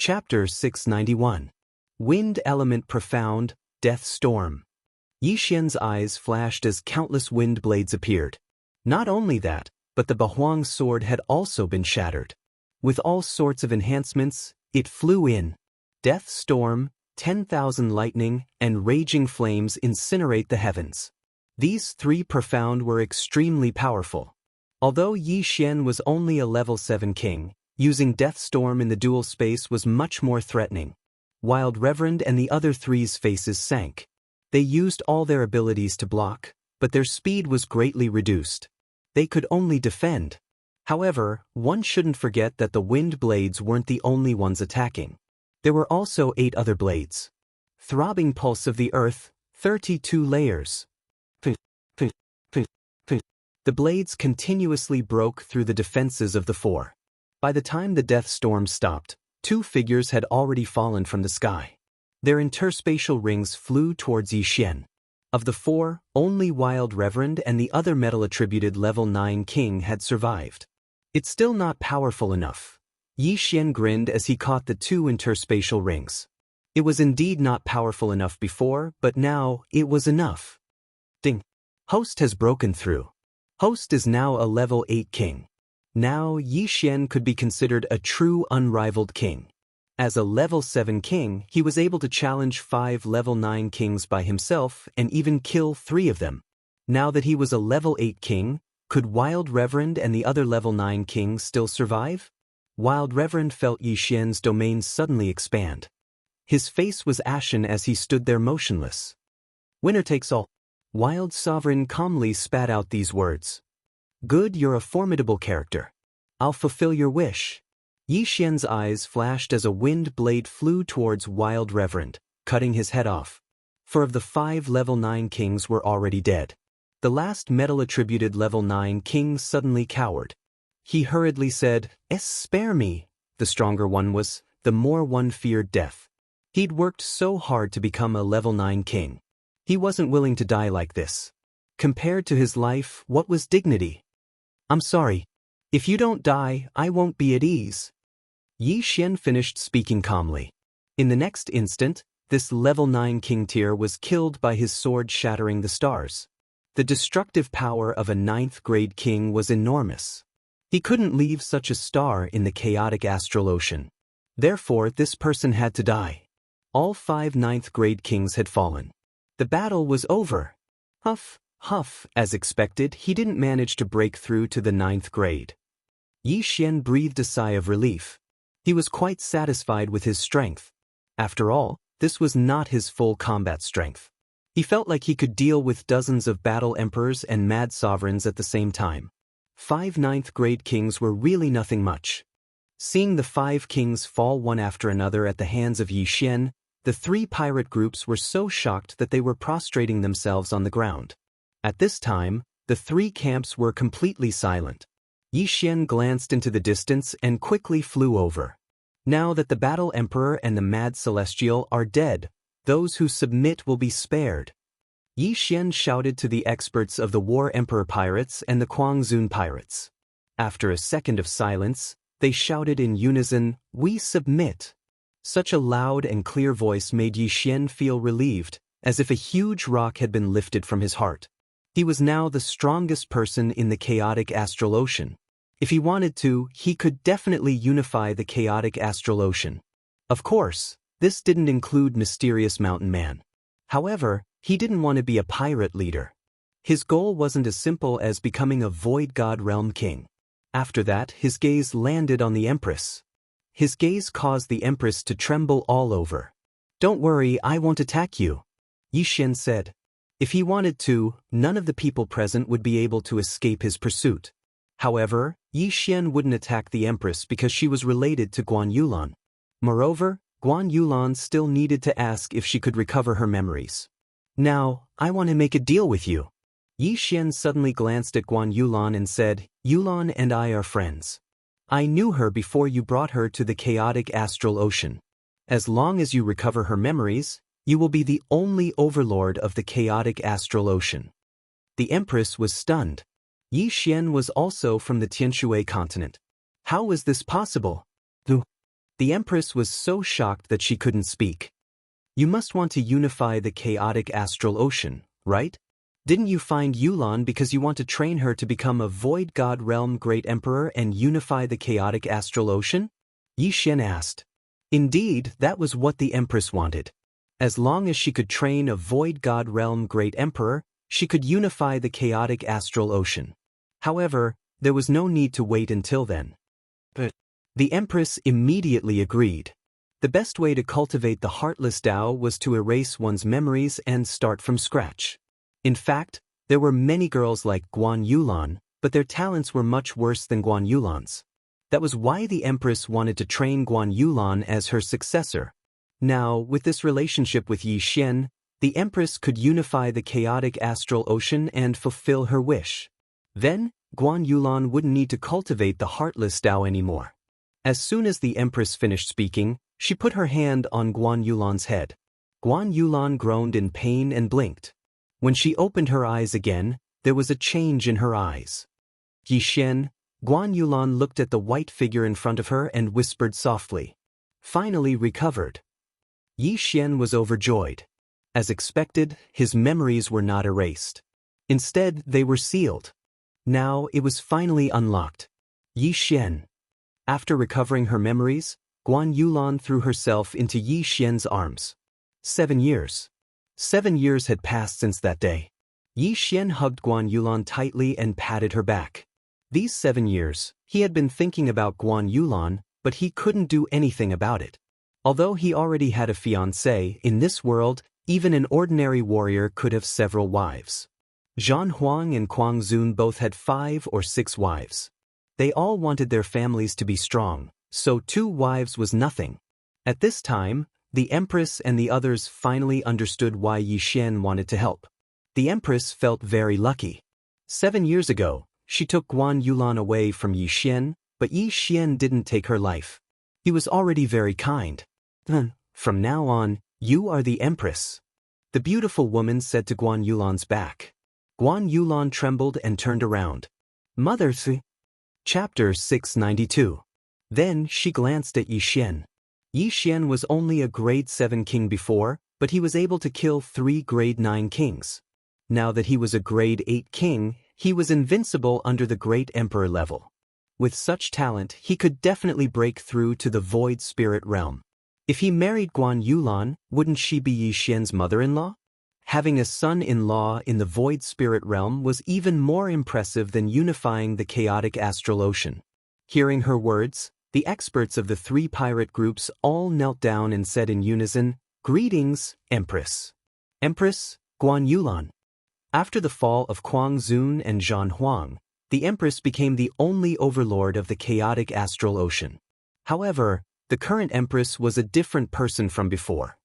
Chapter 691. Wind Element Profound, Death Storm. Yixian's eyes flashed as countless wind blades appeared. Not only that, but the Bahuang sword had also been shattered. With all sorts of enhancements, it flew in. Death Storm, 10,000 lightning, and raging flames incinerate the heavens. These three profound were extremely powerful. Although Yixian was only a level 7 king, using Death Storm in the dual space was much more threatening. Wild Reverend and the other three's faces sank. They used all their abilities to block, but their speed was greatly reduced. They could only defend. However, one shouldn't forget that the wind blades weren't the only ones attacking. There were also 8 other blades. Throbbing Pulse of the Earth, 32 layers. The blades continuously broke through the defenses of the 4. By the time the Death Storm stopped, 2 figures had already fallen from the sky. Their interspatial rings flew towards Yixian. Of the 4, only Wild Reverend and the other metal-attributed level 9 king had survived. It's still not powerful enough. Yixian grinned as he caught the 2 interspatial rings. It was indeed not powerful enough before, but now it was enough. Ding! Host has broken through. Host is now a level 8 king. Now Yixian could be considered a true unrivaled king. As a level 7 king, he was able to challenge 5 level 9 kings by himself and even kill 3 of them. Now that he was a level 8 king, could Wild Reverend and the other level 9 kings still survive? Wild Reverend felt Yixian's domain suddenly expand. His face was ashen as he stood there motionless. Winner takes all. Wild Sovereign calmly spat out these words. Good, you're a formidable character. I'll fulfill your wish. Yixian's eyes flashed as a wind blade flew towards Wild Reverend, cutting his head off. 4 of the 5 level 9 kings were already dead. The last metal-attributed level 9 king suddenly cowered. He hurriedly said, Spare me. The stronger one was, the more one feared death. He'd worked so hard to become a level 9 king. He wasn't willing to die like this. Compared to his life, what was dignity? I'm sorry. If you don't die, I won't be at ease. Yixian finished speaking calmly. In the next instant, this level 9 king tier was killed by his sword shattering the stars. The destructive power of a 9th grade king was enormous. He couldn't leave such a star in the chaotic astral ocean. Therefore, this person had to die. All 5 9th grade kings had fallen. The battle was over. Huff, huff, as expected, he didn't manage to break through to the 9th grade. Yixian breathed a sigh of relief. He was quite satisfied with his strength. After all, this was not his full combat strength. He felt like he could deal with dozens of battle emperors and mad sovereigns at the same time. 5 9th grade kings were really nothing much. Seeing the 5 kings fall one after another at the hands of Yixian, the 3 pirate groups were so shocked that they were prostrating themselves on the ground. At this time, the 3 camps were completely silent. Yixian glanced into the distance and quickly flew over. Now that the Battle Emperor and the Mad Celestial are dead, those who submit will be spared. Yixian shouted to the experts of the War Emperor pirates and the Guangzhou pirates. After a second of silence, they shouted in unison, We submit. Such a loud and clear voice made Yixian feel relieved, as if a huge rock had been lifted from his heart. He was now the strongest person in the chaotic astral ocean. If he wanted to, he could definitely unify the chaotic astral ocean. Of course, this didn't include Mysterious Mountain Man. However, he didn't want to be a pirate leader. His goal wasn't as simple as becoming a Void God Realm king. After that, his gaze landed on the Empress. His gaze caused the Empress to tremble all over. Don't worry, I won't attack you, Yixian said. If he wanted to, none of the people present would be able to escape his pursuit. However, Yixian wouldn't attack the Empress because she was related to Guan Yulan. Moreover, Guan Yulan still needed to ask if she could recover her memories. Now, I want to make a deal with you. Yixian suddenly glanced at Guan Yulan and said, Yulan and I are friends. I knew her before you brought her to the chaotic astral ocean. As long as you recover her memories, you will be the only overlord of the chaotic astral ocean. The Empress was stunned. Yixian was also from the Tianshui continent. How was this possible? The Empress was so shocked that she couldn't speak. You must want to unify the chaotic astral ocean, right? Didn't you find Yulan because you want to train her to become a void god realm great emperor and unify the chaotic astral ocean? Yi Xian asked. Indeed, that was what the Empress wanted. As long as she could train a void god realm great emperor, she could unify the chaotic astral ocean. However, there was no need to wait until then. But the Empress immediately agreed. The best way to cultivate the heartless Dao was to erase one's memories and start from scratch. In fact, there were many girls like Guan Yulan, but their talents were much worse than Guan Yulan's. That was why the Empress wanted to train Guan Yulan as her successor. Now, with this relationship with Yi Xian, the Empress could unify the chaotic astral ocean and fulfill her wish. Then, Guan Yulan wouldn't need to cultivate the heartless Dao anymore. As soon as the Empress finished speaking, she put her hand on Guan Yulan's head. Guan Yulan groaned in pain and blinked. When she opened her eyes again, there was a change in her eyes. Yi Xian, Guan Yulan looked at the white figure in front of her and whispered softly. Finally recovered. Yi Xian was overjoyed. As expected, his memories were not erased. Instead, they were sealed. Now it was finally unlocked. Yi Xian. After recovering her memories, Guan Yulan threw herself into Yi Xian's arms. 7 years. 7 years had passed since that day. Yi Xian hugged Guan Yulan tightly and patted her back. These 7 years, he had been thinking about Guan Yulan, but he couldn't do anything about it. Although he already had a fiancée, in this world, even an ordinary warrior could have several wives. Zhan Huang and Kuang Zun both had 5 or 6 wives. They all wanted their families to be strong, so 2 wives was nothing. At this time, the Empress and the others finally understood why Yi Xian wanted to help. The Empress felt very lucky. 7 years ago, she took Guan Yulan away from Yi Xian, but Yi Xian didn't take her life. He was already very kind. From now on, you are the Empress. The beautiful woman said to Guan Yulan's back. Guan Yulan trembled and turned around. Mother. Chapter 692. Then she glanced at Yi Xian. Yi Xian was only a grade 7 king before, but he was able to kill 3 grade 9 kings. Now that he was a grade 8 king, he was invincible under the great emperor level. With such talent, he could definitely break through to the void spirit realm. If he married Guan Yulan, wouldn't she be Yi Xian's mother-in-law? Having a son-in-law in the void spirit realm was even more impressive than unifying the chaotic astral ocean. Hearing her words, the experts of the 3 pirate groups all knelt down and said in unison, Greetings, Empress. Empress, Guan Yulan. After the fall of Kuang Zun and Zhan Huang, the Empress became the only overlord of the chaotic astral ocean. However, the current Empress was a different person from before.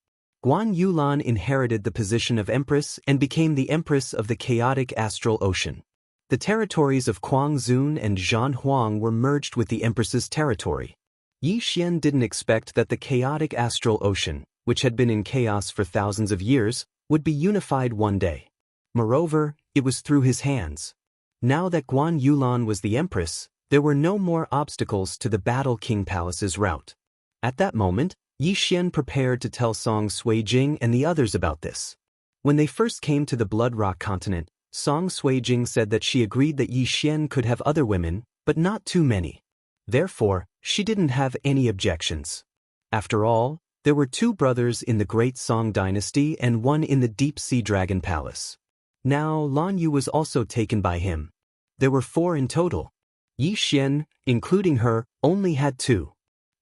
Guan Yulan inherited the position of Empress and became the Empress of the chaotic astral ocean. The territories of Kuang Zun and Zhan Huang were merged with the Empress's territory. Yi Xian didn't expect that the chaotic astral ocean, which had been in chaos for thousands of years, would be unified one day. Moreover, it was through his hands. Now that Guan Yulan was the Empress, there were no more obstacles to the Battle King Palace's route. At that moment, Yi Xian prepared to tell Song Suijing and the others about this. When they first came to the Blood Rock continent, Song Suijing said that she agreed that Yi Xian could have other women, but not too many. Therefore, she didn't have any objections. After all, there were 2 brothers in the Great Song Dynasty and 1 in the Deep Sea Dragon Palace. Now, Lan Yu was also taken by him. There were 4 in total. Yi Xian, including her, only had 2.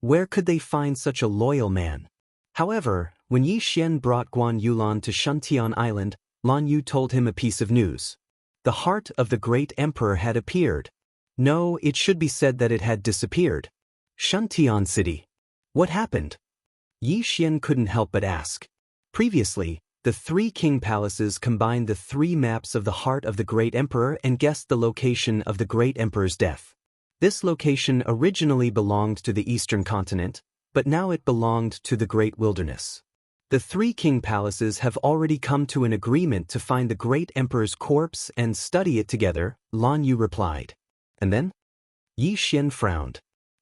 Where could they find such a loyal man? However, when Yi Xian brought Guan Yulan to Shuntian Island, Lan Yu told him a piece of news. The heart of the great emperor had appeared. No, it should be said that it had disappeared. Shuntian City. What happened? Yi Xian couldn't help but ask. Previously, the 3 king palaces combined the 3 maps of the heart of the great emperor and guessed the location of the great emperor's death. This location originally belonged to the eastern continent, but now it belonged to the great wilderness. The 3 king palaces have already come to an agreement to find the great emperor's corpse and study it together, Lan Yu replied. And then? Yi Xian frowned.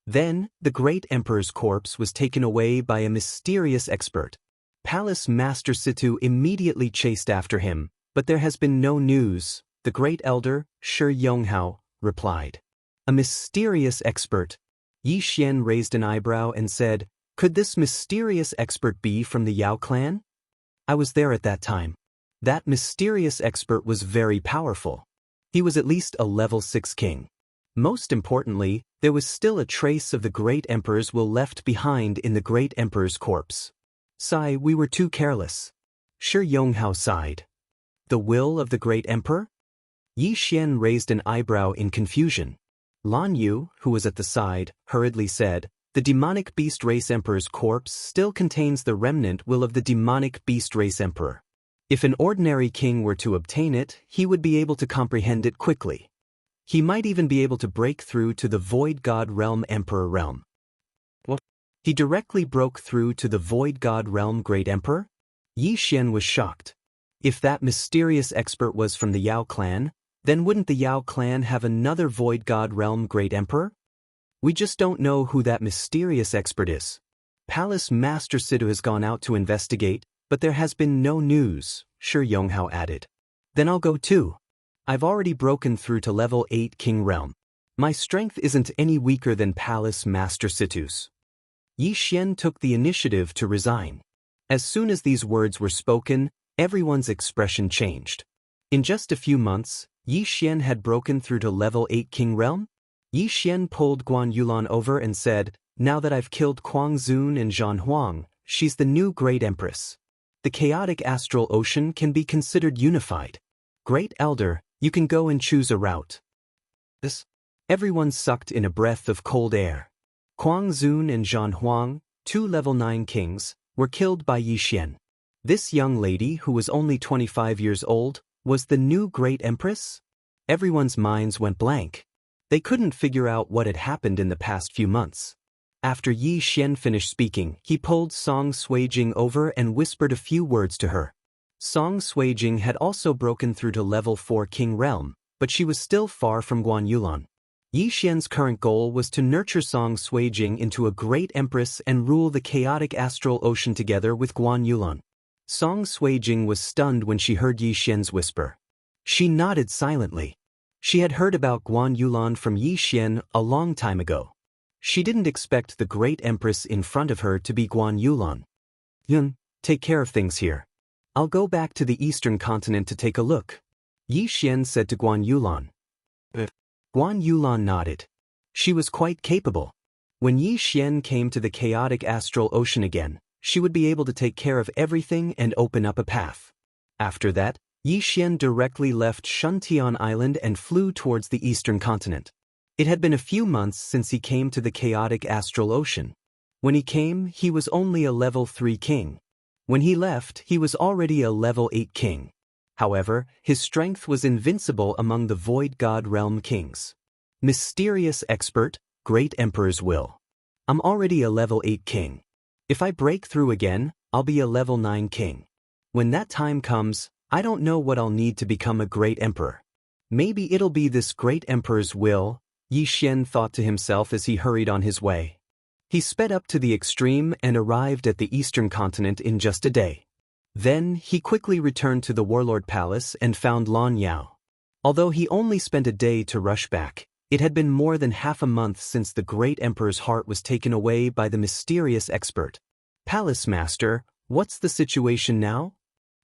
Then, the great emperor's corpse was taken away by a mysterious expert. Palace Master Situ immediately chased after him, but there has been no news, the great elder, Shi Yonghao, replied. A mysterious expert. Yi Xian raised an eyebrow and said, "Could this mysterious expert be from the Yao clan?" I was there at that time. That mysterious expert was very powerful. He was at least a level 6 king. Most importantly, there was still a trace of the great emperor's will left behind in the great emperor's corpse. Sigh, we were too careless. Shi Yonghao sighed. The will of the great emperor? Yi Xian raised an eyebrow in confusion. Lan Yu, who was at the side, hurriedly said, "The demonic beast race emperor's corpse still contains the remnant will of the demonic beast race emperor. If an ordinary king were to obtain it, he would be able to comprehend it quickly. He might even be able to break through to the Void God Realm Emperor realm." What? He directly broke through to the Void God Realm Great Emperor? Yi Xian was shocked. If that mysterious expert was from the Yao clan, then wouldn't the Yao clan have another Void God Realm Great Emperor? We just don't know who that mysterious expert is. Palace Master Situ has gone out to investigate, but there has been no news, Shi Yonghao added. Then I'll go too. I've already broken through to level 8 King Realm. My strength isn't any weaker than Palace Master Situ's. Yi Xian took the initiative to resign. As soon as these words were spoken, everyone's expression changed. In just a few months, Yi Xian had broken through to level 8 King Realm. Yi Xian pulled Guan Yulan over and said, "Now that I've killed Kuang Zun and Zhan Huang, she's the new Great Empress. The chaotic astral ocean can be considered unified. Great Elder, you can go and choose a route." Everyone sucked in a breath of cold air. Kuang Zun and Zhan Huang, 2 level 9 kings, were killed by Yi Xian. This young lady, who was only 25 years old, was the new Great Empress? Everyone's minds went blank. They couldn't figure out what had happened in the past few months. After Yi Xian finished speaking, he pulled Song Suijing over and whispered a few words to her. Song Suijing had also broken through to level 4 King Realm, but she was still far from Guan Yulan. Yi Xian's current goal was to nurture Song Suijing into a great empress and rule the chaotic astral ocean together with Guan Yulan. Song Suijing was stunned when she heard Yi Xian's whisper. She nodded silently. She had heard about Guan Yulan from Yi Xian a long time ago. She didn't expect the great empress in front of her to be Guan Yulan. "Yun, take care of things here. I'll go back to the eastern continent to take a look," Yi Xian said to Guan Yulan. Guan Yulan nodded. She was quite capable. When Yi Xian came to the chaotic astral ocean again, she would be able to take care of everything and open up a path. After that, Yi Xian directly left Shuntian Island and flew towards the eastern continent. It had been a few months since he came to the chaotic astral ocean. When he came, he was only a level 3 king. When he left, he was already a level 8 king. However, his strength was invincible among the Void God Realm kings. Mysterious expert, Great Emperor's will. I'm already a level 8 king. If I break through again, I'll be a level 9 king. When that time comes, I don't know what I'll need to become a great emperor. Maybe it'll be this great emperor's will, Yi Xian thought to himself as he hurried on his way. He sped up to the extreme and arrived at the eastern continent in just a day. Then, he quickly returned to the Warlord Palace and found Lan Yao. Although he only spent a day to rush back, it had been more than half a month since the great emperor's heart was taken away by the mysterious expert. "Palace Master, what's the situation now?"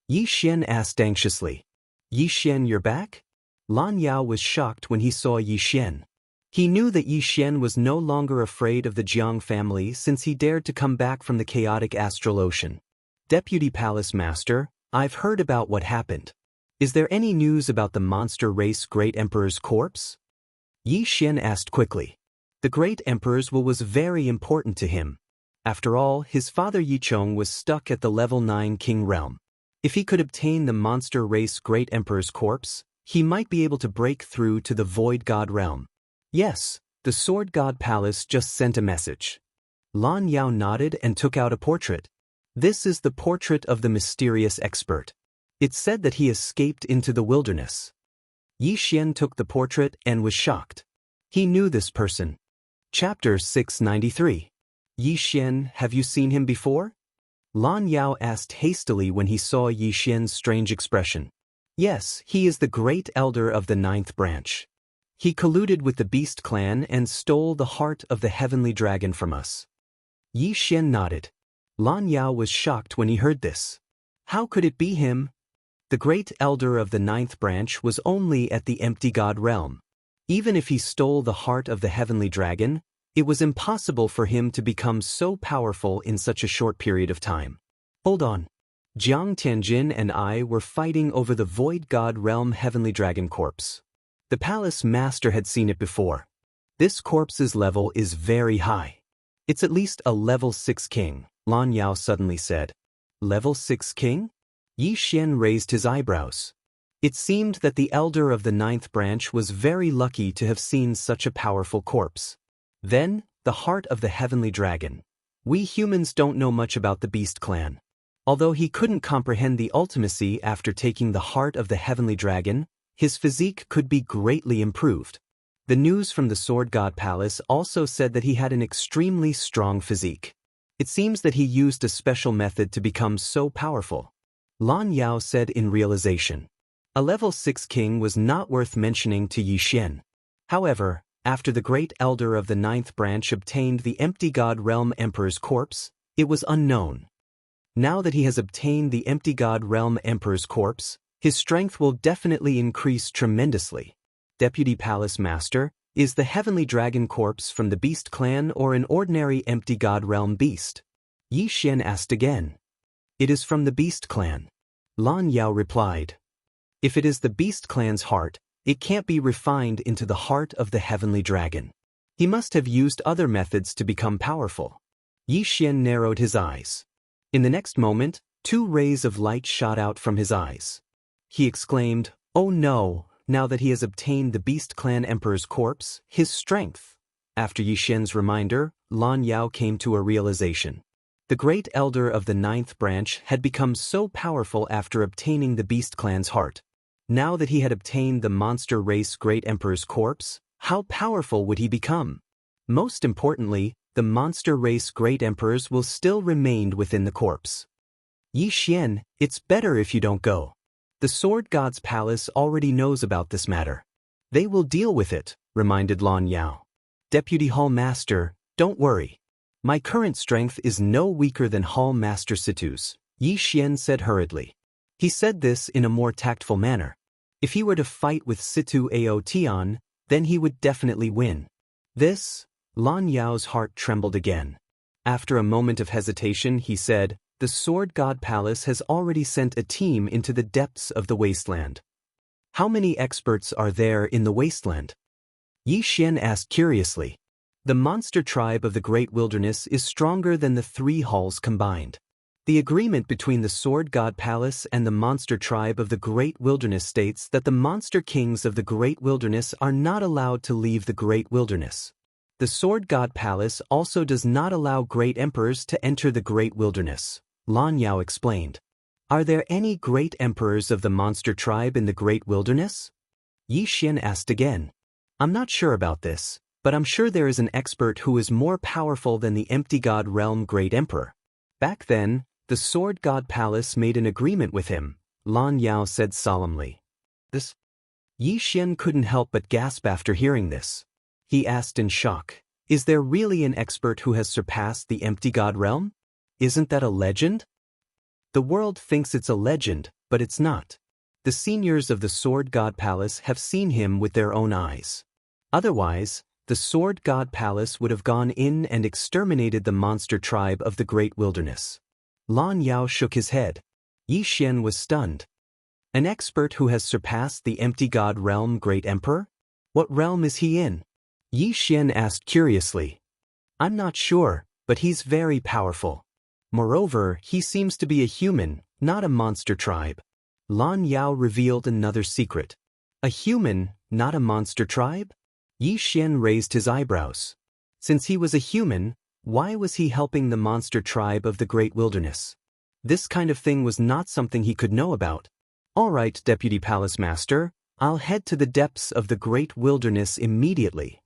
Yi Xian asked anxiously. "Yi Xian, you're back?" Lan Yao was shocked when he saw Yi Xian. He knew that Yi Xian was no longer afraid of the Jiang family since he dared to come back from the chaotic astral ocean. "Deputy Palace Master, I've heard about what happened. Is there any news about the monster race Great Emperor's corpse?" Yi Xian asked quickly. The Great Emperor's will was very important to him. After all, his father Yi Chong was stuck at the level 9 King Realm. If he could obtain the monster race Great Emperor's corpse, he might be able to break through to the Void God Realm. Yes, the Sword God Palace just sent a message. Lan Yao nodded and took out a portrait. This is the portrait of the mysterious expert. It said that he escaped into the wilderness. Yi Xian took the portrait and was shocked. He knew this person. Chapter 693. Yi Xian, have you seen him before? Lan Yao asked hastily when he saw Yi Xian's strange expression. Yes, he is the great elder of the 9th branch. He colluded with the Beast clan and stole the heart of the heavenly dragon from us. Yi Xian nodded. Lan Yao was shocked when he heard this. How could it be him? The great elder of the 9th branch was only at the empty god realm. Even if he stole the heart of the heavenly dragon, it was impossible for him to become so powerful in such a short period of time. Hold on. Jiang Tianjin and I were fighting over the void god realm heavenly dragon corpse. The palace master had seen it before. This corpse's level is very high. It's at least a level 6 king, Lan Yao suddenly said. Level 6 king? Yi Xian raised his eyebrows. It seemed that the elder of the 9th branch was very lucky to have seen such a powerful corpse. Then, the heart of the heavenly dragon. We humans don't know much about the Beast clan. Although he couldn't comprehend the ultimacy after taking the heart of the heavenly dragon, his physique could be greatly improved. The news from the Sword God Palace also said that he had an extremely strong physique. It seems that he used a special method to become so powerful. Lan Yao said in realization. A level 6 king was not worth mentioning to Yi Xian. However, after the great elder of the 9th branch obtained the empty god realm emperor's corpse, it was unknown. Now that he has obtained the empty god realm emperor's corpse, his strength will definitely increase tremendously. Deputy Palace Master, is the heavenly dragon corpse from the Beast clan or an ordinary empty god realm beast? Yi Xian asked again. It is from the Beast clan. Lan Yao replied. If it is the Beast clan's heart, it can't be refined into the heart of the heavenly dragon. He must have used other methods to become powerful. Yi Xian narrowed his eyes. In the next moment, 2 rays of light shot out from his eyes. He exclaimed, "Oh no, now that he has obtained the Beast clan emperor's corpse, his strength." After Yi Xian's reminder, Lan Yao came to a realization. The great elder of the 9th branch had become so powerful after obtaining the Beast clan's heart. Now that he had obtained the monster race great emperor's corpse, how powerful would he become? Most importantly, the monster race great emperors will still remain within the corpse. Yi Xian, it's better if you don't go. The Sword God's palace already knows about this matter. They will deal with it, reminded Lan Yao. Deputy Hall Master, don't worry. My current strength is no weaker than Hall Master Situ's, Yi Xian said hurriedly. He said this in a more tactful manner. If he were to fight with Situ Aotian, then he would definitely win. This, Lan Yao's heart trembled again. After a moment of hesitation, he said, the Sword God Palace has already sent a team into the depths of the wasteland. How many experts are there in the wasteland? Yi Xian asked curiously. The monster tribe of the Great Wilderness is stronger than the 3 halls combined. The agreement between the Sword God Palace and the monster tribe of the Great Wilderness states that the monster kings of the Great Wilderness are not allowed to leave the Great Wilderness. The Sword God Palace also does not allow great emperors to enter the Great Wilderness, Lan Yao explained. Are there any great emperors of the monster tribe in the Great Wilderness? Yi Xian asked again. I'm not sure about this, but I'm sure there is an expert who is more powerful than the empty god realm great emperor. Back then, the Sword God Palace made an agreement with him, Lan Yao said solemnly. This? Yi Xian couldn't help but gasp after hearing this. He asked in shock, is there really an expert who has surpassed the empty god realm? Isn't that a legend? The world thinks it's a legend, but it's not. The seniors of the Sword God Palace have seen him with their own eyes. Otherwise, the Sword God Palace would have gone in and exterminated the monster tribe of the Great Wilderness. Lan Yao shook his head. Yi Xian was stunned. An expert who has surpassed the empty god realm great emperor? What realm is he in? Yi Xian asked curiously. I'm not sure, but he's very powerful. Moreover, he seems to be a human, not a monster tribe. Lan Yao revealed another secret. A human, not a monster tribe? Yi Xian raised his eyebrows. Since he was a human, why was he helping the monster tribe of the Great Wilderness? This kind of thing was not something he could know about. All right, Deputy Palace Master, I'll head to the depths of the Great Wilderness immediately.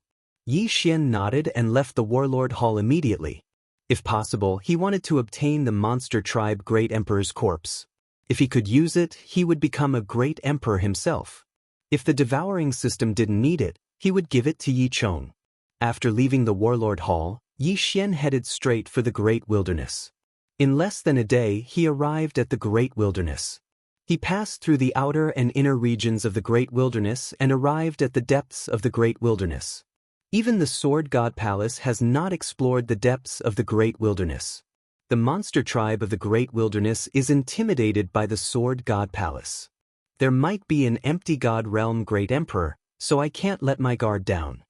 Yi Xian nodded and left the warlord hall immediately. If possible, he wanted to obtain the monster tribe Great Emperor's corpse. If he could use it, he would become a great emperor himself. If the devouring system didn't need it, he would give it to Yi Chong. After leaving the warlord hall, Yi Xian headed straight for the Great Wilderness. In less than a day, he arrived at the Great Wilderness. He passed through the outer and inner regions of the Great Wilderness and arrived at the depths of the Great Wilderness. Even the Sword God Palace has not explored the depths of the Great Wilderness. The monster tribe of the Great Wilderness is intimidated by the Sword God Palace. There might be an empty God realm Great Emperor, so I can't let my guard down.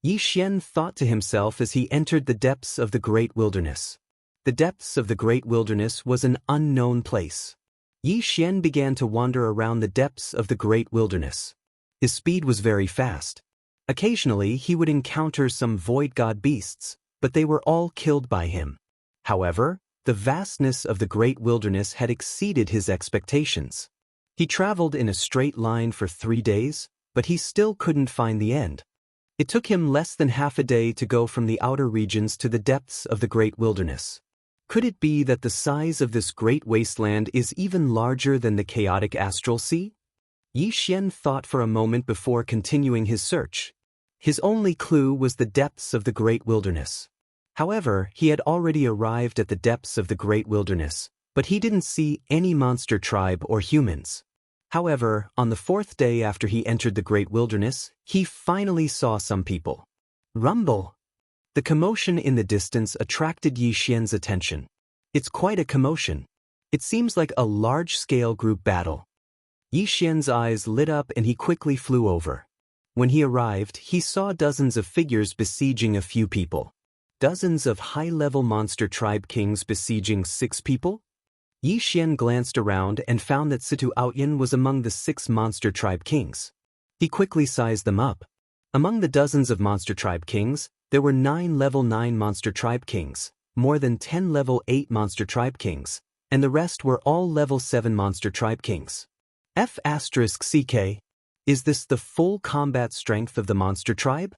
Yi Xian thought to himself as he entered the depths of the Great Wilderness. The depths of the Great Wilderness was an unknown place. Yi Xian began to wander around the depths of the Great Wilderness. His speed was very fast. Occasionally he would encounter some void god beasts, but they were all killed by him. However, the vastness of the Great Wilderness had exceeded his expectations. He traveled in a straight line for 3 days, but he still couldn't find the end. It took him less than half a day to go from the outer regions to the depths of the Great Wilderness. Could it be that the size of this great wasteland is even larger than the chaotic astral sea? Yi Xian thought for a moment before continuing his search. His only clue was the depths of the Great Wilderness. However, he had already arrived at the depths of the Great Wilderness, but he didn't see any monster tribe or humans. However, on the 4th day after he entered the Great Wilderness, he finally saw some people. Rumble! The commotion in the distance attracted Yi Xian's attention. It's quite a commotion. It seems like a large-scale group battle. Yi Xian's eyes lit up and he quickly flew over. When he arrived, he saw dozens of figures besieging a few people. Dozens of high-level monster tribe kings besieging 6 people? Yi Xian glanced around and found that Situ Outyan was among the 6 monster tribe kings. He quickly sized them up. Among the dozens of monster tribe kings, there were 9 level 9 monster tribe kings, more than 10 level 8 monster tribe kings, and the rest were all level 7 monster tribe kings. F***CK. Is this the full combat strength of the monster tribe?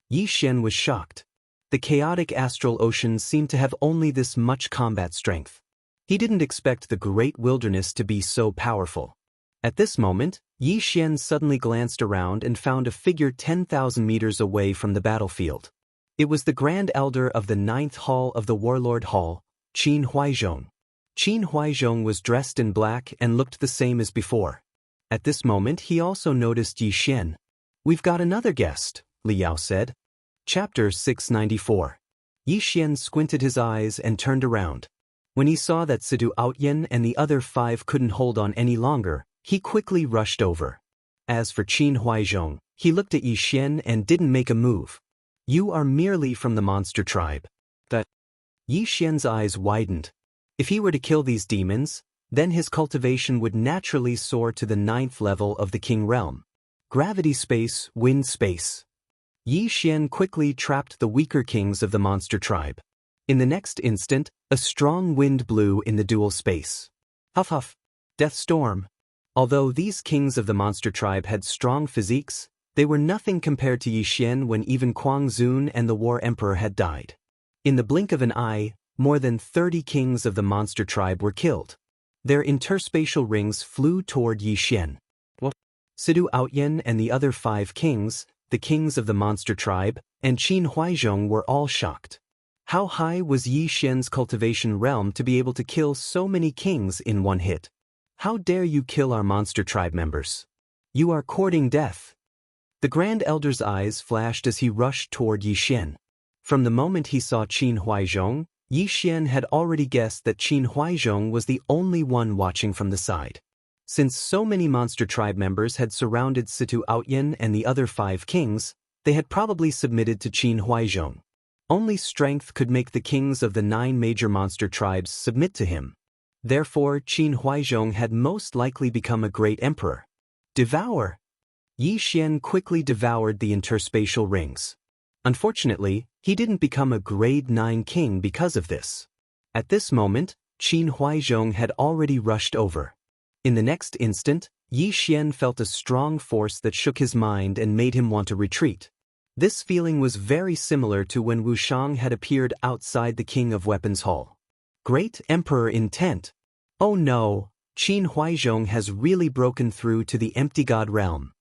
Yi Xian was shocked. The chaotic astral ocean seemed to have only this much combat strength. He didn't expect the Great Wilderness to be so powerful. At this moment, Yi Xian suddenly glanced around and found a figure 10,000 meters away from the battlefield. It was the Grand Elder of the 9th Hall of the Warlord Hall, Qin Huaizhong. Qin Huaizhong was dressed in black and looked the same as before. At this moment he also noticed Yi Xian. "We've got another guest," Li Yao said. Chapter 694. Yi Xian squinted his eyes and turned around. When he saw that Situ Outyan and the other 5 couldn't hold on any longer, he quickly rushed over. As for Qin Huaizhong, he looked at Yi Xian and didn't make a move. "You are merely from the monster tribe." Yi Xian's eyes widened. If he were to kill these demons, then his cultivation would naturally soar to the 9th level of the King Realm. Gravity space, wind space. Yi Xian quickly trapped the weaker kings of the monster tribe. In the next instant, a strong wind blew in the dual space. Huff huff. Death storm. Although these kings of the monster tribe had strong physiques, they were nothing compared to Yi Xian when even Kuang Zun and the War Emperor had died. In the blink of an eye, more than 30 kings of the monster tribe were killed. Their interspatial rings flew toward Yi Xian. Situ Outyan and the other 5 kings, the kings of the monster tribe, and Qin Huaizhong were all shocked. How high was Yi Xian's cultivation realm to be able to kill so many kings in one hit? "How dare you kill our monster tribe members? You are courting death." The Grand Elder's eyes flashed as he rushed toward Yi Xian. From the moment he saw Qin Huaizhong, Yi Xian had already guessed that Qin Huaizhong was the only one watching from the side. Since so many monster tribe members had surrounded Situ Outyan and the other 5 kings, they had probably submitted to Qin Huaizhong. Only strength could make the kings of the 9 major monster tribes submit to him. Therefore, Qin Huaizhong had most likely become a great emperor. Devour! Yi Xian quickly devoured the interspatial rings. Unfortunately, he didn't become a grade 9 king because of this. At this moment, Qin Huaizhong had already rushed over. In the next instant, Yi Xian felt a strong force that shook his mind and made him want to retreat. This feeling was very similar to when Wuxiang had appeared outside the King of Weapons Hall. Great Emperor intent. Oh no, Qin Huaizhong has really broken through to the empty god realm.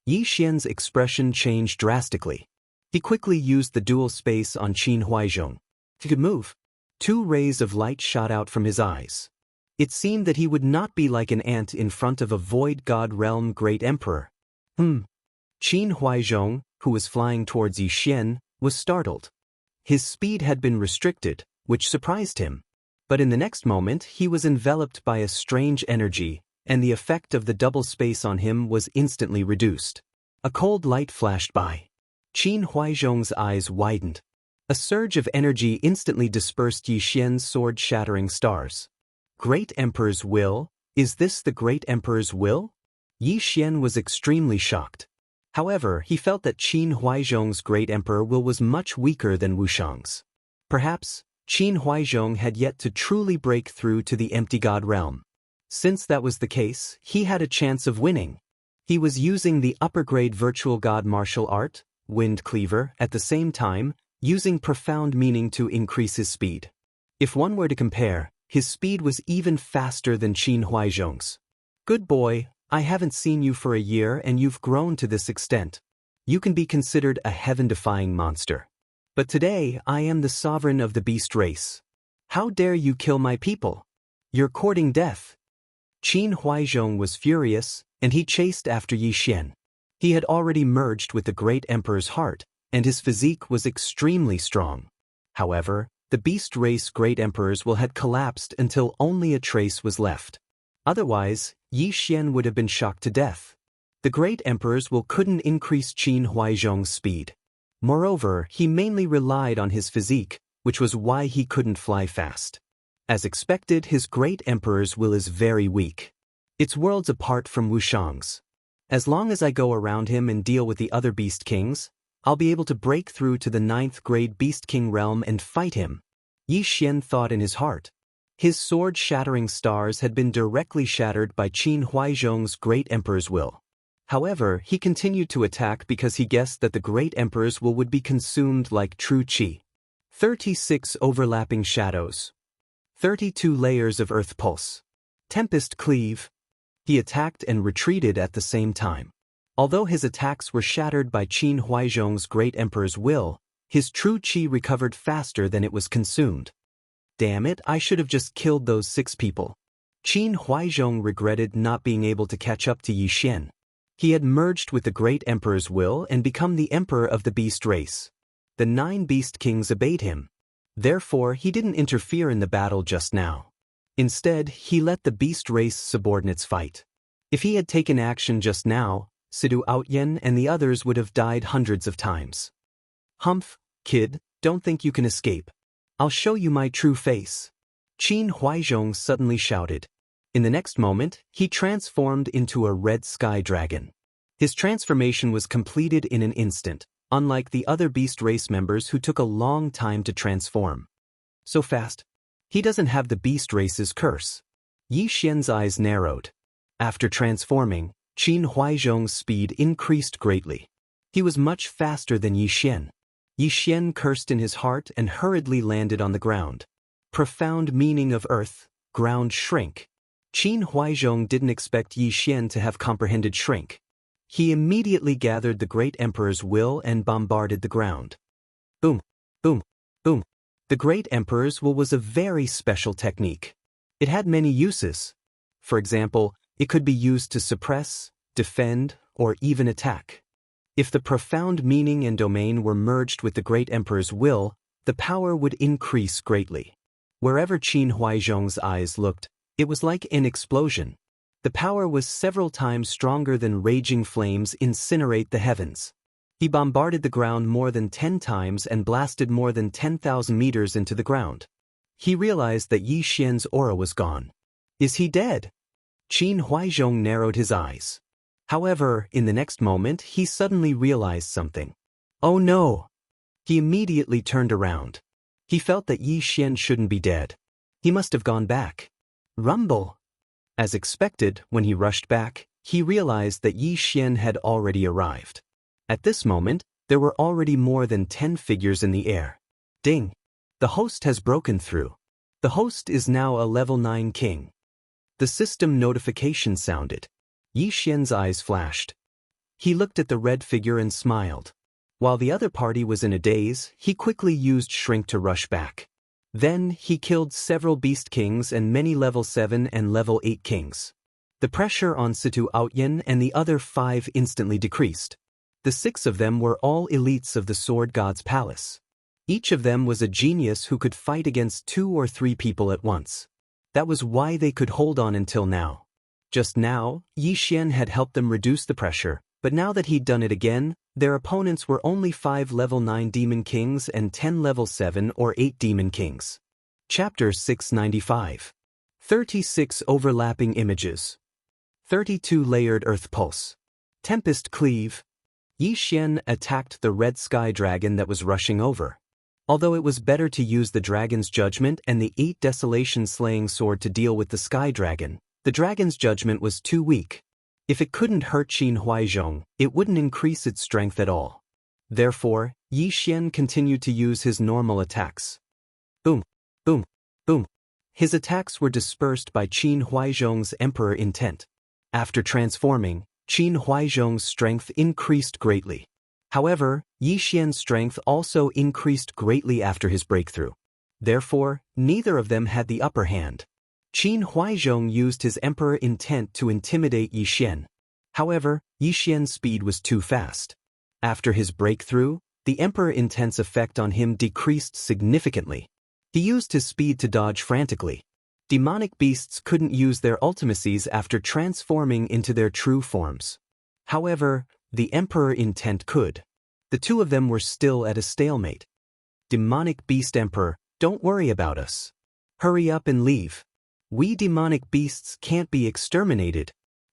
Yi Xian's expression changed drastically. He quickly used the dual space on Qin Huaizhong. He could move. 2 rays of light shot out from his eyes. It seemed that he would not be like an ant in front of a void god realm great emperor. Qin Huaizhong, who was flying towards Yi Xian, was startled. His speed had been restricted, which surprised him. But in the next moment he was enveloped by a strange energy, and the effect of the double space on him was instantly reduced. A cold light flashed by. Qin Huaizhong's eyes widened. A surge of energy instantly dispersed Yi Xian's sword-shattering stars. Great Emperor's will? Is this the Great Emperor's will? Yi Xian was extremely shocked. However, he felt that Qin Huaizhong's Great Emperor will was much weaker than Wuxiang's. Perhaps, Qin Huaizhong had yet to truly break through to the empty god realm. Since that was the case, he had a chance of winning. He was using the upper-grade virtual god martial art, Wind Cleaver, at the same time, using profound meaning to increase his speed. If one were to compare, his speed was even faster than Qin Huaizhong's. Good boy, I haven't seen you for a year and you've grown to this extent. You can be considered a heaven-defying monster. But today I am the sovereign of the beast race. How dare you kill my people? You're courting death. Qin Huaizhong was furious, and he chased after Yi Xian. He had already merged with the great emperor's heart, and his physique was extremely strong. However, the beast race great emperors had collapsed until only a trace was left. Otherwise, Yi Xian would have been shocked to death. The great emperors couldn't increase Qin Huaizhong's speed. Moreover, he mainly relied on his physique, which was why he couldn't fly fast. As expected, his great emperor's will is very weak. It's worlds apart from Wuxiang's. As long as I go around him and deal with the other beast kings, I'll be able to break through to the 9th grade beast king realm and fight him. Yi Xian thought in his heart. His sword-shattering stars had been directly shattered by Qin Huaizhong's great emperor's will. However, he continued to attack because he guessed that the great emperor's will would be consumed like true qi. 36 overlapping shadows. 32 layers of earth pulse. Tempest cleave. He attacked and retreated at the same time. Although his attacks were shattered by Qin Huaizhong's great emperor's will, his true qi recovered faster than it was consumed. Damn it, I should have just killed those 6 people. Qin Huaizhong regretted not being able to catch up to Yi Xian. He had merged with the great emperor's will and become the emperor of the beast race. The 9 beast kings obeyed him. Therefore, he didn't interfere in the battle just now. Instead, he let the beast race subordinates fight. If he had taken action just now, Sidu Outyen and the others would have died hundreds of times. Humph, kid, don't think you can escape. I'll show you my true face. Qin Huaizhong suddenly shouted. In the next moment, he transformed into a red sky dragon. His transformation was completed in an instant, unlike the other beast race members who took a long time to transform. So fast. He doesn't have the beast race's curse. Yi Xian's eyes narrowed. After transforming, Qin Huaizhong's speed increased greatly. He was much faster than Yi Xian. Yi Xian cursed in his heart and hurriedly landed on the ground. Profound meaning of earth, ground shrink. Qin Huaizhong didn't expect Yi Xian to have comprehended shrink. He immediately gathered the great emperor's will and bombarded the ground. Boom, boom, boom. The great emperor's will was a very special technique. It had many uses. For example, it could be used to suppress, defend, or even attack. If the profound meaning and domain were merged with the great emperor's will, the power would increase greatly. Wherever Qin Huaizhong's eyes looked, it was like an explosion. The power was several times stronger than raging flames incinerate the heavens. He bombarded the ground more than 10 times and blasted more than 10,000 meters into the ground. He realized that Yi Xian's aura was gone. Is he dead? Qin Huaizhong narrowed his eyes. However, in the next moment, he suddenly realized something. Oh no! He immediately turned around. He felt that Yi Xian shouldn't be dead. He must have gone back. Rumble! As expected, when he rushed back, he realized that Yi Xian had already arrived. At this moment, There were already more than 10 figures in the air. Ding! The host has broken through. The host is now a level 9 king. The system notification sounded. Yi Xian's eyes flashed. He looked at the red figure and smiled. While the other party was in a daze, he quickly used Shrink to rush back. Then, he killed several beast kings and many level 7 and level 8 kings. The pressure on Situ Outyan and the other 5 instantly decreased. The 6 of them were all elites of the Sword God's palace. Each of them was a genius who could fight against 2 or 3 people at once. That was why they could hold on until now. Just now, Yi Xian had helped them reduce the pressure, but now that he'd done it again, their opponents were only 5 level 9 demon kings and 10 level 7 or 8 demon kings. Chapter 695. 36 overlapping images. 32 layered earth pulse. Tempest cleave. Yi Xian attacked the red sky dragon that was rushing over. Although it was better to use the dragon's judgment and the 8 desolation slaying sword to deal with the sky dragon, the dragon's judgment was too weak. If it couldn't hurt Qin Huaizhong, it wouldn't increase its strength at all. Therefore, Yi Xian continued to use his normal attacks. Boom, boom, boom. His attacks were dispersed by Qin Huaizhong's emperor intent. After transforming, Qin Huaizhong's strength increased greatly. However, Yi Xian's strength also increased greatly after his breakthrough. Therefore, neither of them had the upper hand. Qin Huaizhong used his emperor intent to intimidate Yi Xian. However, Yi Xian's speed was too fast. After his breakthrough, the emperor intent's effect on him decreased significantly. He used his speed to dodge frantically. Demonic beasts couldn't use their ultimacies after transforming into their true forms. However, the emperor intent could. The two of them were still at a stalemate. Demonic beast emperor, don't worry about us. Hurry up and leave. We demonic beasts can't be exterminated.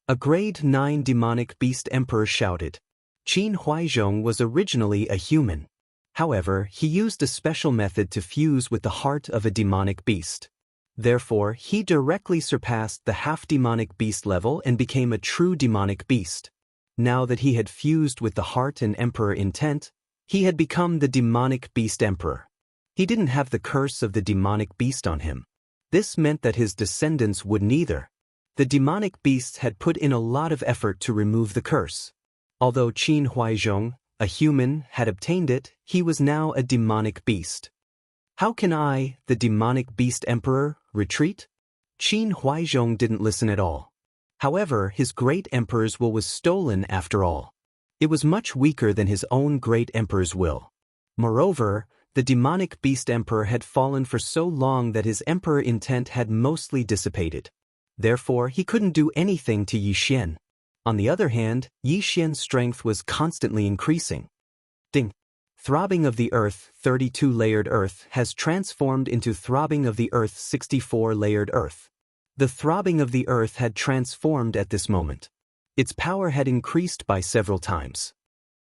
A grade 9 demonic beast emperor shouted. Qin Huaizhong was originally a human. However, he used a special method to fuse with the heart of a demonic beast. Therefore, he directly surpassed the half-demonic beast level and became a true demonic beast. Now that he had fused with the heart and emperor intent, he had become the demonic beast emperor. He didn't have the curse of the demonic beast on him. This meant that his descendants wouldn't either. The demonic beasts had put in a lot of effort to remove the curse. Although Qin Huaizhong, a human, had obtained it, he was now a demonic beast. How can I, the demonic beast emperor, retreat? Qin Huaizhong didn't listen at all. However, his great emperor's will was stolen after all. It was much weaker than his own great emperor's will. Moreover, the demonic beast emperor had fallen for so long that his emperor intent had mostly dissipated. Therefore, he couldn't do anything to Yi Xian. On the other hand, Yi Xian's strength was constantly increasing. Ding! Throbbing of the Earth 32 layered Earth has transformed into Throbbing of the Earth 64 layered Earth. The throbbing of the earth had transformed at this moment. Its power had increased by several times.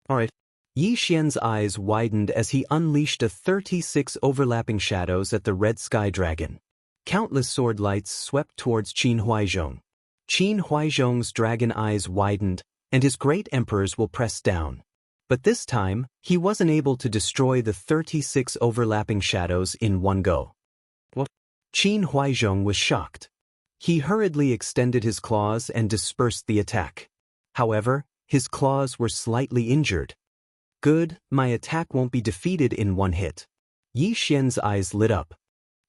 Alright. Yi Xian's eyes widened as he unleashed a 36 overlapping shadows at the red sky dragon. Countless sword lights swept towards Qin Huaizhong. Qin Huaizhong's dragon eyes widened, and his great emperors will press down. But this time, he wasn't able to destroy the 36 overlapping shadows in one go. What? Qin Huaizhong was shocked. He hurriedly extended his claws and dispersed the attack. However, his claws were slightly injured. Good, my attack won't be defeated in one hit. Yi Xian's eyes lit up.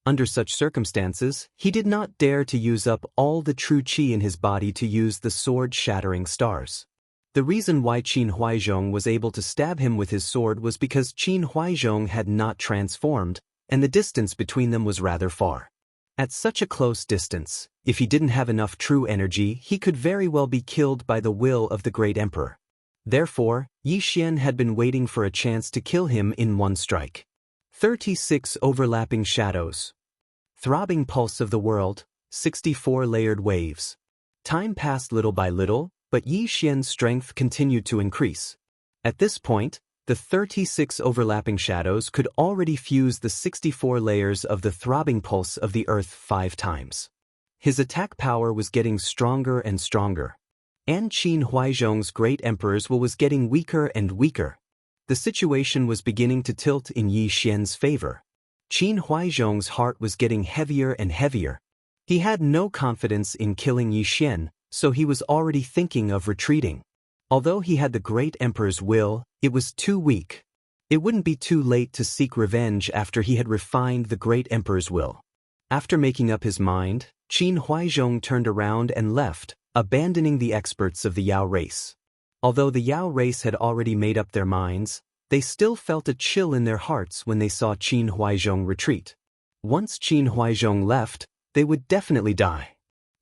Under such circumstances, he did not dare to use up all the true qi in his body to use the sword-shattering stars. The reason why Qin Huaizhong was able to stab him with his sword was because Qin Huaizhong had not transformed, and the distance between them was rather far. At such a close distance, if he didn't have enough true energy, he could very well be killed by the will of the great emperor. Therefore, Yi Xian had been waiting for a chance to kill him in one strike. 36 overlapping shadows. Throbbing pulse of the world, 64 layered waves. Time passed little by little, but Yi Xian's strength continued to increase. At this point, the 36 overlapping shadows could already fuse the 64 layers of the throbbing pulse of the earth 5 times. His attack power was getting stronger and stronger. And Qin Huaizhong's great emperor's will was getting weaker and weaker. The situation was beginning to tilt in Yi Xian's favor. Qin Huaizhong's heart was getting heavier and heavier. He had no confidence in killing Yi Xian, so he was already thinking of retreating. Although he had the great emperor's will, it was too weak. It wouldn't be too late to seek revenge after he had refined the great emperor's will. After making up his mind, Qin Huaizhong turned around and left, abandoning the experts of the Yao race. Although the Yao race had already made up their minds, they still felt a chill in their hearts when they saw Qin Huaizhong retreat. Once Qin Huaizhong left, they would definitely die.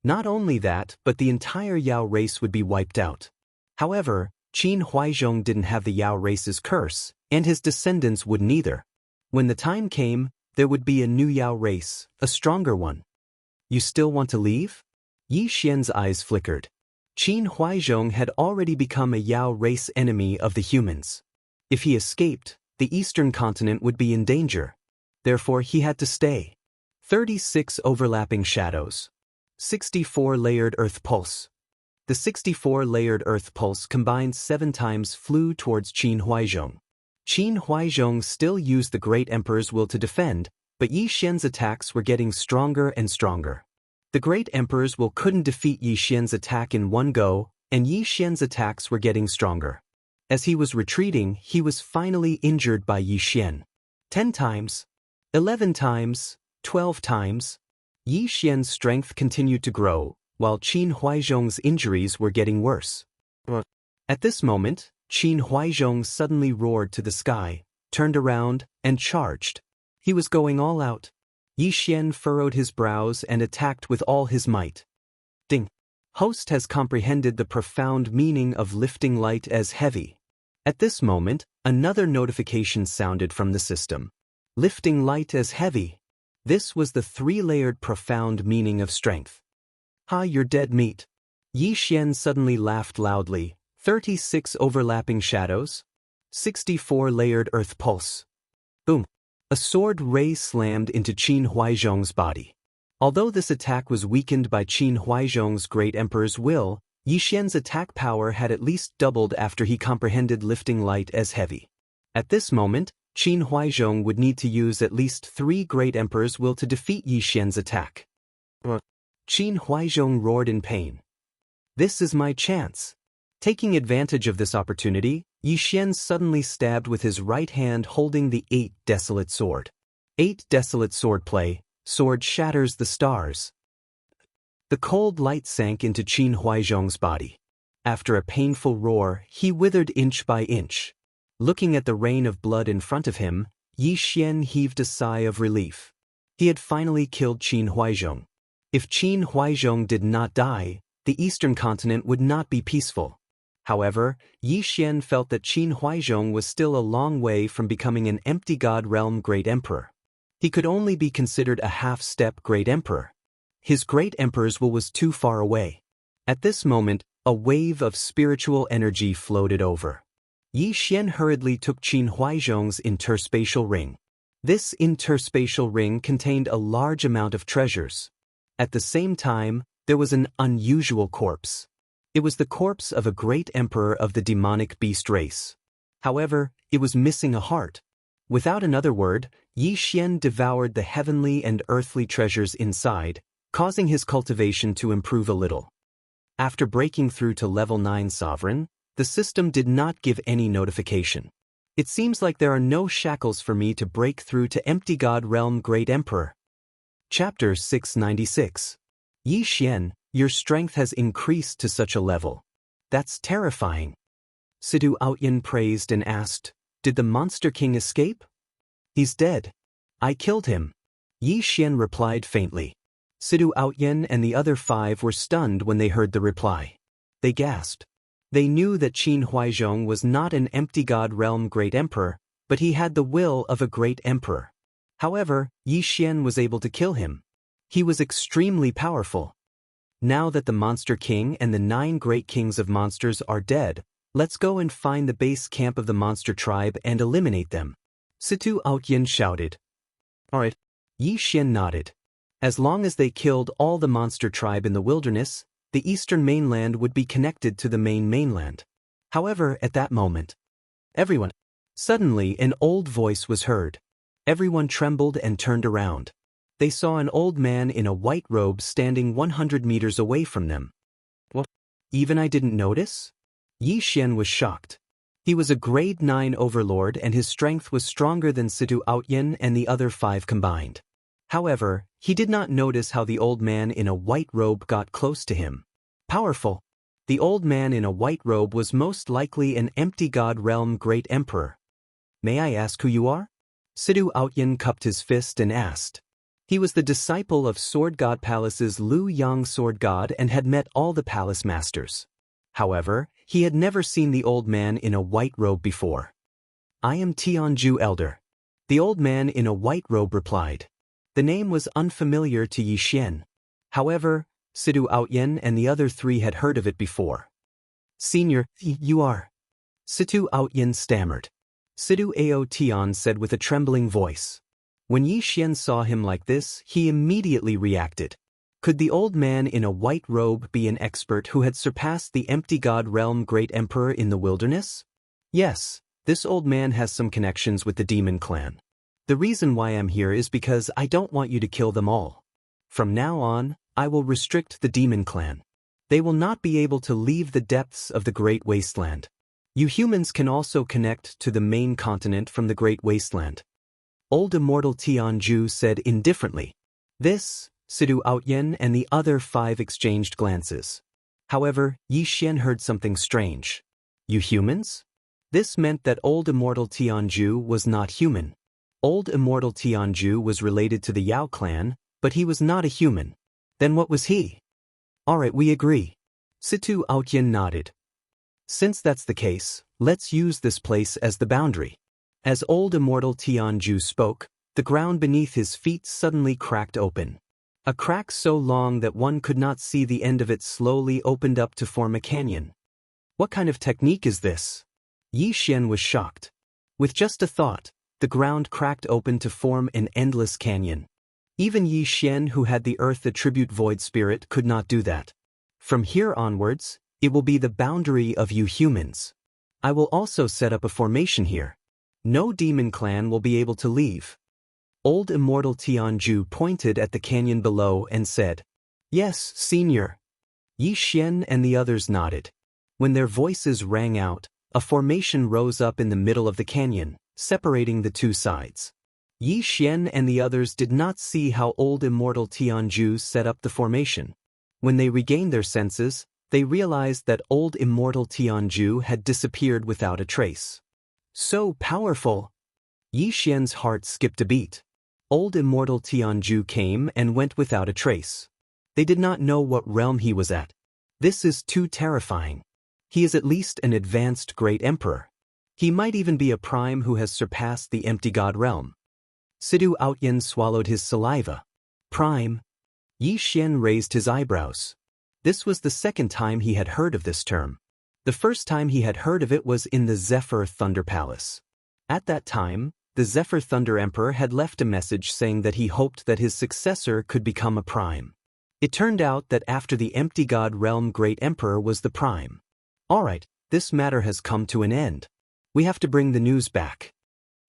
Not only that, but the entire Yao race would be wiped out. However, Qin Huaizhong didn't have the Yao race's curse, and his descendants wouldn't either. When the time came, there would be a new Yao race, a stronger one. You still want to leave? Yi Xian's eyes flickered. Qin Huaizhong had already become a Yao race enemy of the humans. If he escaped, the eastern continent would be in danger. Therefore he had to stay. 36 overlapping shadows. 64 layered earth pulse. The 64 layered earth pulse combined 7 times flew towards Qin Huaizhong. Qin Huaizhong still used the great emperor's will to defend, but Yi Xian's attacks were getting stronger and stronger. The great emperor's will couldn't defeat Yi Xian's attack in one go, and Yi Xian's attacks were getting stronger. As he was retreating, he was finally injured by Yi Xian. 10 times, 11 times, 12 times. Yi Xian's strength continued to grow, while Qin Huaizhong's injuries were getting worse. At this moment, Qin Huaizhong suddenly roared to the sky, turned around, and charged. He was going all out. Yi Xian furrowed his brows and attacked with all his might. Ding! Host has comprehended the profound meaning of lifting light as heavy. At this moment, another notification sounded from the system. Lifting light as heavy. This was the 3-layered profound meaning of strength. Ha, you're dead meat. Yi Xian suddenly laughed loudly. 36 overlapping shadows. 64 layered earth pulse. Boom. A sword ray slammed into Qin Huaizhong's body. Although this attack was weakened by Qin Huaizhong's great emperor's will, Yi Xian's attack power had at least doubled after he comprehended lifting light as heavy. At this moment, Qin Huaizhong would need to use at least 3 great emperor's will to defeat Yi Xian's attack. Qin Huaizhong roared in pain. This is my chance. Taking advantage of this opportunity, Yi Xian suddenly stabbed with his right hand holding the 8 desolate sword. 8 desolate swordplay, sword shatters the stars. The cold light sank into Qin Huaizhong's body. After a painful roar, he withered inch by inch. Looking at the rain of blood in front of him, Yi Xian heaved a sigh of relief. He had finally killed Qin Huaizhong. If Qin Huaizhong did not die, the eastern continent would not be peaceful. However, Yi Xian felt that Qin Huaizhong was still a long way from becoming an empty god realm great emperor. He could only be considered a half-step great emperor. His great emperor's will was too far away. At this moment, a wave of spiritual energy floated over. Yi Xian hurriedly took Qin Huaizhong's interspatial ring. This interspatial ring contained a large amount of treasures. At the same time, there was an unusual corpse. It was the corpse of a great emperor of the demonic beast race. However, it was missing a heart. Without another word, Yi Xian devoured the heavenly and earthly treasures inside, causing his cultivation to improve a little. After breaking through to level 9 sovereign, the system did not give any notification. It seems like there are no shackles for me to break through to empty god realm great emperor. Chapter 696. Yi Xian, your strength has increased to such a level. That's terrifying. Sidu Outyan praised and asked, did the Monster King escape? He's dead. I killed him. Yi Xian replied faintly. Sidu Outyan and the other 5 were stunned when they heard the reply. They gasped. They knew that Qin Huaizhong was not an empty god realm great emperor, but he had the will of a great emperor. However, Yi Xian was able to kill him. He was extremely powerful. Now that the Monster King and the 9 great kings of monsters are dead, let's go and find the base camp of the monster tribe and eliminate them. Situ Outyan shouted. Alright. Yi Xian nodded. As long as they killed all the monster tribe in the wilderness, the eastern mainland would be connected to the main mainland. However, at that moment, everyone, Suddenly, an old voice was heard. Everyone trembled and turned around. They saw an old man in a white robe standing 100 meters away from them. What? Even I didn't notice? Yi Xian was shocked. He was a grade 9 overlord and his strength was stronger than Situ Outyin and the other 5 combined. However, he did not notice how the old man in a white robe got close to him. Powerful. The old man in a white robe was most likely an empty god realm great emperor. May I ask who you are? Situ Outyin cupped his fist and asked. He was the disciple of Sword God Palace's Lu Yang Sword God and had met all the palace masters. However, he had never seen the old man in a white robe before. I am Tianju Elder. The old man in a white robe replied. The name was unfamiliar to Yi Xian. However, Situ Outyin and the other 3 had heard of it before. Senior, you are. Situ Outyin stammered. Situ Ao Tian said with a trembling voice. When Yi Xian saw him like this, he immediately reacted. Could the old man in a white robe be an expert who had surpassed the empty god realm great emperor in the wilderness? Yes, this old man has some connections with the demon clan. The reason why I'm here is because I don't want you to kill them all. From now on, I will restrict the demon clan. They will not be able to leave the depths of the great wasteland. You humans can also connect to the main continent from the great wasteland. Old Immortal Tianju said indifferently. This, Situ Outyin and the other 5 exchanged glances. However, Yi Xian heard something strange. You humans? This meant that Old Immortal Tianju was not human. Old Immortal Tianju was related to the Yao clan, but he was not a human. Then what was he? Alright, we agree. Situ Outyin nodded. Since that's the case, let's use this place as the boundary. As Old Immortal Tianju spoke, the ground beneath his feet suddenly cracked open. A crack so long that one could not see the end of it slowly opened up to form a canyon. What kind of technique is this? Yi Xian was shocked. With just a thought, the ground cracked open to form an endless canyon. Even Yi Xian, who had the earth attribute void spirit, could not do that. From here onwards, it will be the boundary of you humans. I will also set up a formation here. No demon clan will be able to leave. Old Immortal Tianju pointed at the canyon below and said, Yes, senior. Yi Xian and the others nodded. When their voices rang out, a formation rose up in the middle of the canyon, separating the 2 sides. Yi Xian and the others did not see how Old Immortal Tianju set up the formation. When they regained their senses, they realized that Old Immortal Tianju had disappeared without a trace. So powerful! Yi Xian's heart skipped a beat. Old Immortal Tianju came and went without a trace. They did not know what realm he was at. This is too terrifying. He is at least an advanced great emperor. He might even be a prime who has surpassed the empty god realm. Situ Outyin swallowed his saliva. Prime. Yi Xian raised his eyebrows. This was the second time he had heard of this term. The first time he had heard of it was in the Zephyr Thunder Palace. At that time, the Zephyr Thunder Emperor had left a message saying that he hoped that his successor could become a prime. It turned out that after the empty god realm great emperor was the prime. Alright, this matter has come to an end. We have to bring the news back.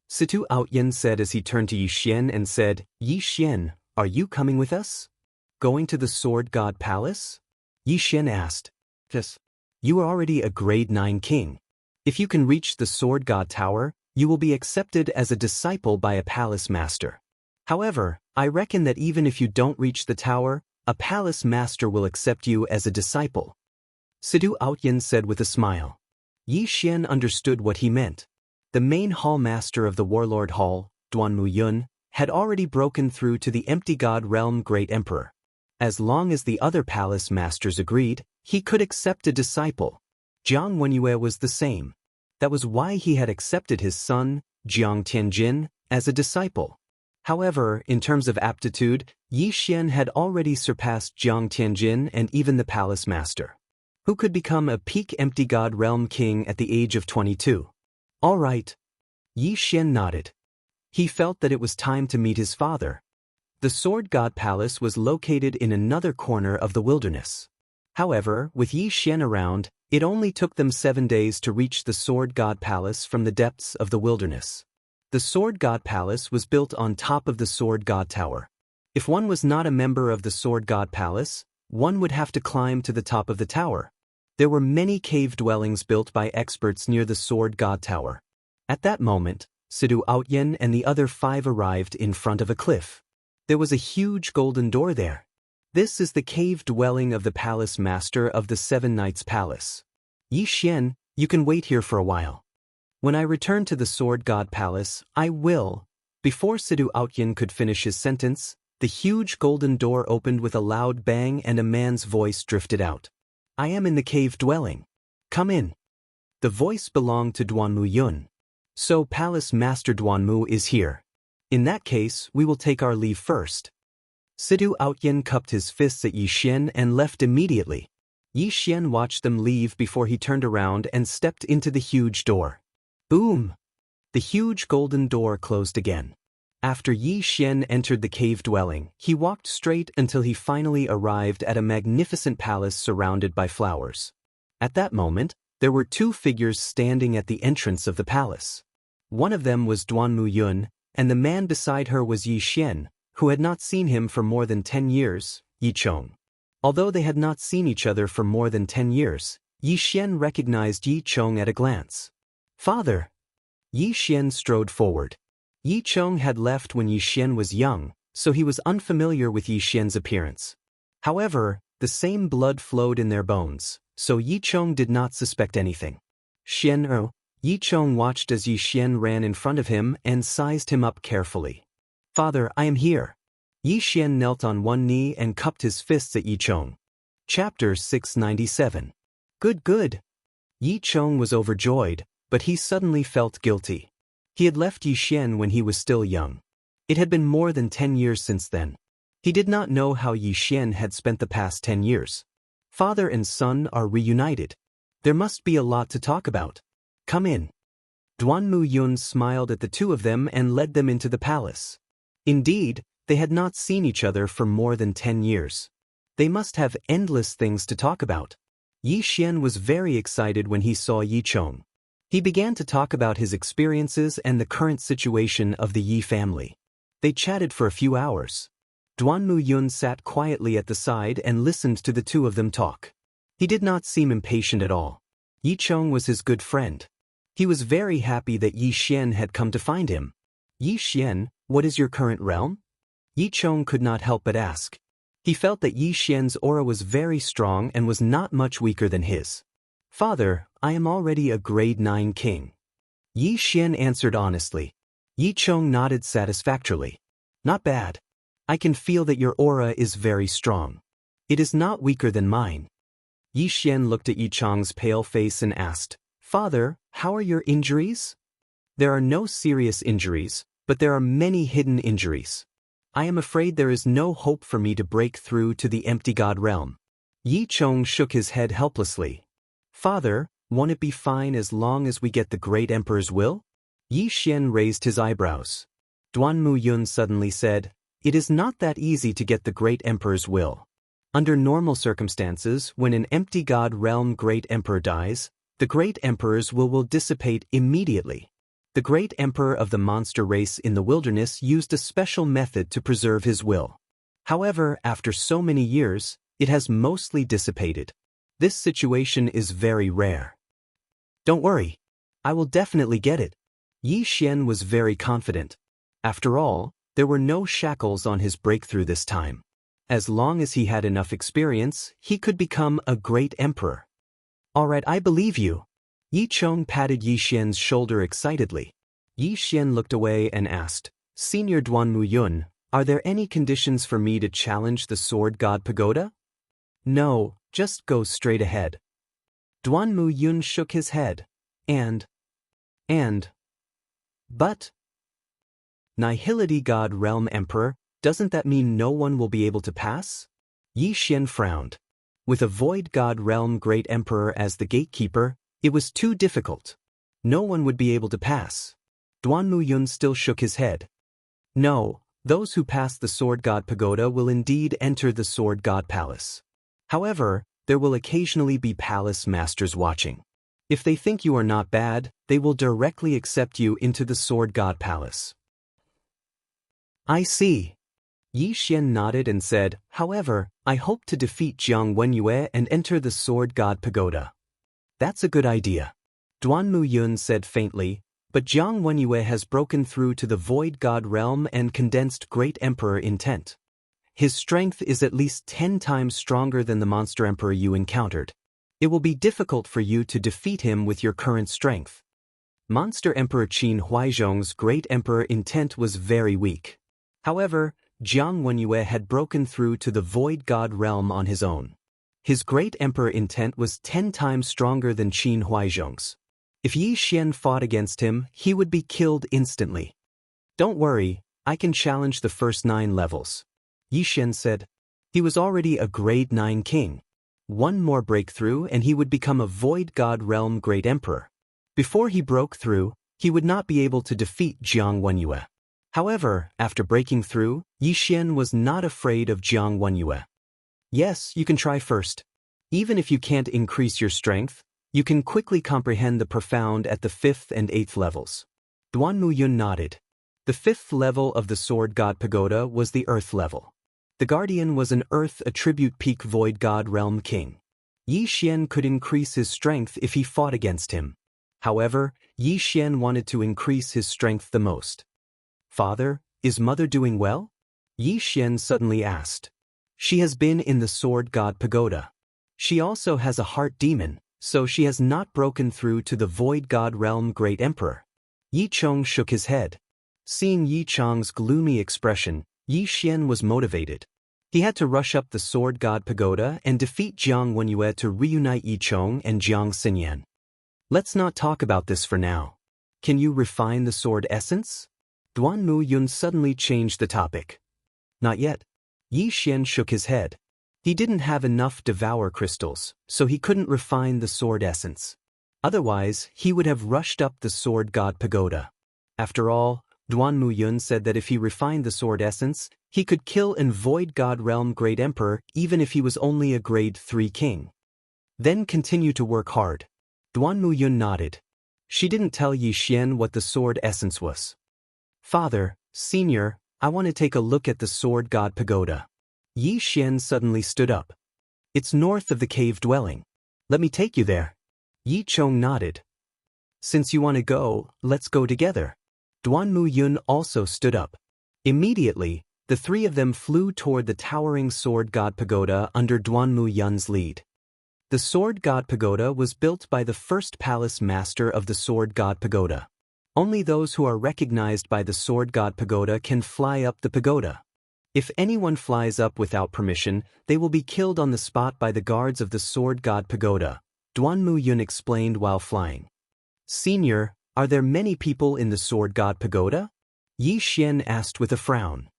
Situ Outyin said as he turned to Yi Xian and said, Yi Xian, are you coming with us? Going to the Sword God Palace? Yi Xian asked. Yes. You are already a grade 9 king. If you can reach the Sword God Tower, you will be accepted as a disciple by a palace master. However, I reckon that even if you don't reach the tower, a palace master will accept you as a disciple. Situ Outyin said with a smile. Yi Xian understood what he meant. The main hall master of the Warlord Hall, Duanmu Yun, had already broken through to the empty god realm great emperor. As long as the other palace masters agreed, he could accept a disciple. Jiang Wenyue was the same. That was why he had accepted his son, Jiang Tianjin, as a disciple. However, in terms of aptitude, Yi Xian had already surpassed Jiang Tianjin and even the palace master, who could become a peak empty god realm king at the age of 22. All right. Yi Xian nodded. He felt that it was time to meet his father. The Sword God Palace was located in another corner of the wilderness. However, with Yi Xian around, It only took them 7 days to reach the Sword God Palace from the depths of the wilderness. The Sword God Palace was built on top of the Sword God Tower. If one was not a member of the Sword God Palace, one would have to climb to the top of the tower. There were many cave dwellings built by experts near the Sword God Tower. At that moment, Sidu Outyen and the other 5 arrived in front of a cliff. There was a huge golden door there. This is the cave dwelling of the palace master of the 7 Knights Palace. Yi Xian, you can wait here for a while. When I return to the Sword God Palace, I will. Before Sidu Outyen could finish his sentence, the huge golden door opened with a loud bang and a man's voice drifted out. I am in the cave dwelling. Come in. The voice belonged to Duanmu Yun. So Palace Master Duanmu is here. In that case, we will take our leave first. Sidu Outyen cupped his fists at Yi Xian and left immediately. Yi Xian watched them leave before he turned around and stepped into the huge door. Boom! The huge golden door closed again. After Yi Xian entered the cave dwelling, he walked straight until he finally arrived at a magnificent palace surrounded by flowers. At that moment, there were 2 figures standing at the entrance of the palace. One of them was Duanmu Yun, and the man beside her was Yi Xian, who had not seen him for more than 10 years, Yi Chong. Although they had not seen each other for more than 10 years, Yi Xian recognized Yi Chong at a glance. Father! Yi Xian strode forward. Yi Chong had left when Yi Xian was young, so he was unfamiliar with Yi Xian's appearance. However, the same blood flowed in their bones, so Yi Chong did not suspect anything. Xian. Yi Chong watched as Yi Xian ran in front of him and sized him up carefully. Father, I am here. Yi Xian knelt on one knee and cupped his fists at Yi Chong. Chapter 697. Good. Yi Chong was overjoyed, but he suddenly felt guilty. He had left Yi Xian when he was still young. It had been more than 10 years since then. He did not know how Yi Xian had spent the past 10 years. Father and son are reunited. There must be a lot to talk about. Come in. Duanmu Yun smiled at the 2 of them and led them into the palace. Indeed, they had not seen each other for more than 10 years. They must have endless things to talk about. Yi Xian was very excited when he saw Yi Chong. He began to talk about his experiences and the current situation of the Yi family. They chatted for a few hours. Duanmu Yun sat quietly at the side and listened to the 2 of them talk. He did not seem impatient at all. Yi Chong was his good friend. He was very happy that Yi Xian had come to find him. Yi Xian, what is your current realm? Yi Chong could not help but ask. He felt that Yi Xian's aura was very strong and was not much weaker than his. Father, I am already a grade 9 king. Yi Xian answered honestly. Yi Chong nodded satisfactorily. Not bad. I can feel that your aura is very strong. It is not weaker than mine. Yi Xian looked at Yi Chong's pale face and asked, Father, how are your injuries? There are no serious injuries, but there are many hidden injuries. I am afraid there is no hope for me to break through to the empty god realm. Yi Chong shook his head helplessly. Father, won't it be fine as long as we get the great emperor's will? Yi Xian raised his eyebrows. Duanmu Yun suddenly said, It is not that easy to get the great emperor's will. Under normal circumstances, when an empty god realm great emperor dies, the great emperor's will dissipate immediately. The great emperor of the monster race in the wilderness used a special method to preserve his will. However, after so many years, it has mostly dissipated. This situation is very rare. Don't worry. I will definitely get it. Yi Xian was very confident. After all, there were no shackles on his breakthrough this time. As long as he had enough experience, he could become a great emperor. All right, I believe you. Yi Chong patted Yi Xian's shoulder excitedly. Yi Xian looked away and asked, Senior Duanmu Yun, are there any conditions for me to challenge the Sword God Pagoda? No, just go straight ahead. Duanmu Yun shook his head. But? Nihility God Realm Emperor, doesn't that mean no one will be able to pass? Yi Xian frowned. With a Void God Realm Great Emperor as the gatekeeper, it was too difficult. No one would be able to pass. Duanmu Yun still shook his head. No, those who pass the Sword God Pagoda will indeed enter the Sword God Palace. However, There will occasionally be palace masters watching. If they think you are not bad, they will directly accept you into the Sword God Palace. I see. Yi Xian nodded and said, however, I hope to defeat Jiang Wenyue and enter the Sword God Pagoda. That's a good idea. Duan Muyun said faintly, but Jiang Wenyue has broken through to the Void God realm and condensed Great Emperor intent. His strength is at least 10 times stronger than the monster emperor you encountered. It will be difficult for you to defeat him with your current strength. Monster Emperor Qin Huaizhong's Great Emperor intent was very weak. However, Jiang Wenyue had broken through to the Void God realm on his own. His Great Emperor intent was 10 times stronger than Qin Huaizhong's. If Yi Xian fought against him, he would be killed instantly. Don't worry, I can challenge the first 9 levels. Yi Xian said. He was already a grade 9 king. One more breakthrough and he would become a Void God realm Great Emperor. Before he broke through, he would not be able to defeat Jiang Wenyue. However, after breaking through, Yi Xian was not afraid of Jiang Wenyue. Yes, you can try first. Even if you can't increase your strength, you can quickly comprehend the profound at the 5th and 8th levels. Duan Muyun nodded. The 5th level of the Sword God Pagoda was the Earth level. The Guardian was an Earth attribute peak Void God realm king. Yi Xian could increase his strength if he fought against him. However, Yi Xian wanted to increase his strength the most. Father, is Mother doing well? Yi Xian suddenly asked. She has been in the Sword God Pagoda. She also has a heart demon, so she has not broken through to the Void God realm Great Emperor. Yi Chong shook his head. Seeing Yi Chong's gloomy expression, Yi Xian was motivated. He had to rush up the Sword God Pagoda and defeat Jiang Wenyue to reunite Yi Chong and Jiang Xinyan. Let's not talk about this for now. Can you refine the sword essence? Duan Muyun suddenly changed the topic. Not yet. Yi Xian shook his head. He didn't have enough devour crystals, so he couldn't refine the sword essence. Otherwise, he would have rushed up the Sword God Pagoda. After all, Duan Muyun said that if he refined the sword essence, he could kill an Void God realm Great Emperor even if he was only a grade 3 king. Then continue to work hard. Duan Muyun nodded. She didn't tell Yi Xian what the sword essence was. Father, Senior, I want to take a look at the Sword God Pagoda. Yi Xian suddenly stood up. It's north of the cave dwelling. Let me take you there. Yi Chong nodded. Since you want to go, let's go together. Duan Muyun also stood up. Immediately, the 3 of them flew toward the towering Sword God Pagoda under Duan Muyun's lead. The Sword God Pagoda was built by the first palace master of the Sword God Pagoda. Only those who are recognized by the Sword God Pagoda can fly up the pagoda. If anyone flies up without permission, they will be killed on the spot by the guards of the Sword God Pagoda, Duan Muyun explained while flying. Senior, are there many people in the Sword God Pagoda? Yi Xian asked with a frown.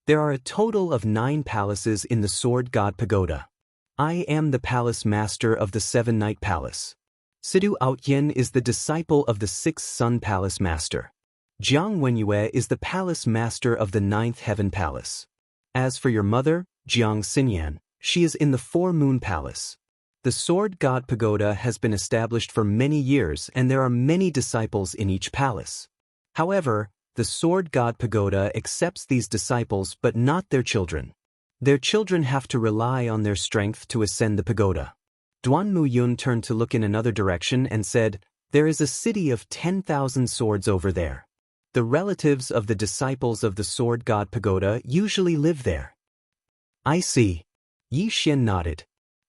There are a total of 9 palaces in the Sword God Pagoda. I am the palace master of the 7 Night Palace. Sidu Outyin is the disciple of the 6th Sun Palace Master. Jiang Wenyue is the palace master of the 9th Heaven Palace. As for your mother, Jiang Xinyan, she is in the 4 Moon Palace. The Sword God Pagoda has been established for many years and there are many disciples in each palace. However, the Sword God Pagoda accepts these disciples but not their children. Their children have to rely on their strength to ascend the pagoda. Duan Muyun turned to look in another direction and said, there is a city of 10,000 swords over there. The relatives of the disciples of the Sword God Pagoda usually live there. I see. Yi Xian nodded.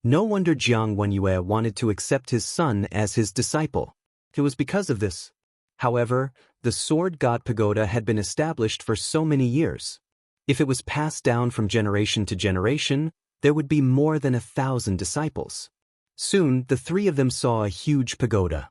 No wonder Jiang Wenyue wanted to accept his son as his disciple. It was because of this. However, the Sword God Pagoda had been established for so many years. If it was passed down from generation to generation, there would be more than 1,000 disciples. Soon, the 3 of them saw a huge pagoda.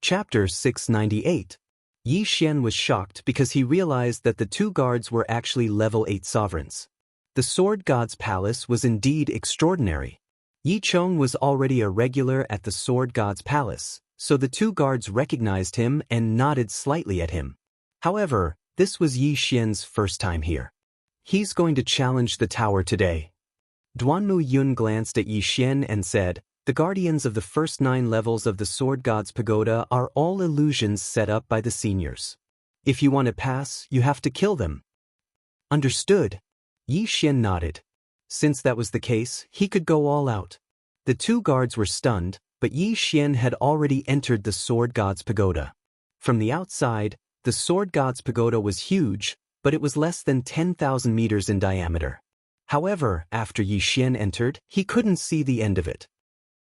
Chapter 698. Yi Xian was shocked because he realized that the 2 guards were actually level 8 sovereigns. The Sword God's palace was indeed extraordinary. Yi Chong was already a regular at the Sword God's palace, so the 2 guards recognized him and nodded slightly at him. However, this was Yi Xian's first time here. He's going to challenge the tower today. Duanmu Yun glanced at Yi Xian and said, "The guardians of the first 9 levels of the Sword God's Pagoda are all illusions set up by the seniors. If you want to pass, you have to kill them." "Understood." Yi Xian nodded. Since that was the case, he could go all out. The 2 guards were stunned, but Yi Xian had already entered the Sword God's Pagoda. From the outside, the Sword God's Pagoda was huge, but it was less than 10,000 meters in diameter. However, after Yi Xian entered, he couldn't see the end of it.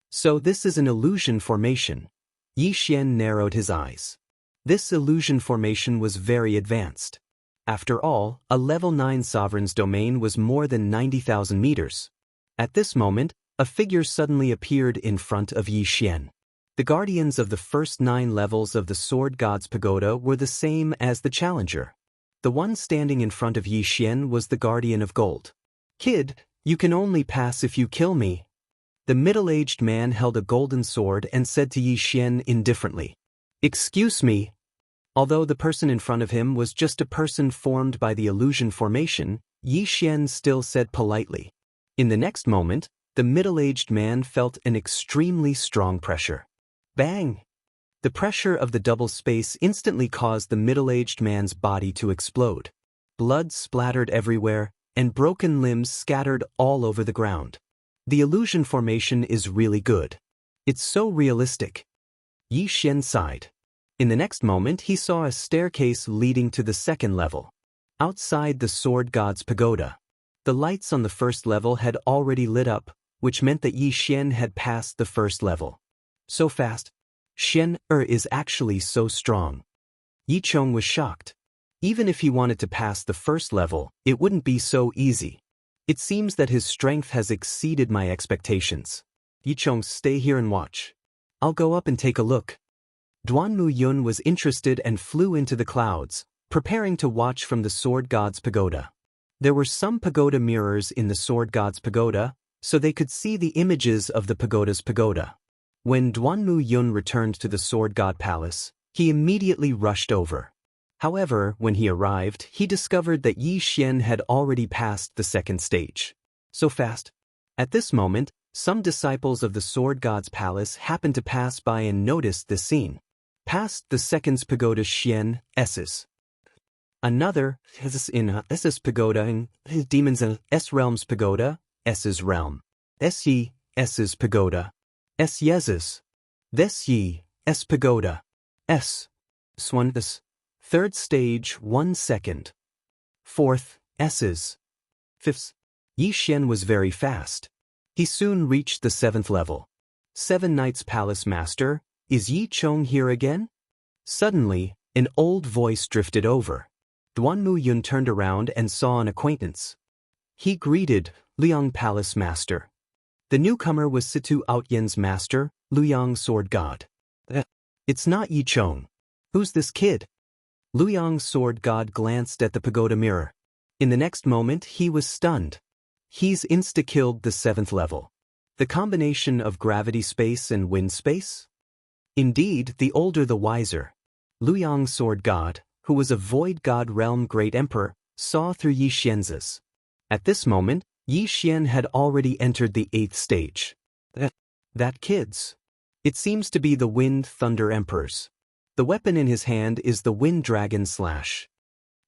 "So this is an illusion formation." Yi Xian narrowed his eyes. This illusion formation was very advanced. After all, a level 9 sovereign's domain was more than 90,000 meters. At this moment, a figure suddenly appeared in front of Yi Xian. The guardians of the first 9 levels of the Sword God's Pagoda were the same as the challenger. The one standing in front of Yi Xian was the guardian of gold. "Kid, you can only pass if you kill me." The middle-aged man held a golden sword and said to Yi Xian indifferently, "Excuse me." Although the person in front of him was just a person formed by the illusion formation, Yi Xian still said politely. In the next moment, the middle-aged man felt an extremely strong pressure. Bang! The pressure of the double space instantly caused the middle-aged man's body to explode. Blood splattered everywhere, and broken limbs scattered all over the ground. The illusion formation is really good. It's so realistic. Yi Xian sighed. In the next moment, he saw a staircase leading to the second level. Outside the Sword God's Pagoda, the lights on the first level had already lit up, which meant that Yi Xian had passed the first level. So fast. Xian is actually so strong. Yi Chong was shocked. Even if he wanted to pass the first level, it wouldn't be so easy. It seems that his strength has exceeded my expectations. Yi Chong, stay here and watch. I'll go up and take a look. Duanmu Yun was interested and flew into the clouds, preparing to watch from the Sword God's Pagoda. There were some pagoda mirrors in the Sword God's Pagoda, so they could see the images of the pagoda's pagoda. When Duanmu Yun returned to the Sword God Palace, he immediately rushed over. However, when he arrived, he discovered that Yi Xian had already passed the second stage. So fast. At this moment, some disciples of the Sword God's Palace happened to pass by and noticed this scene. Past the second's pagoda Xian, S's. Another, in S's pagoda, in Demons in S Realm's pagoda, S's realm. Yi, S's pagoda. S Yez's. This Yi, S pagoda. S. Swan's. Third stage 1 second. Fourth, S's. Fifth. Yi Xian was very fast. He soon reached the 7th level. 7 Knights Palace Master, is Yi Chong here again? Suddenly, an old voice drifted over. Duanmu Yun turned around and saw an acquaintance. He greeted, Liang Palace Master. The newcomer was Situ Outyen's master, Luyang Sword God. It's not Yi Chong. Who's this kid? Luyang Sword God glanced at the pagoda mirror. In the next moment, he was stunned. He's insta-killed the 7th level. The combination of gravity space and wind space? Indeed, the older the wiser. Luyang Sword God, who was a Void God Realm Great Emperor, saw through Yi Xian's. At this moment, Yi Xian had already entered the 8th stage. That kid's. It seems to be the Wind Thunder Emperors. The weapon in his hand is the Wind Dragon Slash.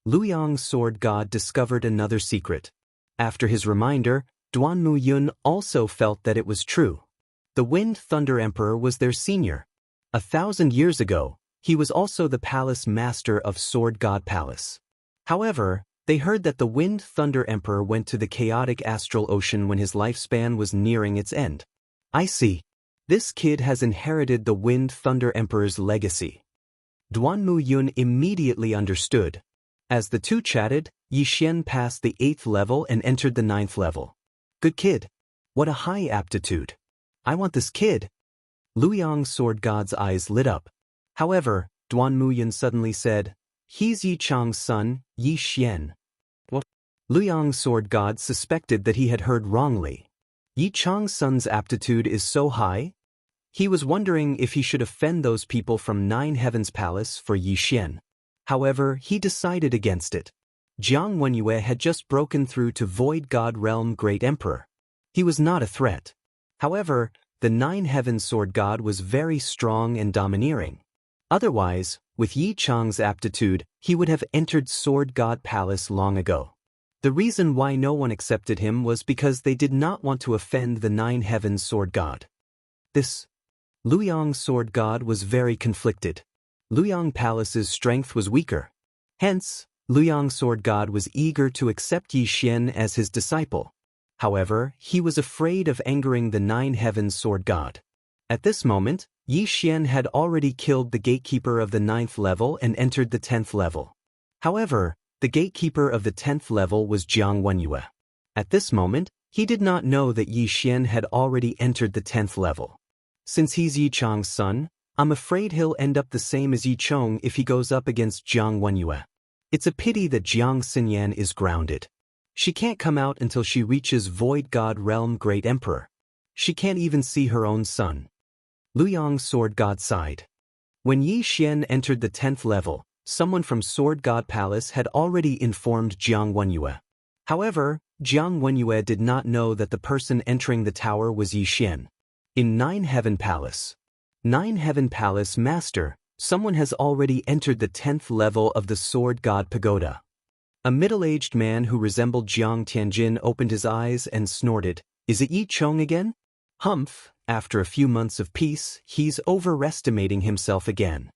Luyang Sword God discovered another secret. After his reminder, Duanmu Yun also felt that it was true. The Wind Thunder Emperor was their senior. 1,000 years ago, he was also the palace master of Sword God Palace. However, they heard that the Wind Thunder Emperor went to the chaotic astral ocean when his lifespan was nearing its end. I see. This kid has inherited the Wind Thunder Emperor's legacy. Duanmu Yun immediately understood. As the two chatted, Yi Xian passed the 8th level and entered the 9th level. Good kid. What a high aptitude. I want this kid. Luyang Sword God's eyes lit up. However, Duanmu Yun suddenly said, He's Yi Chang's son, Yi Xian. What? Luyang Sword God suspected that he had heard wrongly. Yi Chang's son's aptitude is so high? He was wondering if he should offend those people from 9 Heavens Palace for Yi Xian. However, he decided against it. Jiang Wenyue had just broken through to Void God Realm Great Emperor. He was not a threat. However, the Nine Heavens Sword God was very strong and domineering. Otherwise, with Yi Chang's aptitude, he would have entered Sword God Palace long ago. The reason why no one accepted him was because they did not want to offend the Nine Heavens Sword God. This Luoyang Sword God was very conflicted. Luoyang Palace's strength was weaker. Hence, Luoyang Sword God was eager to accept Yi Xian as his disciple. However, he was afraid of angering the Nine Heavens Sword God. At this moment, Yi Xian had already killed the gatekeeper of the 9th level and entered the 10th level. However, the gatekeeper of the 10th level was Jiang Wenyue. At this moment, he did not know that Yi Xian had already entered the 10th level. Since he's Yi Chang's son, I'm afraid he'll end up the same as Yi Chong if he goes up against Jiang Wenyue. It's a pity that Jiang Xinyan is grounded. She can't come out until she reaches Void God Realm Great Emperor. She can't even see her own son. Luoyang Sword God sighed. When Yi Xian entered the 10th level, someone from Sword God Palace had already informed Jiang Wenyue. However, Jiang Wenyue did not know that the person entering the tower was Yi Xian. In Nine Heaven Palace Master, someone has already entered the 10th level of the Sword God Pagoda. A middle-aged man who resembled Jiang Tianjin opened his eyes and snorted, "Is it Yi Chong again? Humph, after a few months of peace, he's overestimating himself again."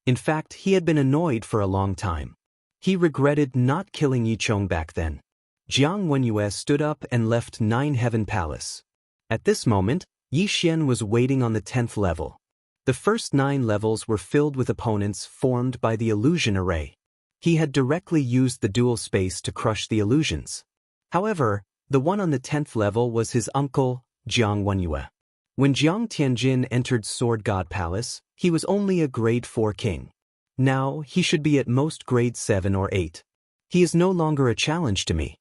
In fact, he had been annoyed for a long time. He regretted not killing Yi Chong back then. Jiang Wenyue stood up and left Nine Heaven Palace. At this moment, Yi Xian was waiting on the 10th level. The first 9 levels were filled with opponents formed by the illusion array. He had directly used the dual space to crush the illusions. However, the one on the 10th level was his uncle, Jiang Wenyue. When Jiang Tianjin entered Sword God Palace, he was only a grade 4 king. Now, he should be at most grade 7 or 8. He is no longer a challenge to me.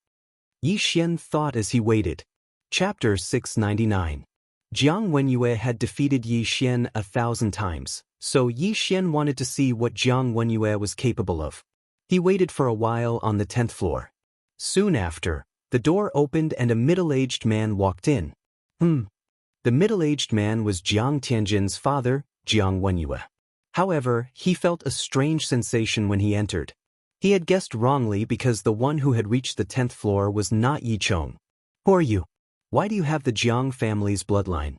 Yi Xian thought as he waited. Chapter 699. Jiang Wenyue had defeated Yi Xian 1,000 times, so Yi Xian wanted to see what Jiang Wenyue was capable of. He waited for a while on the 10th floor. Soon after, the door opened and a middle-aged man walked in. The middle-aged man was Jiang Tianjin's father, Jiang Wenyue. However, he felt a strange sensation when he entered. He had guessed wrongly because the one who had reached the 10th floor was not Yi Chong. "Who are you? Why do you have the Jiang family's bloodline?"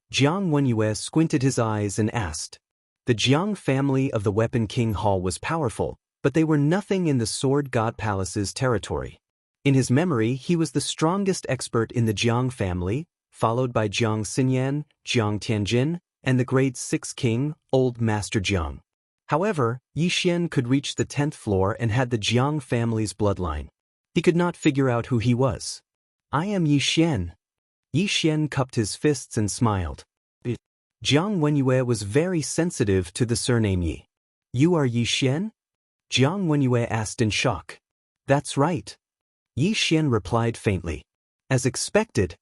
Jiang Wenyue squinted his eyes and asked. The Jiang family of the Weapon King Hall was powerful, but they were nothing in the Sword God Palace's territory. In his memory, he was the strongest expert in the Jiang family, followed by Jiang Xinyan, Jiang Tianjin, and the grade 6 king, Old Master Jiang. However, Yi Xian could reach the 10th floor and had the Jiang family's bloodline. He could not figure out who he was. "I am Yi Xian." Yi Xian cupped his fists and smiled. Jiang Wenyue was very sensitive to the surname Yi. "You are Yi Xian?" Jiang Wenyue asked in shock. "That's right." Yi Xian replied faintly. As expected,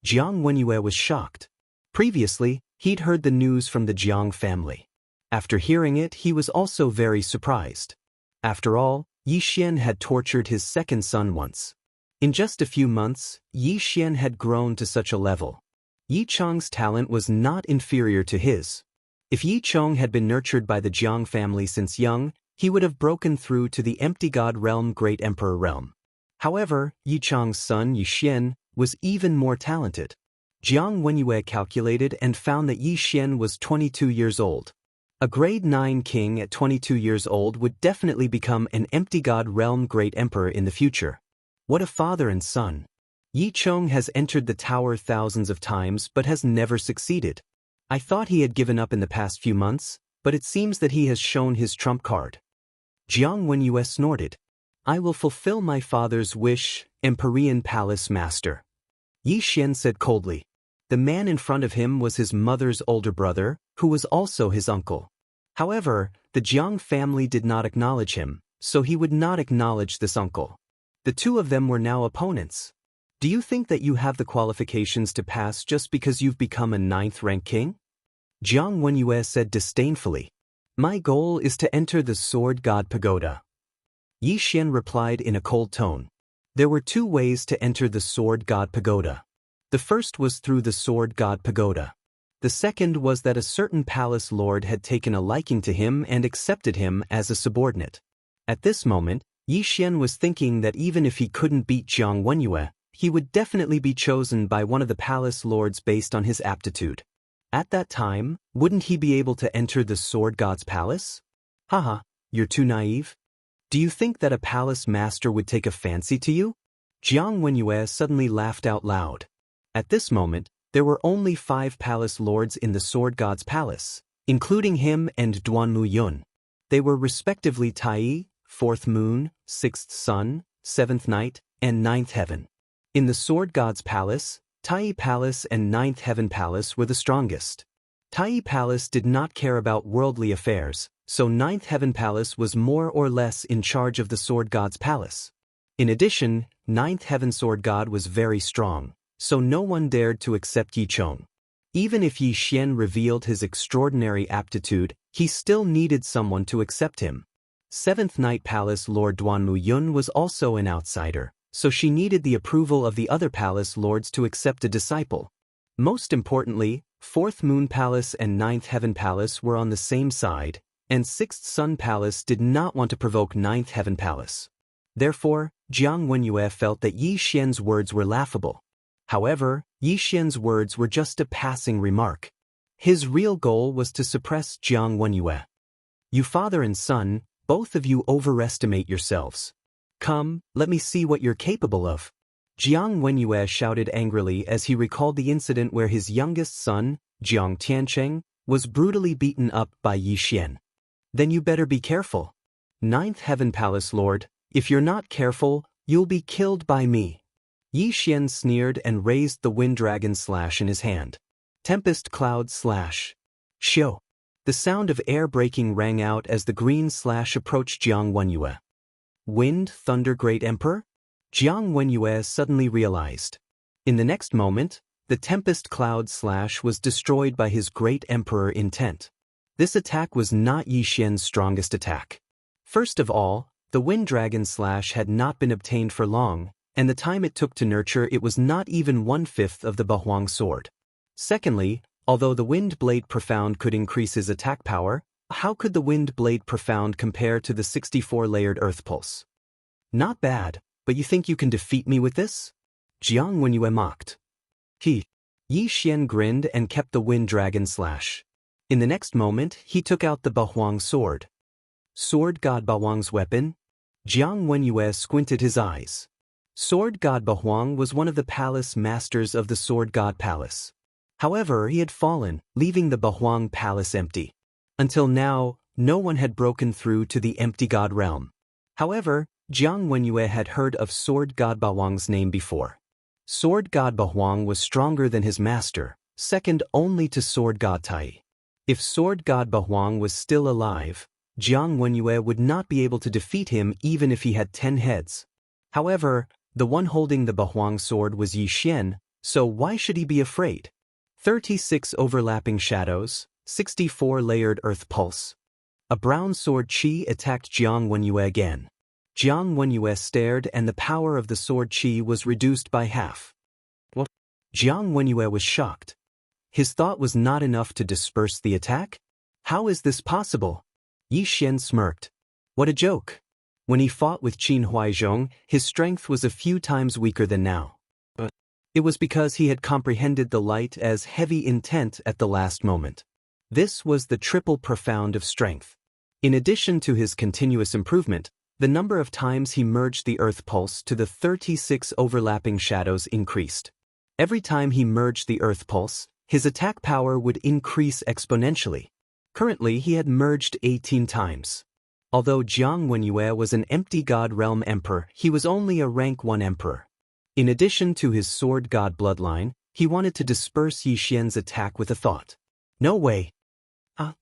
Jiang Wenyue was shocked. Previously, he'd heard the news from the Jiang family. After hearing it, he was also very surprised. After all, Yi Xian had tortured his second son once. In just a few months, Yi Xian had grown to such a level. Yi Chong's talent was not inferior to his. If Yi Chong had been nurtured by the Jiang family since young, he would have broken through to the Empty God Realm Great Emperor Realm. However, Yi Chong's son Yi Xian was even more talented. Jiang Wenyue calculated and found that Yi Xian was 22 years old. A grade 9 king at 22 years old would definitely become an Empty God Realm Great Emperor in the future. What a father and son. Yi Chong has entered the tower thousands of times but has never succeeded. I thought he had given up in the past few months, but it seems that he has shown his trump card. Jiang Wenyue snorted. "I will fulfill my father's wish, Empyrean Palace Master." Yi Xian said coldly. The man in front of him was his mother's older brother, who was also his uncle. However, the Jiang family did not acknowledge him, so he would not acknowledge this uncle. The two of them were now opponents. "Do you think that you have the qualifications to pass just because you've become a 9th-rank king?" Jiang Wenyue said disdainfully. "My goal is to enter the Sword God Pagoda." Yi Xian replied in a cold tone. There were 2 ways to enter the Sword God Pagoda. The first was through the sword god pagoda. The second was that a certain palace lord had taken a liking to him and accepted him as a subordinate. At this moment, Yi Xian was thinking that even if he couldn't beat Jiang Wenyue, he would definitely be chosen by one of the palace lords based on his aptitude. At that time, wouldn't he be able to enter the sword god's palace? Haha, you're too naive. Do you think that a palace master would take a fancy to you? Jiang Wenyue suddenly laughed out loud. At this moment, there were only 5 palace lords in the sword god's palace, including him and Duanmu Yun. They were respectively Tai, 4th moon, 6th sun, 7th night, and 9th heaven. In the sword god's palace, Tai Palace and 9th Heaven Palace were the strongest. Tai Palace did not care about worldly affairs, so 9th Heaven Palace was more or less in charge of the sword god's palace. In addition, 9th Heaven Sword God was very strong, so no one dared to accept Yi Chong. Even if Yi Xian revealed his extraordinary aptitude, he still needed someone to accept him. 7th Night Palace Lord Duanmu Yun was also an outsider, so she needed the approval of the other palace lords to accept a disciple. Most importantly, 4th Moon Palace and 9th Heaven Palace were on the same side, and 6th Sun Palace did not want to provoke 9th Heaven Palace. Therefore, Jiang Wenyue felt that Yi Xian's words were laughable. However, Yi Xian's words were just a passing remark. His real goal was to suppress Jiang Wenyue. You father and son, both of you overestimate yourselves. Come, let me see what you're capable of. Jiang Wenyue shouted angrily as he recalled the incident where his youngest son, Jiang Tiancheng, was brutally beaten up by Yi Xian. Then you better be careful. 9th Heaven Palace Lord, if you're not careful, you'll be killed by me. Yi Xian sneered and raised the wind dragon slash in his hand. Tempest cloud slash. Shio. The sound of air breaking rang out as the green slash approached Jiang Wenyue. Wind, thunder, great emperor? Jiang Wenyue suddenly realized. In the next moment, the tempest cloud slash was destroyed by his great emperor intent. This attack was not Yi Xian's strongest attack. First of all, the wind dragon slash had not been obtained for long, and the time it took to nurture it was not even 1/5 of the Bahuang sword. Secondly, although the wind blade profound could increase his attack power, how could the wind blade profound compare to the 64-layered earth pulse? Not bad, but you think you can defeat me with this? Jiang Wenyue mocked. Yi Xian grinned and kept the wind dragon slash. In the next moment, he took out the Bahuang sword. Sword god Bahuang's weapon? Jiang Wenyue squinted his eyes. Sword god Bahuang was one of the palace masters of the sword god palace. However, he had fallen, leaving the Bahuang palace empty. Until now, no one had broken through to the empty god realm. However, Jiang Wenyue had heard of sword god Bahuang's name before. Sword god Bahuang was stronger than his master, second only to sword god Tai. If sword god Bahuang was still alive, Jiang Wenyue would not be able to defeat him even if he had 10 heads. However, the one holding the Bahuang sword was Yi Xian, so why should he be afraid? 36 overlapping shadows, 64 layered earth pulse. A brown sword chi attacked Jiang Wenyue again. Jiang Wenyue stared and the power of the sword chi was reduced by half. What? Jiang Wenyue was shocked. His thought was not enough to disperse the attack? How is this possible? Yi Xian smirked. What a joke. When he fought with Qin Huaizhong, his strength was a few times weaker than now. But it was because he had comprehended the light as heavy intent at the last moment. This was the triple profound of strength. In addition to his continuous improvement, the number of times he merged the earth pulse to the 36 overlapping shadows increased. Every time he merged the earth pulse, his attack power would increase exponentially. Currently, he had merged 18 times. Although Jiang Wenyue was an empty god realm emperor, he was only a rank 1 emperor. In addition to his sword god bloodline, he wanted to disperse Yi Xian's attack with a thought. No way.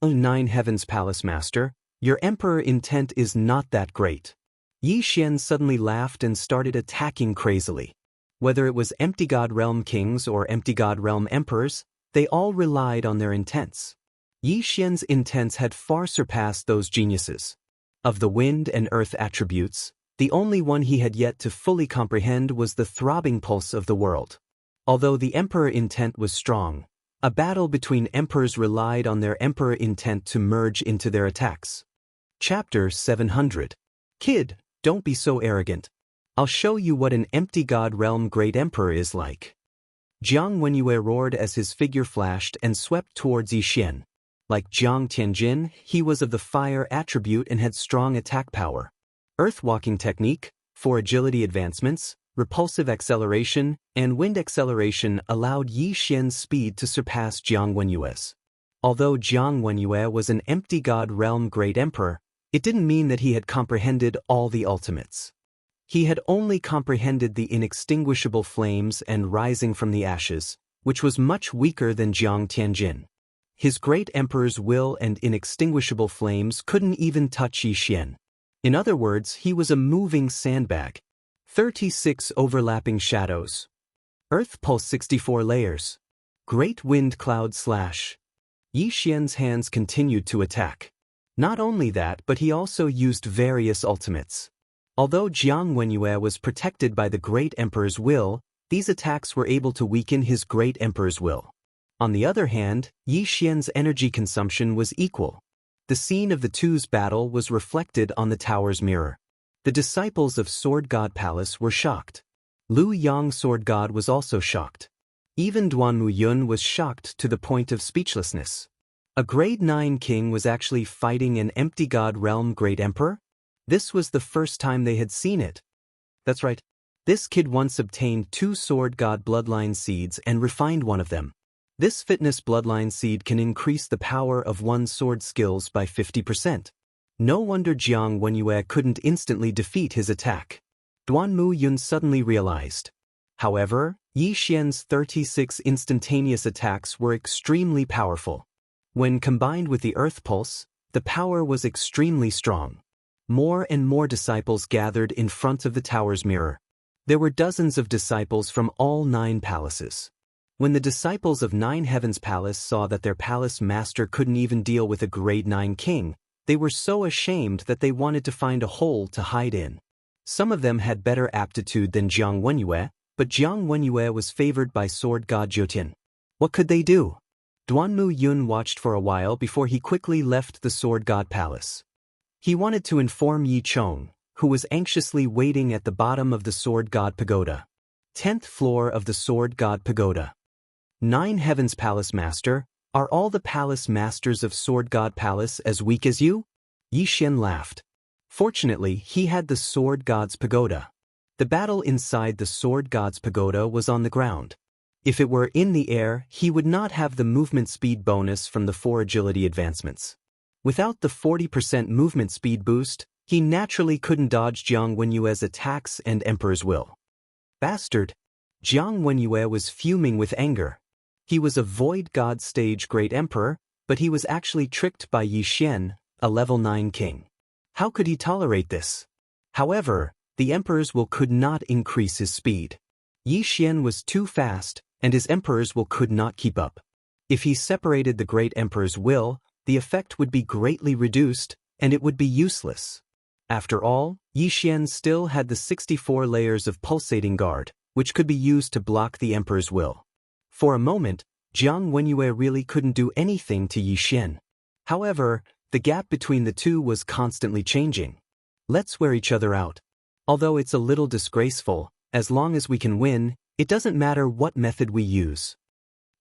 9 Heavens Palace Master, your emperor intent is not that great. Yi Xian suddenly laughed and started attacking crazily. Whether it was empty god realm kings or empty god realm emperors, they all relied on their intents. Yi Xian's intents had far surpassed those geniuses. Of the wind and earth attributes, the only one he had yet to fully comprehend was the throbbing pulse of the world. Although the emperor intent was strong, a battle between emperors relied on their emperor intent to merge into their attacks. Chapter 700. Kid, don't be so arrogant. I'll show you what an empty god realm great emperor is like. Jiang Wenyue roared as his figure flashed and swept towards Yixian. Like Jiang Tianjin, he was of the fire attribute and had strong attack power. Earth-walking technique, for agility advancements, repulsive acceleration, and wind acceleration allowed Yixian's speed to surpass Jiang Wenyue's. Although Jiang Wenyue was an empty god realm great emperor, it didn't mean that he had comprehended all the ultimates. He had only comprehended the inextinguishable flames and rising from the ashes, which was much weaker than Jiang Tianjin. His great emperor's will and inextinguishable flames couldn't even touch Yixian. In other words, he was a moving sandbag. 36 overlapping shadows. Earth pulse 64 layers. Great wind cloud slash. Yixian's hands continued to attack. Not only that, but he also used various ultimates. Although Jiang Wenyue was protected by the great emperor's will, these attacks were able to weaken his great emperor's will. On the other hand, Yixian's energy consumption was equal. The scene of the two's battle was reflected on the tower's mirror. The disciples of Sword God Palace were shocked. Lu Yang Sword God was also shocked. Even Duanmu Yun was shocked to the point of speechlessness. A grade 9 king was actually fighting an empty god realm great emperor? This was the first time they had seen it. That's right. This kid once obtained 2 sword god bloodline seeds and refined one of them. This fitness bloodline seed can increase the power of one's sword skills by 50%. No wonder Jiang Wenyue couldn't instantly defeat his attack. Duanmu Yun suddenly realized. However, Yixian's 36 instantaneous attacks were extremely powerful. When combined with the earth pulse, the power was extremely strong. More and more disciples gathered in front of the tower's mirror. There were dozens of disciples from all 9 palaces. When the disciples of 9 Heavens Palace saw that their palace master couldn't even deal with a grade 9 king, they were so ashamed that they wanted to find a hole to hide in. Some of them had better aptitude than Jiang Wenyue, but Jiang Wenyue was favored by sword god Jiotian. What could they do? Duanmu Yun watched for a while before he quickly left the sword god palace. He wanted to inform Yi Chong, who was anxiously waiting at the bottom of the sword god pagoda. 10th floor of the sword god pagoda. 9 Heavens Palace Master, are all the palace masters of Sword God Palace as weak as you? Yixian laughed. Fortunately, he had the Sword God's pagoda. The battle inside the Sword God's pagoda was on the ground. If it were in the air, he would not have the movement speed bonus from the 4 agility advancements. Without the 40% movement speed boost, he naturally couldn't dodge Jiang Wenyue's attacks and Emperor's will. Bastard! Jiang Wenyue was fuming with anger. He was a Void God stage Great Emperor, but he was actually tricked by Yixian, a level 9 king. How could he tolerate this? However, the Emperor's will could not increase his speed. Yixian was too fast, and his Emperor's will could not keep up. If he separated the Great Emperor's will, the effect would be greatly reduced, and it would be useless. After all, Yixian still had the 64 layers of pulsating guard, which could be used to block the Emperor's will. For a moment, Jiang Wenyue really couldn't do anything to Yixian. However, the gap between the two was constantly changing. Let's wear each other out. Although it's a little disgraceful, as long as we can win, it doesn't matter what method we use.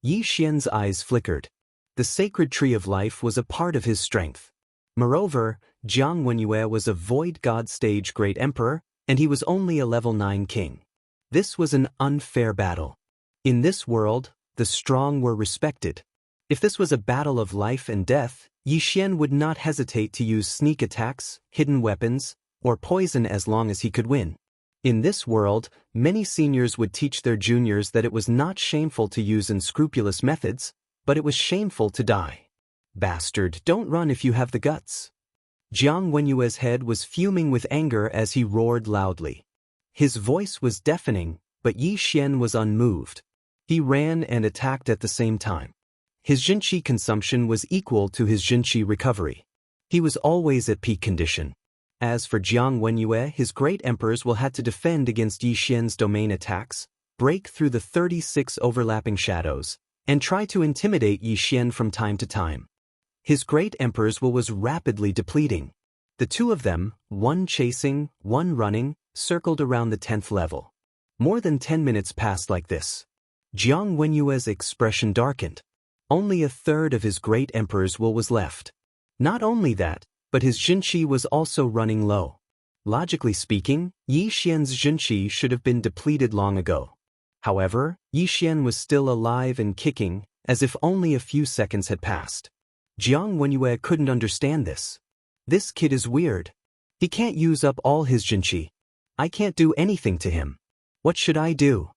Yixian's eyes flickered. The sacred tree of life was a part of his strength. Moreover, Jiang Wenyue was a Void God stage Great Emperor, and he was only a level 9 king. This was an unfair battle. In this world, the strong were respected. If this was a battle of life and death, Yixian would not hesitate to use sneak attacks, hidden weapons, or poison as long as he could win. In this world, many seniors would teach their juniors that it was not shameful to use unscrupulous methods, but it was shameful to die. Bastard, don't run if you have the guts. Jiang Wenyue's head was fuming with anger as he roared loudly. His voice was deafening, but Yixian was unmoved. He ran and attacked at the same time. His Jinqi consumption was equal to his Jinqi recovery. He was always at peak condition. As for Jiang Wenyue, his great emperors will have to defend against Yixian's domain attacks, break through the 36 overlapping shadows, and try to intimidate Yi Xian from time to time. His great emperor's will was rapidly depleting. The two of them, one chasing, one running, circled around the 10th level. More than 10 minutes passed like this. Jiang Wenyue's expression darkened. Only a third of his great emperor's will was left. Not only that, but his Zhenqi was also running low. Logically speaking, Yi Xian's Zhenqi should have been depleted long ago. However, Yi Xian was still alive and kicking, as if only a few seconds had passed. Jiang Wenyue couldn't understand this. This kid is weird. He can't use up all his Zhenqi. I can't do anything to him. What should I do?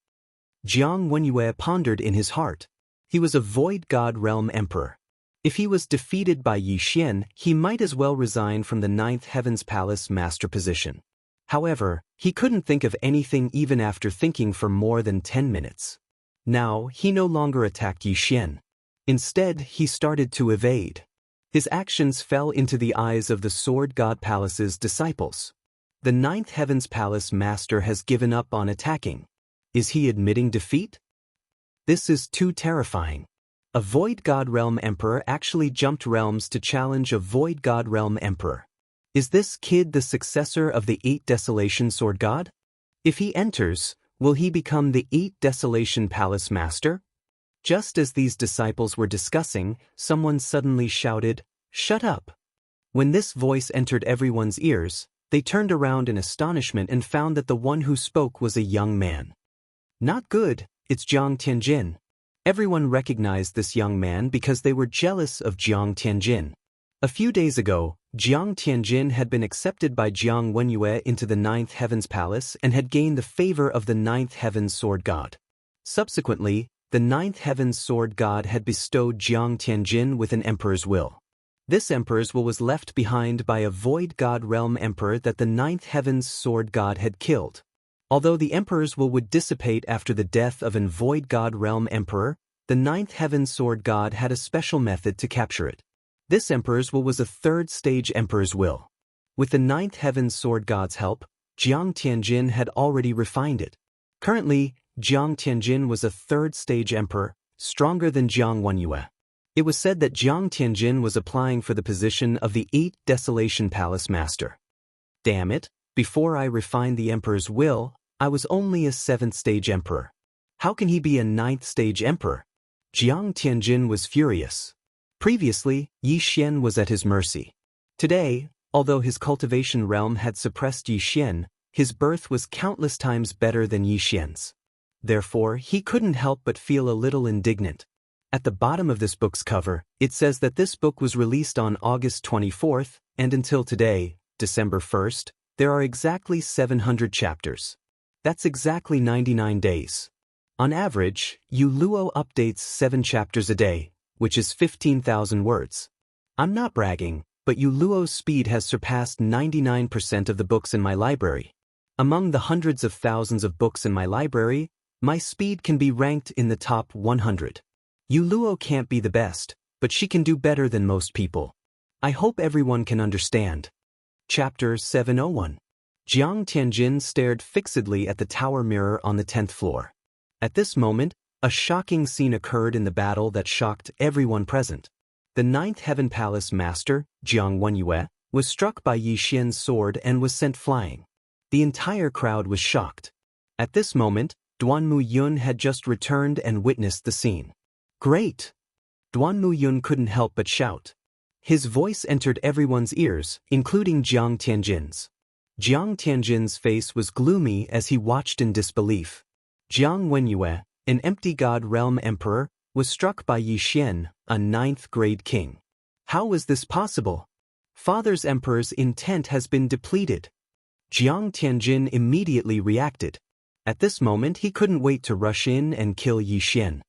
Jiang Wenyue pondered in his heart. He was a Void God Realm Emperor. If he was defeated by Yi Xian, he might as well resign from the 9th Heaven's Palace master position. However, he couldn't think of anything even after thinking for more than 10 minutes. Now, he no longer attacked Yi Xian. Instead, he started to evade. His actions fell into the eyes of the Sword God Palace's disciples. The 9th Heaven's Palace master has given up on attacking. Is he admitting defeat? This is too terrifying. A Void God Realm Emperor actually jumped realms to challenge a Void God Realm Emperor. Is this kid the successor of the 8 Desolation Sword God? If he enters, will he become the 8 Desolation Palace Master? Just as these disciples were discussing, someone suddenly shouted, "Shut up!" When this voice entered everyone's ears, they turned around in astonishment and found that the one who spoke was a young man. Not good, it's Jiang Tianjin. Everyone recognized this young man because they were jealous of Jiang Tianjin. A few days ago, Jiang Tianjin had been accepted by Jiang Wenyue into the 9th Heaven's Palace and had gained the favor of the 9th Heaven's Sword God. Subsequently, the 9th Heaven's Sword God had bestowed Jiang Tianjin with an emperor's will. This emperor's will was left behind by a Void God Realm Emperor that the 9th Heaven's Sword God had killed. Although the emperor's will would dissipate after the death of an Void God Realm Emperor, the 9th Heaven's Sword God had a special method to capture it. This emperor's will was a 3rd stage emperor's will. With the 9th Heaven's Sword God's help, Jiang Tianjin had already refined it. Currently, Jiang Tianjin was a 3rd stage emperor, stronger than Jiang Wenyue. It was said that Jiang Tianjin was applying for the position of the 8 Desolation Palace Master. Damn it, before I refined the emperor's will, I was only a 7th stage emperor. How can he be a 9th stage emperor? Jiang Tianjin was furious. Previously, Yi Xian was at his mercy. Today, although his cultivation realm had suppressed Yi Xian, his birth was countless times better than Yi Xian's. Therefore, he couldn't help but feel a little indignant. At the bottom of this book's cover, it says that this book was released on August 24th, and until today, December 1st, there are exactly 700 chapters. That's exactly 99 days. On average, Yu Luo updates 7 chapters a day, which is 15,000 words. I'm not bragging, but Yu Luo's speed has surpassed 99% of the books in my library. Among the hundreds of thousands of books in my library, my speed can be ranked in the top 100. Yu Luo can't be the best, but she can do better than most people. I hope everyone can understand. Chapter 701. Jiang Tianjin stared fixedly at the tower mirror on the 10th floor. At this moment, a shocking scene occurred in the battle that shocked everyone present. The 9th Heaven Palace Master, Jiang Wenyue, was struck by Yi Xian's sword and was sent flying. The entire crowd was shocked. At this moment, Duanmu Yun had just returned and witnessed the scene. Great! Duanmu Yun couldn't help but shout. His voice entered everyone's ears, including Jiang Tianjin's. Jiang Tianjin's face was gloomy as he watched in disbelief. Jiang Wenyue, an empty god realm emperor, was struck by Yi Xian, a 9th grade king. How was this possible? Father's emperor's intent has been depleted. Jiang Tianjin immediately reacted. At this moment he couldn't wait to rush in and kill Yi Xian.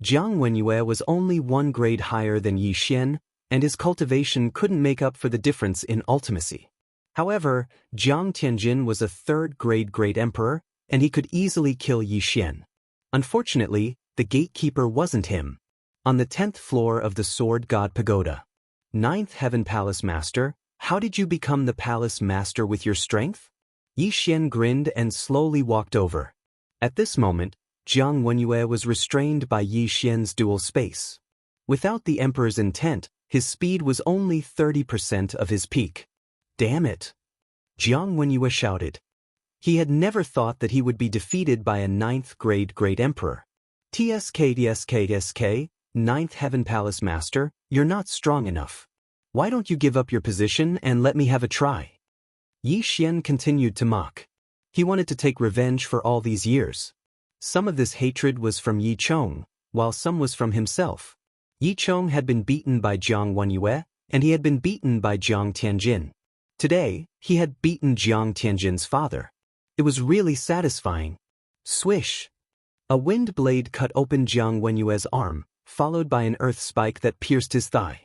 Jiang Wenyue was only 1 grade higher than Yi Xian, and his cultivation couldn't make up for the difference in ultimacy. However, Jiang Tianjin was a 3rd grade great emperor, and he could easily kill Yi Xian. Unfortunately, the gatekeeper wasn't him. On the 10th floor of the Sword God Pagoda. 9th Heaven Palace Master, how did you become the Palace Master with your strength? Yi Xian grinned and slowly walked over. At this moment, Jiang Wenyue was restrained by Yi Xian's dual space. Without the emperor's intent, his speed was only 30% of his peak. Damn it! Jiang Wenyue shouted. He had never thought that he would be defeated by a 9th-grade great emperor. TSK, 9th Heaven Palace Master, you're not strong enough. Why don't you give up your position and let me have a try? Yi Xian continued to mock. He wanted to take revenge for all these years. Some of this hatred was from Yi Chong, while some was from himself. Yi Chong had been beaten by Jiang Wenyue, and he had been beaten by Jiang Tianjin. Today, he had beaten Jiang Tianjin's father. It was really satisfying. Swish! A wind blade cut open Jiang Wenyue's arm, followed by an earth spike that pierced his thigh.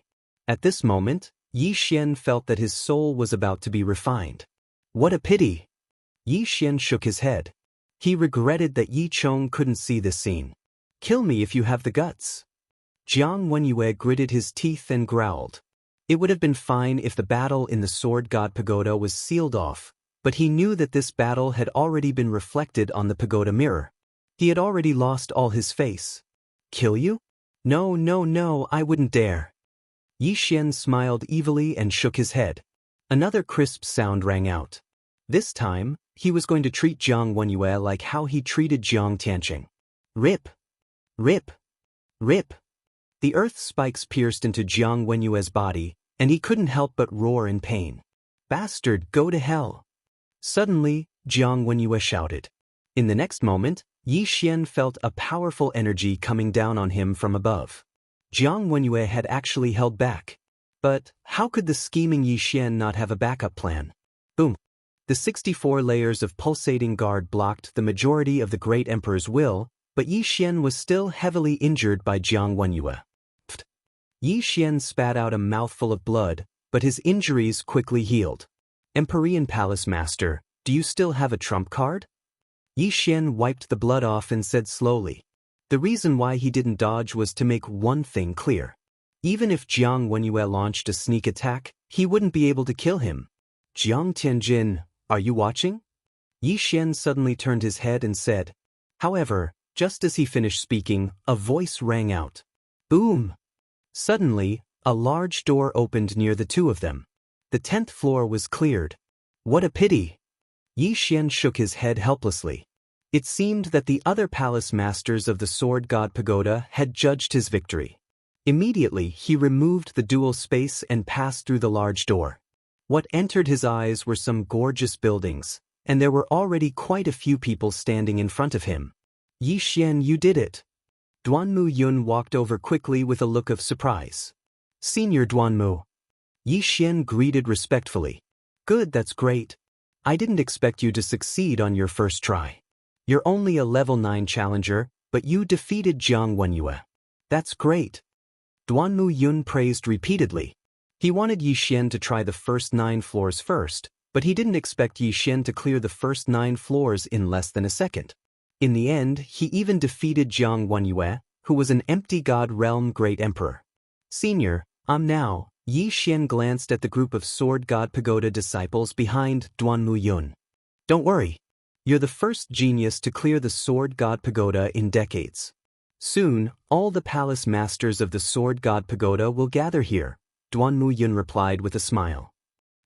At this moment, Yi Xian felt that his soul was about to be refined. What a pity! Yi Xian shook his head. He regretted that Yi Chong couldn't see this scene. Kill me if you have the guts. Jiang Wenyue gritted his teeth and growled. It would have been fine if the battle in the Sword God Pagoda was sealed off, but he knew that this battle had already been reflected on the pagoda mirror. He had already lost all his face. Kill you? No, I wouldn't dare. Yi Xian smiled evilly and shook his head. Another crisp sound rang out. This time, he was going to treat Jiang Wenyue like how he treated Jiang Tianqing. Rip! Rip! Rip! The earth spikes pierced into Jiang Wenyue's body, and he couldn't help but roar in pain. Bastard, go to hell! Suddenly, Jiang Wenyue shouted. In the next moment, Yi Xian felt a powerful energy coming down on him from above. Jiang Wenyue had actually held back. But how could the scheming Yi Xian not have a backup plan? Boom! The 64 layers of pulsating guard blocked the majority of the Great Emperor's will, but Yi Xian was still heavily injured by Jiang Wenyue. Yi Xian spat out a mouthful of blood, but his injuries quickly healed. Empyrean Palace Master, do you still have a trump card? Yi Xian wiped the blood off and said slowly. The reason why he didn't dodge was to make one thing clear. Even if Jiang Wenyue launched a sneak attack, he wouldn't be able to kill him. Jiang Tianjin, are you watching? Yi Xian suddenly turned his head and said. However, just as he finished speaking, a voice rang out. Boom! Suddenly, a large door opened near the two of them. The 10th floor was cleared. What a pity! Yi Xian shook his head helplessly. It seemed that the other palace masters of the Sword God Pagoda had judged his victory. Immediately, he removed the dual space and passed through the large door. What entered his eyes were some gorgeous buildings, and there were already quite a few people standing in front of him. Yi Xian, you did it! Duanmu Yun walked over quickly with a look of surprise. Senior Duanmu. Yi Xian greeted respectfully. Good, that's great. I didn't expect you to succeed on your first try. You're only a level 9 challenger, but you defeated Jiang Wenyue. That's great. Duanmu Yun praised repeatedly. He wanted Yi Xian to try the first 9 floors first, but he didn't expect Yi Xian to clear the first 9 floors in less than a second. In the end, he even defeated Jiang Wenyue, who was an empty god realm great emperor. Senior, now. Yi Xian glanced at the group of Sword God Pagoda disciples behind Duanmu Yun. Don't worry. You're the first genius to clear the Sword God Pagoda in decades. Soon, all the palace masters of the Sword God Pagoda will gather here, Duanmu Yun replied with a smile.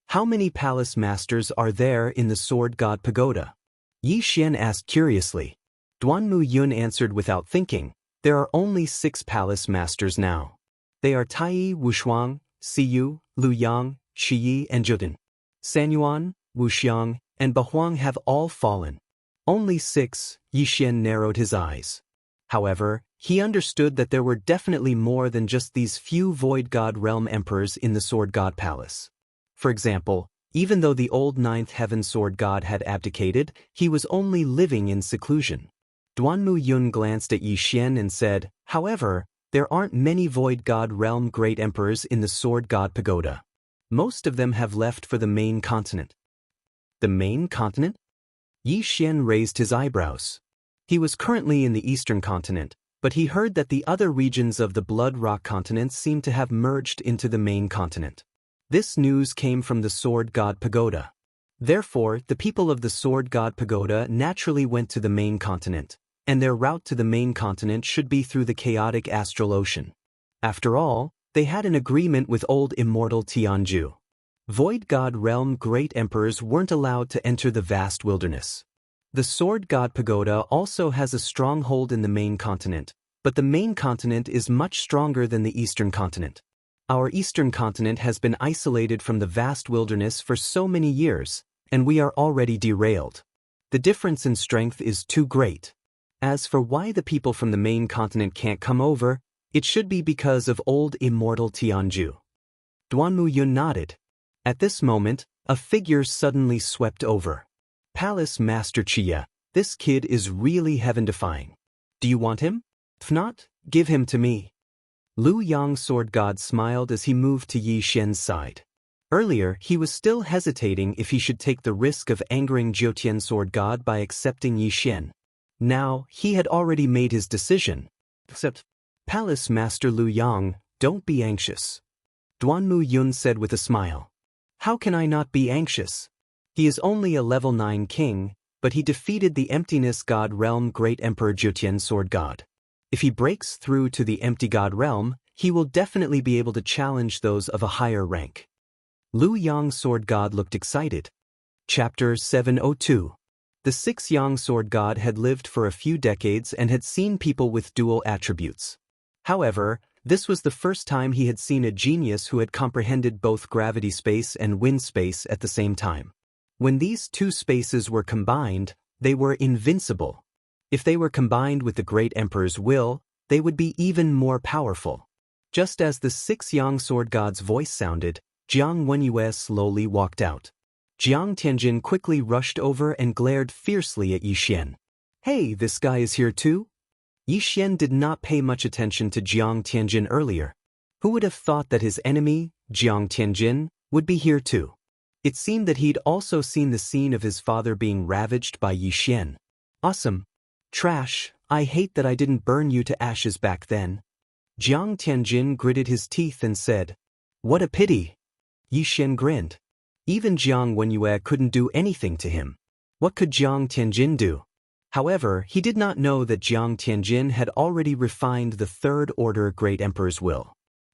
How many palace masters are there in the Sword God Pagoda? Yi Xian asked curiously. Duanmu Yun answered without thinking. There are only 6 palace masters now. They are Taiyi, Wushuang, Siyu, Luyang, Shiyi, and Juden. Sanyuan, Wuxiang, and Bahuang have all fallen. Only 6, Yi Xian narrowed his eyes. However, he understood that there were definitely more than just these few Void God Realm Emperors in the Sword God Palace. For example, even though the old 9th Heaven Sword God had abdicated, he was only living in seclusion. Duanmu Yun glanced at Yi Xian and said, however, there aren't many Void God Realm Great Emperors in the Sword God Pagoda. Most of them have left for the main continent. The main continent? Yi Xian raised his eyebrows. He was currently in the eastern continent, but he heard that the other regions of the Blood Rock continent seemed to have merged into the main continent. This news came from the Sword God Pagoda. Therefore, the people of the Sword God Pagoda naturally went to the main continent, and their route to the main continent should be through the chaotic astral ocean. After all, they had an agreement with old Immortal Tianju. Void God realm great emperors weren't allowed to enter the vast wilderness. The Sword God Pagoda also has a stronghold in the main continent, but the main continent is much stronger than the eastern continent. Our eastern continent has been isolated from the vast wilderness for so many years, and we are already derailed. The difference in strength is too great. As for why the people from the main continent can't come over, it should be because of old Immortal Tianju. Duanmu Yun nodded. At this moment, a figure suddenly swept over. Palace Master Chia, this kid is really heaven-defying. Do you want him? If not, give him to me. Lu Yang Sword God smiled as he moved to Yi Xian's side. Earlier, he was still hesitating if he should take the risk of angering Jiutian Sword God by accepting Yi Xian. Now, he had already made his decision. Except, Palace Master Lu Yang, don't be anxious. Duanmu Yun said with a smile. How can I not be anxious? He is only a level 9 king, but he defeated the Emptiness God realm Great Emperor Jiutian Sword God. If he breaks through to the Empty God realm, he will definitely be able to challenge those of a higher rank. Lu Yang Sword God looked excited. Chapter 702. The 6 Yang Sword God had lived for a few decades and had seen people with dual attributes. However, this was the first time he had seen a genius who had comprehended both gravity space and wind space at the same time. When these two spaces were combined, they were invincible. If they were combined with the Great Emperor's will, they would be even more powerful. Just as the 6 Yang Sword God's voice sounded, Jiang Wenyue slowly walked out. Jiang Tianjin quickly rushed over and glared fiercely at Yi Xian. Hey, this guy is here too? Yi Xian did not pay much attention to Jiang Tianjin earlier. Who would have thought that his enemy, Jiang Tianjin, would be here too? It seemed that he'd also seen the scene of his father being ravaged by Yi Xian. Awesome. Trash, I hate that I didn't burn you to ashes back then. Jiang Tianjin gritted his teeth and said, What a pity. Yi Xian grinned. Even Jiang Wenyue couldn't do anything to him. What could Jiang Tianjin do? However, he did not know that Jiang Tianjin had already refined the Third Order Great Emperor's will.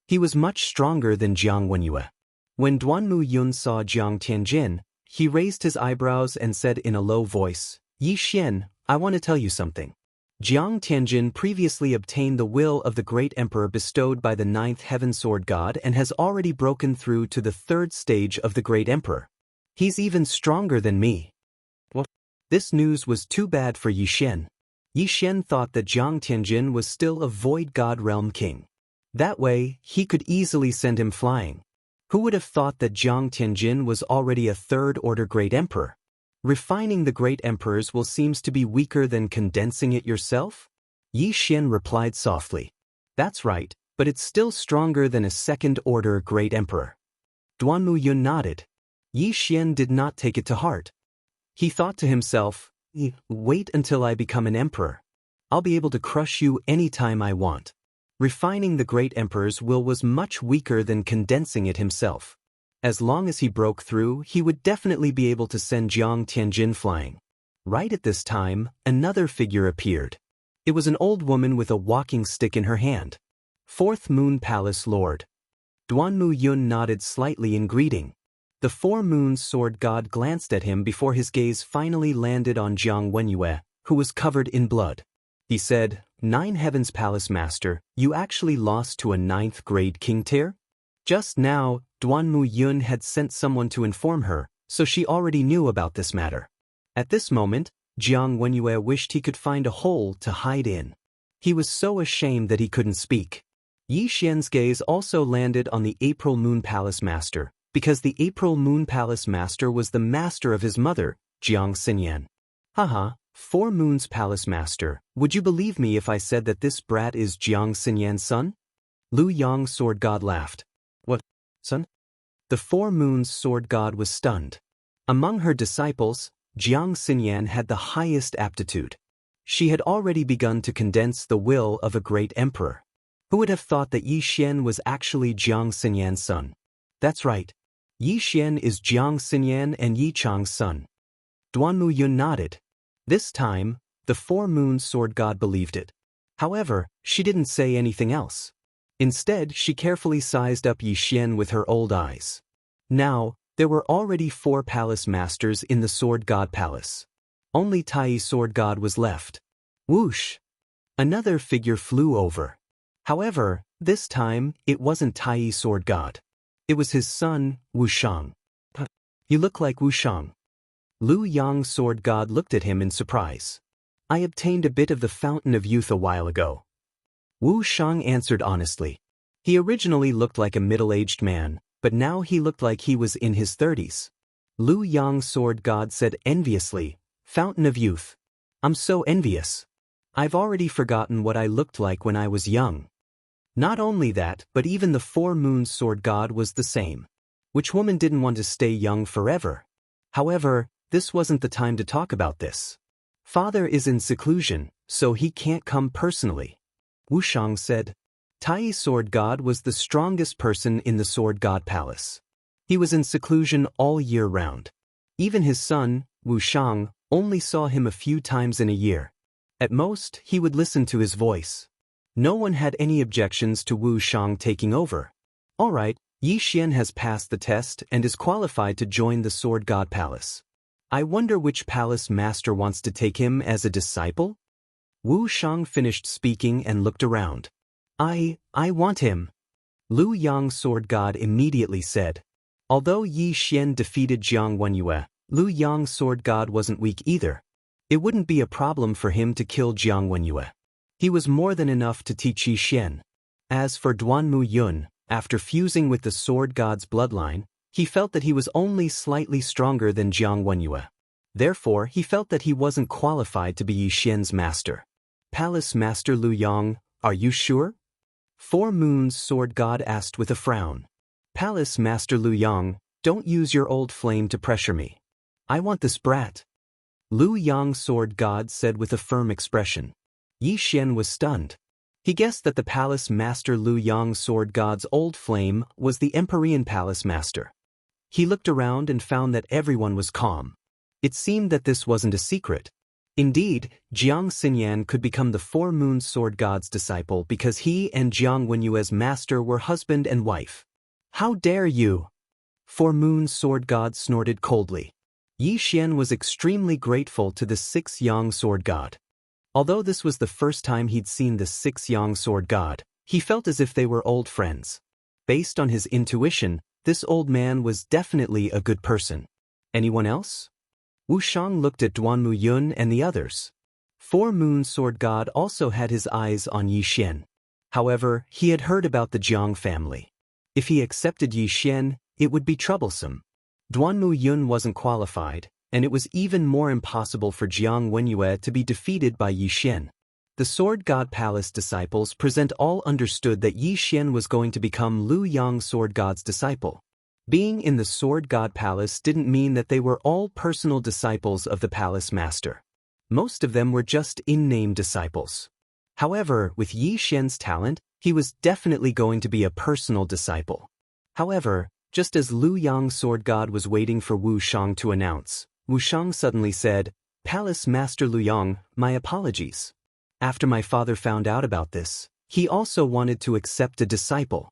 He was much stronger than Jiang Wenyue. When Duanmu Yun saw Jiang Tianjin, he raised his eyebrows and said in a low voice, Yi Xian, I want to tell you something. Jiang Tianjin previously obtained the will of the Great Emperor bestowed by the 9th Heaven Sword God and has already broken through to the 3rd stage of the Great Emperor. He's even stronger than me. What? This news was too bad for Yi Xian. Yi Xian thought that Jiang Tianjin was still a Void God Realm King. That way, he could easily send him flying. Who would have thought that Jiang Tianjin was already a 3rd Order Great Emperor? Refining the Great Emperors will seems to be weaker than condensing it yourself? Yi Xian replied softly. That's right, but it's still stronger than a 2nd Order Great Emperor. Duanmu Yun nodded. Yi Xian did not take it to heart. He thought to himself, wait until I become an emperor. I'll be able to crush you anytime I want. Refining the Great Emperor's will was much weaker than condensing it himself. As long as he broke through, he would definitely be able to send Jiang Tianjin flying. Right at this time, another figure appeared. It was an old woman with a walking stick in her hand. 4th Moon Palace Lord. Duanmu Yun nodded slightly in greeting. The 4 Moons Sword God glanced at him before his gaze finally landed on Jiang Wenyue, who was covered in blood. He said, 9 Heavens Palace Master, you actually lost to a 9th grade king tier? Just now, Duanmu Yun had sent someone to inform her, so she already knew about this matter. At this moment, Jiang Wenyue wished he could find a hole to hide in. He was so ashamed that he couldn't speak. Yi Xian's gaze also landed on the April Moon Palace Master, because the April Moon Palace Master was the master of his mother, Jiang Xinyan. Haha, 4 Moons Palace Master, would you believe me if I said that this brat is Jiang Xinyan's son? Lu Yang Sword God laughed. What, son? The 4 Moons Sword God was stunned. Among her disciples, Jiang Xinyan had the highest aptitude. She had already begun to condense the will of a great emperor. Who would have thought that Yi Xian was actually Jiang Xinyan's son? That's right. Yi Xian is Jiang Xinyan and Yi Chang's son. Duanmu Yun nodded. This time, The four-moon sword god believed it. However, she didn't say anything else. Instead, she carefully sized up Yi Xian with her old eyes. Now, there were already 4 palace masters in the sword god palace. Only Tai sword god was left. Whoosh! Another figure flew over. However, this time, it wasn't Tai sword god. It was his son, Wuxiang. You look like Wuxiang. Lu Yang sword god looked at him in surprise. I obtained a bit of the fountain of youth a while ago. Wuxiang answered honestly. He originally looked like a middle-aged man, but now he looked like he was in his 30s. Lu Yang sword god said enviously, Fountain of youth. I'm so envious. I've already forgotten what I looked like when I was young. Not only that, but even the four-moon sword god was the same. Which woman didn't want to stay young forever? However, this wasn't the time to talk about this. Father is in seclusion, so he can't come personally. Wuxiang said. Tai sword god was the strongest person in the sword god palace. He was in seclusion all year round. Even his son, Wuxiang, only saw him a few times in a year. At most, he would listen to his voice. No one had any objections to Wuxiang taking over. Alright, Yi Xian has passed the test and is qualified to join the sword god palace. I wonder which palace master wants to take him as a disciple? Wuxiang finished speaking and looked around. I want him. Lu Yang sword god immediately said. Although Yi Xian defeated Jiang Wenyue, Lu Yang sword god wasn't weak either. It wouldn't be a problem for him to kill Jiang Wenyue. He was more than enough to teach Yi Xian. As for Duanmu Yun, after fusing with the sword god's bloodline, he felt that he was only slightly stronger than Jiang Wenyue. Therefore, he felt that he wasn't qualified to be Yi Xian's master. Palace Master Lu Yang, are you sure? Four Moons sword god asked with a frown. Palace Master Lu Yang, don't use your old flame to pressure me. I want this brat. Lu Yang sword god said with a firm expression. Yi Xian was stunned. He guessed that the Palace Master Lu Yang sword god's old flame was the Empyrean Palace Master. He looked around and found that everyone was calm. It seemed that this wasn't a secret. Indeed, Jiang Xinyan could become the Four Moon sword god's disciple because he and Jiang Wenyue's master were husband and wife. How dare you? Four Moon sword god snorted coldly. Yi Xian was extremely grateful to the Six Yang sword god. Although this was the first time he'd seen the Six Yang sword god, he felt as if they were old friends. Based on his intuition, this old man was definitely a good person. Anyone else? Wuxiang looked at Duanmu Yun and the others. Four Moon sword god also had his eyes on Yi Xian. However, he had heard about the Jiang family. If he accepted Yi Xian, it would be troublesome. Duanmu Yun wasn't qualified, and it was even more impossible for Jiang Wenyue to be defeated by Yi Xian. The Sword God Palace disciples present all understood that Yi Xian was going to become Lu Yang Sword God's disciple. Being in the Sword God Palace didn't mean that they were all personal disciples of the Palace Master. Most of them were just in-name disciples. However, with Yi Xian's talent, he was definitely going to be a personal disciple. However, just as Lu Yang Sword God was waiting for Wuxiang to announce, Wuxiang suddenly said, Palace Master Lu Yang, my apologies. After my father found out about this, he also wanted to accept a disciple.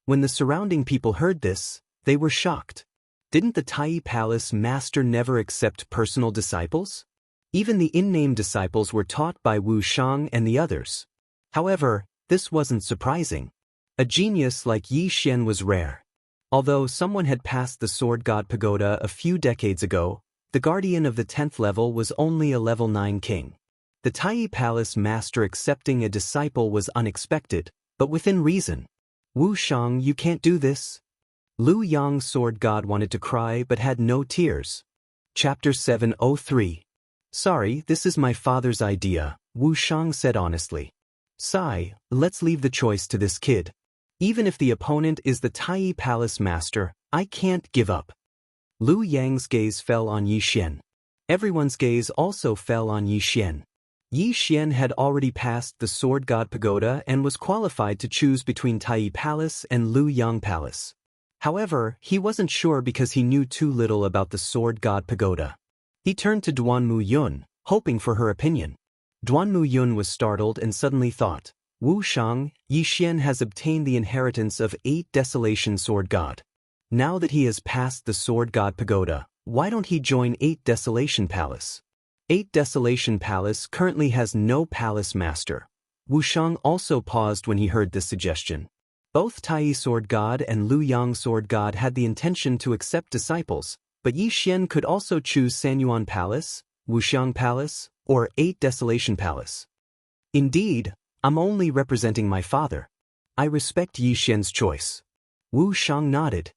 When the surrounding people heard this, they were shocked. Didn't the Tai Palace Master never accept personal disciples? Even the in-name disciples were taught by Wuxiang and the others. However, this wasn't surprising. A genius like Yi Xian was rare. Although someone had passed the Sword God Pagoda a few decades ago, the guardian of the 10th level was only a level 9 king. The Tai Palace Master accepting a disciple was unexpected, but within reason. Wuxiang, you can't do this. Lu Yang Sword God wanted to cry but had no tears. Chapter 703. Sorry, this is my father's idea, Wuxiang said honestly. Sigh, let's leave the choice to this kid. Even if the opponent is the Tai Palace Master, I can't give up. Lu Yang's gaze fell on Yi Xian. Everyone's gaze also fell on Yi Xian. Yi Xian had already passed the Sword God Pagoda and was qualified to choose between Tai Palace and Lu Yang Palace. However, he wasn't sure because he knew too little about the Sword God Pagoda. He turned to Duanmu Yun, hoping for her opinion. Duanmu Yun was startled and suddenly thought, Wuxiang, Yixian has obtained the inheritance of 8 Desolation Sword God. Now that he has passed the Sword God Pagoda, why don't he join 8 Desolation Palace? 8 Desolation Palace currently has no palace master. Wuxiang also paused when he heard this suggestion. Both Tai Sword God and Lu Yang Sword God had the intention to accept disciples, but Yixian could also choose Sanyuan Palace, Wuxiang Palace, or 8 Desolation Palace. Indeed, I'm only representing my father. I respect Yixian's choice. Wuxiang nodded.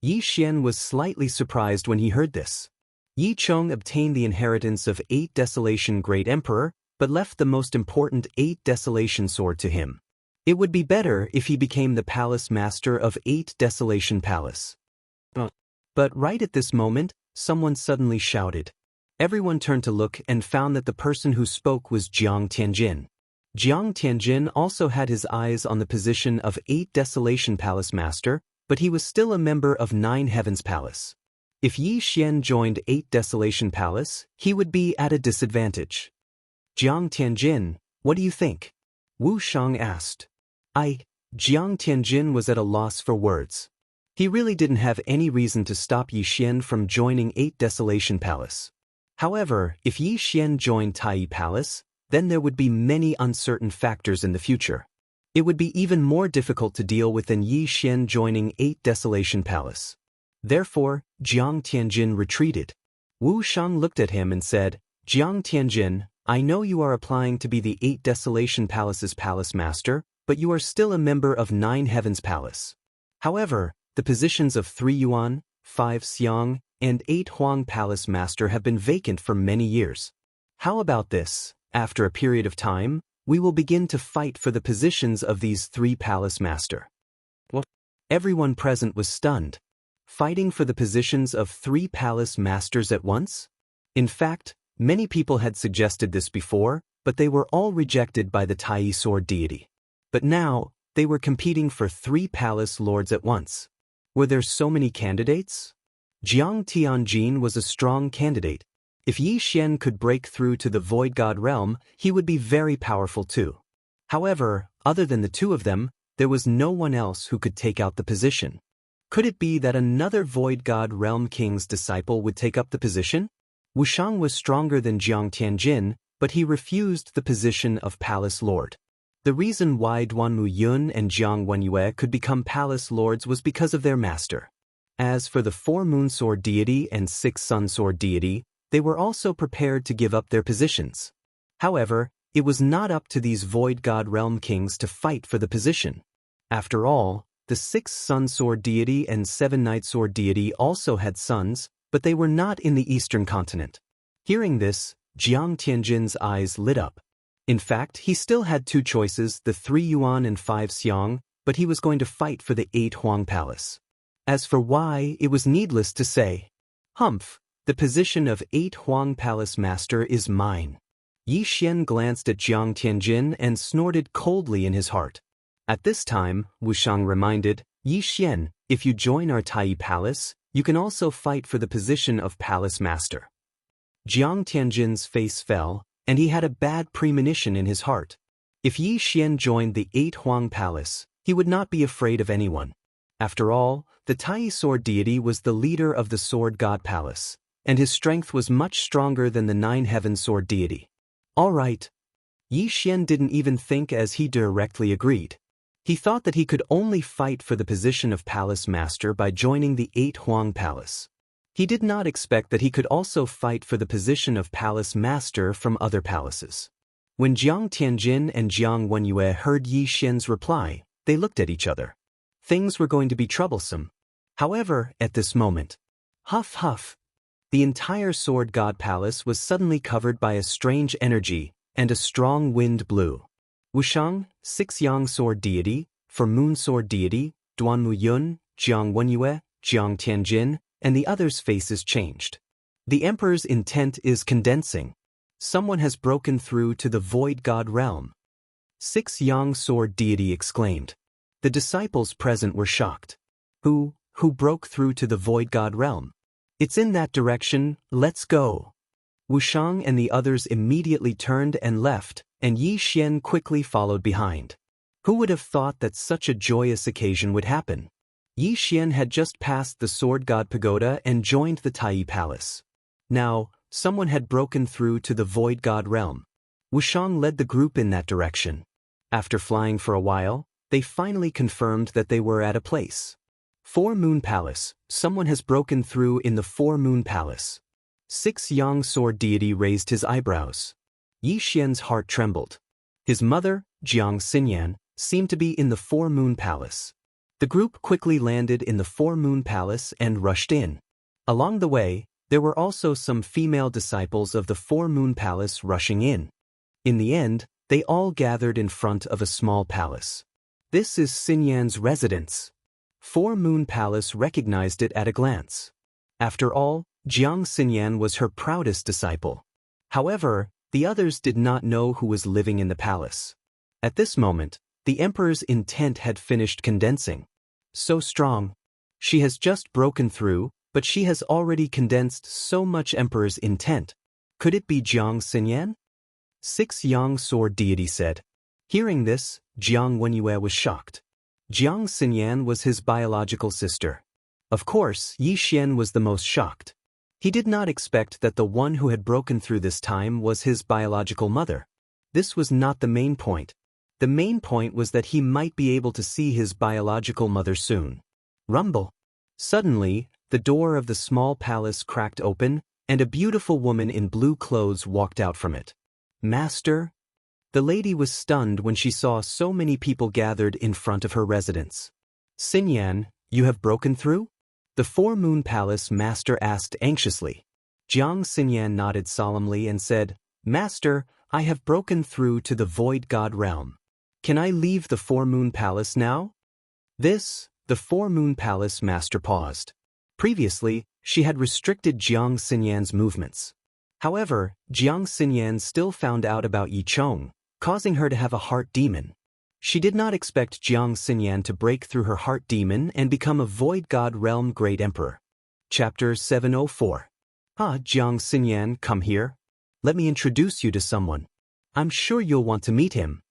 Yixian was slightly surprised when he heard this. Yicheng obtained the inheritance of 8 Desolation Great Emperor, but left the most important 8 Desolation Sword to him. It would be better if he became the palace master of 8 Desolation Palace. But right at this moment, someone suddenly shouted. Everyone turned to look and found that the person who spoke was Jiang Tianjin. Jiang Tianjin also had his eyes on the position of 8 Desolation Palace Master, but he was still a member of 9 Heavens Palace. If Yi Xian joined 8 Desolation Palace, he would be at a disadvantage. Jiang Tianjin, what do you think? Wuxiang asked. Jiang Tianjin was at a loss for words. He really didn't have any reason to stop Yi Xian from joining 8 Desolation Palace. However, if Yi Xian joined Tai Palace, then there would be many uncertain factors in the future. It would be even more difficult to deal with than Yi Xian joining 8 Desolation Palace. Therefore, Jiang Tianjin retreated. Wuxiang looked at him and said, Jiang Tianjin, I know you are applying to be the 8 Desolation Palace's palace master, but you are still a member of 9 Heavens Palace. However, the positions of 3 Yuan, 5 Xiang, and 8 Huang Palace Master have been vacant for many years. How about this? After a period of time, we will begin to fight for the positions of these 3 Palace Master. What? Everyone present was stunned. Fighting for the positions of 3 Palace Masters at once? In fact, many people had suggested this before, but they were all rejected by the Tai Sword deity. But now, they were competing for 3 Palace Lords at once. Were there so many candidates? Jiang Tianjin was a strong candidate. If Yi Xian could break through to the Void God realm, he would be very powerful too. However, other than the 2 of them, there was no one else who could take out the position. Could it be that another Void God realm king's disciple would take up the position? Wuxiang was stronger than Jiang Tianjin, but he refused the position of Palace Lord. The reason why Duanmu Yun and Jiang Wenyue could become Palace Lords was because of their master. As for the 4 Moon Sword deity and 6 Sun Sword deity, they were also prepared to give up their positions. However, it was not up to these Void God realm kings to fight for the position. After all, the 6 Sun Sword deity and 7 Night Sword deity also had sons, but they were not in the Eastern continent. Hearing this, Jiang Tianjin's eyes lit up. In fact, he still had 2 choices, the 3 Yuan and 5 Xiang, but he was going to fight for the 8 Huang Palace. As for why, it was needless to say. Humph, the position of 8 Huang Palace Master is mine. Yi Xian glanced at Jiang Tianjin and snorted coldly in his heart. At this time, Wuxiang reminded, Yi Xian, if you join our Tai Palace, you can also fight for the position of Palace Master. Jiang Tianjin's face fell, and he had a bad premonition in his heart. If Yi Xian joined the 8 Huang Palace, he would not be afraid of anyone. After all, the Tai Sword deity was the leader of the Sword God Palace, and his strength was much stronger than the 9 Heaven Sword deity. All right. Yi Xian didn't even think as he directly agreed. He thought that he could only fight for the position of Palace Master by joining the 8 Huang Palace. He did not expect that he could also fight for the position of Palace Master from other palaces. When Jiang Tianjin and Jiang Wenyue heard Yi Xian's reply, they looked at each other. Things were going to be troublesome. However, at this moment, huff huff, the entire Sword God Palace was suddenly covered by a strange energy, and a strong wind blew. Wuxiang, 6 Yang Sword deity, 4 Moon Sword deity, Duanmu Yun, Jiang Wenyue, Jiang Tianjin, and the others' faces changed. The Emperor's intent is condensing. Someone has broken through to the Void God realm. 6 Yang Sword deity exclaimed. The disciples present were shocked. Who broke through to the Void God realm? It's in that direction, let's go. Wuxiang and the others immediately turned and left, and Yi Xian quickly followed behind. Who would have thought that such a joyous occasion would happen? Yi Xian had just passed the Sword God Pagoda and joined the Tai Palace. Now, someone had broken through to the Void God realm. Wuxiang led the group in that direction. After flying for a while, they finally confirmed that they were at a place. 4 Moon Palace. Someone has broken through in the 4 Moon Palace. 6 Yang Sword Deity raised his eyebrows. Yi Xian's heart trembled. His mother, Jiang Xinyan, seemed to be in the 4 Moon Palace. The group quickly landed in the 4 Moon Palace and rushed in. Along the way, there were also some female disciples of the 4 Moon Palace rushing in. In the end, they all gathered in front of a small palace. This is Xinyan's residence. 4 Moon Palace recognized it at a glance. After all, Jiang Xinyan was her proudest disciple. However, the others did not know who was living in the palace. At this moment, the emperor's intent had finished condensing. So strong. She has just broken through, but she has already condensed so much emperor's intent. Could it be Jiang Xinyan? 6 Yang Sword Deity said. Hearing this, Jiang Wenyue was shocked. Jiang Xinyan was his biological sister. Of course, Yi Xian was the most shocked. He did not expect that the one who had broken through this time was his biological mother. This was not the main point. The main point was that he might be able to see his biological mother soon. Rumble. Suddenly, the door of the small palace cracked open, and a beautiful woman in blue clothes walked out from it. Master? The lady was stunned when she saw so many people gathered in front of her residence. Xinyan, you have broken through? The 4 Moon Palace master asked anxiously. Jiang Xinyan nodded solemnly and said, Master, I have broken through to the Void God realm. Can I leave the 4 Moon Palace now? The 4 Moon Palace master paused. Previously, she had restricted Jiang Xinyan's movements. However, Jiang Xinyan still found out about Yi Chong, causing her to have a heart demon. She did not expect Jiang Xinyan to break through her heart demon and become a Void God Realm Great Emperor. Chapter 704. Jiang Xinyan, come here. Let me introduce you to someone. I'm sure you'll want to meet him.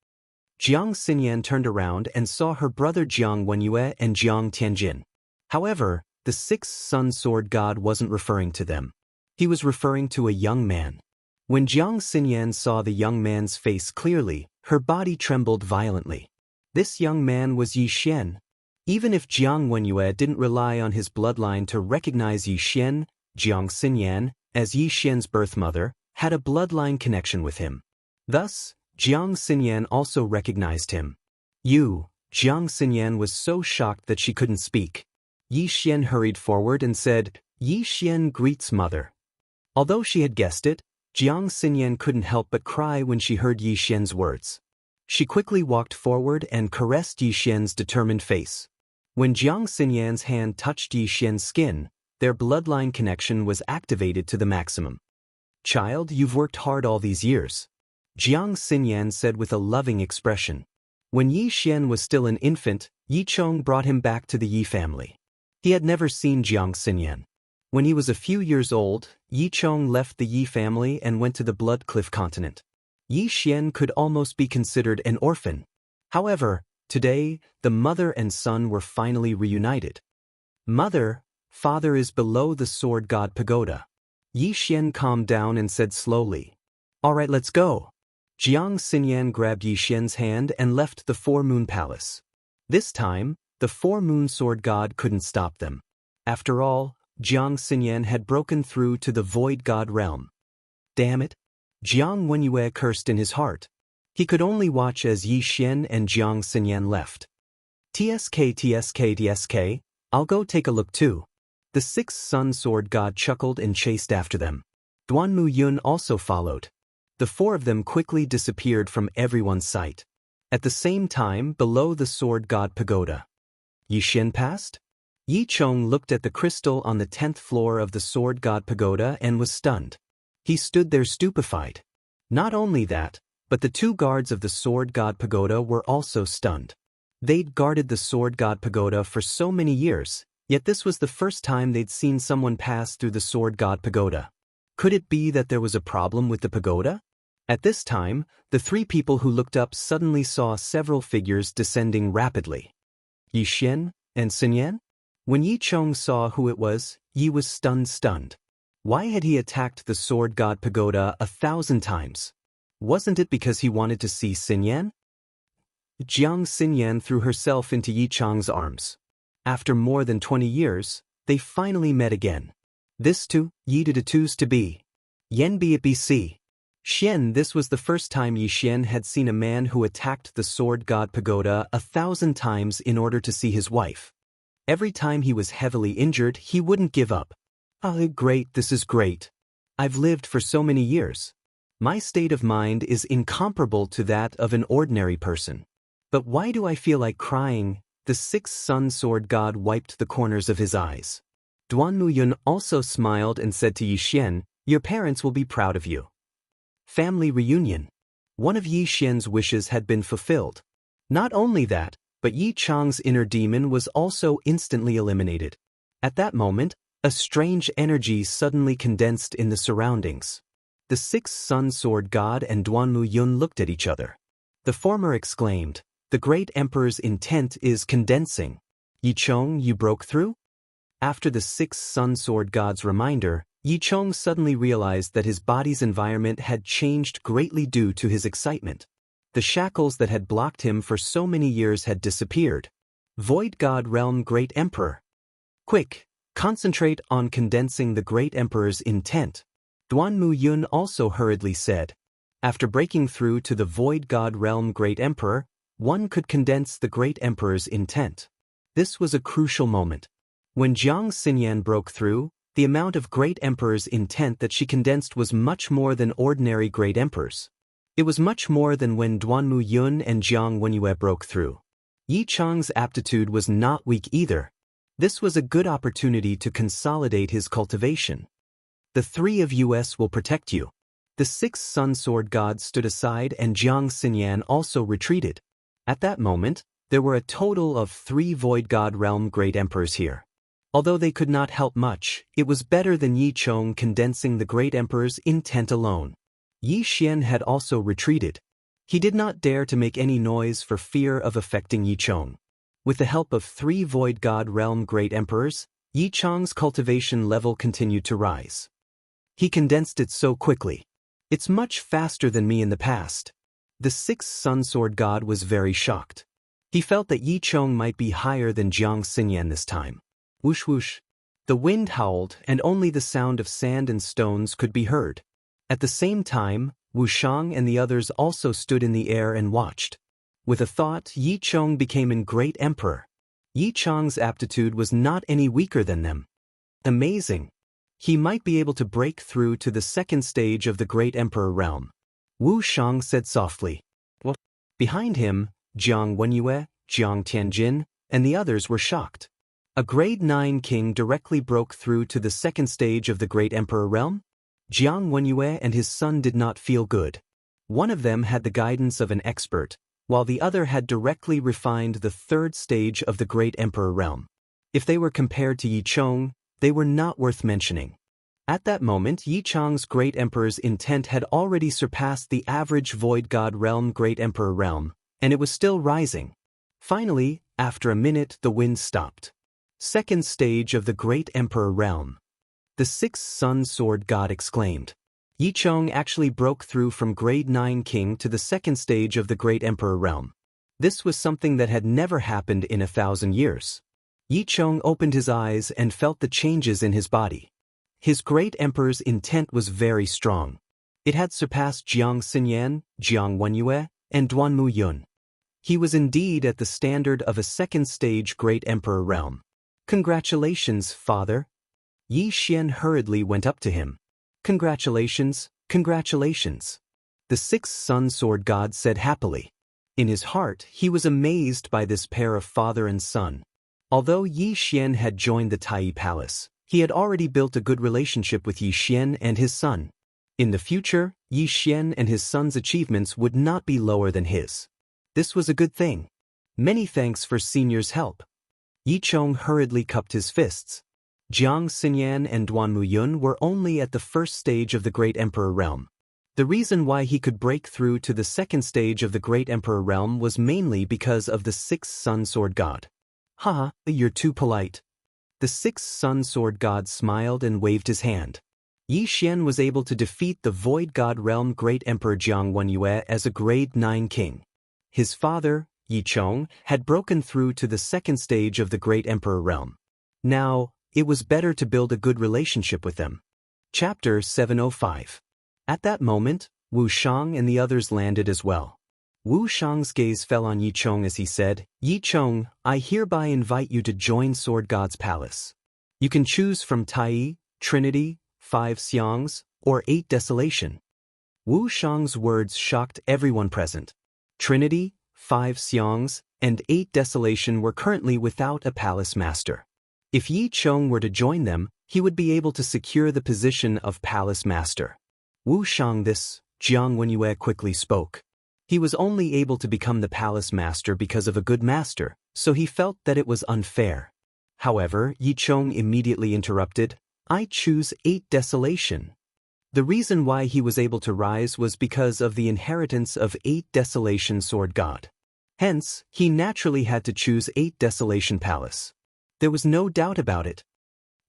Jiang Xinyan turned around and saw her brother Jiang Wenyue and Jiang Tianjin. However, the 6th Sun Sword God wasn't referring to them. He was referring to a young man. When Jiang Xinyan saw the young man's face clearly, her body trembled violently. This young man was Yi Xian. Even if Jiang Wenyue didn't rely on his bloodline to recognize Yi Xian, Jiang Xinyan, as Yi Xian's birth mother, had a bloodline connection with him. Thus, Jiang Xinyan also recognized him. Jiang Xinyan was so shocked that she couldn't speak. Yi Xian hurried forward and said, Yi Xian greets mother. Although she had guessed it, Jiang Xinyan couldn't help but cry when she heard Yi Xian's words. She quickly walked forward and caressed Yi Xian's determined face. When Jiang Xinyan's hand touched Yi Xian's skin, their bloodline connection was activated to the maximum. Child, you've worked hard all these years. Jiang Xinyan said with a loving expression. When Yi Xian was still an infant, Yi Chong brought him back to the Yi family. He had never seen Jiang Xinyan. When he was a few years old, Yi Chong left the Yi family and went to the Blood Cliff continent. Yi Xian could almost be considered an orphan. However, today, the mother and son were finally reunited. Mother, father is below the Sword God Pagoda. Yi Xian calmed down and said slowly. All right, let's go. Jiang Xinyan grabbed Yi Xian's hand and left the 4 Moon Palace. This time, the 4 Moon Sword God couldn't stop them. After all, Jiang Xinyan had broken through to the Void God realm. Damn it! Jiang Wenyue cursed in his heart. He could only watch as Yi Xian and Jiang Xinyan left. TSK, I'll go take a look too. The 6th Sun Sword God chuckled and chased after them. Duan Mu Yun also followed. The 4 of them quickly disappeared from everyone's sight. At the same time, below the Sword God Pagoda. Yi Xian passed? Yi Chong looked at the crystal on the 10th floor of the Sword God Pagoda and was stunned. He stood there stupefied. Not only that, but the 2 guards of the Sword God Pagoda were also stunned. They'd guarded the Sword God Pagoda for so many years, yet this was the first time they'd seen someone pass through the Sword God Pagoda. Could it be that there was a problem with the pagoda? At this time, the three people who looked up suddenly saw several figures descending rapidly. Yi Xian and Xinyan? When Yi Chong saw who it was, Yi was stunned. Why had he attacked the sword god pagoda 1,000 times? Wasn't it because he wanted to see Xinyan? Jiang Xinyan threw herself into Yi Chong's arms. After more than 20 years, they finally met again. This too, Yi did it to be. Yen be it be see. Xian, this was the first time Yi Xian had seen a man who attacked the sword god pagoda 1,000 times in order to see his wife. Every time he was heavily injured, he wouldn't give up. Ah, great, this is great. I've lived for so many years. My state of mind is incomparable to that of an ordinary person. But why do I feel like crying? The sixth sun sword god wiped the corners of his eyes. Duan Muyun also smiled and said to Yi Xian, "Your parents will be proud of you." Family reunion. One of Yi Xian's wishes had been fulfilled. Not only that, but Yi Chong's inner demon was also instantly eliminated. At that moment, a strange energy suddenly condensed in the surroundings. The sixth sun sword god and Duan Muyun looked at each other. The former exclaimed, "The great emperor's intent is condensing. Yi Chong, you broke through?" After the sixth sun sword god's reminder, Yi Chong suddenly realized that his body's environment had changed greatly due to his excitement. The shackles that had blocked him for so many years had disappeared. Void God Realm Great Emperor. Quick, concentrate on condensing the Great Emperor's intent. Duan Muyun also hurriedly said. After breaking through to the Void God Realm Great Emperor, one could condense the Great Emperor's intent. This was a crucial moment. When Jiang Xinyan broke through, the amount of Great Emperor's intent that she condensed was much more than ordinary Great Emperors. It was much more than when Duan Muyun and Jiang Wenyue broke through. Yi Chong's aptitude was not weak either. This was a good opportunity to consolidate his cultivation. The three of us will protect you. The six sun sword gods stood aside and Jiang Xinyan also retreated. At that moment, there were a total of 3 Void God Realm Great Emperors here. Although they could not help much, it was better than Yi Chong condensing the Great Emperor's intent alone. Yi Xian had also retreated. He did not dare to make any noise for fear of affecting Yi Chong. With the help of 3 Void God Realm Great Emperors, Yi Chong's cultivation level continued to rise. He condensed it so quickly. It's much faster than me in the past. The sixth sun sword god was very shocked. He felt that Yi Chong might be higher than Jiang Xinyan this time. Whoosh whoosh. The wind howled and only the sound of sand and stones could be heard. At the same time, Wu Shang and the others also stood in the air and watched. With a thought, Yi Chong became a great emperor. Yi Chong's aptitude was not any weaker than them. Amazing. He might be able to break through to the second stage of the Great Emperor realm. Wu Shang said softly. What? Behind him, Jiang Wenyue, Jiang Tianjin, and the others were shocked. A grade 9 king directly broke through to the second stage of the Great Emperor realm? Jiang Wenyue and his son did not feel good. One of them had the guidance of an expert, while the other had directly refined the third stage of the Great Emperor realm. If they were compared to Yi Chong, they were not worth mentioning. At that moment, Yi Chong's Great Emperor's intent had already surpassed the average Void God Realm Great Emperor realm, and it was still rising. Finally, after a minute, the wind stopped. Second stage of the Great Emperor realm. The sixth sun sword god exclaimed. Yi Chong actually broke through from grade 9 king to the second stage of the Great Emperor realm. This was something that had never happened in 1,000 years. Yi Chong opened his eyes and felt the changes in his body. His Great Emperor's intent was very strong. It had surpassed Jiang Xinyan, Jiang Wenyue, and Duan Muyun. He was indeed at the standard of a second stage Great Emperor realm. Congratulations, father. Yi Xian hurriedly went up to him. Congratulations, congratulations. The sixth sun sword god said happily. In his heart, he was amazed by this pair of father and son. Although Yi Xian had joined the Tai Palace, he had already built a good relationship with Yi Xian and his son. In the future, Yi Xian and his son's achievements would not be lower than his. This was a good thing. Many thanks for senior's help. Yi Chong hurriedly cupped his fists. Jiang Xinyan and Duanmu Yun were only at the first stage of the Great Emperor realm. The reason why he could break through to the second stage of the Great Emperor realm was mainly because of the sixth Sun Sword God. Haha, you're too polite. The sixth Sun Sword God smiled and waved his hand. Yi Xian was able to defeat the Void God Realm Great Emperor Jiang Wenyue as a Grade 9 king. His father, Yi Chong, had broken through to the second stage of the Great Emperor realm. Now, it was better to build a good relationship with them. Chapter 705. At that moment, Wu Shang and the others landed as well. Wu Shang's gaze fell on Yi Chong as he said, "Yi Chong, I hereby invite you to join Sword God's palace. You can choose from Tai, Trinity, 5 Xiangs, or 8 Desolation." Wu Shang's words shocked everyone present. Trinity, 5 Xiangs, and 8 Desolation were currently without a palace master. If Yi Chong were to join them, he would be able to secure the position of palace master. Wu Shang this, Jiang Wenyue quickly spoke. He was only able to become the palace master because of a good master, so he felt that it was unfair. However, Yi Chong immediately interrupted, "I choose 8 Desolation." The reason why he was able to rise was because of the inheritance of 8 Desolation Sword God. Hence, he naturally had to choose 8 Desolation Palace. There was no doubt about it.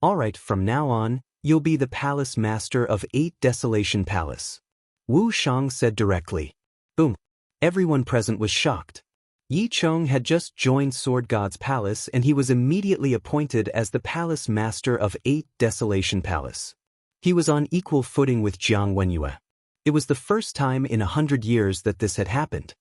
Alright, from now on, you'll be the palace master of 8 Desolation Palace. Wu Shang said directly. Boom. Everyone present was shocked. Yi Chong had just joined Sword God's palace and he was immediately appointed as the palace master of 8 Desolation Palace. He was on equal footing with Jiang Wenyue. It was the first time in 100 years that this had happened.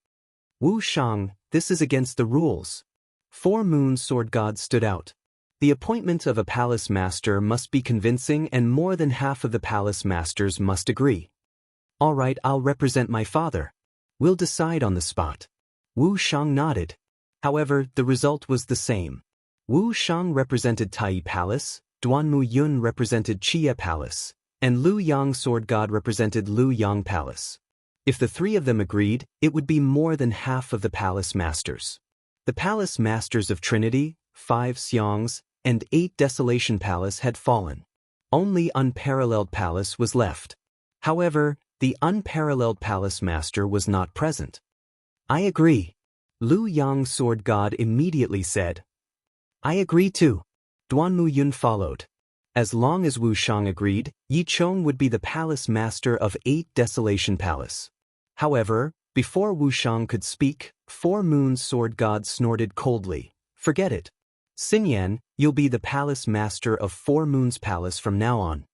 Wu Shang, this is against the rules. 4 Moon Sword God stood out. The appointment of a palace master must be convincing and more than half of the palace masters must agree. Alright, I'll represent my father. We'll decide on the spot. Wu Shang nodded. However, the result was the same. Wu Shang represented Tai Palace, Duanmu Yun represented Chia Palace, and Lu Yang Sword God represented Lu Yang Palace. If the 3 of them agreed, it would be more than half of the palace masters. The palace masters of Trinity, 5 Xiangs, and 8 Desolation Palace had fallen. Only Unparalleled Palace was left. However, the Unparalleled Palace Master was not present. I agree. Lu Yang Sword God immediately said. I agree too. Duanmu Yun followed. As long as Wu Shang agreed, Yi Chong would be the palace master of 8 Desolation Palace. However, before Wu Shang could speak, 4 Moon Sword God snorted coldly. Forget it. Xinyan, you'll be the palace master of 4 Moons Palace from now on.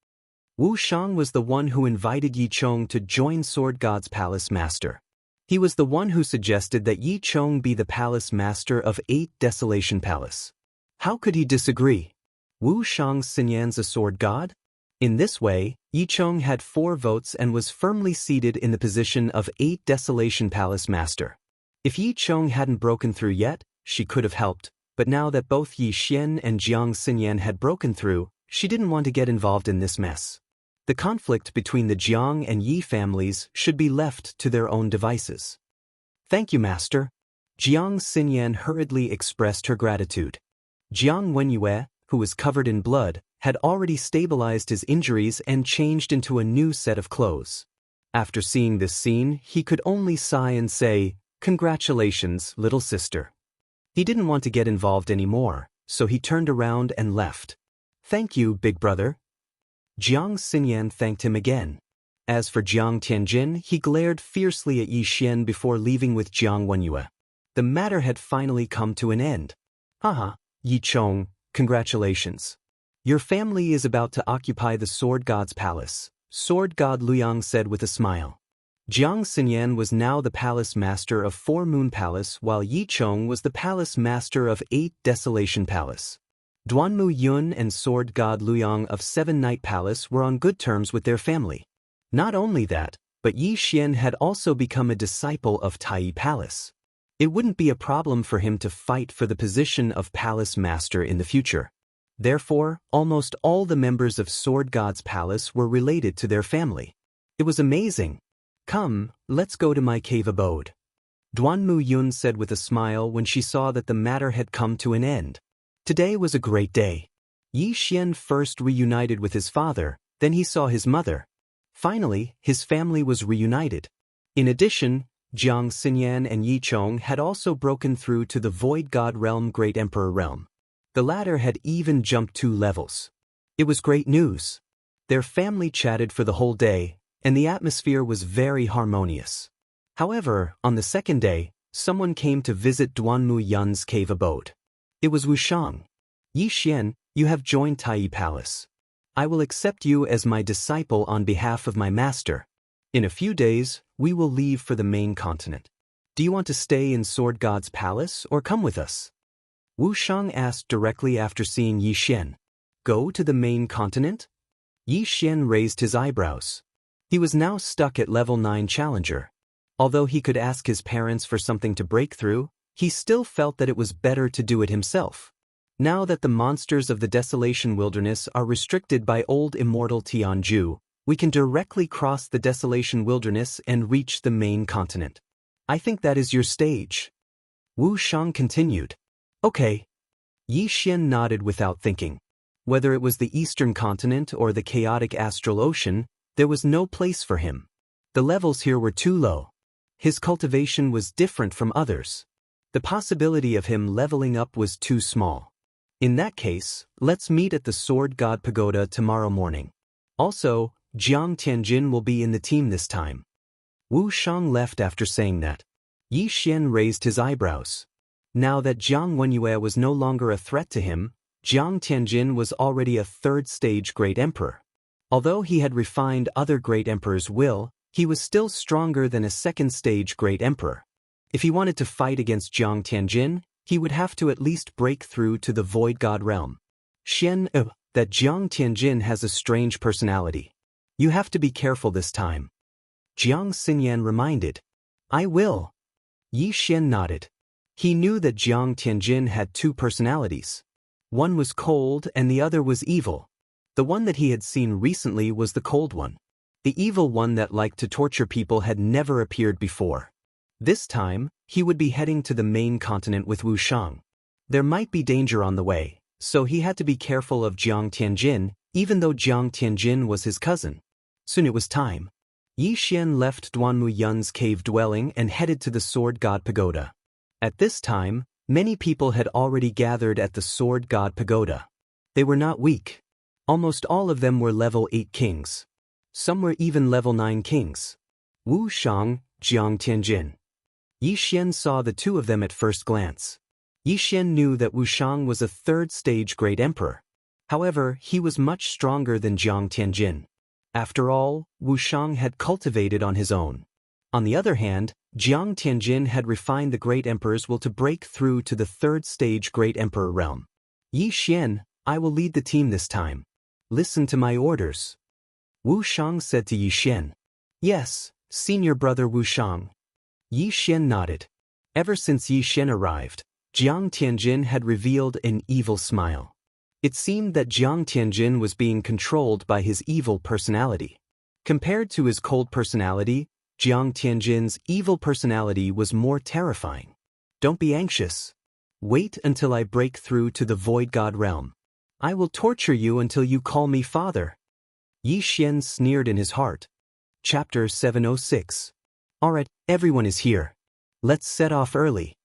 Wu Shang was the one who invited Yi Chong to join Sword God's palace master. He was the one who suggested that Yi Chong be the palace master of 8 Desolation Palace. How could he disagree? Wu Shang's Xinyan's a sword god? In this way, Yi Chong had 4 votes and was firmly seated in the position of 8 Desolation Palace master. If Yi Chong hadn't broken through yet, she could have helped, but now that both Yi Xian and Jiang Xinyan had broken through, she didn't want to get involved in this mess. The conflict between the Jiang and Yi families should be left to their own devices. Thank you, Master. Jiang Xinyan hurriedly expressed her gratitude. Jiang Wenyue, who was covered in blood, had already stabilized his injuries and changed into a new set of clothes. After seeing this scene, he could only sigh and say, "Congratulations, little sister." He didn't want to get involved anymore, so he turned around and left. Thank you, big brother. Jiang Xinyan thanked him again. As for Jiang Tianjin, he glared fiercely at Yi Xian before leaving with Jiang Wenyue. The matter had finally come to an end. Haha, Yi Chong, congratulations. Your family is about to occupy the Sword God's palace, Sword God Luyang said with a smile. Jiang Xinyan was now the palace master of 4 Moon Palace while Yi Chong was the palace master of 8 Desolation Palace. Duanmu Yun and Sword God Luyang of 7 Night Palace were on good terms with their family. Not only that, but Yi Xian had also become a disciple of Tai Palace. It wouldn't be a problem for him to fight for the position of palace master in the future. Therefore, almost all the members of Sword God's palace were related to their family. It was amazing. Come, let's go to my cave abode. Duanmu Yun said with a smile when she saw that the matter had come to an end. Today was a great day. Yi Xian first reunited with his father, then he saw his mother. Finally, his family was reunited. In addition, Jiang Xinyan and Yi Chong had also broken through to the Void God Realm Great Emperor realm. The latter had even jumped 2 levels. It was great news. Their family chatted for the whole day, and the atmosphere was very harmonious. However, on the second day, someone came to visit Duanmu Yun's cave abode. It was Wushang. Yi Xian, you have joined Tai Palace. I will accept you as my disciple on behalf of my master. In a few days, we will leave for the main continent. Do you want to stay in Sword God's palace or come with us? Wushang asked directly after seeing Yi Xian. Go to the main continent? Yi Xian raised his eyebrows. He was now stuck at level 9 challenger. Although he could ask his parents for something to break through, he still felt that it was better to do it himself. Now that the monsters of the Desolation Wilderness are restricted by old Immortal Tianju, we can directly cross the Desolation Wilderness and reach the main continent. I think that is your stage. Wu Shang continued. Okay. Yi Xian nodded without thinking. Whether it was the Eastern Continent or the chaotic astral ocean, there was no place for him. The levels here were too low. His cultivation was different from others. The possibility of him leveling up was too small. In that case, let's meet at the Sword God Pagoda tomorrow morning. Also, Jiang Tianjin will be in the team this time. Wu Shang left after saying that. Yi Xian raised his eyebrows. Now that Jiang Wenyue was no longer a threat to him, Jiang Tianjin was already a 3rd-stage Great Emperor. Although he had refined other Great Emperor's will, he was still stronger than a 2nd-stage Great Emperor. If he wanted to fight against Jiang Tianjin, he would have to at least break through to the Void God realm. That Jiang Tianjin has a strange personality. You have to be careful this time. Jiang Xinyan reminded. I will. Yi Xian nodded. He knew that Jiang Tianjin had 2 personalities. One was cold and the other was evil. The one that he had seen recently was the cold one. The evil one that liked to torture people had never appeared before. This time, he would be heading to the main continent with Wu Shang. There might be danger on the way, so he had to be careful of Jiang Tianjin, even though Jiang Tianjin was his cousin. Soon it was time. Yi Xian left Duanmu Yun's cave dwelling and headed to the Sword God Pagoda. At this time, many people had already gathered at the Sword God Pagoda. They were not weak. Almost all of them were level 8 kings. Some were even level 9 kings. Wu Shang, Jiang Tianjin. Yi Xian saw the 2 of them at first glance. Yi Xian knew that Wu Shang was a 3rd-stage Great Emperor. However, he was much stronger than Jiang Tianjin. After all, Wu Shang had cultivated on his own. On the other hand, Jiang Tianjin had refined the Great Emperor's will to break through to the 3rd-stage Great Emperor realm. Yi Xian, I will lead the team this time. Listen to my orders. Wu Shang said to Yi Xian. Yes, senior brother Wu Shang. Yi Xian nodded. Ever since Yi Xian arrived, Jiang Tianjin had revealed an evil smile. It seemed that Jiang Tianjin was being controlled by his evil personality. Compared to his cold personality, Jiang Tianjin's evil personality was more terrifying. Don't be anxious. Wait until I break through to the Void God realm. I will torture you until you call me father. Yi Xian sneered in his heart. Chapter 706. Alright, everyone is here. Let's set off early.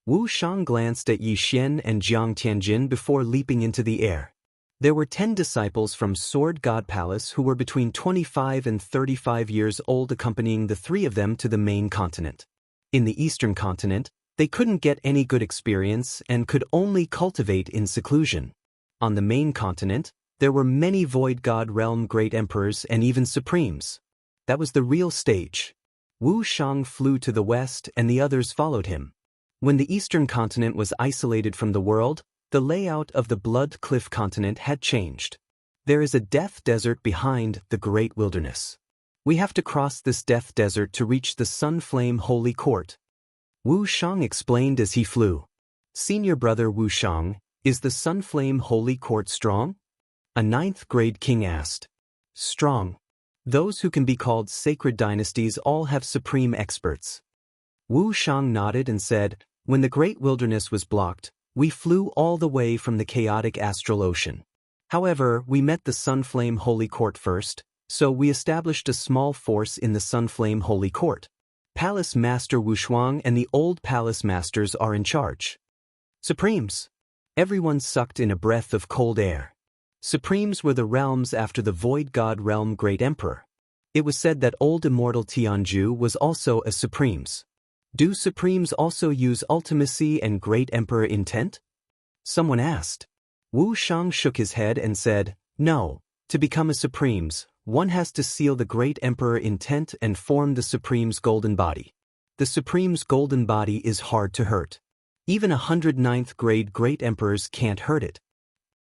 Wu Shang glanced at Yi Xian and Jiang Tianjin before leaping into the air. There were 10 disciples from Sword God Palace who were between 25 and 35 years old, accompanying the 3 of them to the main continent. In the Eastern Continent, they couldn't get any good experience and could only cultivate in seclusion. On the main continent, there were many Void God Realm Great Emperors and even Supremes. That was the real stage. Wu Shang flew to the west and the others followed him. When the Eastern Continent was isolated from the world, the layout of the Blood Cliff Continent had changed. There is a death desert behind the Great Wilderness. We have to cross this death desert to reach the Sunflame Holy Court. Wu Shang explained as he flew. Senior brother Wu Shang, is the Sunflame Holy Court strong? A 9th-grade king asked. Strong. Those who can be called sacred dynasties all have supreme experts. Wu Shang nodded and said, when the Great Wilderness was blocked, we flew all the way from the chaotic astral ocean. However, we met the Sunflame Holy Court first, so we established a small force in the Sunflame Holy Court. Palace Master Wushuang and the old Palace Masters are in charge. Supremes. Everyone sucked in a breath of cold air. Supremes were the realms after the Void God Realm Great Emperor. It was said that old Immortal Tianju was also a Supremes. Do Supremes also use ultimacy and Great Emperor intent? Someone asked. Wu Shang shook his head and said, no, to become a Supremes, one has to seal the Great Emperor intent and form the Supreme's golden body. The Supreme's golden body is hard to hurt. Even 109th grade Great Emperors can't hurt it.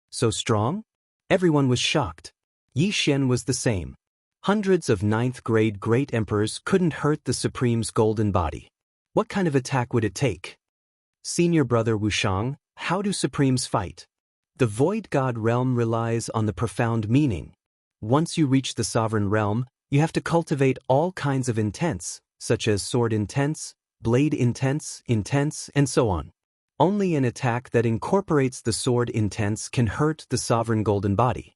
So strong? Everyone was shocked. Yi Xian was the same. Hundreds of 9th grade Great Emperors couldn't hurt the Supreme's golden body. What kind of attack would it take? Senior brother Wushang, how do Supremes fight? The Void God Realm relies on the profound meaning. Once you reach the Sovereign Realm, you have to cultivate all kinds of intents, such as sword intents, blade intents, and so on. Only an attack that incorporates the sword intents can hurt the Sovereign Golden Body.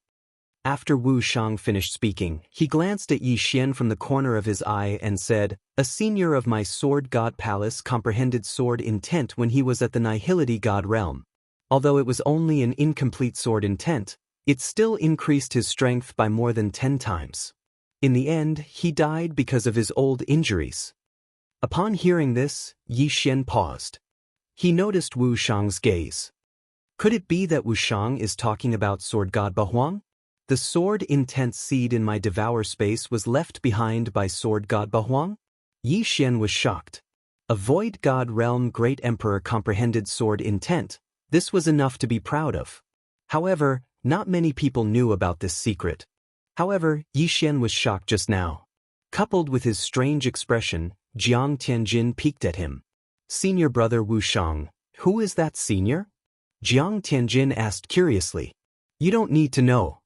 After Wu Shang finished speaking, he glanced at Yi Xian from the corner of his eye and said, a senior of my Sword God Palace comprehended sword intent when he was at the Nihility God Realm. Although it was only an incomplete sword intent, it still increased his strength by more than 10 times. In the end, he died because of his old injuries. Upon hearing this, Yi Xian paused. He noticed Wu Shang's gaze. Could it be that Wu Shang is talking about Sword God Bahuang? The sword intent seed in my devour space was left behind by Sword God Bahuang? Yi Xian was shocked. A Void God Realm Great Emperor comprehended sword intent. This was enough to be proud of. However, not many people knew about this secret. However, Yi Xian was shocked just now. Coupled with his strange expression, Jiang Tianjin peeked at him. Senior brother Wu Shang, who is that senior? Jiang Tianjin asked curiously. You don't need to know.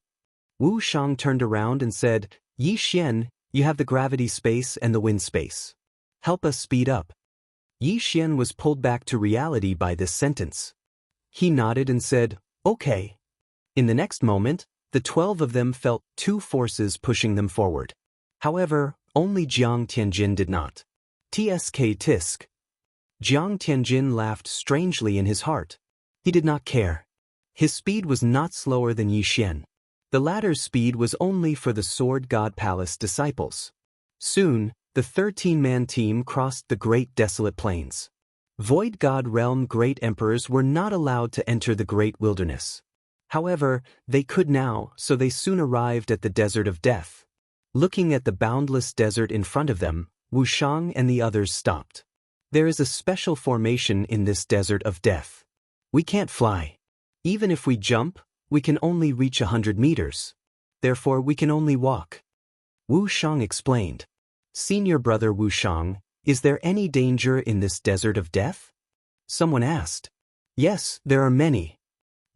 Wu Shang turned around and said, Yi Xian, you have the gravity space and the wind space. Help us speed up. Yi Xian was pulled back to reality by this sentence. He nodded and said, okay. In the next moment, the 12 of them felt two forces pushing them forward. However, only Jiang Tianjin did not. TSK Tisk. Jiang Tianjin laughed strangely in his heart. He did not care. His speed was not slower than Yi Xian. The latter's speed was only for the Sword God Palace disciples. Soon, the 13-man team crossed the Great Desolate Plains. Void God Realm Great Emperors were not allowed to enter the Great Wilderness. However, they could now, so they soon arrived at the Desert of Death. Looking at the boundless desert in front of them, Wu Shang and the others stopped. There is a special formation in this Desert of Death. We can't fly. Even if we jump, we can only reach 100 meters. Therefore, we can only walk. Wu Shang explained. Senior brother Wu Shang, is there any danger in this Desert of Death? Someone asked. Yes, there are many.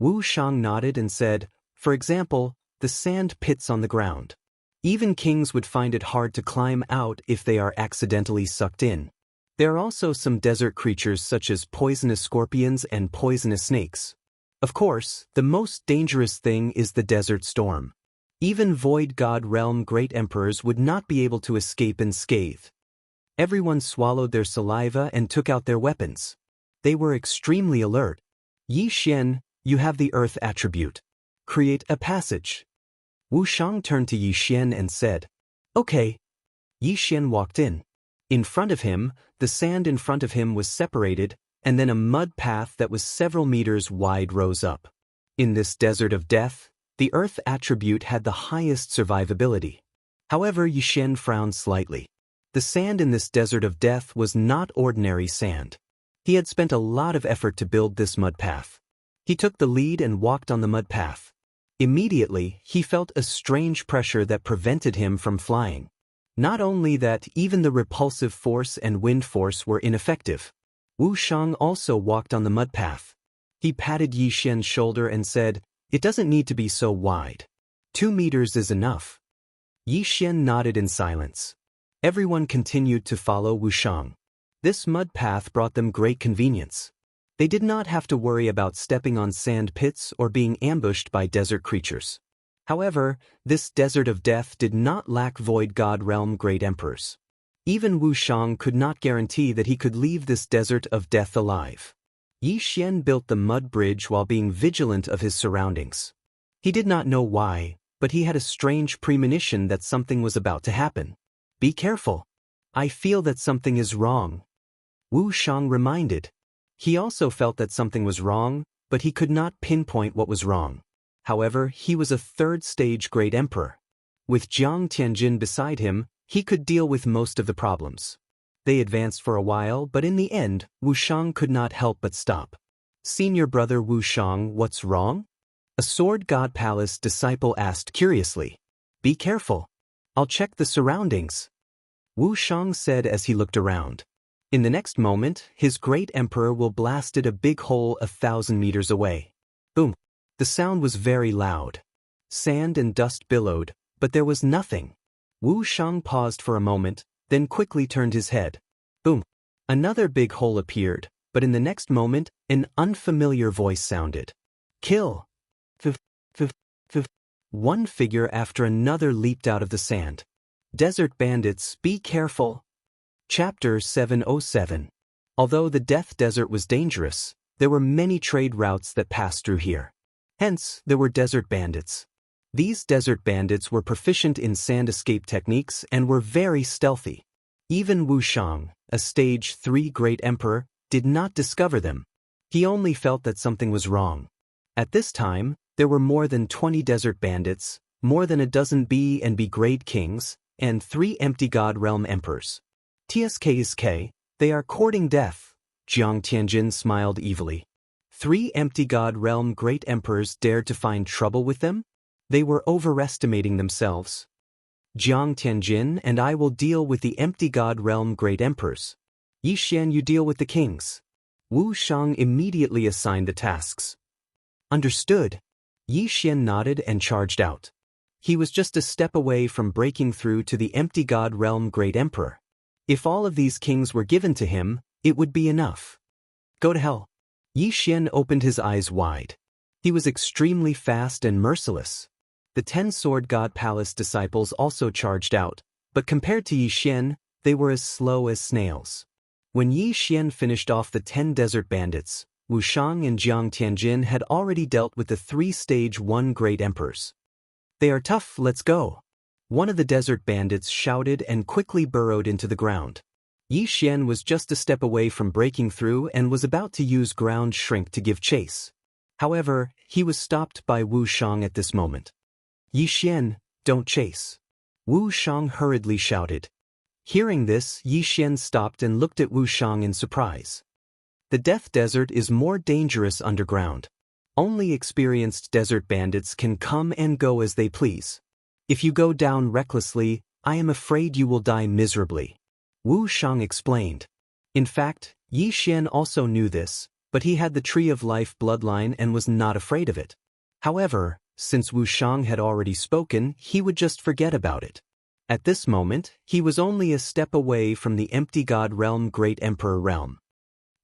Wu Shang nodded and said, for example, the sand pits on the ground. Even kings would find it hard to climb out if they are accidentally sucked in. There are also some desert creatures such as poisonous scorpions and poisonous snakes. Of course, the most dangerous thing is the desert storm. Even Void God Realm Great Emperors would not be able to escape unscathed. Everyone swallowed their saliva and took out their weapons. They were extremely alert. Yi Xian, you have the earth attribute. Create a passage. Wu Shang turned to Yi Xian and said, okay. Yi Xian walked in. In front of him, the sand in front of him was separated, and then a mud path that was several meters wide rose up. In this Desert of Death, the earth attribute had the highest survivability. However, Yi Xian frowned slightly. The sand in this Desert of Death was not ordinary sand. He had spent a lot of effort to build this mud path. He took the lead and walked on the mud path. Immediately, he felt a strange pressure that prevented him from flying. Not only that, even the repulsive force and wind force were ineffective. Wu Shang also walked on the mud path. He patted Yi Xian's shoulder and said, it doesn't need to be so wide. 2 meters is enough. Yi Xian nodded in silence. Everyone continued to follow Wu Shang. This mud path brought them great convenience. They did not have to worry about stepping on sand pits or being ambushed by desert creatures. However, this desert of death did not lack void god realm great emperors. Even Wuxiang could not guarantee that he could leave this desert of death alive. Yi Xian built the mud bridge while being vigilant of his surroundings. He did not know why, but he had a strange premonition that something was about to happen. Be careful. I feel that something is wrong. Wuxiang reminded. He also felt that something was wrong, but he could not pinpoint what was wrong. However, he was a third-stage great emperor. With Jiang Tianjin beside him, he could deal with most of the problems. They advanced for a while, but in the end, Wuxiang could not help but stop. Senior brother Wuxiang, what's wrong? A sword god palace disciple asked curiously. Be careful. I'll check the surroundings. Wuxiang said as he looked around. In the next moment, his great emperor will blasted a big hole 1,000 meters away. Boom. The sound was very loud. Sand and dust billowed, but there was nothing. Wuxiang paused for a moment, then quickly turned his head. Boom. Another big hole appeared, but in the next moment, an unfamiliar voice sounded. Kill. One figure after another leaped out of the sand. Desert bandits, be careful. Chapter 707. Although the Death Desert was dangerous, there were many trade routes that passed through here. Hence, there were desert bandits. These desert bandits were proficient in sand escape techniques and were very stealthy. Even Wuxiang, a stage 3 great emperor, did not discover them. He only felt that something was wrong. At this time, there were more than 20 desert bandits, more than a dozen B and B grade kings, and 3 empty god realm emperors. TSKSK, they are courting death. Jiang Tianjin smiled evilly. 3 empty god realm great emperors dared to find trouble with them? They were overestimating themselves. Jiang Tianjin and I will deal with the empty god realm great emperors. Yi Xian, you deal with the kings. Wuxiang immediately assigned the tasks. Understood. Yi Xian nodded and charged out. He was just a step away from breaking through to the empty god realm great emperor. If all of these kings were given to him, it would be enough. Go to hell. Yi Xian opened his eyes wide. He was extremely fast and merciless. The 10 sword god palace disciples also charged out, but compared to Yi Xian, they were as slow as snails. When Yi Xian finished off the 10 desert bandits, Wuxiang and Jiang Tianjin had already dealt with the 3 stage 1 great emperors. They are tough, let's go. One of the desert bandits shouted and quickly burrowed into the ground. Yi Xian was just a step away from breaking through and was about to use ground shrink to give chase. However, he was stopped by Wuxiang at this moment. Yi Xian, don't chase. Wuxiang hurriedly shouted. Hearing this, Yi Xian stopped and looked at Wuxiang in surprise. The Death Desert is more dangerous underground. Only experienced desert bandits can come and go as they please. If you go down recklessly, I am afraid you will die miserably. Wuxiang explained. In fact, Yi Xian also knew this, but he had the Tree of Life bloodline and was not afraid of it. However, since Wuxiang had already spoken, he would just forget about it. At this moment, he was only a step away from the empty god realm great emperor realm.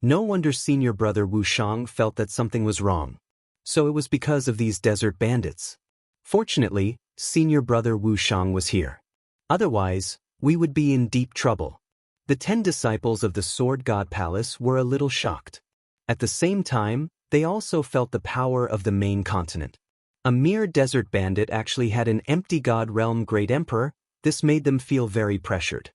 No wonder senior brother Wuxiang felt that something was wrong. So it was because of these desert bandits. Fortunately, senior brother Wuxiang was here. Otherwise, we would be in deep trouble. The 10 disciples of the Sword God Palace were a little shocked. At the same time, they also felt the power of the main continent. A mere desert bandit actually had an empty god realm great emperor. This made them feel very pressured.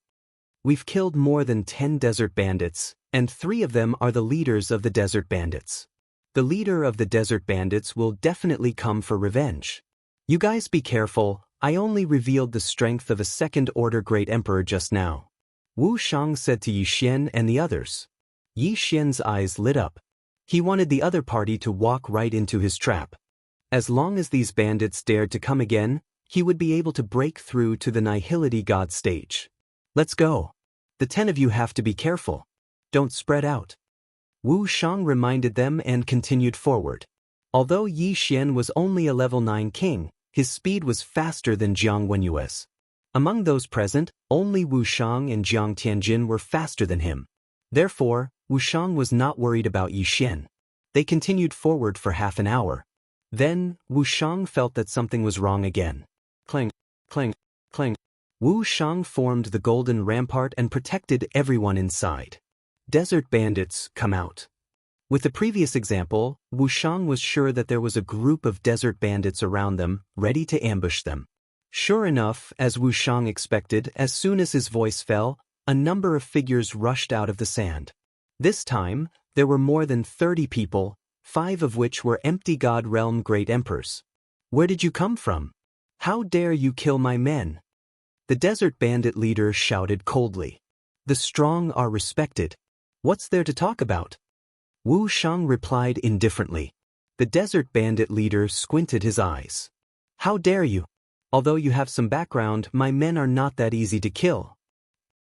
We've killed more than 10 desert bandits, and 3 of them are the leaders of the desert bandits. The leader of the desert bandits will definitely come for revenge. You guys be careful, I only revealed the strength of a second-order great emperor just now. Wuxiang said to Yi Xian and the others. Yi Xian's eyes lit up. He wanted the other party to walk right into his trap. As long as these bandits dared to come again, he would be able to break through to the Nihility God stage. Let's go. The 10 of you have to be careful. Don't spread out. Wuxiang reminded them and continued forward. Although Yi Xian was only a level 9 king, his speed was faster than Jiang Wenyue's. Among those present, only Wuxiang and Jiang Tianjin were faster than him. Therefore, Wuxiang was not worried about Yi Xian. They continued forward for half an hour. Then, Wuxiang felt that something was wrong again. Clang, clang, clang. Wuxiang formed the golden rampart and protected everyone inside. Desert bandits, come out. With the previous example, Wuxiang was sure that there was a group of desert bandits around them, ready to ambush them. Sure enough, as Wuxiang expected, as soon as his voice fell, a number of figures rushed out of the sand. This time, there were more than 30 people, 5 of which were empty God Realm Great Emperors. Where did you come from? How dare you kill my men? The desert bandit leader shouted coldly. The strong are respected. What's there to talk about? Wuxiang replied indifferently. The desert bandit leader squinted his eyes. How dare you? Although you have some background, my men are not that easy to kill.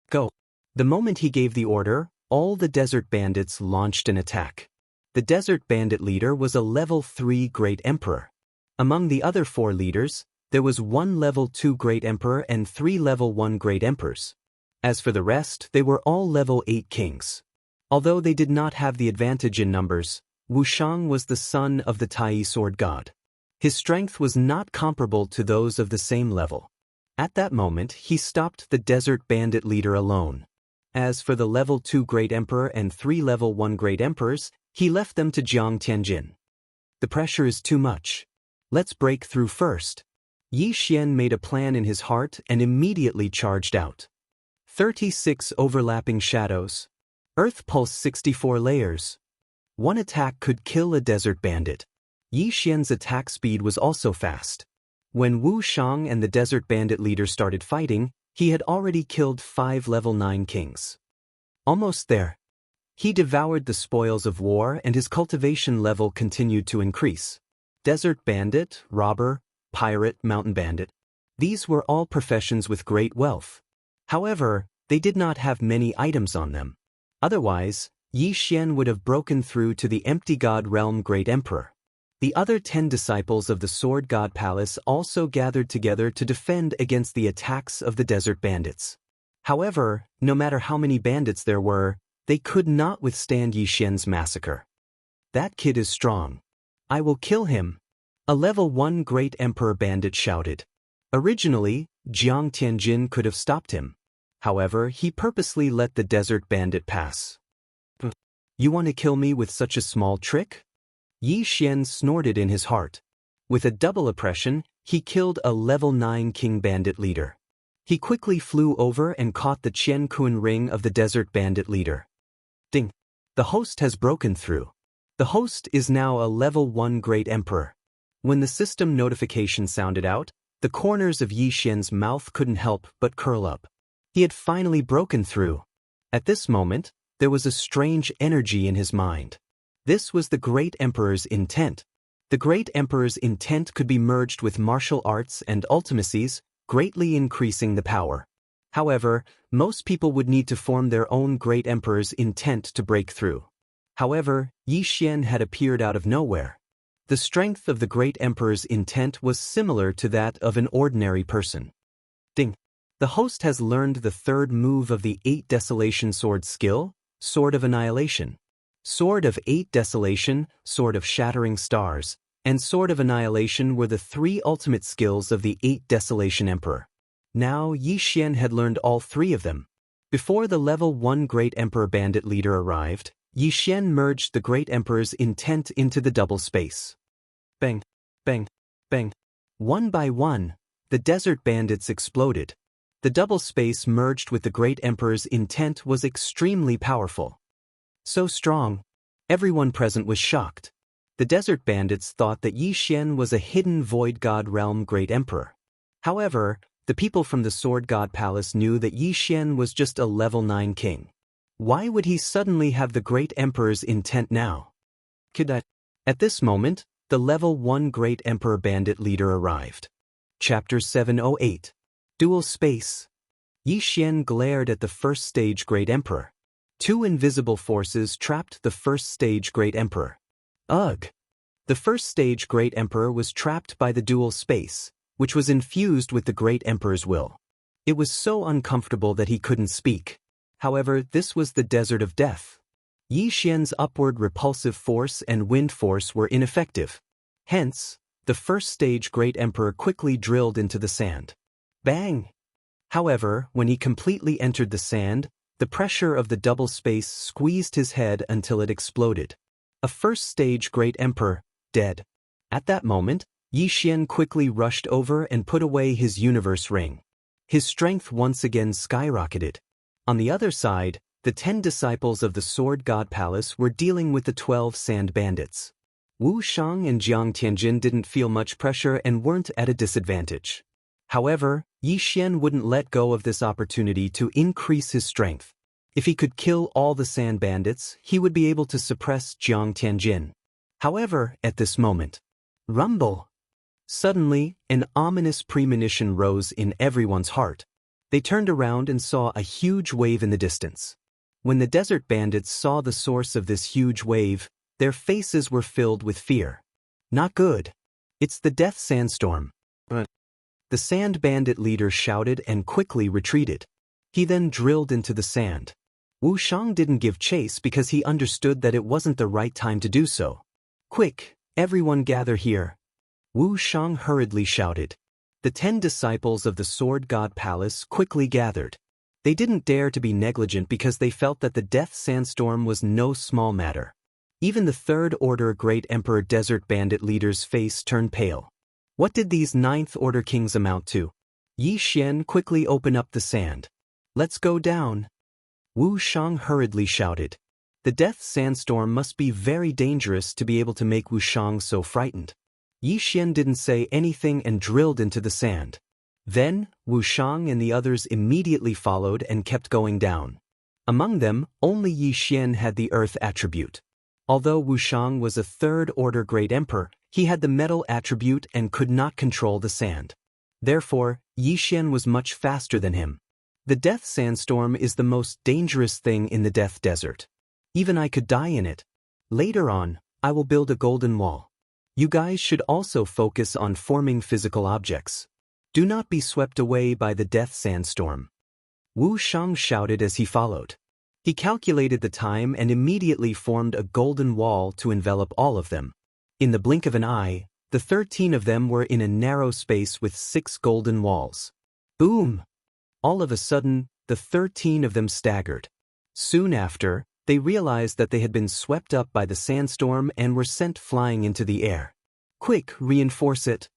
Go. The moment he gave the order, all the desert bandits launched an attack. The desert bandit leader was a level 3 Great Emperor. Among the other 4 leaders, there was 1 level 2 Great Emperor and 3 level 1 Great Emperors. As for the rest, they were all level 8 kings. Although they did not have the advantage in numbers, Wuxiang was the son of the Tai sword god. His strength was not comparable to those of the same level. At that moment, he stopped the desert bandit leader alone. As for the level 2 Great Emperor and 3 level 1 Great Emperors, he left them to Jiang Tianjin. The pressure is too much. Let's break through first. Yi Xian made a plan in his heart and immediately charged out. 36 overlapping shadows. Earth pulse 64 layers. One attack could kill a desert bandit. Yi Xian's attack speed was also fast. When Wuxiang and the desert bandit leader started fighting, he had already killed 5 level 9 kings. Almost there. He devoured the spoils of war and his cultivation level continued to increase. Desert bandit, robber, pirate, mountain bandit. These were all professions with great wealth. However, they did not have many items on them. Otherwise, Yi Xian would have broken through to the empty God Realm Great Emperor. The other 10 disciples of the Sword God Palace also gathered together to defend against the attacks of the desert bandits. However, no matter how many bandits there were, they could not withstand Yi Xian's massacre. That kid is strong. I will kill him. A level 1 Great Emperor bandit shouted. Originally, Jiang Tianjin could have stopped him. However, he purposely let the desert bandit pass. You want to kill me with such a small trick? Yi Xian snorted in his heart. With a double oppression, he killed a level 9 king bandit leader. He quickly flew over and caught the Qian Kun ring of the desert bandit leader. Ding! The host has broken through. The host is now a level 1 Great Emperor. When the system notification sounded out, the corners of Yi Xian's mouth couldn't help but curl up. He had finally broken through. At this moment, there was a strange energy in his mind. This was the Great Emperor's intent. The Great Emperor's intent could be merged with martial arts and ultimacies, greatly increasing the power. However, most people would need to form their own Great Emperor's intent to break through. However, Yi Xian had appeared out of nowhere. The strength of the Great Emperor's intent was similar to that of an ordinary person. Ding! The host has learned the 3rd move of the 8 Desolation Sword skill, Sword of Annihilation. Sword of 8 Desolation, Sword of Shattering Stars, and Sword of Annihilation were the 3 ultimate skills of the 8 Desolation Emperor. Now Yi Xian had learned all 3 of them. Before the level 1 Great Emperor bandit leader arrived, Yi Xian merged the Great Emperor's intent into the double space. Bang, bang, bang. One by one, the desert bandits exploded. The double space merged with the Great Emperor's intent was extremely powerful. So strong, everyone present was shocked. The desert bandits thought that Yi Xian was a hidden void god realm Great Emperor. However, the people from the Sword God Palace knew that Yi Xian was just a level 9 king. Why would he suddenly have the Great Emperor's intent now? At this moment, the level 1 Great Emperor bandit leader arrived. Chapter 708. Dual Space. Yi Xian glared at the first stage Great Emperor. 2 invisible forces trapped the first stage Great Emperor. Ugh! The first stage Great Emperor was trapped by the dual space, which was infused with the Great Emperor's will. It was so uncomfortable that he couldn't speak. However, this was the desert of death. Yi Xian's upward repulsive force and wind force were ineffective. Hence, the first stage Great Emperor quickly drilled into the sand. Bang! However, when he completely entered the sand, the pressure of the double space squeezed his head until it exploded. A first stage Great Emperor, dead. At that moment, Yi Xian quickly rushed over and put away his universe ring. His strength once again skyrocketed. On the other side, the 10 disciples of the Sword God Palace were dealing with the 12 sand bandits. Wuxiang and Jiang Tianjin didn't feel much pressure and weren't at a disadvantage. However, Yi Xian wouldn't let go of this opportunity to increase his strength. If he could kill all the sand bandits, he would be able to suppress Jiang Tianjin. However, at this moment, rumble! Suddenly, an ominous premonition rose in everyone's heart. They turned around and saw a huge wave in the distance. When the desert bandits saw the source of this huge wave, their faces were filled with fear. Not good. It's the death sandstorm. The sand bandit leader shouted and quickly retreated. He then drilled into the sand. Wuxiang didn't give chase because he understood that it wasn't the right time to do so. Quick, everyone gather here. Wuxiang hurriedly shouted. The 10 disciples of the Sword God Palace quickly gathered. They didn't dare to be negligent because they felt that the death sandstorm was no small matter. Even the Third Order Great Emperor Desert Bandit leader's face turned pale. What did these Ninth Order kings amount to? Yi Xian quickly opened up the sand. Let's go down. Wuxiang hurriedly shouted. The death sandstorm must be very dangerous to be able to make Wuxiang so frightened. Yi Xian didn't say anything and drilled into the sand. Then, Wuxiang and the others immediately followed and kept going down. Among them, only Yi Xian had the earth attribute. Although Wuxiang was a Third Order Great Emperor, he had the metal attribute and could not control the sand. Therefore, Yi Xian was much faster than him. The death sandstorm is the most dangerous thing in the death desert. Even I could die in it. Later on, I will build a golden wall. You guys should also focus on forming physical objects. Do not be swept away by the death sandstorm. Wuxiang shouted as he followed. He calculated the time and immediately formed a golden wall to envelop all of them. In the blink of an eye, the 13 of them were in a narrow space with 6 golden walls. Boom! All of a sudden, the 13 of them staggered. Soon after, they realized that they had been swept up by the sandstorm and were sent flying into the air. Quick, reinforce it.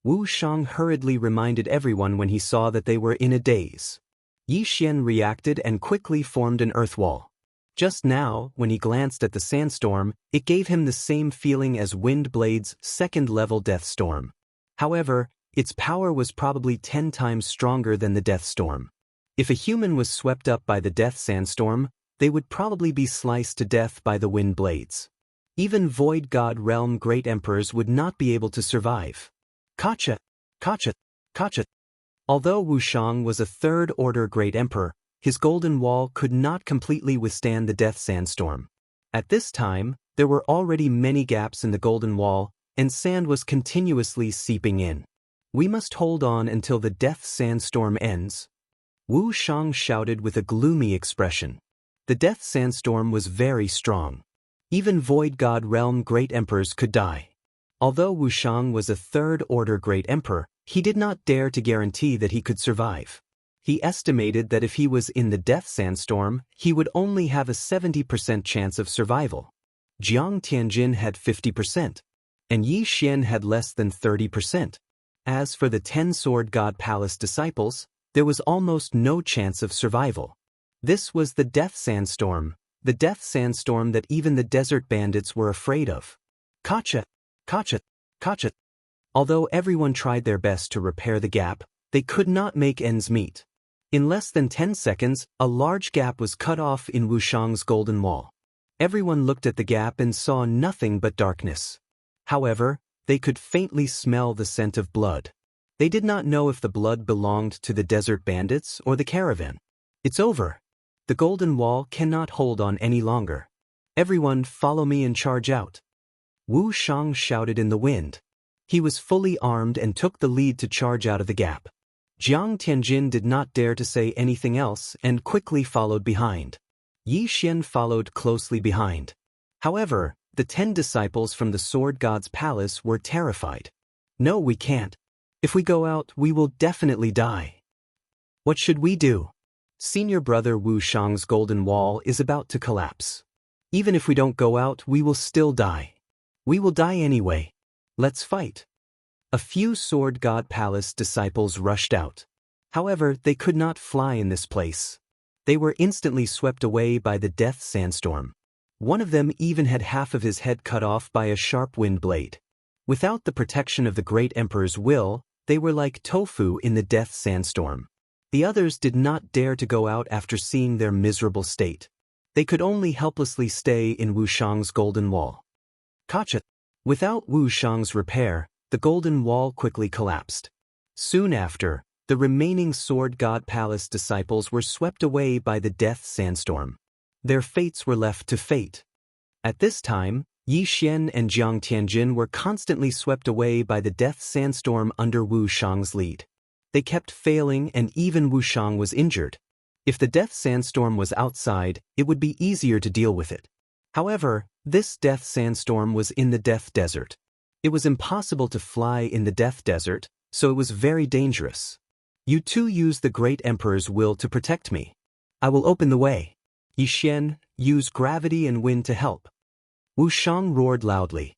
Wuxiang hurriedly reminded everyone when he saw that they were in a daze. Yi Xian reacted and quickly formed an earth wall. Just now, when he glanced at the sandstorm, it gave him the same feeling as Windblade's second-level death storm. However, its power was probably 10 times stronger than the death storm. If a human was swept up by the death sandstorm, they would probably be sliced to death by the wind blades. Even Void God Realm Great Emperors would not be able to survive. Gotcha! Gotcha! Gotcha! Although Wuxiang was a Third Order Great Emperor, his golden wall could not completely withstand the death sandstorm. At this time, there were already many gaps in the golden wall, and sand was continuously seeping in. We must hold on until the death sandstorm ends. Wuxiang shouted with a gloomy expression. The death sandstorm was very strong. Even Void God Realm Great Emperors could die. Although Wuxiang was a Third Order Great Emperor, he did not dare to guarantee that he could survive. He estimated that if he was in the death sandstorm, he would only have a 70% chance of survival. Jiang Tianjin had 50%, and Yi Xian had less than 30%. As for the 10 Sword God Palace disciples, there was almost no chance of survival. This was the death sandstorm that even the desert bandits were afraid of. Gotcha! Gotcha! Gotcha! Although everyone tried their best to repair the gap, they could not make ends meet. In less than 10 seconds, a large gap was cut off in Wuxiang's golden wall. Everyone looked at the gap and saw nothing but darkness. However, they could faintly smell the scent of blood. They did not know if the blood belonged to the desert bandits or the caravan. It's over. The golden wall cannot hold on any longer. Everyone follow me and charge out. Wuxiang shouted in the wind. He was fully armed and took the lead to charge out of the gap. Jiang Tianjin did not dare to say anything else and quickly followed behind. Yi Xian followed closely behind. However, the 10 disciples from the Sword God's palace were terrified. No, we can't. If we go out, we will definitely die. What should we do? Senior brother Wu Shang's golden wall is about to collapse. Even if we don't go out, we will still die. We will die anyway. Let's fight. A few Sword God Palace disciples rushed out. However, they could not fly in this place. They were instantly swept away by the death sandstorm. One of them even had half of his head cut off by a sharp wind blade. Without the protection of the great emperor's will, they were like tofu in the death sandstorm. The others did not dare to go out after seeing their miserable state. They could only helplessly stay in Wu Shang's golden wall. Gotcha! Without Wu Shang's repair, the golden wall quickly collapsed. Soon after, the remaining Sword God Palace disciples were swept away by the death sandstorm. Their fates were left to fate. At this time, Yi Xian and Jiang Tianjin were constantly swept away by the death sandstorm under Wu Shang's lead. They kept failing and even Wu Shang was injured. If the death sandstorm was outside, it would be easier to deal with it. However, this death sandstorm was in the death desert. It was impossible to fly in the death desert, so it was very dangerous. You two use the great emperor's will to protect me. I will open the way. Yi Xian, use gravity and wind to help. Wu Shang roared loudly.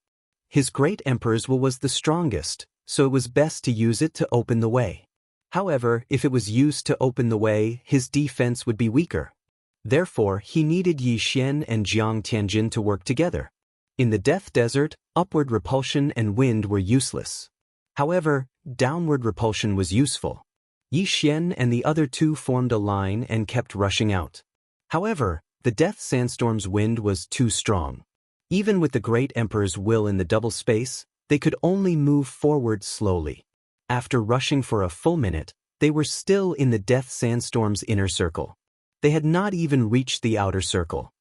His great emperor's will was the strongest, so it was best to use it to open the way. However, if it was used to open the way, his defense would be weaker. Therefore, he needed Yi Xian and Jiang Tianjin to work together. In the death desert, upward repulsion and wind were useless. However, downward repulsion was useful. Yi Xian and the other two formed a line and kept rushing out. However, the death sandstorm's wind was too strong. Even with the great emperor's will in the double space, they could only move forward slowly. After rushing for a full minute, they were still in the death sandstorm's inner circle. They had not even reached the outer circle.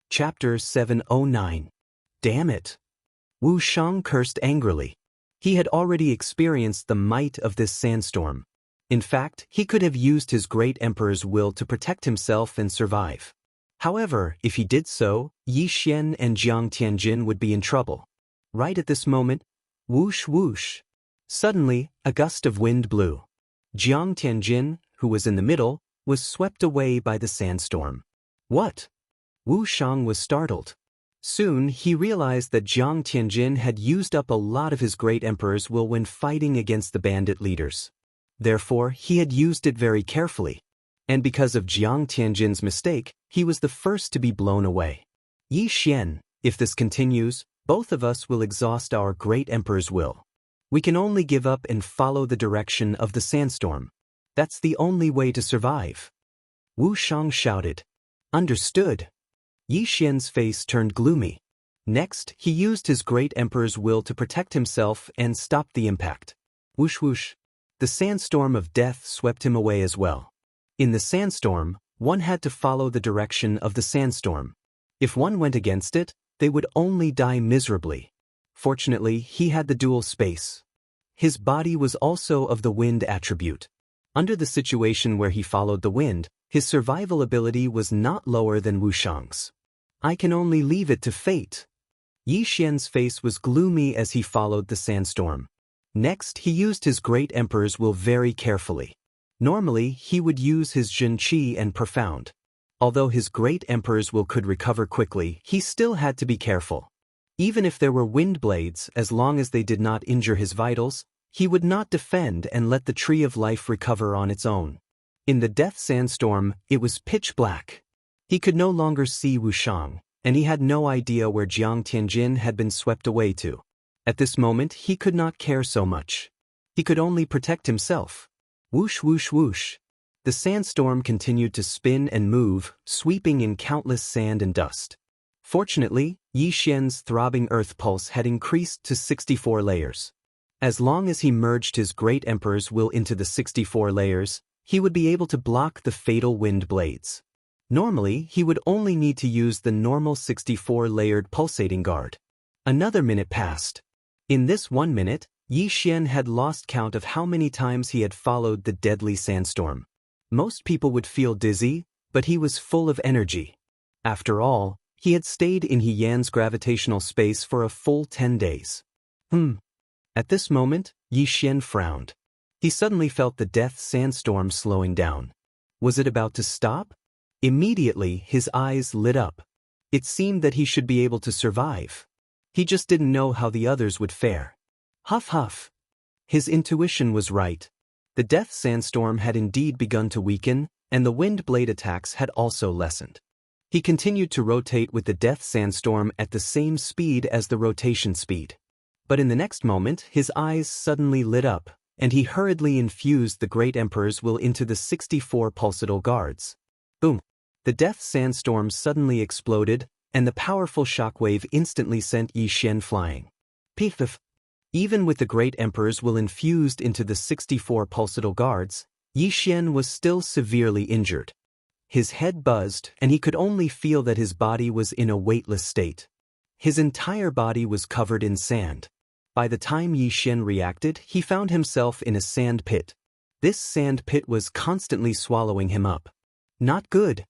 Chapter 709. Damn it! Wu Shang cursed angrily. He had already experienced the might of this sandstorm. In fact, he could have used his great emperor's will to protect himself and survive. However, if he did so, Yi Xian and Jiang Tianjin would be in trouble. Right at this moment, whoosh whoosh. Suddenly, a gust of wind blew. Jiang Tianjin, who was in the middle, was swept away by the sandstorm. What? Wu Shang was startled. Soon, he realized that Jiang Tianjin had used up a lot of his great emperor's will when fighting against the bandit leaders. Therefore, he had used it very carefully. And because of Jiang Tianjin's mistake, he was the first to be blown away. Yi Xian, if this continues, both of us will exhaust our great emperor's will. We can only give up and follow the direction of the sandstorm. That's the only way to survive. Wu Shang shouted. Understood. Yi Xian's face turned gloomy. Next, he used his great emperor's will to protect himself and stop the impact. Whoosh whoosh. The sandstorm of death swept him away as well. In the sandstorm, one had to follow the direction of the sandstorm. If one went against it, they would only die miserably. Fortunately, he had the dual space. His body was also of the wind attribute. Under the situation where he followed the wind, his survival ability was not lower than Wu Shang's. I can only leave it to fate. Yi Xian's face was gloomy as he followed the sandstorm. Next, he used his great emperor's will very carefully. Normally, he would use his Jin Qi and profound. Although his great emperor's will could recover quickly, he still had to be careful. Even if there were wind blades, as long as they did not injure his vitals, he would not defend and let the tree of life recover on its own. In the death sandstorm, it was pitch black. He could no longer see Wu Shang, and he had no idea where Jiang Tianjin had been swept away to. At this moment, he could not care so much. He could only protect himself. Whoosh whoosh whoosh. The sandstorm continued to spin and move, sweeping in countless sand and dust. Fortunately, Yi Xian's throbbing earth pulse had increased to 64 layers. As long as he merged his great emperor's will into the 64 layers, he would be able to block the fatal wind blades. Normally, he would only need to use the normal 64-layered pulsating guard. Another minute passed. In this 1 minute, Yi Xian had lost count of how many times he had followed the deadly sandstorm. Most people would feel dizzy, but he was full of energy. After all, he had stayed in He Yan's gravitational space for a full 10 days. At this moment, Yi Xian frowned. He suddenly felt the death sandstorm slowing down. Was it about to stop? Immediately, his eyes lit up. It seemed that he should be able to survive. He just didn't know how the others would fare. Huff huff. His intuition was right. The death sandstorm had indeed begun to weaken, and the wind blade attacks had also lessened. He continued to rotate with the death sandstorm at the same speed as the rotation speed. But in the next moment, his eyes suddenly lit up, and he hurriedly infused the Great Emperor's will into the 64 pulsatile guards. Boom! The death sandstorm suddenly exploded, and the powerful shockwave instantly sent Yi Xian flying. Piff! Even with the Great Emperor's will infused into the 64 pulsatile guards, Yi Xian was still severely injured. His head buzzed, and he could only feel that his body was in a weightless state. His entire body was covered in sand. By the time Yi Xian reacted, he found himself in a sand pit. This sand pit was constantly swallowing him up. Not good.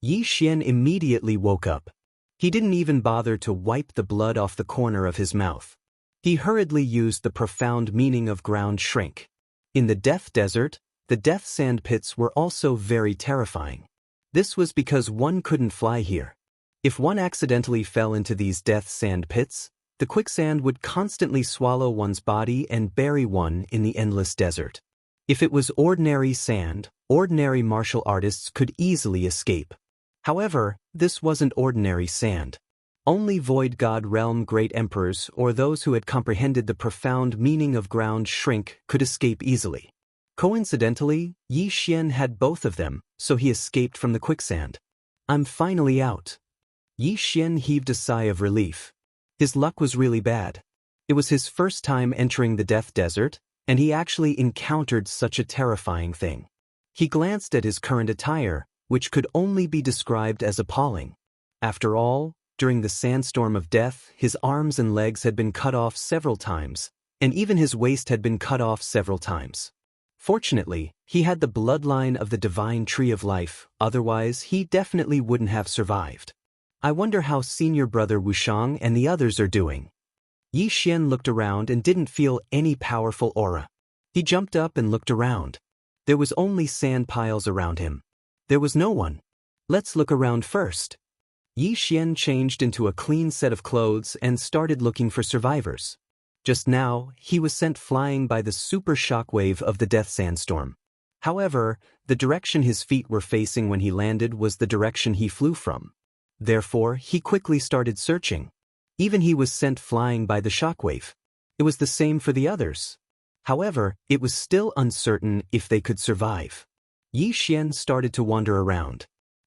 Yi Xian immediately woke up. He didn't even bother to wipe the blood off the corner of his mouth. He hurriedly used the profound meaning of ground shrink. In the death desert, the death sand pits were also very terrifying. This was because one couldn't fly here. If one accidentally fell into these death sand pits, the quicksand would constantly swallow one's body and bury one in the endless desert. If it was ordinary sand, ordinary martial artists could easily escape. However, this wasn't ordinary sand. Only Void God Realm Great Emperors or those who had comprehended the profound meaning of ground shrink could escape easily. Coincidentally, Yi Xian had both of them, so he escaped from the quicksand. I'm finally out. Yi Xian heaved a sigh of relief. His luck was really bad. It was his first time entering the death desert, and he actually encountered such a terrifying thing. He glanced at his current attire, which could only be described as appalling. After all, during the sandstorm of death, his arms and legs had been cut off several times, and even his waist had been cut off several times. Fortunately, he had the bloodline of the divine tree of life, otherwise he definitely wouldn't have survived. I wonder how senior brother Wuxiang and the others are doing. Yi Xian looked around and didn't feel any powerful aura. He jumped up and looked around. There was only sand piles around him. There was no one. Let's look around first. Yi Xian changed into a clean set of clothes and started looking for survivors. Just now, he was sent flying by the super shockwave of the death sandstorm. However, the direction his feet were facing when he landed was the direction he flew from. Therefore, he quickly started searching. Even he was sent flying by the shockwave. It was the same for the others. However, it was still uncertain if they could survive. Yi Xian started to wander around.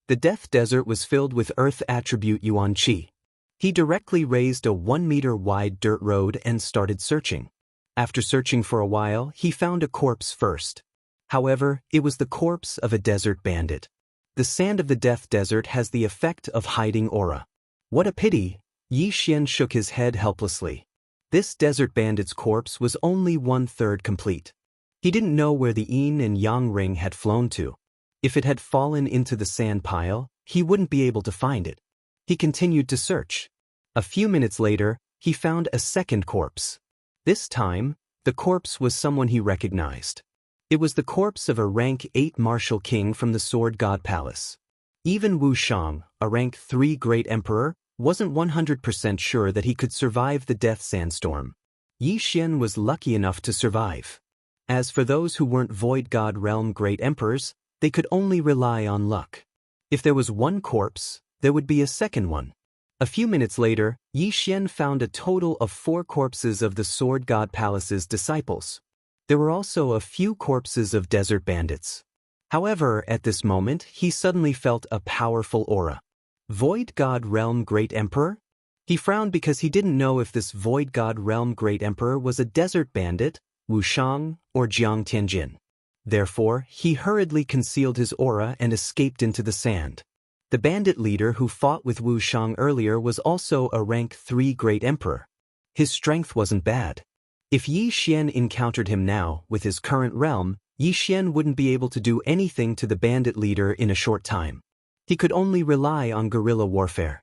The death desert was filled with earth attribute Yuan Qi. He directly raised a 1-meter-wide dirt road and started searching. After searching for a while, he found a corpse first. However, it was the corpse of a desert bandit. The sand of the death desert has the effect of hiding aura. What a pity! Yi Xian shook his head helplessly. This desert bandit's corpse was only 1/3 complete. He didn't know where the yin and yang ring had flown to. If it had fallen into the sand pile, he wouldn't be able to find it. He continued to search. A few minutes later, he found a second corpse. This time, the corpse was someone he recognized. It was the corpse of a rank 8 martial king from the Sword God Palace. Even Wuxiang, a rank 3 great emperor, wasn't 100% sure that he could survive the death sandstorm. Yi Xian was lucky enough to survive. As for those who weren't Void God Realm great emperors, they could only rely on luck. If there was one corpse, there would be a second one. A few minutes later, Yi Xian found a total of 4 corpses of the Sword God Palace's disciples. There were also a few corpses of desert bandits. However, at this moment, he suddenly felt a powerful aura. Void God Realm Great Emperor? He frowned because he didn't know if this Void God Realm Great Emperor was a desert bandit, Wuxiang, or Jiang Tianjin. Therefore, he hurriedly concealed his aura and escaped into the sand. The bandit leader who fought with Wuxiang earlier was also a rank 3 great emperor. His strength wasn't bad. If Yi Xian encountered him now, with his current realm, Yi Xian wouldn't be able to do anything to the bandit leader in a short time. He could only rely on guerrilla warfare.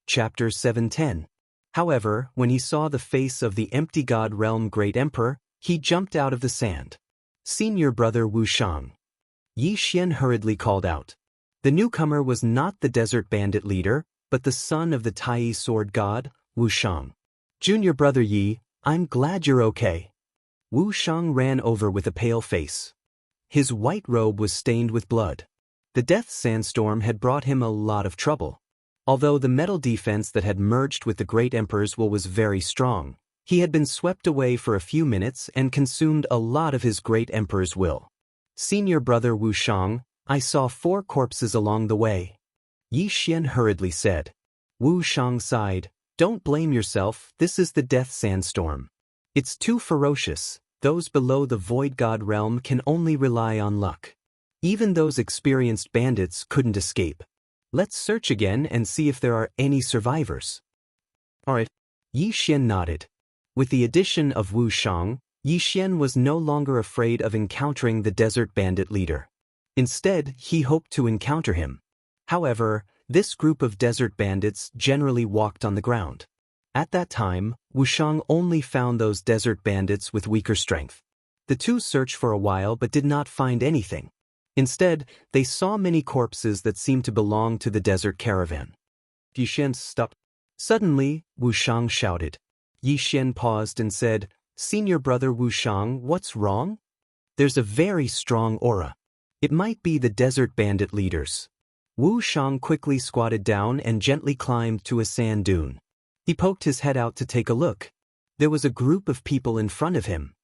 Chapter 710. However, when he saw the face of the empty god realm great emperor, he jumped out of the sand. Senior brother Wu Shang. Yi Xian hurriedly called out. The newcomer was not the desert bandit leader, but the son of the Tai sword god, Wu Shang. Junior brother Yi, I'm glad you're okay. Wu Shang ran over with a pale face. His white robe was stained with blood. The death sandstorm had brought him a lot of trouble. Although the metal defense that had merged with the great emperor's will was very strong, he had been swept away for a few minutes and consumed a lot of his great emperor's will. Senior brother Wu Shang, I saw 4 corpses along the way. Yi Xian hurriedly said. Wu Shang sighed. Don't blame yourself, this is the death sandstorm. It's too ferocious. Those below the void god realm can only rely on luck. Even those experienced bandits couldn't escape. Let's search again and see if there are any survivors. Alright. Yi Xian nodded. With the addition of Wu Shang, Yi Xian was no longer afraid of encountering the desert bandit leader. Instead, he hoped to encounter him. However, this group of desert bandits generally walked on the ground. At that time, Wu Shang only found those desert bandits with weaker strength. The two searched for a while but did not find anything. Instead, they saw many corpses that seemed to belong to the desert caravan. Yi Xian stopped. Suddenly, Wu Shang shouted. Yi Xian paused and said, Senior brother Wu Shang, what's wrong? There's a very strong aura. It might be the desert bandit leaders. Wu Shang quickly squatted down and gently climbed to a sand dune. He poked his head out to take a look. There was a group of people in front of him.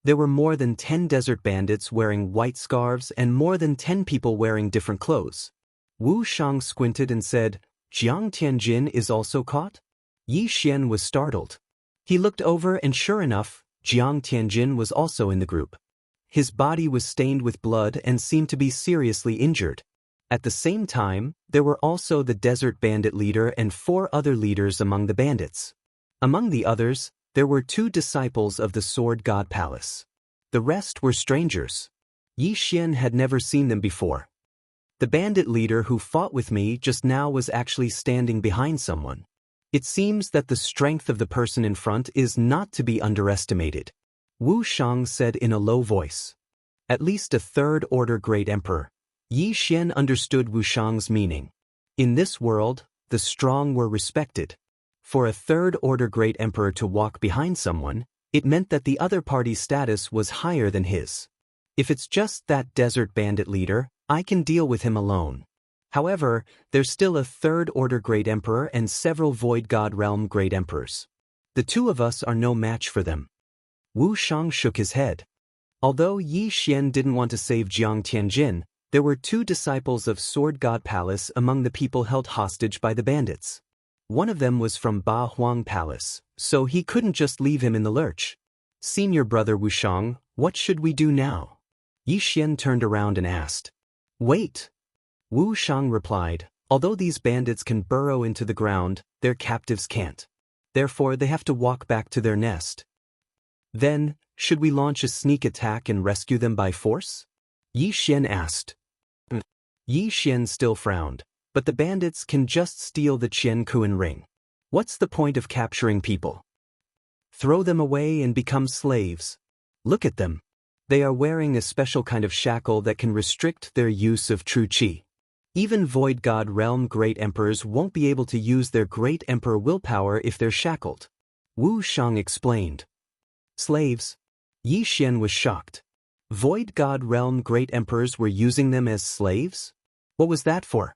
There were more than 10 desert bandits wearing white scarves and more than 10 people wearing different clothes. Wu Shang squinted and said, Jiang Tianjin is also caught? Yi Xian was startled. He looked over and sure enough, Jiang Tianjin was also in the group. His body was stained with blood and seemed to be seriously injured. At the same time, there were also the desert bandit leader and 4 other leaders among the bandits. Among the others, there were 2 disciples of the Sword God Palace. The rest were strangers. Yi Xian had never seen them before. The bandit leader who fought with me just now was actually standing behind someone. It seems that the strength of the person in front is not to be underestimated. Wu Shang said in a low voice. At least a third-order great emperor. Yi Xian understood Wu Shang's meaning. In this world, the strong were respected. For a third-order great emperor to walk behind someone, it meant that the other party's status was higher than his. If it's just that desert bandit leader, I can deal with him alone. However, there's still a third-order great emperor and several void god realm great emperors. The 2 of us are no match for them. Wu Shang shook his head. Although Yi Xian didn't want to save Jiang Tianjin, there were 2 disciples of Sword God Palace among the people held hostage by the bandits. One of them was from Ba Huang Palace, so he couldn't just leave him in the lurch. Senior brother Wu Shang, what should we do now? Yi Xian turned around and asked. Wait. Wu Shang replied, although these bandits can burrow into the ground, their captives can't. Therefore they have to walk back to their nest. Then, should we launch a sneak attack and rescue them by force? Yi Xian asked. Yi Xian still frowned. But the bandits can just steal the Qian Kuan ring. What's the point of capturing people? Throw them away and become slaves. Look at them. They are wearing a special kind of shackle that can restrict their use of true qi. Even Void God Realm Great Emperors won't be able to use their Great Emperor willpower if they're shackled. Wu Shang explained. Slaves? Yi Xian was shocked. Void God Realm Great Emperors were using them as slaves? What was that for?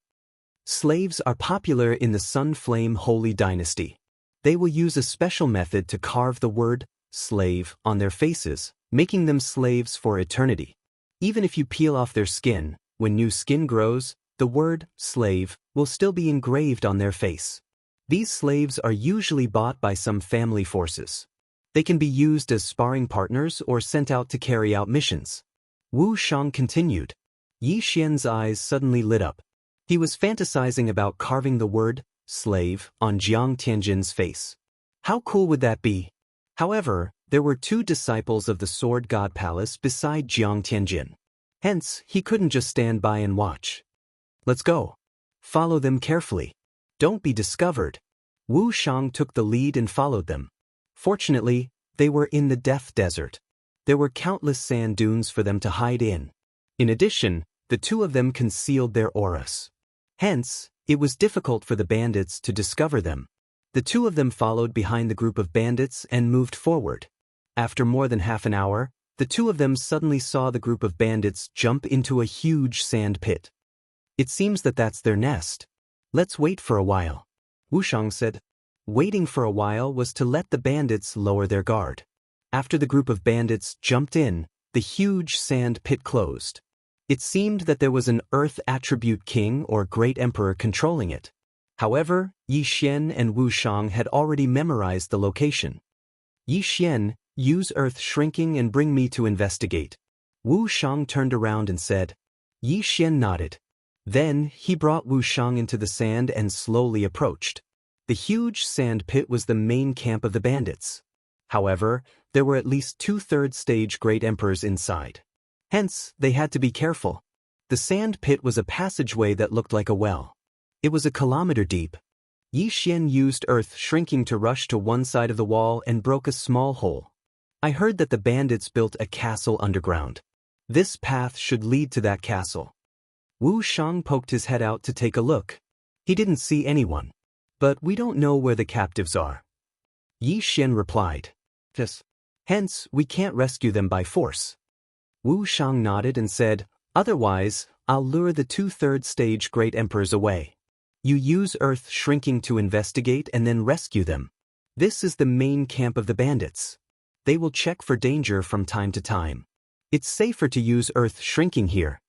Slaves are popular in the Sun Flame Holy Dynasty. They will use a special method to carve the word slave on their faces, making them slaves for eternity. Even if you peel off their skin, when new skin grows, the word slave will still be engraved on their face. These slaves are usually bought by some family forces. They can be used as sparring partners or sent out to carry out missions. Wu Shang continued. Yi Xian's eyes suddenly lit up. He was fantasizing about carving the word slave on Jiang Tianjin's face. How cool would that be? However, there were 2 disciples of the Sword God Palace beside Jiang Tianjin. Hence, he couldn't just stand by and watch. Let's go. Follow them carefully. Don't be discovered. Wu Shang took the lead and followed them. Fortunately, they were in the Death Desert. There were countless sand dunes for them to hide in. In addition, the two of them concealed their auras. Hence, it was difficult for the bandits to discover them. The two of them followed behind the group of bandits and moved forward. After more than half an hour, the two of them suddenly saw the group of bandits jump into a huge sand pit. It seems that that's their nest. Let's wait for a while. Wu Shang said. Waiting for a while was to let the bandits lower their guard. After the group of bandits jumped in, the huge sand pit closed. It seemed that there was an Earth Attribute King or Great Emperor controlling it. However, Yi Xian and Wu Shang had already memorized the location. Yi Xian, use Earth Shrinking and bring me to investigate. Wu Shang turned around and said. Yi Xian nodded. Then, he brought Wu Shang into the sand and slowly approached. The huge sand pit was the main camp of the bandits. However, there were at least 2/3 stage Great Emperors inside. Hence, they had to be careful. The sand pit was a passageway that looked like a well. It was a kilometer deep. Yi Xian used Earth Shrinking to rush to one side of the wall and broke a small hole. I heard that the bandits built a castle underground. This path should lead to that castle. Wu Shang poked his head out to take a look. He didn't see anyone. But we don't know where the captives are. Yi Xian replied. Yes. Hence, we can't rescue them by force. Wu Shang nodded and said, otherwise, I'll lure the 2/3 stage Great Emperors away. You use Earth Shrinking to investigate and then rescue them. This is the main camp of the bandits. They will check for danger from time to time. It's safer to use Earth Shrinking here.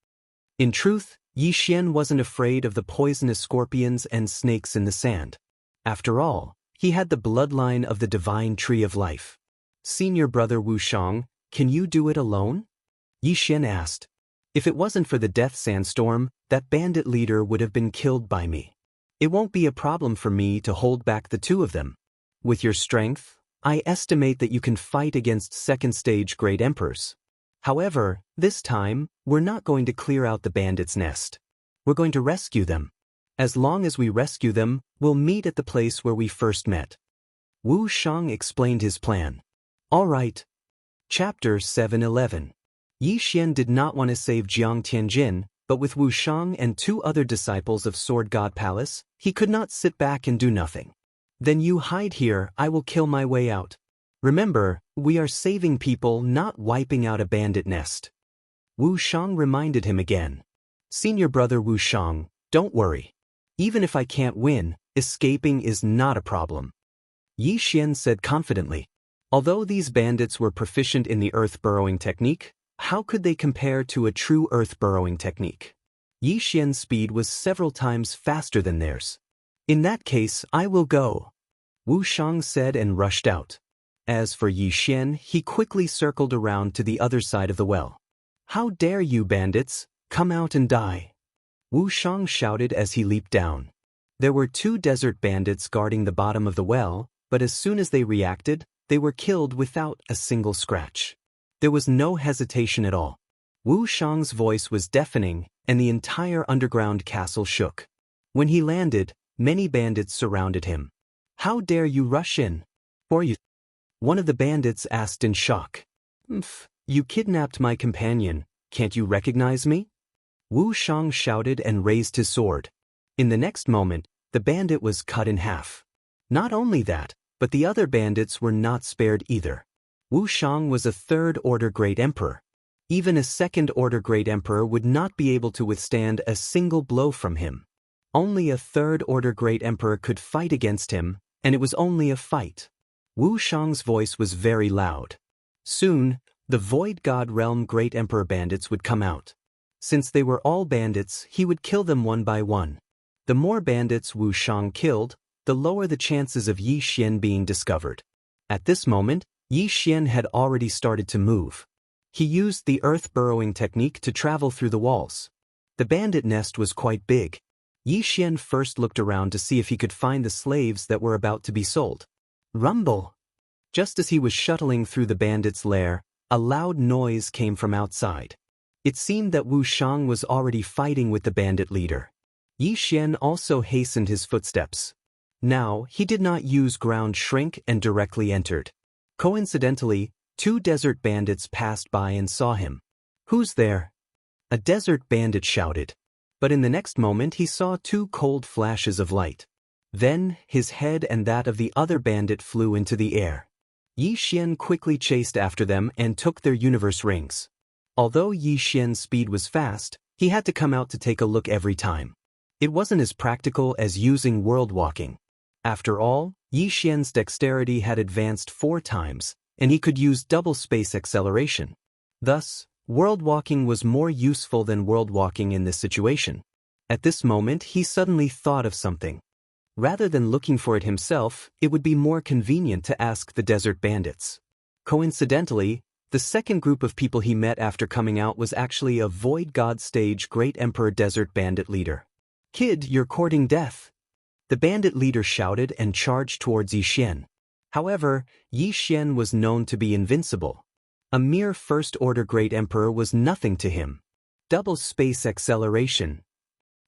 In truth, Yi Xian wasn't afraid of the poisonous scorpions and snakes in the sand. After all, he had the bloodline of the divine tree of life. Senior brother Wu Shang, can you do it alone? Yi Xian asked. If it wasn't for the death sandstorm, that bandit leader would have been killed by me. It won't be a problem for me to hold back the two of them. With your strength, I estimate that you can fight against second stage Great Emperors. However, this time, we're not going to clear out the bandits' nest. We're going to rescue them. As long as we rescue them, we'll meet at the place where we first met. Wu Shang explained his plan. All right. Chapter 7:11. Yi Xian did not want to save Jiang Tianjin, but with Wu Shang and 2 other disciples of Sword God Palace, he could not sit back and do nothing. Then you hide here, I will kill my way out. Remember, we are saving people, not wiping out a bandit nest. Wu Shang reminded him again. Senior brother Wu Shang, don't worry. Even if I can't win, escaping is not a problem. Yi Xian said confidently. Although these bandits were proficient in the earth burrowing technique, how could they compare to a true earth burrowing technique? Yi Xian's speed was several times faster than theirs. In that case, I will go. Wu Shang said and rushed out. As for Yi Xian, he quickly circled around to the other side of the well. How dare you bandits, come out and die. Wu Shang shouted as he leaped down. There were 2 desert bandits guarding the bottom of the well, but as soon as they reacted, they were killed without a single scratch. There was no hesitation at all. Wu Shang's voice was deafening, and the entire underground castle shook. When he landed, many bandits surrounded him. How dare you rush in? Or you? One of the bandits asked in shock. You kidnapped my companion, can't you recognize me? Wu Shang shouted and raised his sword. In the next moment, the bandit was cut in half. Not only that, but the other bandits were not spared either. Wu Shang was a 3rd-order Great Emperor. Even a 2nd-order Great Emperor would not be able to withstand a single blow from him. Only a 3rd-order Great Emperor could fight against him, and it was only a fight. Wu Shang's voice was very loud. Soon, the Void God Realm Great Emperor bandits would come out. Since they were all bandits, he would kill them one by one. The more bandits Wu Shang killed, the lower the chances of Yi Xian being discovered. At this moment, Yi Xian had already started to move. He used the earth burrowing technique to travel through the walls. The bandit nest was quite big. Yi Xian first looked around to see if he could find the slaves that were about to be sold. Rumble! Just as he was shuttling through the bandits' lair, a loud noise came from outside. It seemed that Wu Shang was already fighting with the bandit leader. Yi Xian also hastened his footsteps. Now, he did not use ground shrink and directly entered. Coincidentally, 2 desert bandits passed by and saw him. "Who's there?" a desert bandit shouted. But in the next moment he saw 2 cold flashes of light. Then, his head and that of the other bandit flew into the air. Yi Xian quickly chased after them and took their universe rings. Although Yi Xian's speed was fast, he had to come out to take a look every time. It wasn't as practical as using world walking. After all, Yi Xian's dexterity had advanced 4 times, and he could use double space acceleration. Thus, world walking was more useful than world walking in this situation. At this moment, he suddenly thought of something. Rather than looking for it himself, it would be more convenient to ask the desert bandits. Coincidentally, the second group of people he met after coming out was actually a Void God stage Great Emperor Desert Bandit leader. "Kid, you're courting death," the bandit leader shouted and charged towards Yi Xian. However, Yi Xian was known to be invincible. A mere first-order Great Emperor was nothing to him. Double space acceleration.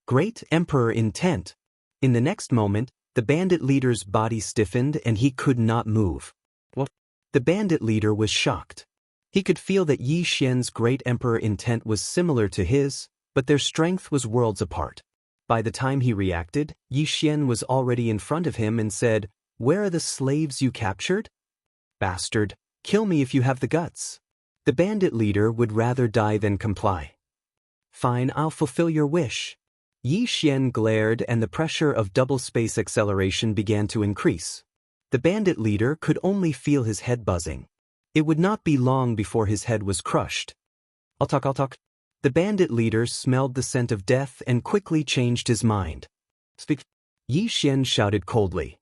Great Emperor intent. In the next moment, the bandit leader's body stiffened and he could not move. What? The bandit leader was shocked. He could feel that Yi Xian's Great Emperor intent was similar to his, but their strength was worlds apart. By the time he reacted, Yi Xian was already in front of him and said, "Where are the slaves you captured? Bastard, kill me if you have the guts." The bandit leader would rather die than comply. "Fine, I'll fulfill your wish." Yi Xian glared and the pressure of double space acceleration began to increase. The bandit leader could only feel his head buzzing. It would not be long before his head was crushed. I'll talk. The bandit leader smelled the scent of death and quickly changed his mind. "Speak." Yi Xian shouted coldly.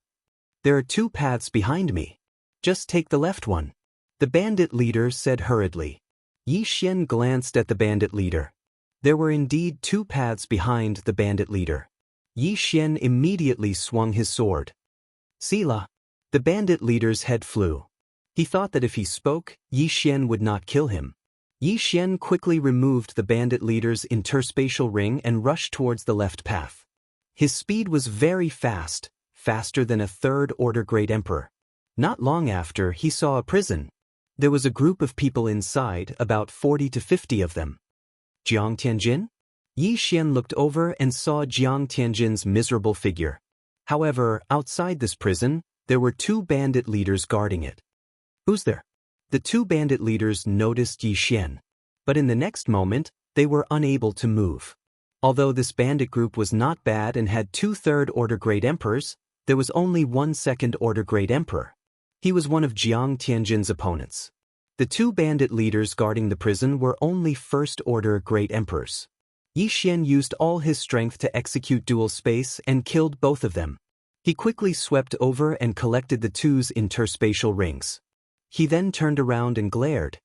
"There are 2 paths behind me. Just take the left one," the bandit leader said hurriedly. Yi Xian glanced at the bandit leader. There were indeed 2 paths behind the bandit leader. Yi Xian immediately swung his sword. "Sila." The bandit leader's head flew. He thought that if he spoke, Yi Xian would not kill him. Yi Xian quickly removed the bandit leader's interspatial ring and rushed towards the left path. His speed was very fast, faster than a third-order Great Emperor. Not long after, he saw a prison. There was a group of people inside, about 40 to 50 of them. "Jiang Tianjin?" Yi Xian looked over and saw Jiang Tianjin's miserable figure. However, outside this prison, there were 2 bandit leaders guarding it. "Who's there?" The 2 bandit leaders noticed Yi Xian. But in the next moment, they were unable to move. Although this bandit group was not bad and had 2 third-order Great Emperors, there was only 1 second-order Great Emperor. He was one of Jiang Tianjin's opponents. The 2 bandit leaders guarding the prison were only first-order Great Emperors. Yi Xian used all his strength to execute dual space and killed both of them. He quickly swept over and collected the 2's interspatial rings. He then turned around and glared.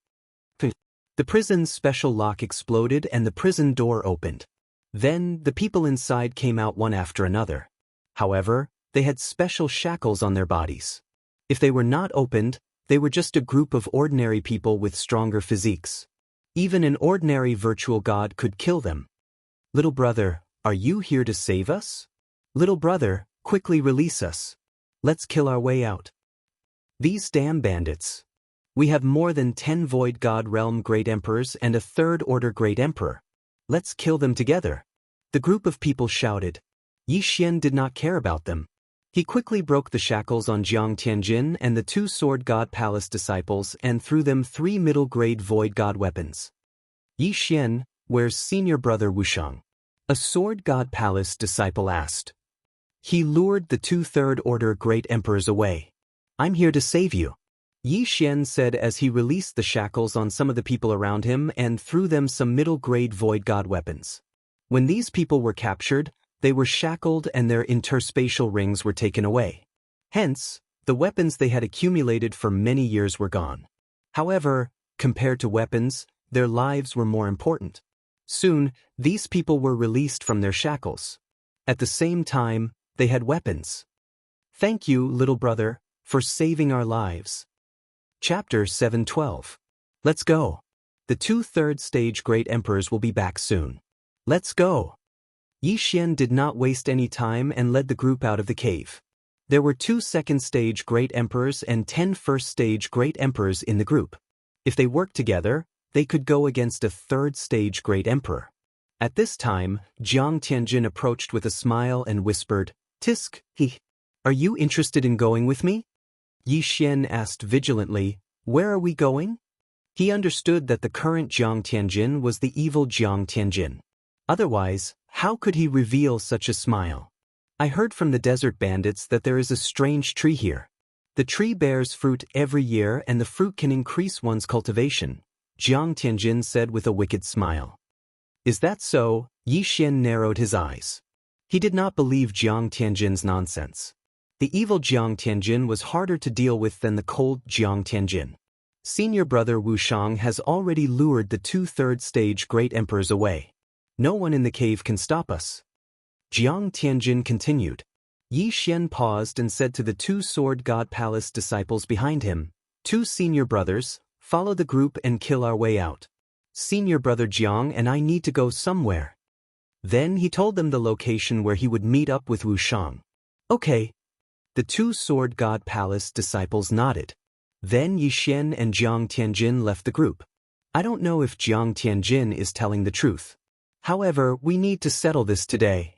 The prison's special lock exploded and the prison door opened. Then, the people inside came out one after another. However, they had special shackles on their bodies. If they were not opened, they were just a group of ordinary people with stronger physiques. Even an ordinary virtual god could kill them. "Little brother, are you here to save us? Little brother, quickly release us. Let's kill our way out. These damn bandits. We have more than 10 Void God Realm Great Emperors and a third-order Great Emperor. Let's kill them together." The group of people shouted. Yi Xian did not care about them. He quickly broke the shackles on Jiang Tianjin and the 2 Sword God Palace disciples and threw them 3 middle-grade Void God weapons. "Yi Xian, where's senior brother Wushang?" a Sword God Palace disciple asked. He lured the 2 third-order Great Emperors away. "I'm here to save you," Yi Xian said as he released the shackles on some of the people around him and threw them some middle-grade Void God weapons. When these people were captured, they were shackled and their interspatial rings were taken away. Hence, the weapons they had accumulated for many years were gone. However, compared to weapons, their lives were more important. Soon, these people were released from their shackles. At the same time, they had weapons. "Thank you, little brother, for saving our lives." Chapter 712. Let's go. The 2 third-stage Great Emperors will be back soon. Let's go. Yi Xian did not waste any time and led the group out of the cave. There were 2 second-stage Great Emperors and 10 first-stage Great Emperors in the group. If they worked together, they could go against a 3rd-stage Great Emperor. At this time, Jiang Tianjin approached with a smile and whispered, "Tisk, are you interested in going with me?" Yi Xian asked vigilantly, "Where are we going?" He understood that the current Jiang Tianjin was the evil Jiang Tianjin. Otherwise, how could he reveal such a smile? "I heard from the desert bandits that there is a strange tree here. The tree bears fruit every year and the fruit can increase one's cultivation," Jiang Tianjin said with a wicked smile. "Is that so?" Yi Xian narrowed his eyes. He did not believe Jiang Tianjin's nonsense. The evil Jiang Tianjin was harder to deal with than the cold Jiang Tianjin. Senior brother Wuxiang has already lured the 2 3rd-stage Great Emperors away. No one in the cave can stop us. Jiang Tianjin continued. Yi Xian paused and said to the 2 Sword God Palace disciples behind him, "2 senior brothers, follow the group and kill our way out. Senior brother Jiang and I need to go somewhere." Then he told them the location where he would meet up with Wuxiang. "Okay." The 2 Sword God Palace disciples nodded. Then Yi Xian and Jiang Tianjin left the group. I don't know if Jiang Tianjin is telling the truth. However, we need to settle this today.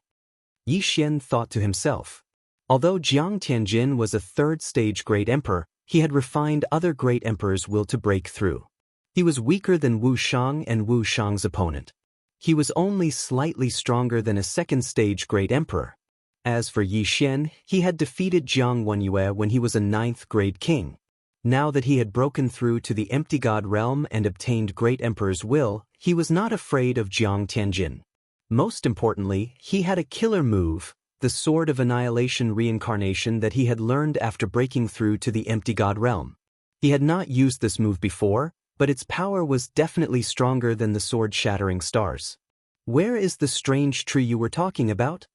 Yi Xian thought to himself. Although Jiang Tianjin was a 3rd-stage Great Emperor, he had refined other Great Emperors' will to break through. He was weaker than Wuxiang and Wuxiang's opponent. He was only slightly stronger than a 2nd-stage Great Emperor. As for Yi Xian, he had defeated Jiang Wenyue when he was a 9th-grade king. Now that he had broken through to the empty god realm and obtained Great Emperor's will, he was not afraid of Jiang Tianjin. Most importantly, he had a killer move, the Sword of Annihilation reincarnation that he had learned after breaking through to the empty god realm. He had not used this move before, but its power was definitely stronger than the sword-shattering stars. "Where is the strange tree you were talking about?"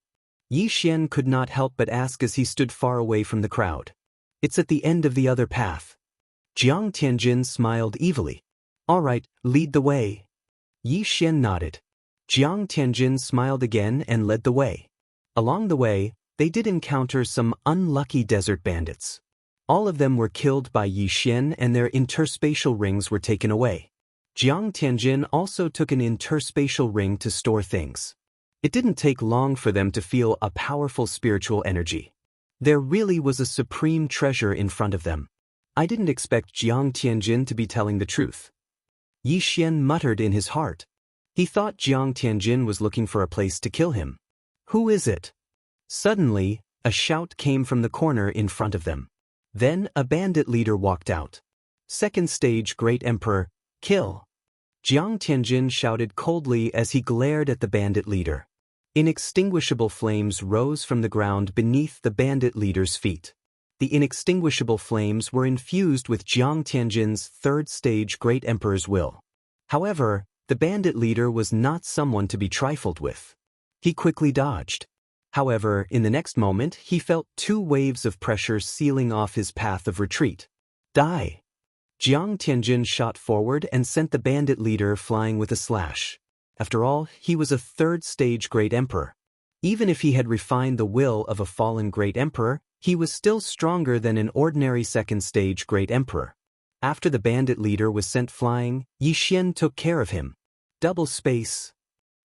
Yi Xian could not help but ask as he stood far away from the crowd. "It's at the end of the other path." Jiang Tianjin smiled evilly. "All right, lead the way." Yi Xian nodded. Jiang Tianjin smiled again and led the way. Along the way, they did encounter some unlucky desert bandits. All of them were killed by Yi Xian and their interspatial rings were taken away. Jiang Tianjin also took an interspatial ring to store things. It didn't take long for them to feel a powerful spiritual energy. There really was a supreme treasure in front of them. I didn't expect Jiang Tianjin to be telling the truth. Yi Xian muttered in his heart. He thought Jiang Tianjin was looking for a place to kill him. Who is it? Suddenly, a shout came from the corner in front of them. Then a bandit leader walked out. "2nd stage Great Emperor, kill!" Jiang Tianjin shouted coldly as he glared at the bandit leader. Inextinguishable flames rose from the ground beneath the bandit leader's feet. The inextinguishable flames were infused with Jiang Tianjin's 3rd-stage Great Emperor's will. However, the bandit leader was not someone to be trifled with. He quickly dodged. However, in the next moment, he felt 2 waves of pressure sealing off his path of retreat. "Die!" Jiang Tianjin shot forward and sent the bandit leader flying with a slash. After all, he was a 3rd-stage Great Emperor. Even if he had refined the will of a fallen Great Emperor, he was still stronger than an ordinary 2nd-stage Great Emperor. After the bandit leader was sent flying, Yi Xian took care of him. Double space.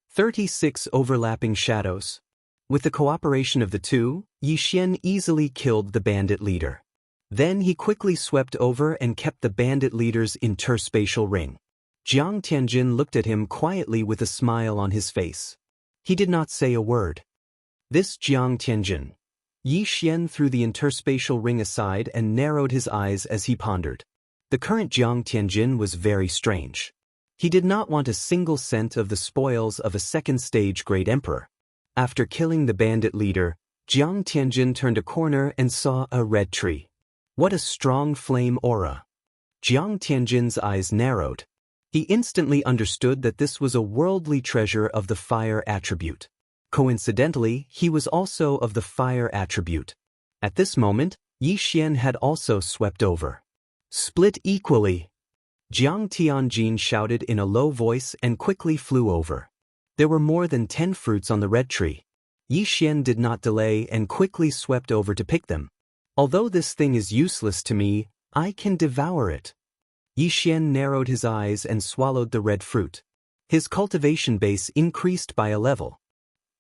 36 overlapping shadows. With the cooperation of the 2, Yi Xian easily killed the bandit leader. Then he quickly swept over and kept the bandit leader's interspatial ring. Jiang Tianjin looked at him quietly with a smile on his face. He did not say a word. This Jiang Tianjin. Yi Xian threw the interspatial ring aside and narrowed his eyes as he pondered. The current Jiang Tianjin was very strange. He did not want a single cent of the spoils of a 2nd-stage Great Emperor. After killing the bandit leader, Jiang Tianjin turned a corner and saw a red tree. What a strong flame aura! Jiang Tianjin's eyes narrowed. He instantly understood that this was a worldly treasure of the fire attribute. Coincidentally, he was also of the fire attribute. At this moment, Yi Xian had also swept over. "Split equally!" Jiang Tianjin shouted in a low voice and quickly flew over. There were more than 10 fruits on the red tree. Yi Xian did not delay and quickly swept over to pick them. Although this thing is useless to me, I can devour it. Yi Xian narrowed his eyes and swallowed the red fruit. His cultivation base increased by a level.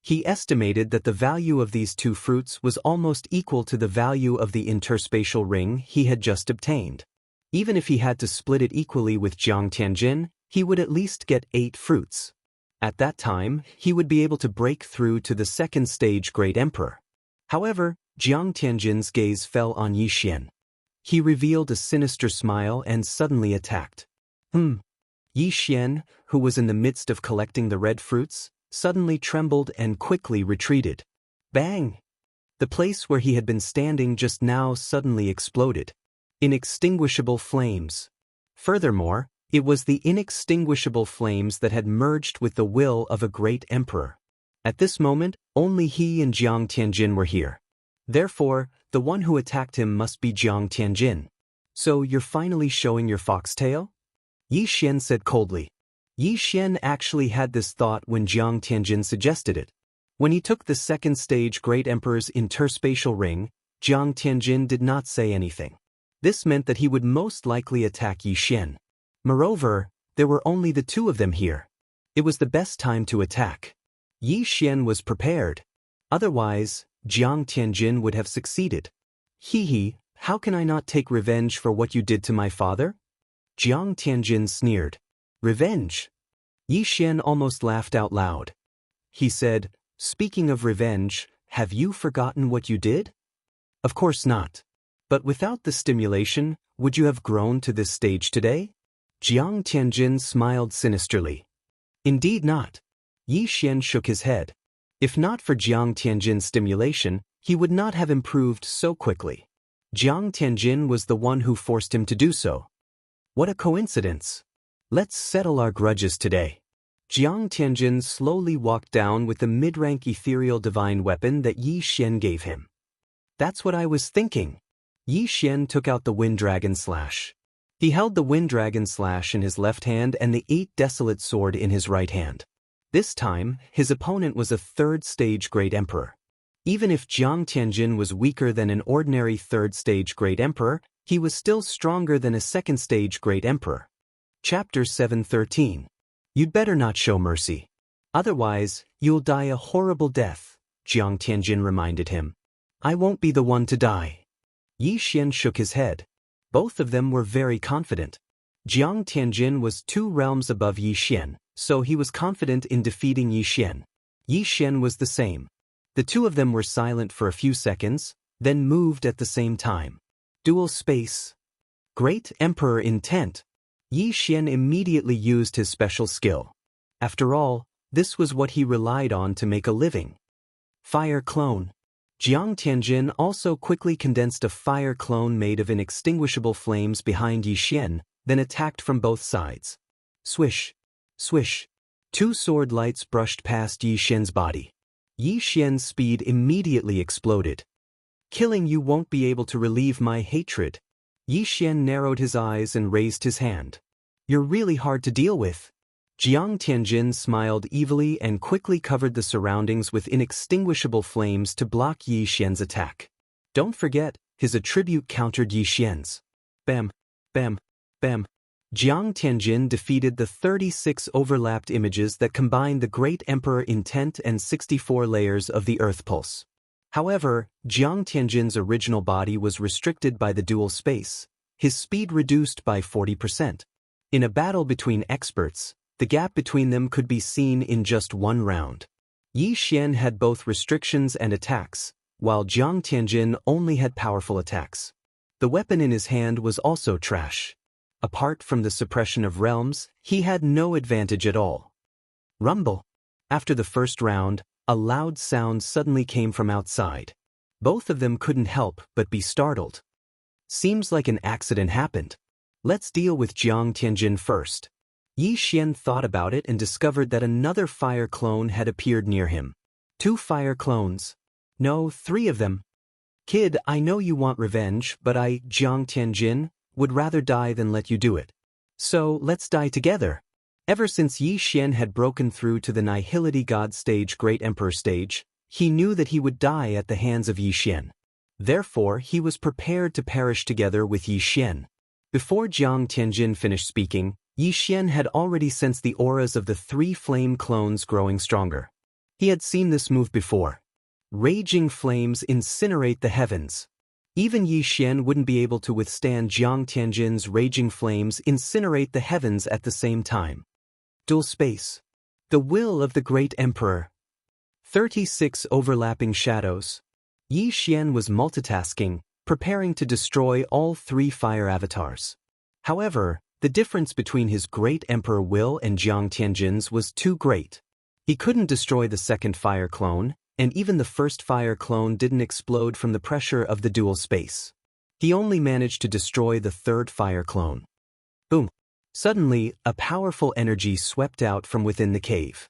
He estimated that the value of these 2 fruits was almost equal to the value of the interspatial ring he had just obtained. Even if he had to split it equally with Jiang Tianjin, he would at least get 8 fruits. At that time, he would be able to break through to the second stage Great Emperor. However, Jiang Tianjin's gaze fell on Yi Xian. He revealed a sinister smile and suddenly attacked. Yi Xian, who was in the midst of collecting the red fruits, suddenly trembled and quickly retreated. Bang! The place where he had been standing just now suddenly exploded. Inextinguishable flames. Furthermore, it was the inextinguishable flames that had merged with the will of a great emperor. At this moment, only he and Jiang Tianjin were here. Therefore, the one who attacked him must be Jiang Tianjin. So you're finally showing your foxtail? Yi Xian said coldly. Yi Xian actually had this thought when Jiang Tianjin suggested it. When he took the second stage Great Emperor's interspatial ring, Jiang Tianjin did not say anything. This meant that he would most likely attack Yi Xian. Moreover, there were only the 2 of them here. It was the best time to attack. Yi Xian was prepared. Otherwise, Jiang Tianjin would have succeeded. How can I not take revenge for what you did to my father? Jiang Tianjin sneered. Revenge? Yi Xian almost laughed out loud. He said, speaking of revenge, have you forgotten what you did? Of course not. But without the stimulation, would you have grown to this stage today? Jiang Tianjin smiled sinisterly. Indeed not. Yi Xian shook his head. If not for Jiang Tianjin's stimulation, he would not have improved so quickly. Jiang Tianjin was the one who forced him to do so. What a coincidence. Let's settle our grudges today. Jiang Tianjin slowly walked down with the mid-rank ethereal divine weapon that Yi Xian gave him. That's what I was thinking. Yi Xian took out the Wind Dragon Slash. He held the Wind Dragon Slash in his left hand and the 8 Desolate Sword in his right hand. This time, his opponent was a 3rd stage Great Emperor. Even if Jiang Tianjin was weaker than an ordinary 3rd stage Great Emperor, he was still stronger than a 2nd stage Great Emperor. Chapter 713. You'd better not show mercy. Otherwise, you'll die a horrible death, Jiang Tianjin reminded him. I won't be the one to die. Yi Xian shook his head. Both of them were very confident. Jiang Tianjin was 2 realms above Yi Xian, so he was confident in defeating Yi Xian. Yi Xian was the same. The 2 of them were silent for a few seconds, then moved at the same time. Dual space. Great Emperor intent. Yi Xian immediately used his special skill. After all, this was what he relied on to make a living. Fire clone. Jiang Tianjin also quickly condensed a fire clone made of inextinguishable flames behind Yi Xian, then attacked from both sides. Swish. Swish. 2 sword lights brushed past Yi Xian's body. Yi Xian's speed immediately exploded. Killing you won't be able to relieve my hatred. Yi Xian narrowed his eyes and raised his hand. You're really hard to deal with. Jiang Tianjin smiled evilly and quickly covered the surroundings with inextinguishable flames to block Yi Xian's attack. Don't forget, his attribute countered Yi Xian's. Bam, bam, bam. Jiang Tianjin defeated the 36 overlapped images that combined the Great Emperor intent and 64 layers of the Earth Pulse. However, Jiang Tianjin's original body was restricted by the dual space, his speed reduced by 40%. In a battle between experts, the gap between them could be seen in just 1 round. Yi Xian had both restrictions and attacks, while Jiang Tianjin only had powerful attacks. The weapon in his hand was also trash. Apart from the suppression of realms, he had no advantage at all. Rumble. After the first round, a loud sound suddenly came from outside. Both of them couldn't help but be startled. Seems like an accident happened. Let's deal with Jiang Tianjin first. Yi Xian thought about it and discovered that another fire clone had appeared near him. 2 fire clones. No, 3 of them. Kid, I know you want revenge, but I, Jiang Tianjin, would rather die than let you do it. So, let's die together. Ever since Yi Xian had broken through to the Nihility God stage Great Emperor stage, he knew that he would die at the hands of Yi Xian. Therefore, he was prepared to perish together with Yi Xian. Before Jiang Tianjin finished speaking, Yi Xian had already sensed the auras of the 3 flame clones growing stronger. He had seen this move before. Raging flames incinerate the heavens. Even Yi Xian wouldn't be able to withstand Jiang Tianjin's raging flames incinerate the heavens at the same time. Dual space. The will of the great emperor. 36 overlapping shadows. Yi Xian was multitasking, preparing to destroy all 3 fire avatars. However, the difference between his great emperor will and Jiang Tianjin's was too great. He couldn't destroy the second fire clone, and even the first fire clone didn't explode from the pressure of the dual space. He only managed to destroy the third fire clone. Boom! Suddenly, a powerful energy swept out from within the cave.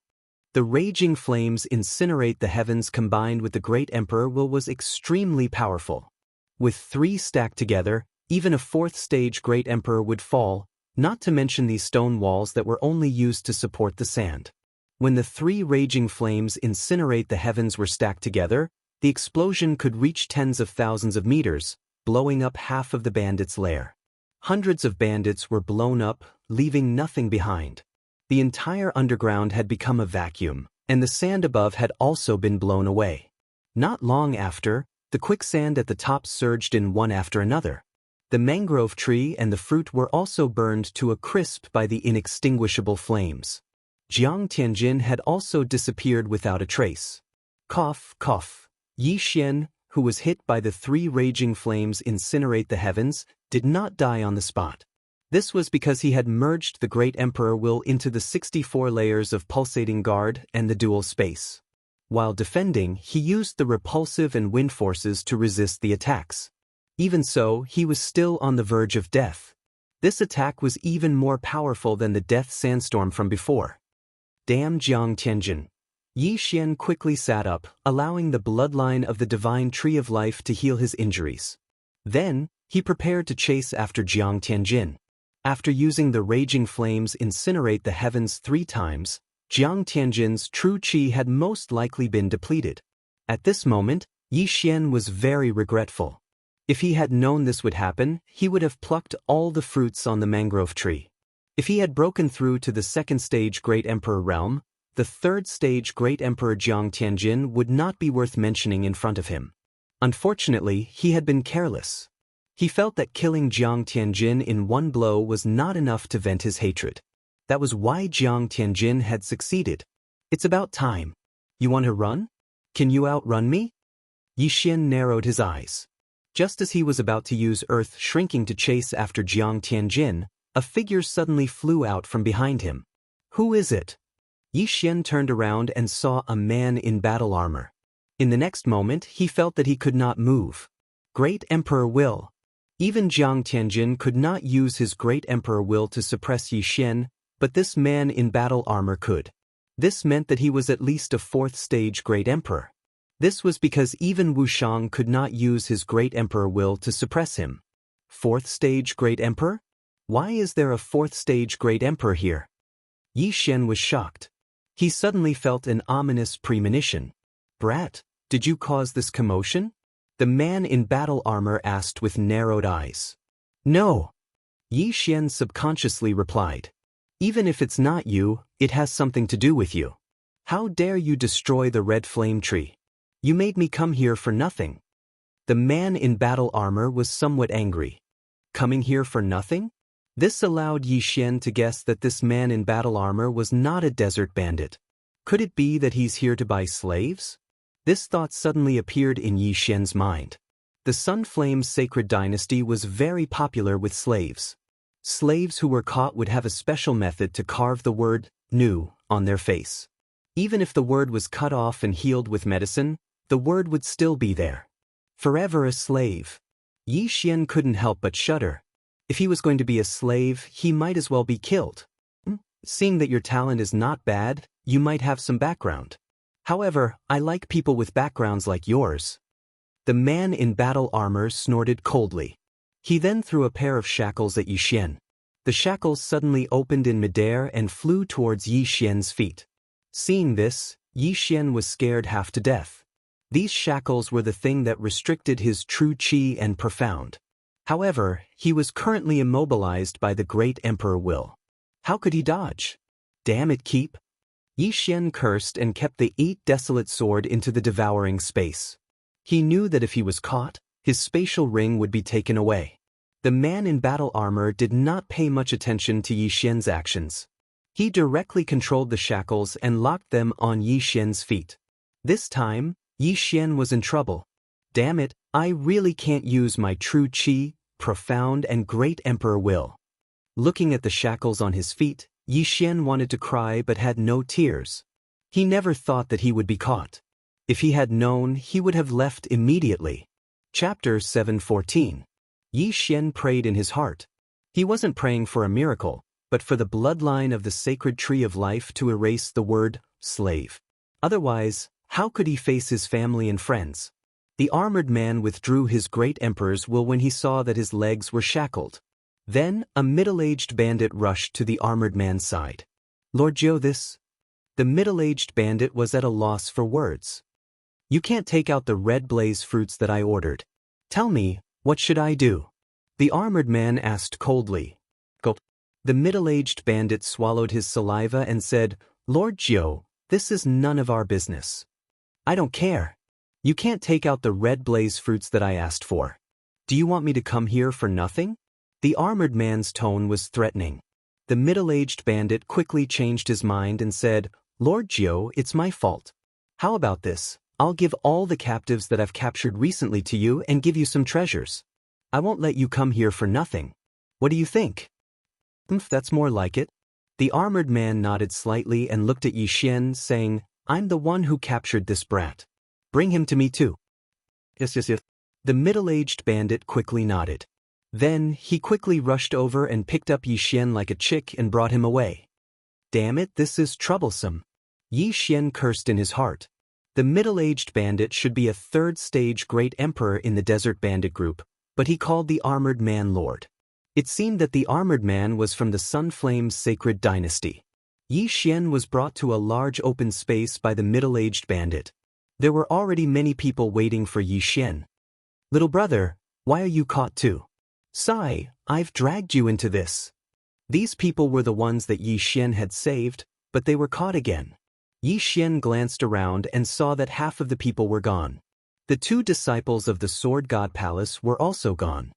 The raging flames incinerate the heavens combined with the great emperor will was extremely powerful. With 3 stacked together, even a 4th stage great emperor would fall, not to mention these stone walls that were only used to support the sand. When the 3 raging flames incinerate the heavens were stacked together, the explosion could reach tens of thousands of meters, blowing up half of the bandits' lair. Hundreds of bandits were blown up, leaving nothing behind. The entire underground had become a vacuum, and the sand above had also been blown away. Not long after, the quicksand at the top surged in one after another. The mangrove tree and the fruit were also burned to a crisp by the inextinguishable flames. Jiang Tianjin had also disappeared without a trace. Cough, cough. Yi Xian, who was hit by the 3 raging flames incinerate the heavens, did not die on the spot. This was because he had merged the great emperor will into the 64 layers of pulsating guard and the dual space. While defending, he used the repulsive and wind forces to resist the attacks. Even so, he was still on the verge of death. This attack was even more powerful than the death sandstorm from before. Damn Jiang Tianjin. Yi Xian quickly sat up, allowing the bloodline of the divine tree of life to heal his injuries. Then, he prepared to chase after Jiang Tianjin. After using the raging flames incinerate the heavens 3 times, Jiang Tianjin's true qi had most likely been depleted. At this moment, Yi Xian was very regretful. If he had known this would happen, he would have plucked all the fruits on the mangrove tree. If he had broken through to the 2nd stage Great Emperor realm, the 3rd stage Great Emperor Jiang Tianjin would not be worth mentioning in front of him. Unfortunately, he had been careless. He felt that killing Jiang Tianjin in one blow was not enough to vent his hatred. That was why Jiang Tianjin had succeeded. It's about time. You want to run? Can you outrun me? Yi Xian narrowed his eyes. Just as he was about to use earth shrinking to chase after Jiang Tianjin, a figure suddenly flew out from behind him. Who is it? Yi Xian turned around and saw a man in battle armor. In the next moment, he felt that he could not move. Great Emperor Will. Even Jiang Tianjin could not use his Great Emperor Will to suppress Yi Xian, but this man in battle armor could. This meant that he was at least a 4th stage Great Emperor. This was because even Wushang could not use his Great Emperor Will to suppress him. 4th stage Great Emperor? Why is there a 4th stage Great Emperor here? Yi Xian was shocked. He suddenly felt an ominous premonition. Brat, did you cause this commotion? The man in battle armor asked with narrowed eyes. No. Yi Xian subconsciously replied. Even if it's not you, it has something to do with you. How dare you destroy the red flame tree? You made me come here for nothing. The man in battle armor was somewhat angry. Coming here for nothing? This allowed Yi Xian to guess that this man in battle armor was not a desert bandit. Could it be that he's here to buy slaves? This thought suddenly appeared in Yi Xian's mind. The Sunflame's sacred dynasty was very popular with slaves. Slaves who were caught would have a special method to carve the word "nu" on their face. Even if the word was cut off and healed with medicine, the word would still be there. Forever a slave. Yi Xian couldn't help but shudder. If he was going to be a slave, he might as well be killed. Seeing that your talent is not bad, you might have some background. However, I like people with backgrounds like yours. The man in battle armor snorted coldly. He then threw a pair of shackles at Yi Xian. The shackles suddenly opened in midair and flew towards Yi Xian's feet. Seeing this, Yi Xian was scared half to death. These shackles were the thing that restricted his true qi and profound. However, he was currently immobilized by the great emperor will. How could he dodge? Damn it, keep! Yi Xian cursed and kept the 8 desolate sword into the devouring space. He knew that if he was caught, his spatial ring would be taken away. The man in battle armor did not pay much attention to Yi Xian's actions. He directly controlled the shackles and locked them on Yi Xian's feet. This time, Yi Xian was in trouble. Damn it, I really can't use my true qi, profound and great emperor will. Looking at the shackles on his feet, Yi Xian wanted to cry but had no tears. He never thought that he would be caught. If he had known, he would have left immediately. Chapter 7:14. Yi Xian prayed in his heart. He wasn't praying for a miracle, but for the bloodline of the sacred tree of life to erase the word slave. Otherwise, how could he face his family and friends? The armored man withdrew his great emperor's will when he saw that his legs were shackled. Then, a middle-aged bandit rushed to the armored man's side. Lord Jiu, this? The middle-aged bandit was at a loss for words. You can't take out the red blaze fruits that I ordered. Tell me, what should I do? The armored man asked coldly. Gulp. The middle-aged bandit swallowed his saliva and said, Lord Jiu, this is none of our business. I don't care. You can't take out the red blaze fruits that I asked for. Do you want me to come here for nothing? The armored man's tone was threatening. The middle-aged bandit quickly changed his mind and said, Lord Jiu, it's my fault. How about this? I'll give all the captives that I've captured recently to you and give you some treasures. I won't let you come here for nothing. What do you think? That's more like it. The armored man nodded slightly and looked at Yi Xian, saying, I'm the one who captured this brat. Bring him to me too. Yes. The middle-aged bandit quickly nodded. Then, he quickly rushed over and picked up Yi Xian like a chick and brought him away. Damn it, this is troublesome. Yi Xian cursed in his heart. The middle-aged bandit should be a third-stage great emperor in the desert bandit group, but he called the armored man lord. It seemed that the armored man was from the Sunflame's sacred dynasty. Yi Xian was brought to a large open space by the middle-aged bandit. There were already many people waiting for Yi Xian. Little brother, why are you caught too? Sigh, I've dragged you into this. These people were the ones that Yi Xian had saved, but they were caught again. Yi Xian glanced around and saw that half of the people were gone. The 2 disciples of the Sword God Palace were also gone.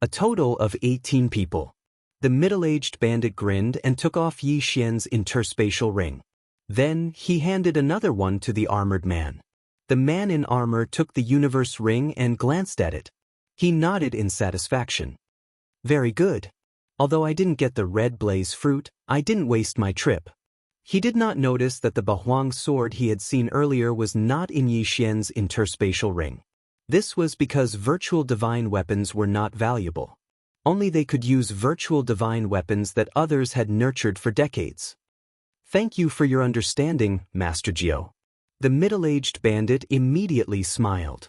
A total of 18 people. The middle-aged bandit grinned and took off Yi Xian's interspatial ring. Then, he handed another one to the armored man. The man in armor took the universe ring and glanced at it. He nodded in satisfaction. Very good. Although I didn't get the red blaze fruit, I didn't waste my trip. He did not notice that the Bahuang sword he had seen earlier was not in Yi Xian's interspatial ring. This was because virtual divine weapons were not valuable. Only they could use virtual divine weapons that others had nurtured for decades. Thank you for your understanding, Master Jiu. The middle-aged bandit immediately smiled.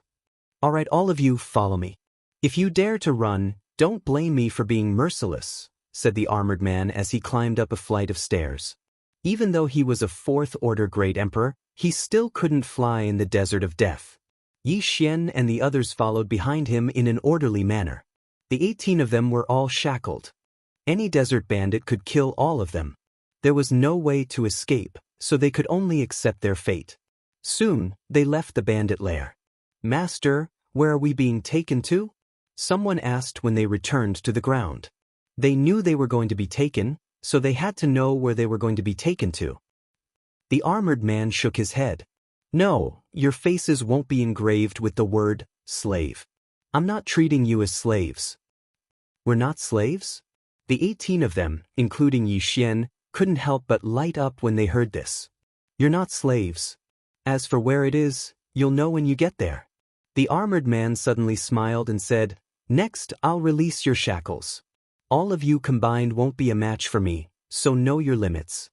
All right, all of you, follow me. If you dare to run, don't blame me for being merciless, said the armored man as he climbed up a flight of stairs. Even though he was a 4th-order great emperor, he still couldn't fly in the desert of death. Yi Xian and the others followed behind him in an orderly manner. The 18 of them were all shackled. Any desert bandit could kill all of them. There was no way to escape, so they could only accept their fate. Soon, they left the bandit lair. Master, where are we being taken to? Someone asked when they returned to the ground. They knew they were going to be taken, so they had to know where they were going to be taken to. The armored man shook his head. No, your faces won't be engraved with the word slave. I'm not treating you as slaves. We're not slaves? The 18 of them, including Yi Xian, couldn't help but light up when they heard this. You're not slaves. As for where it is, you'll know when you get there. The armored man suddenly smiled and said, Next, I'll release your shackles. All of you combined won't be a match for me, so know your limits.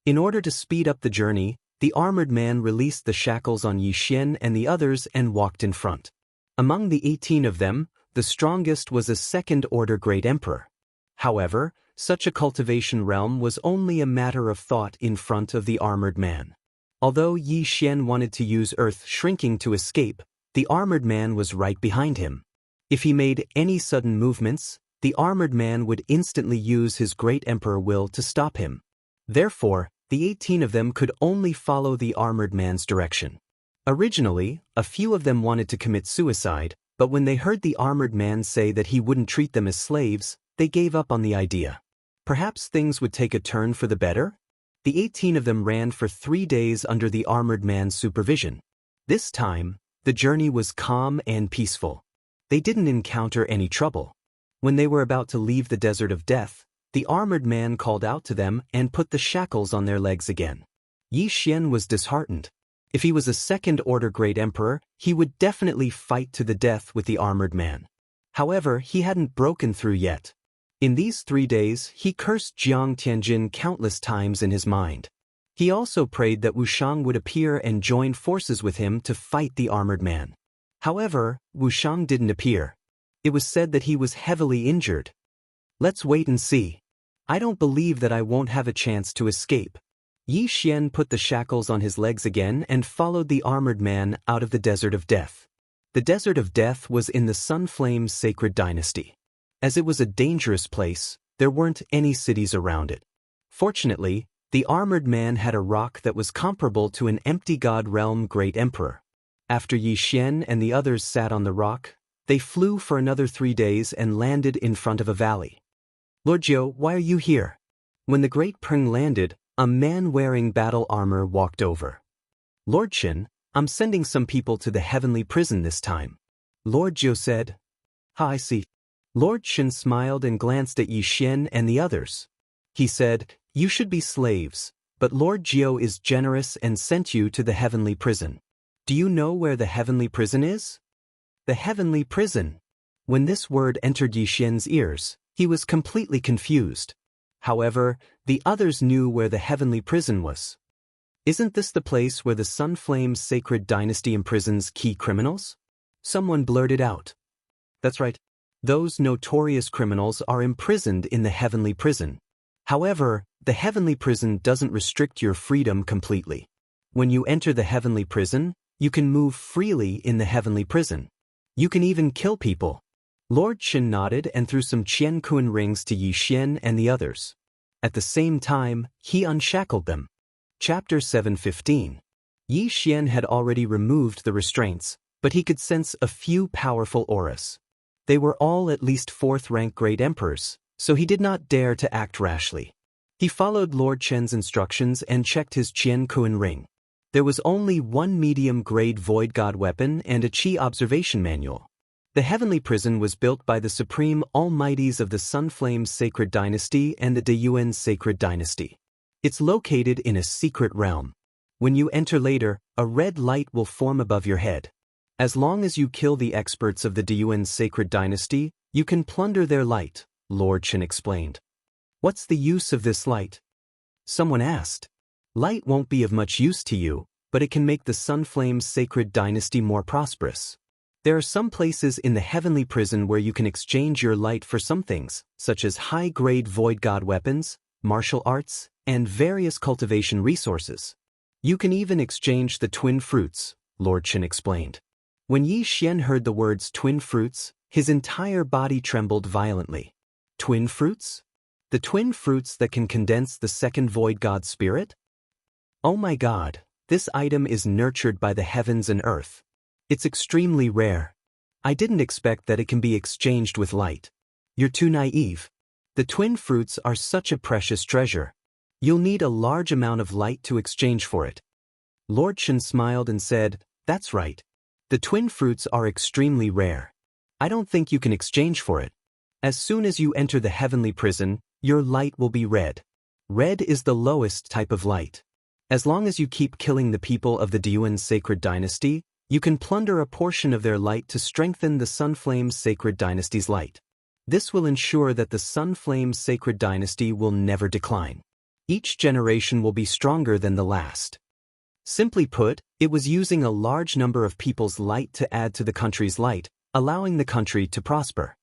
In order to speed up the journey, the armored man released the shackles on Yi Xian and the others and walked in front. Among the 18 of them, the strongest was a 2nd-order great emperor. However, such a cultivation realm was only a matter of thought in front of the armored man. Although Yi Xian wanted to use earth shrinking to escape, the armored man was right behind him. If he made any sudden movements, the armored man would instantly use his great emperor will to stop him. Therefore, the 18 of them could only follow the armored man's direction. Originally, a few of them wanted to commit suicide, but when they heard the armored man say that he wouldn't treat them as slaves, they gave up on the idea. Perhaps things would take a turn for the better? The 18 of them ran for 3 days under the armored man's supervision. This time, the journey was calm and peaceful. They didn't encounter any trouble. When they were about to leave the desert of death, the armored man called out to them and put the shackles on their legs again. Yi Xian was disheartened. If he was a second-order great emperor, he would definitely fight to the death with the armored man. However, he hadn't broken through yet. In these 3 days, he cursed Jiang Tianjin countless times in his mind. He also prayed that Wushang would appear and join forces with him to fight the armored man. However, Wushang didn't appear. It was said that he was heavily injured. Let's wait and see. I don't believe that I won't have a chance to escape. Yi Xian put the shackles on his legs again and followed the armored man out of the desert of death. The desert of death was in the Sunflame's sacred dynasty. As it was a dangerous place, there weren't any cities around it. Fortunately, the armored man had a rock that was comparable to an empty god realm great emperor. After Yi Xian and the others sat on the rock, they flew for another 3 days and landed in front of a valley. Lord Jiu, why are you here? When the great Peng landed, a man wearing battle armor walked over. Lord Qin, I'm sending some people to the heavenly prison this time. Lord Jiu said. I see. Lord Qin smiled and glanced at Yi Xian and the others. He said, you should be slaves, but Lord Jiu is generous and sent you to the heavenly prison. Do you know where the heavenly prison is? The heavenly prison. When this word entered Yi Xian's ears, he was completely confused. However, the others knew where the heavenly prison was. Isn't this the place where the Sunflame's sacred dynasty imprisons key criminals? Someone blurted out. That's right. Those notorious criminals are imprisoned in the heavenly prison. However, the heavenly prison doesn't restrict your freedom completely. When you enter the heavenly prison, you can move freely in the heavenly prison. You can even kill people. Lord Qin nodded and threw some Qian rings to Yi Xian and the others. At the same time, he unshackled them. Chapter 7:15. Yi Xian had already removed the restraints, but he could sense a few powerful auras. They were all at least 4th-rank great emperors, so he did not dare to act rashly. He followed Lord Chen's instructions and checked his Qian ring. There was only one medium-grade void god weapon and a Qi observation manual. The heavenly prison was built by the supreme almighties of the Sunflame's sacred dynasty and the Daoist sacred dynasty. It's located in a secret realm. When you enter later, a red light will form above your head. As long as you kill the experts of the Daoist sacred dynasty, you can plunder their light, Lord Qin explained. What's the use of this light? Someone asked. Light won't be of much use to you, but it can make the Sunflame's sacred dynasty more prosperous. There are some places in the heavenly prison where you can exchange your light for some things, such as high-grade void god weapons, martial arts, and various cultivation resources. You can even exchange the twin fruits, Lord Qin explained. When Yi Xian heard the words twin fruits, his entire body trembled violently. Twin fruits? The twin fruits that can condense the second void god spirit? Oh my god, this item is nurtured by the heavens and earth. It's extremely rare. I didn't expect that it can be exchanged with light. You're too naive. The twin fruits are such a precious treasure. You'll need a large amount of light to exchange for it. Lord Qin smiled and said, that's right. The twin fruits are extremely rare. I don't think you can exchange for it. As soon as you enter the heavenly prison, your light will be red. Red is the lowest type of light. As long as you keep killing the people of the Daoist sacred dynasty, you can plunder a portion of their light to strengthen the Sunflame's sacred dynasty's light. This will ensure that the Sunflame's sacred dynasty will never decline. Each generation will be stronger than the last. Simply put, it was using a large number of people's light to add to the country's light, allowing the country to prosper.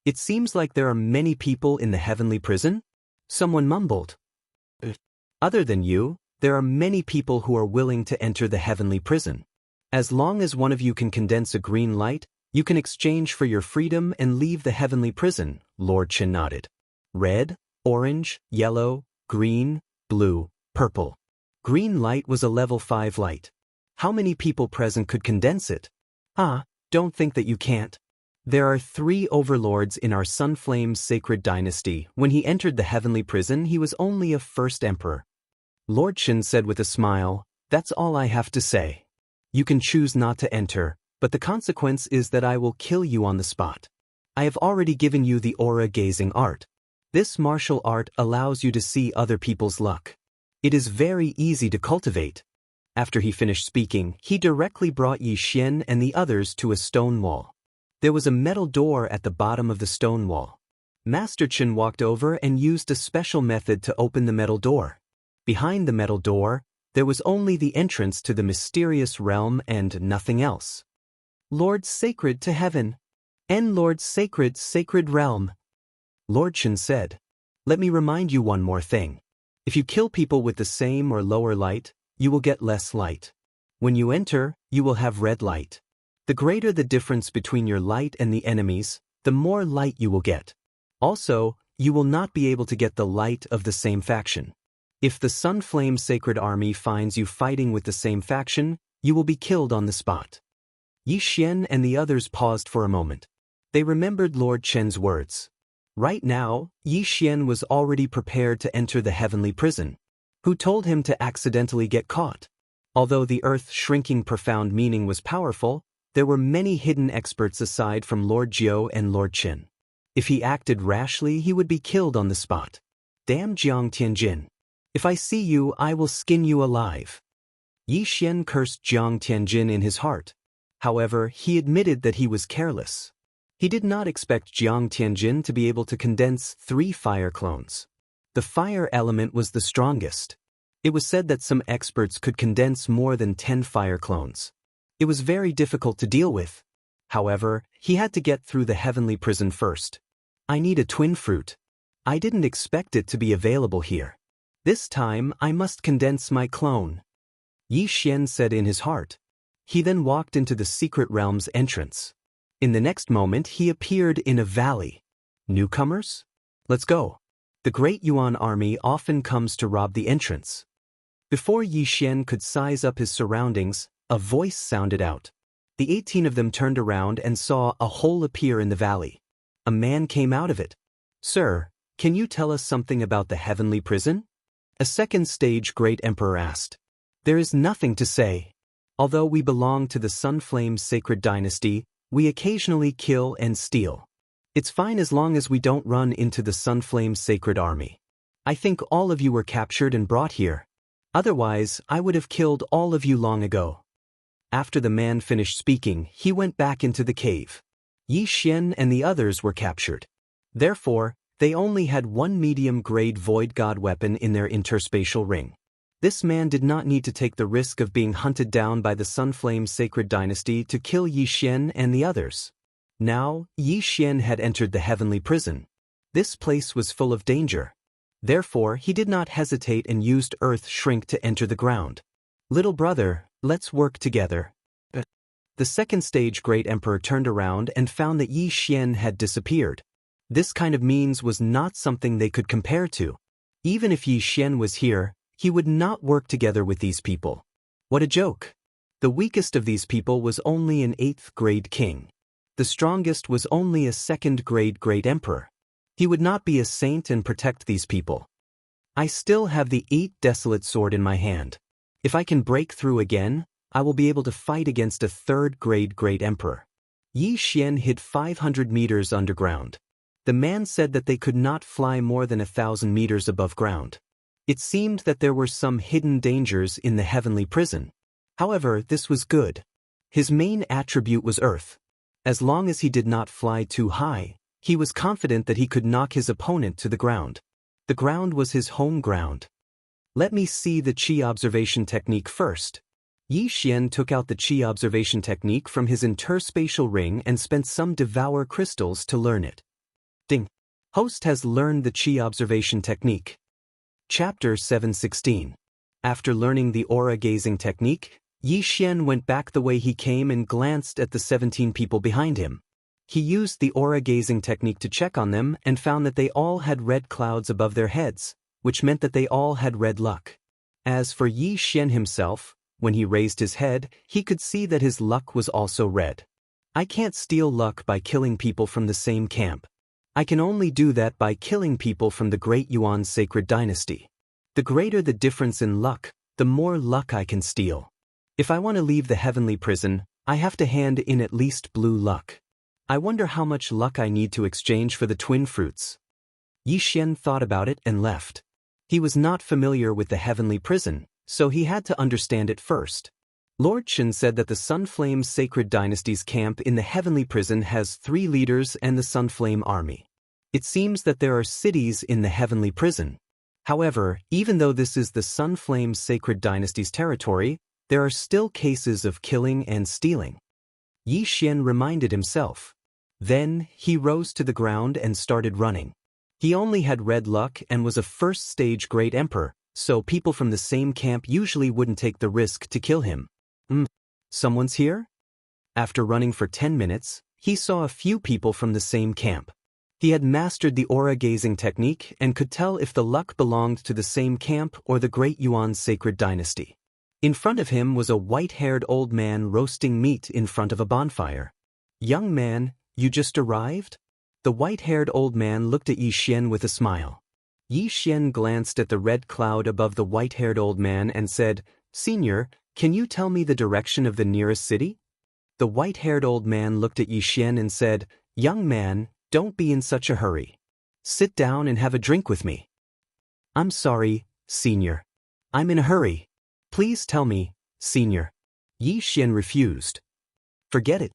It seems like there are many people in the heavenly prison? Someone mumbled. Other than you, there are many people who are willing to enter the heavenly prison. As long as one of you can condense a green light, you can exchange for your freedom and leave the heavenly prison, Lord Chen nodded. Red, orange, yellow, green, blue, purple. Green light was a level 5 light. How many people present could condense it? Don't think that you can't. There are 3 overlords in our Sunflame's sacred dynasty. When he entered the heavenly prison, he was only a first emperor. Lord Chen said with a smile, "That's all I have to say. You can choose not to enter, but the consequence is that I will kill you on the spot. I have already given you the aura-gazing art. This martial art allows you to see other people's luck. It is very easy to cultivate." After he finished speaking, he directly brought Yi Xian and the others to a stone wall. There was a metal door at the bottom of the stone wall. Master Chen walked over and used a special method to open the metal door. Behind the metal door, there was only the entrance to the mysterious realm and nothing else. Lord Sacred to Heaven. And Lord Sacred Realm. Lord Chen said, "Let me remind you one more thing. If you kill people with the same or lower light, you will get less light. When you enter, you will have red light. The greater the difference between your light and the enemies, the more light you will get. Also, you will not be able to get the light of the same faction. If the Sunflame Sacred Army finds you fighting with the same faction, you will be killed on the spot." Yi Xian and the others paused for a moment. They remembered Lord Chen's words. Right now, Yi Xian was already prepared to enter the heavenly prison. Who told him to accidentally get caught? Although the earth-shrinking profound meaning was powerful, there were many hidden experts aside from Lord Jiao and Lord Chen. If he acted rashly, he would be killed on the spot. Damn Jiang Tianjin. If I see you, I will skin you alive. Yi Xian cursed Jiang Tianjin in his heart. However, he admitted that he was careless. He did not expect Jiang Tianjin to be able to condense 3 fire clones. The fire element was the strongest. It was said that some experts could condense more than 10 fire clones. It was very difficult to deal with. However, he had to get through the heavenly prison first. I need a twin fruit. I didn't expect it to be available here. This time, I must condense my clone. Yi Xian said in his heart. He then walked into the secret realm's entrance. In the next moment, he appeared in a valley. Newcomers? Let's go. The Great Yuan army often comes to rob the entrance. Before Yi Xian could size up his surroundings, a voice sounded out. The 18 of them turned around and saw a hole appear in the valley. A man came out of it. "Sir, can you tell us something about the heavenly prison?" A second stage Great Emperor asked. "There is nothing to say. Although we belong to the Sunflame Sacred Dynasty, we occasionally kill and steal. It's fine as long as we don't run into the Sunflame Sacred Army. I think all of you were captured and brought here. Otherwise, I would have killed all of you long ago." After the man finished speaking, he went back into the cave. Yi Xian and the others were captured. Therefore, they only had 1 medium-grade Void God weapon in their interspatial ring. This man did not need to take the risk of being hunted down by the Sunflame Sacred Dynasty to kill Yi Xian and the others. Now, Yi Xian had entered the heavenly prison. This place was full of danger. Therefore, he did not hesitate and used earth shrink to enter the ground. "Little brother, let's work together." The second stage Great Emperor turned around and found that Yi Xian had disappeared. This kind of means was not something they could compare to. Even if Yi Xian was here, he would not work together with these people. What a joke. The weakest of these people was only an 8th grade king. The strongest was only a 2nd grade Great Emperor. He would not be a saint and protect these people. I still have the 8 desolate sword in my hand. If I can break through again, I will be able to fight against a 3rd grade Great Emperor. Yi Xian hid 500 meters underground. The man said that they could not fly more than 1,000 meters above ground. It seemed that there were some hidden dangers in the heavenly prison. However, this was good. His main attribute was earth. As long as he did not fly too high, he was confident that he could knock his opponent to the ground. The ground was his home ground. Let me see the Qi observation technique first. Yi Xian took out the Qi observation technique from his interspatial ring and spent some devour crystals to learn it. Host has learned the Qi observation technique. Chapter 716. After learning the aura-gazing technique, Yi Xian went back the way he came and glanced at the 17 people behind him. He used the aura-gazing technique to check on them and found that they all had red clouds above their heads, which meant that they all had red luck. As for Yi Xian himself, when he raised his head, he could see that his luck was also red. I can't steal luck by killing people from the same camp. I can only do that by killing people from the Great Yuan sacred dynasty. The greater the difference in luck, the more luck I can steal. If I want to leave the heavenly prison, I have to hand in at least blue luck. I wonder how much luck I need to exchange for the twin fruits. Yi Xian thought about it and left. He was not familiar with the heavenly prison, so he had to understand it first. Lord Chen said that the Sunflame Sacred Dynasty's camp in the heavenly prison has 3 leaders and the Sunflame army. It seems that there are cities in the heavenly prison. However, even though this is the Sunflame Sacred Dynasty's territory, there are still cases of killing and stealing. Yi Xian reminded himself. Then, he rose to the ground and started running. He only had red luck and was a first-stage Great Emperor, so people from the same camp usually wouldn't take the risk to kill him. Someone's here? After running for 10 minutes, he saw a few people from the same camp. He had mastered the aura-gazing technique and could tell if the luck belonged to the same camp or the Great Yuan sacred dynasty. In front of him was a white-haired old man roasting meat in front of a bonfire. "Young man, you just arrived?" The white-haired old man looked at Yi Xian with a smile. Yi Xian glanced at the red cloud above the white-haired old man and said, "Senior, can you tell me the direction of the nearest city?" The white-haired old man looked at Yi Xian and said, "Young man, don't be in such a hurry. Sit down and have a drink with me." "I'm sorry, Senior. I'm in a hurry. Please tell me, Senior." Yi Xian refused. "Forget it.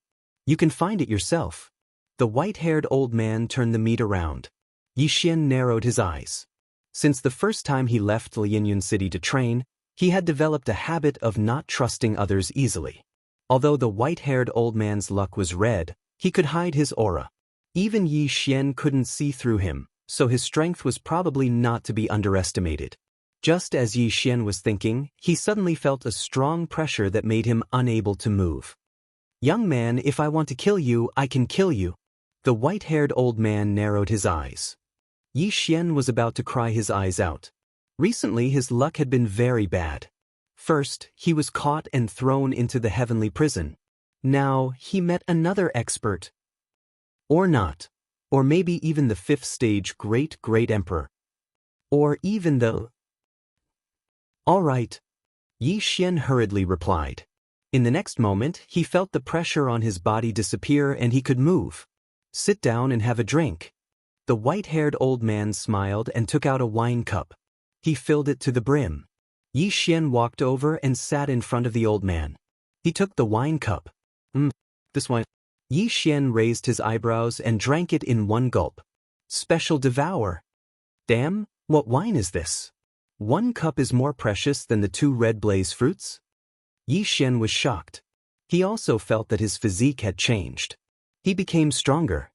You can find it yourself." The white-haired old man turned the meat around. Yi Xian narrowed his eyes. Since the first time he left Lianyun City to train, he had developed a habit of not trusting others easily. Although the white-haired old man's luck was red, he could hide his aura. Even Yi Xian couldn't see through him, so his strength was probably not to be underestimated. Just as Yi Xian was thinking, he suddenly felt a strong pressure that made him unable to move. "Young man, if I want to kill you, I can kill you." The white-haired old man narrowed his eyes. Yi Xian was about to cry his eyes out. Recently his luck had been very bad. First, he was caught and thrown into the heavenly prison. Now, he met another expert. Or not. Or maybe even the 5th stage Great Emperor. Or even the... "All right," Yi Xian hurriedly replied. In the next moment, he felt the pressure on his body disappear and he could move. "Sit down and have a drink." The white-haired old man smiled and took out a wine cup. He filled it to the brim. Yi Xian walked over and sat in front of the old man. He took the wine cup. This wine." Yi Xian raised his eyebrows and drank it in one gulp. "Special devour. Damn, what wine is this? 1 cup is more precious than the 2 red blaze fruits?" Yi Xian was shocked. He also felt that his physique had changed. He became stronger.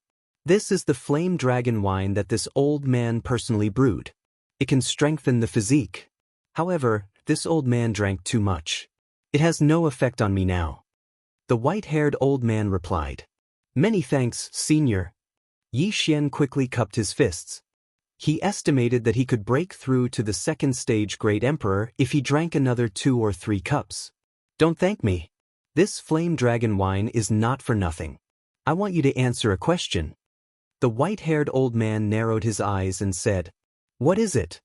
This is the flame dragon wine that this old man personally brewed. It can strengthen the physique. However, this old man drank too much. It has no effect on me now. The white-haired old man replied. "Many thanks, Senior." Yi Xian quickly cupped his fists. He estimated that he could break through to the 2nd stage Great Emperor if he drank another 2 or 3 cups. "Don't thank me. This flame dragon wine is not for nothing. I want you to answer a question." The white-haired old man narrowed his eyes and said, "What is it?"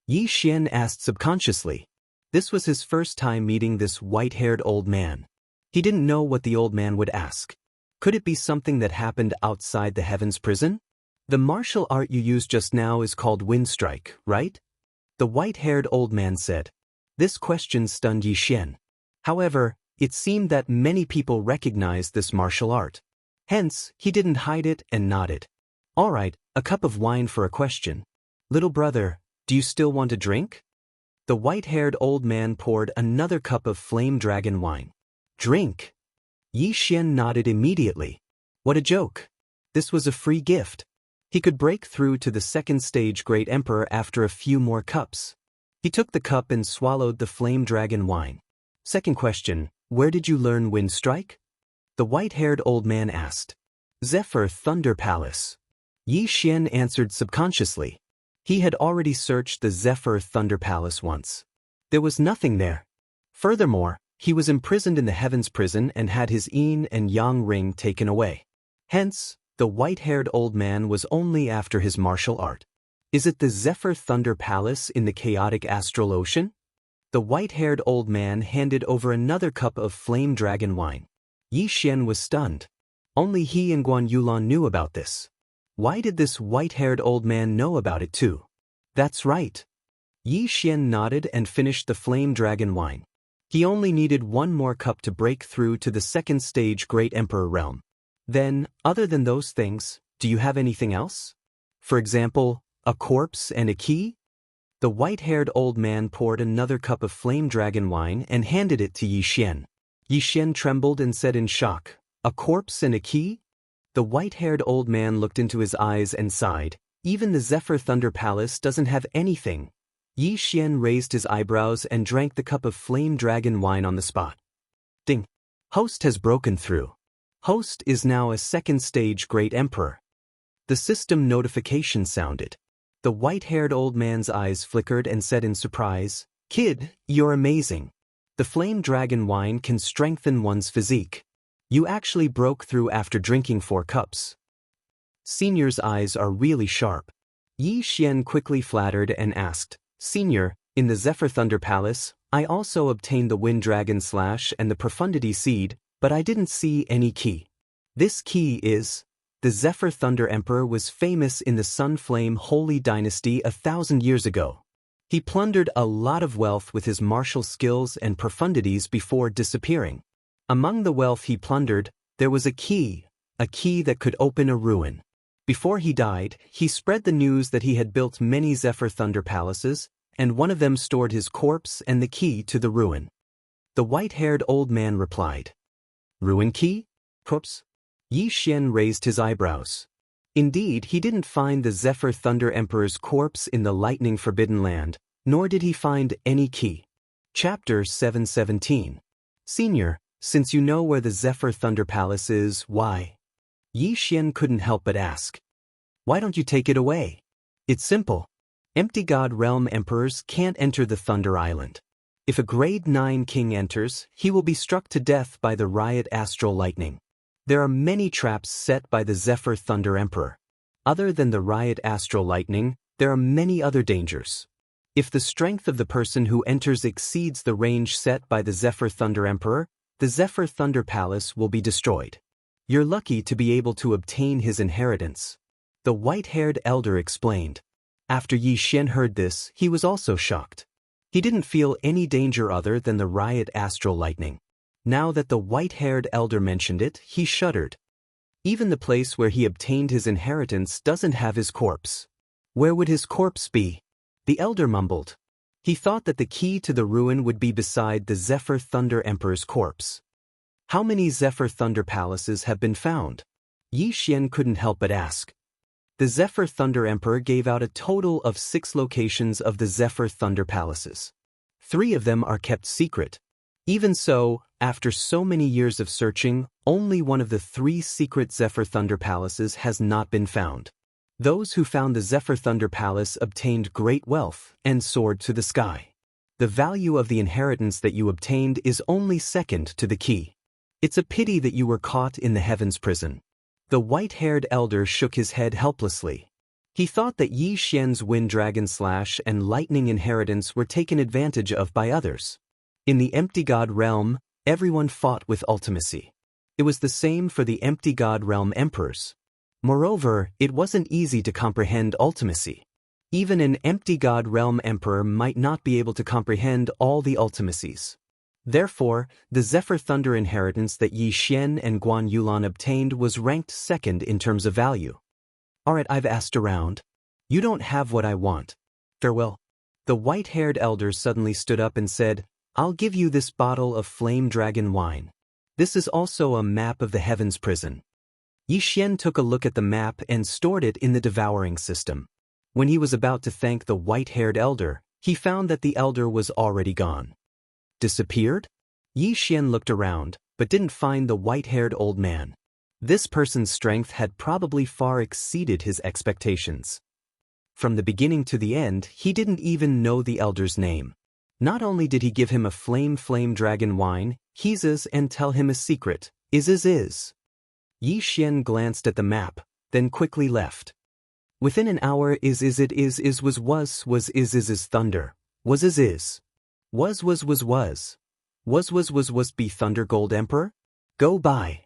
Yi Xian asked subconsciously. This was his first time meeting this white-haired old man. He didn't know what the old man would ask. Could it be something that happened outside the Heaven's prison? "The martial art you used just now is called wind strike, right?" The white-haired old man said. This question stunned Yi Xian. However, it seemed that many people recognized this martial art. Hence, he didn't hide it and nodded. "All right, a cup of wine for a question. Little brother, do you still want a drink?" The white-haired old man poured another cup of flame dragon wine. "Drink?" Yi Xian nodded immediately. What a joke. This was a free gift. He could break through to the second stage Great Emperor after a few more cups. He took the cup and swallowed the flame dragon wine. Second question, where did you learn Wind Strike? The white-haired old man asked. Zephyr Thunder Palace. Yi Xian answered subconsciously. He had already searched the Zephyr Thunder Palace once. There was nothing there. Furthermore, he was imprisoned in the Heavens Prison and had his yin and yang ring taken away. Hence, the white-haired old man was only after his martial art. Is it the Zephyr Thunder Palace in the chaotic astral ocean? The white-haired old man handed over another cup of flame dragon wine. Yi Xian was stunned. Only he and Guan Yulan knew about this. Why did this white-haired old man know about it too? That's right. Yi Xian nodded and finished the flame dragon wine. He only needed one more cup to break through to the second stage Great Emperor realm. Then, other than those things, do you have anything else? For example, a corpse and a key? The white-haired old man poured another cup of flame dragon wine and handed it to Yi Xian. Yi Xian trembled and said in shock, "A corpse and a key?" The white-haired old man looked into his eyes and sighed. Even the Zephyr Thunder Palace doesn't have anything. Yi Xian raised his eyebrows and drank the cup of flame dragon wine on the spot. Ding! Host has broken through. Host is now a second stage Great Emperor. The system notification sounded. The white-haired old man's eyes flickered and said in surprise, "Kid, you're amazing. The flame dragon wine can strengthen one's physique. You actually broke through after drinking 4 cups. Senior's eyes are really sharp." Yi Xian quickly flattered and asked, "Senior, in the Zephyr Thunder Palace, I also obtained the Wind Dragon Slash and the Profundity Seed, but I didn't see any key. This key is..." The Zephyr Thunder Emperor was famous in the Sun Flame Holy Dynasty 1,000 years ago. He plundered a lot of wealth with his martial skills and profundities before disappearing. Among the wealth he plundered, there was a key that could open a ruin. Before he died, he spread the news that he had built many Zephyr Thunder Palaces, and one of them stored his corpse and the key to the ruin. The white-haired old man replied, "Ruin key? Corpse?" Yi Xian raised his eyebrows. Indeed, he didn't find the Zephyr Thunder Emperor's corpse in the Lightning Forbidden Land, nor did he find any key. Chapter 717. Senior, since you know where the Zephyr Thunder Palace is, why? Yi Xian couldn't help but ask. Why don't you take it away? It's simple. Empty God Realm Emperors can't enter the Thunder Island. If a Grade 9 king enters, he will be struck to death by the Riot Astral Lightning. There are many traps set by the Zephyr Thunder Emperor. Other than the Riot Astral Lightning, there are many other dangers. If the strength of the person who enters exceeds the range set by the Zephyr Thunder Emperor, the Zephyr Thunder Palace will be destroyed. You're lucky to be able to obtain his inheritance. The white-haired elder explained. After Yi Xian heard this, he was also shocked. He didn't feel any danger other than the Riot Astral Lightning. Now that the white-haired elder mentioned it, he shuddered. Even the place where he obtained his inheritance doesn't have his corpse. Where would his corpse be? The elder mumbled. He thought that the key to the ruin would be beside the Zephyr Thunder Emperor's corpse. How many Zephyr Thunder Palaces have been found? Yi Xian couldn't help but ask. The Zephyr Thunder Emperor gave out a total of 6 locations of the Zephyr Thunder Palaces. 3 of them are kept secret. Even so, after so many years of searching, only one of the 3 secret Zephyr Thunder Palaces has not been found. Those who found the Zephyr Thunder Palace obtained great wealth and soared to the sky. The value of the inheritance that you obtained is only second to the key. It's a pity that you were caught in the Heavens Prison. The white-haired elder shook his head helplessly. He thought that Yi Xian's Wind Dragon Slash and Lightning inheritance were taken advantage of by others. In the Empty God Realm, everyone fought with ultimacy. It was the same for the Empty God Realm Emperors. Moreover, it wasn't easy to comprehend ultimacy. Even an Empty God Realm Emperor might not be able to comprehend all the ultimacies. Therefore, the Zephyr Thunder inheritance that Yi Xian and Guan Yulan obtained was ranked second in terms of value. Alright, I've asked around. You don't have what I want. Farewell. The white-haired elder suddenly stood up and said, I'll give you this bottle of flame dragon wine. This is also a map of the Heavens Prison. Yi Xian took a look at the map and stored it in the devouring system. When he was about to thank the white-haired elder, he found that the elder was already gone. Disappeared? Yi Xian looked around, but didn't find the white-haired old man. This person's strength had probably far exceeded his expectations. From the beginning to the end, he didn't even know the elder's name. Not only did he give him a flame dragon wine, he's and tell him a secret, is. Yi Xian glanced at the map, then quickly left. Within an hour was thunder, was be Thunder Gold Emperor? Go by.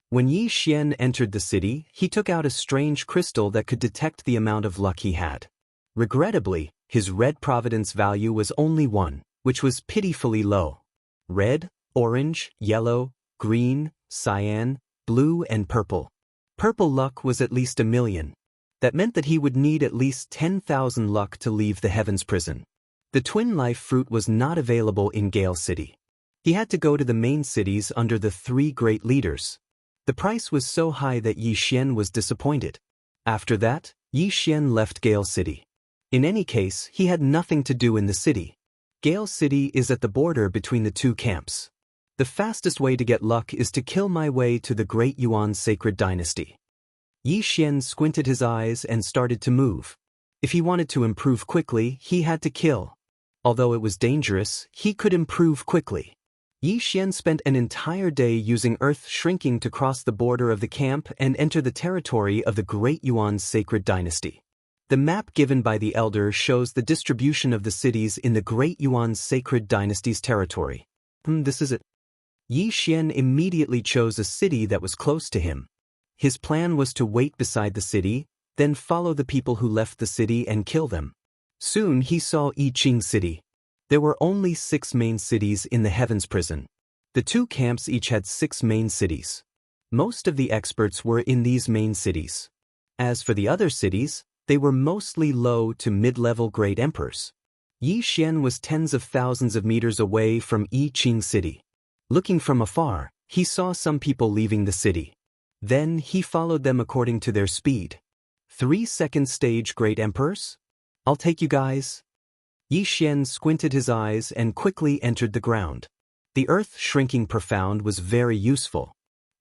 When Yi Xian entered the city, he took out a strange crystal that could detect the amount of luck he had. Regrettably, his red providence value was only 1, which was pitifully low. Red, orange, yellow, green, cyan, blue and purple. Purple luck was at least 1 million. That meant that he would need at least 10,000 luck to leave the Heavens Prison. The Twin Life Fruit was not available in Gale City. He had to go to the main cities under the 3 great leaders. The price was so high that Yi Xian was disappointed. After that, Yi Xian left Gale City. In any case, he had nothing to do in the city. Gale City is at the border between the 2 camps. The fastest way to get luck is to kill my way to the Great Yuan Sacred Dynasty. Yi Xian squinted his eyes and started to move. If he wanted to improve quickly, he had to kill. Although it was dangerous, he could improve quickly. Yi Xian spent an entire day using earth shrinking to cross the border of the camp and enter the territory of the Great Yuan Sacred Dynasty. The map given by the elder shows the distribution of the cities in the Great Yuan Sacred Dynasty's territory. This is it. Yi Xian immediately chose a city that was close to him. His plan was to wait beside the city, then follow the people who left the city and kill them. Soon he saw Yiqing City. There were only 6 main cities in the Heavens Prison. The 2 camps each had 6 main cities. Most of the experts were in these main cities. As for the other cities, they were mostly low to mid-level great emperors. Yi Xian was tens of thousands of meters away from Yiqing City. Looking from afar, he saw some people leaving the city. Then he followed them according to their speed. 3 second-stage great emperors? I'll take you guys. Yi Xian squinted his eyes and quickly entered the ground. The earth shrinking profound was very useful.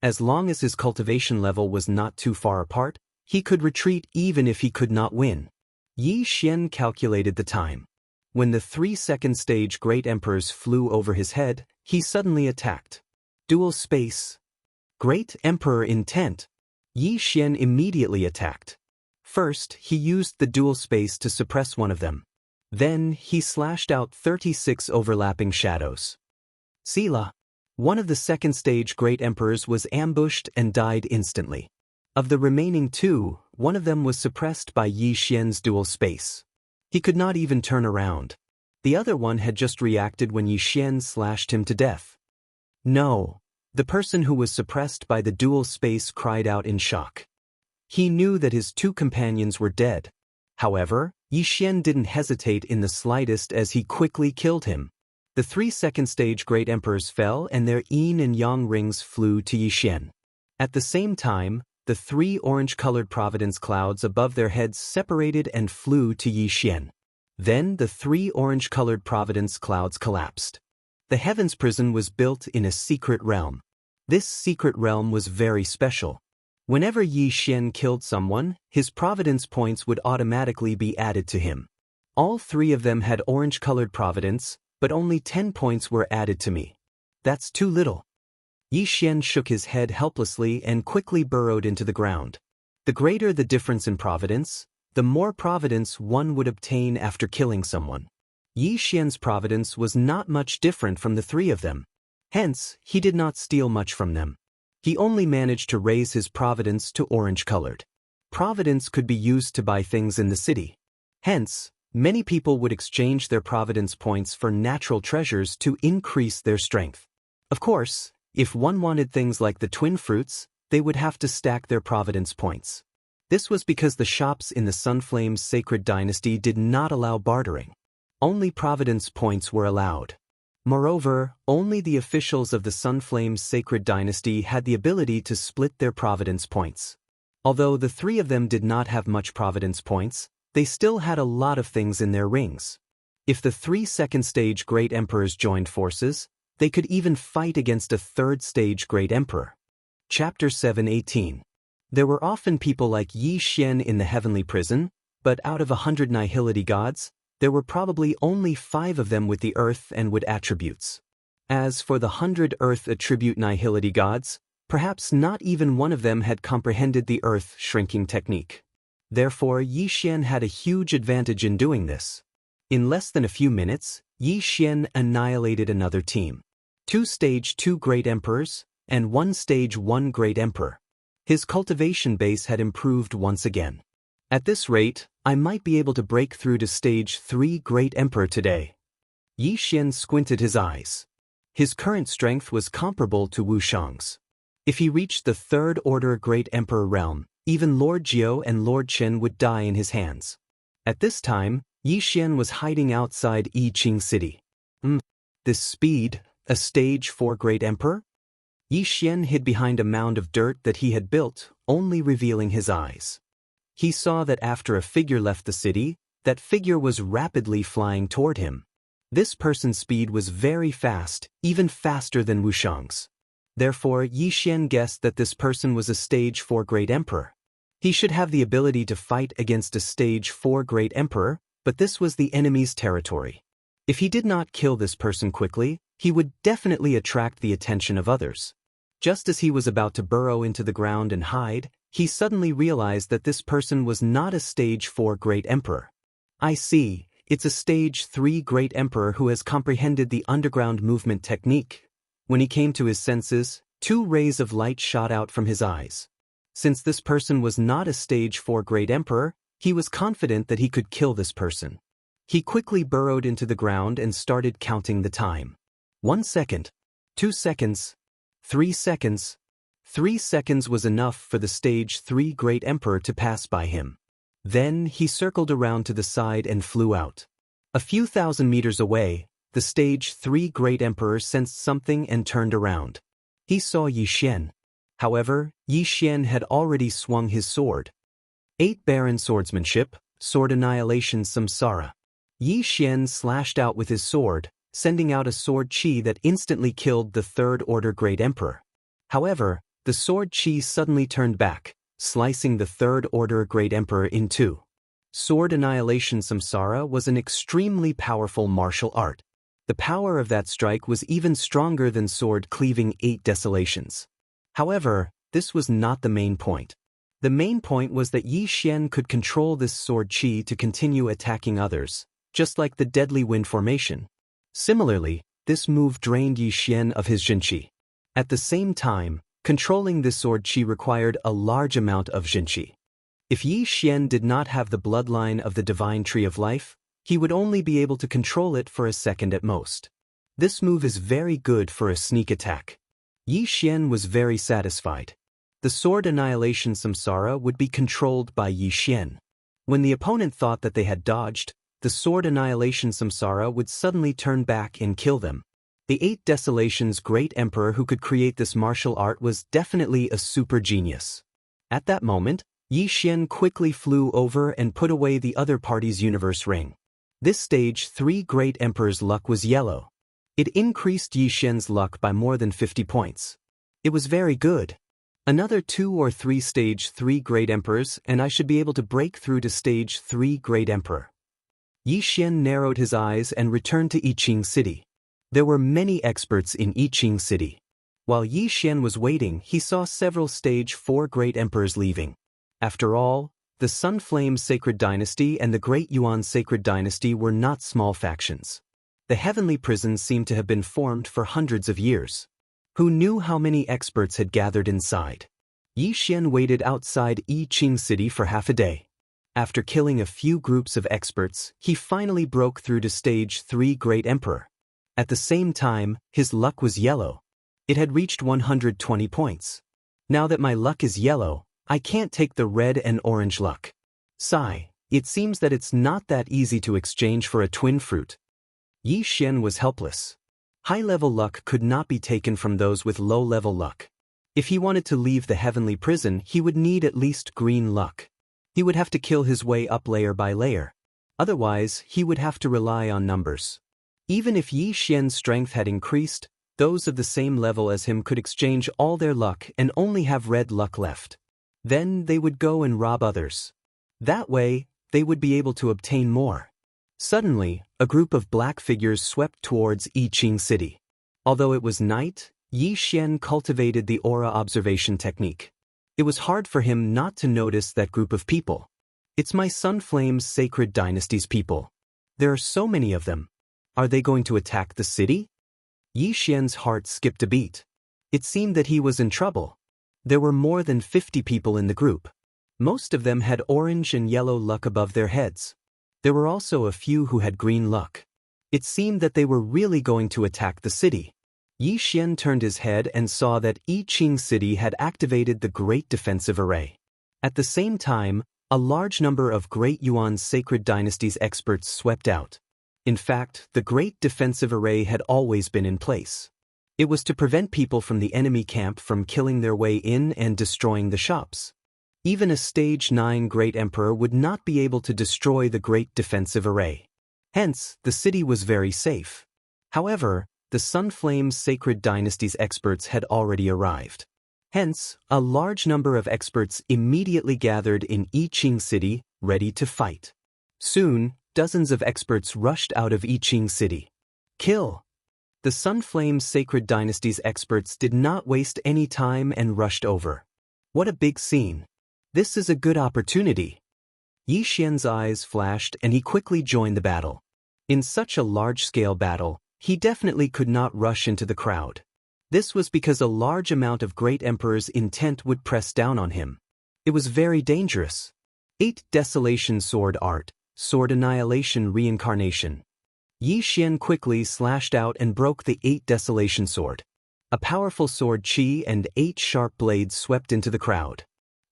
As long as his cultivation level was not too far apart, he could retreat even if he could not win. Yi Xian calculated the time. When the 3 second-stage great emperors flew over his head, he suddenly attacked. Dual space. Great Emperor intent. Yi Xian immediately attacked. First, he used the dual space to suppress one of them. Then, he slashed out 36 overlapping shadows. Sila. One of the second-stage great emperors was ambushed and died instantly. Of the remaining 2, one of them was suppressed by Yi Xian's dual space. He could not even turn around. The other one had just reacted when Yi Xian slashed him to death. No. The person who was suppressed by the dual space cried out in shock. He knew that his 2 companions were dead. However, Yi Xian didn't hesitate in the slightest as he quickly killed him. The 3 second-stage great emperors fell and their yin and yang rings flew to Yi Xian. At the same time, the 3 orange-colored providence clouds above their heads separated and flew to Yi Xian. Then the 3 orange-colored providence clouds collapsed. The Heavens Prison was built in a secret realm. This secret realm was very special. Whenever Yi Xian killed someone, his providence points would automatically be added to him. All 3 of them had orange-colored providence, but only 10 points were added to me. That's too little. Yi Xian shook his head helplessly and quickly burrowed into the ground. The greater the difference in providence, the more providence one would obtain after killing someone. Yi Xian's providence was not much different from the 3 of them. Hence, he did not steal much from them. He only managed to raise his providence to orange-colored. Providence could be used to buy things in the city. Hence, many people would exchange their providence points for natural treasures to increase their strength. Of course, if one wanted things like the twin fruits, they would have to stack their providence points. This was because the shops in the Sunflame's Sacred Dynasty did not allow bartering. Only providence points were allowed. Moreover, only the officials of the Sunflame's sacred dynasty had the ability to split their providence points. Although the three of them did not have much providence points, they still had a lot of things in their rings. If the three second-stage Great Emperors joined forces, they could even fight against a third-stage Great Emperor. Chapter 7:18. There were often people like Yi Xian in the heavenly prison, but out of 100 nihility gods, there were probably only 5 of them with the earth and wood attributes. As for the 100 earth attribute nihility gods, perhaps not even one of them had comprehended the earth shrinking technique. Therefore, Yi Xian had a huge advantage in doing this. In less than a few minutes, Yi Xian annihilated another team. 2 stage 2 Great Emperors, and 1 stage 1 Great Emperor. His cultivation base had improved once again. At this rate, I might be able to break through to stage 3 Great Emperor today. Yi Xian squinted his eyes. His current strength was comparable to Wu Shang's. If he reached the third order Great Emperor realm, even Lord Jiao and Lord Chen would die in his hands. At this time, Yi Xian was hiding outside Yiqing City. This speed, a stage 4 Great Emperor? Yi Xian hid behind a mound of dirt that he had built, only revealing his eyes. He saw that after a figure left the city, that figure was rapidly flying toward him. This person's speed was very fast, even faster than Wu Shang's. Therefore, Yi Xian guessed that this person was a stage 4 Great Emperor. He should have the ability to fight against a stage 4 Great Emperor, but this was the enemy's territory. If he did not kill this person quickly, he would definitely attract the attention of others. Just as he was about to burrow into the ground and hide, he suddenly realized that this person was not a stage 4 Great Emperor. I see, it's a stage 3 Great Emperor who has comprehended the underground movement technique. When he came to his senses, 2 rays of light shot out from his eyes. Since this person was not a stage 4 Great Emperor, he was confident that he could kill this person. He quickly burrowed into the ground and started counting the time. 1 second, 2 seconds, 3 seconds. 3 seconds was enough for the stage 3 Great Emperor to pass by him. Then he circled around to the side and flew out. A few thousand meters away, the stage 3 Great Emperor sensed something and turned around. He saw Yi Xian. However, Yi Xian had already swung his sword. 8 Baron Swordsmanship, Sword Annihilation Samsara. Yi Xian slashed out with his sword, sending out a sword chi that instantly killed the Third Order Great Emperor. However, the sword chi suddenly turned back, slicing the Third Order Great Emperor in 2. Sword Annihilation Samsara was an extremely powerful martial art. The power of that strike was even stronger than sword cleaving 8 desolations. However, this was not the main point. The main point was that Yi Xian could control this sword chi to continue attacking others, just like the deadly wind formation. Similarly, this move drained Yi Xian of his Jinqi. At the same time, controlling this sword chi required a large amount of Jinqi. If Yi Xian did not have the bloodline of the divine tree of life, he would only be able to control it for a second at most. This move is very good for a sneak attack. Yi Xian was very satisfied. The sword annihilation Samsara would be controlled by Yi Xian. When the opponent thought that they had dodged, the sword annihilation Samsara would suddenly turn back and kill them. The 8 Desolations Great Emperor who could create this martial art was definitely a super genius. At that moment, Yi Xian quickly flew over and put away the other party's universe ring. This stage 3 Great Emperor's luck was yellow. It increased Yi Xian's luck by more than 50 points. It was very good. Another 2 or 3 stage 3 Great Emperors and I should be able to break through to stage 3 Great Emperor. Yi Xian narrowed his eyes and returned to Yiqing City. There were many experts in Yiqing City. While Yi Xian was waiting, he saw several stage 4 Great Emperors leaving. After all, the Sunflame Sacred Dynasty and the Great Yuan Sacred Dynasty were not small factions. The heavenly prisons seemed to have been formed for hundreds of years. Who knew how many experts had gathered inside? Yi Xian waited outside Yiqing City for half a day. After killing a few groups of experts, he finally broke through to stage 3 Great Emperor. At the same time, his luck was yellow. It had reached 120 points. Now that my luck is yellow, I can't take the red and orange luck. Sigh, it seems that it's not that easy to exchange for a twin fruit. Yi Xian was helpless. High-level luck could not be taken from those with low-level luck. If he wanted to leave the heavenly prison, he would need at least green luck. He would have to kill his way up layer by layer. Otherwise, he would have to rely on numbers. Even if Yi Xian's strength had increased, those of the same level as him could exchange all their luck and only have red luck left. Then they would go and rob others. That way, they would be able to obtain more. Suddenly, a group of black figures swept towards Yiqing City. Although it was night, Yi Xian cultivated the aura observation technique. It was hard for him not to notice that group of people. It's my Sunflame's sacred dynasty's people. There are so many of them. Are they going to attack the city? Yi Xian's heart skipped a beat. It seemed that he was in trouble. There were more than 50 people in the group. Most of them had orange and yellow luck above their heads. There were also a few who had green luck. It seemed that they were really going to attack the city. Yi Xian turned his head and saw that Yiqing City had activated the Great Defensive Array. At the same time, a large number of Great Yuan's Sacred Dynasty's experts swept out. In fact, the Great Defensive Array had always been in place. It was to prevent people from the enemy camp from killing their way in and destroying the shops. Even a Stage 9 Great Emperor would not be able to destroy the Great Defensive Array. Hence, the city was very safe. However, the Sunflame's Sacred Dynasty's experts had already arrived. Hence, a large number of experts immediately gathered in Yiqing City, ready to fight. Soon, dozens of experts rushed out of Yiqing City. Kill! The Sunflame's Sacred Dynasty's experts did not waste any time and rushed over. What a big scene! This is a good opportunity. Yi Xian's eyes flashed and he quickly joined the battle. In such a large-scale battle, he definitely could not rush into the crowd. This was because a large amount of Great Emperor's intent would press down on him. It was very dangerous. 8 Desolation Sword Art, Sword Annihilation Reincarnation. Yi Xian quickly slashed out and broke the 8 Desolation Sword. A powerful sword chi and 8 sharp blades swept into the crowd.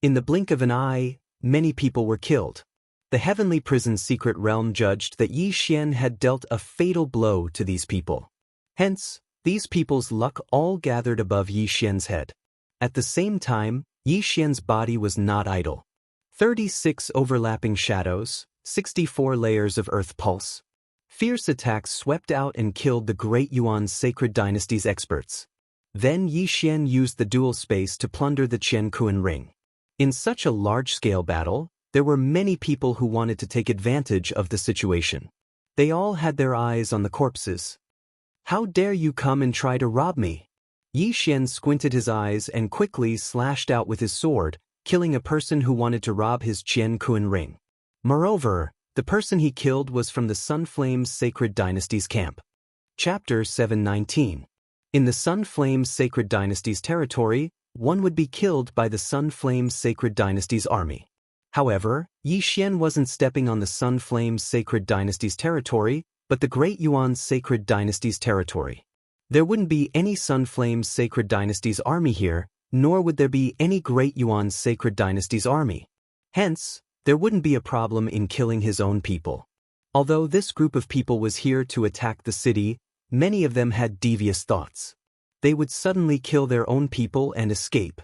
In the blink of an eye, many people were killed. The Heavenly Prison's secret realm judged that Yi Xian had dealt a fatal blow to these people. Hence, these people's luck all gathered above Yi Xian's head. At the same time, Yi Xian's body was not idle. 36 overlapping shadows, 64 layers of earth pulse. Fierce attacks swept out and killed the Great Yuan's Sacred Dynasty's experts. Then Yi Xian used the dual space to plunder the Qiankuan ring. In such a large-scale battle, there were many people who wanted to take advantage of the situation. They all had their eyes on the corpses. How dare you come and try to rob me? Yi Xian squinted his eyes and quickly slashed out with his sword, killing a person who wanted to rob his Qiankuan ring. Moreover, the person he killed was from the Sunflame's Sacred Dynasty's camp. Chapter 719. In the Sunflame's Sacred Dynasty's territory, one would be killed by the Sunflame's Sacred Dynasty's army. However, Yi Xian wasn't stepping on the Sunflame's Sacred Dynasty's territory, but the Great Yuan's Sacred Dynasty's territory. There wouldn't be any Sunflame's Sacred Dynasty's army here, nor would there be any Great Yuan's Sacred Dynasty's army. Hence, there wouldn't be a problem in killing his own people. Although this group of people was here to attack the city, many of them had devious thoughts. They would suddenly kill their own people and escape.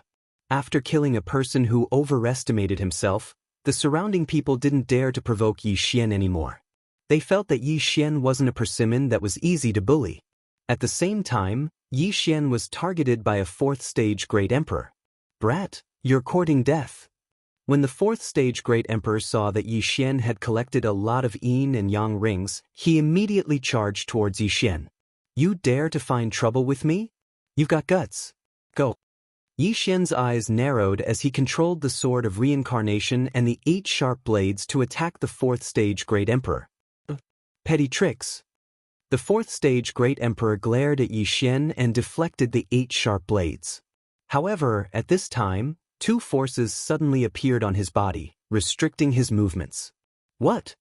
After killing a person who overestimated himself, the surrounding people didn't dare to provoke Yi Xian anymore. They felt that Yi Xian wasn't a persimmon that was easy to bully. At the same time, Yi Xian was targeted by a 4th stage Great Emperor. Brat, you're courting death. When the 4th stage Great Emperor saw that Yi Xian had collected a lot of yin and yang rings, he immediately charged towards Yi Xian. You dare to find trouble with me? You've got guts. Go. Yi Xian's eyes narrowed as he controlled the Sword of Reincarnation and the 8 sharp blades to attack the 4th stage Great Emperor. Petty tricks. The 4th stage Great Emperor glared at Yi Xian and deflected the 8 sharp blades. However, at this time, 2 forces suddenly appeared on his body, restricting his movements. What?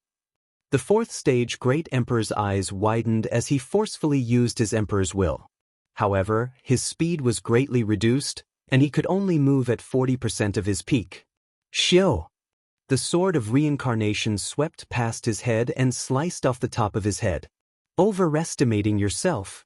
The 4th stage Great Emperor's eyes widened as he forcefully used his Emperor's will. However, his speed was greatly reduced, and he could only move at 40% of his peak. Xiu! The Sword of Reincarnation swept past his head and sliced off the top of his head. Overestimating yourself.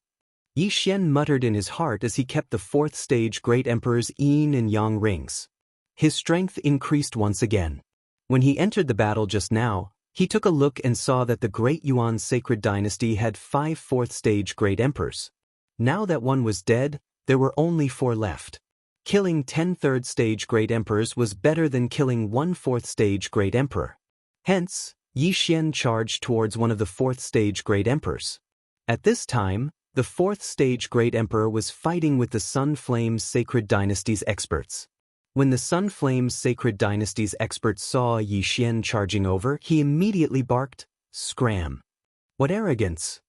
Yi Xian muttered in his heart as he kept the 4th stage Great Emperor's yin and yang rings. His strength increased once again. When he entered the battle just now, he took a look and saw that the Great Yuan Sacred Dynasty had 5 4th stage Great Emperors. Now that one was dead, there were only 4 left. Killing 10 3rd stage Great Emperors was better than killing 1 4th stage Great Emperor. Hence, Yi Xian charged towards one of the 4th stage Great Emperors. At this time, the 4th stage Great Emperor was fighting with the Sun Flames Sacred Dynasty's experts. When the Sun Flames Sacred Dynasty's experts saw Yi Xian charging over, he immediately barked, "Scram! What arrogance!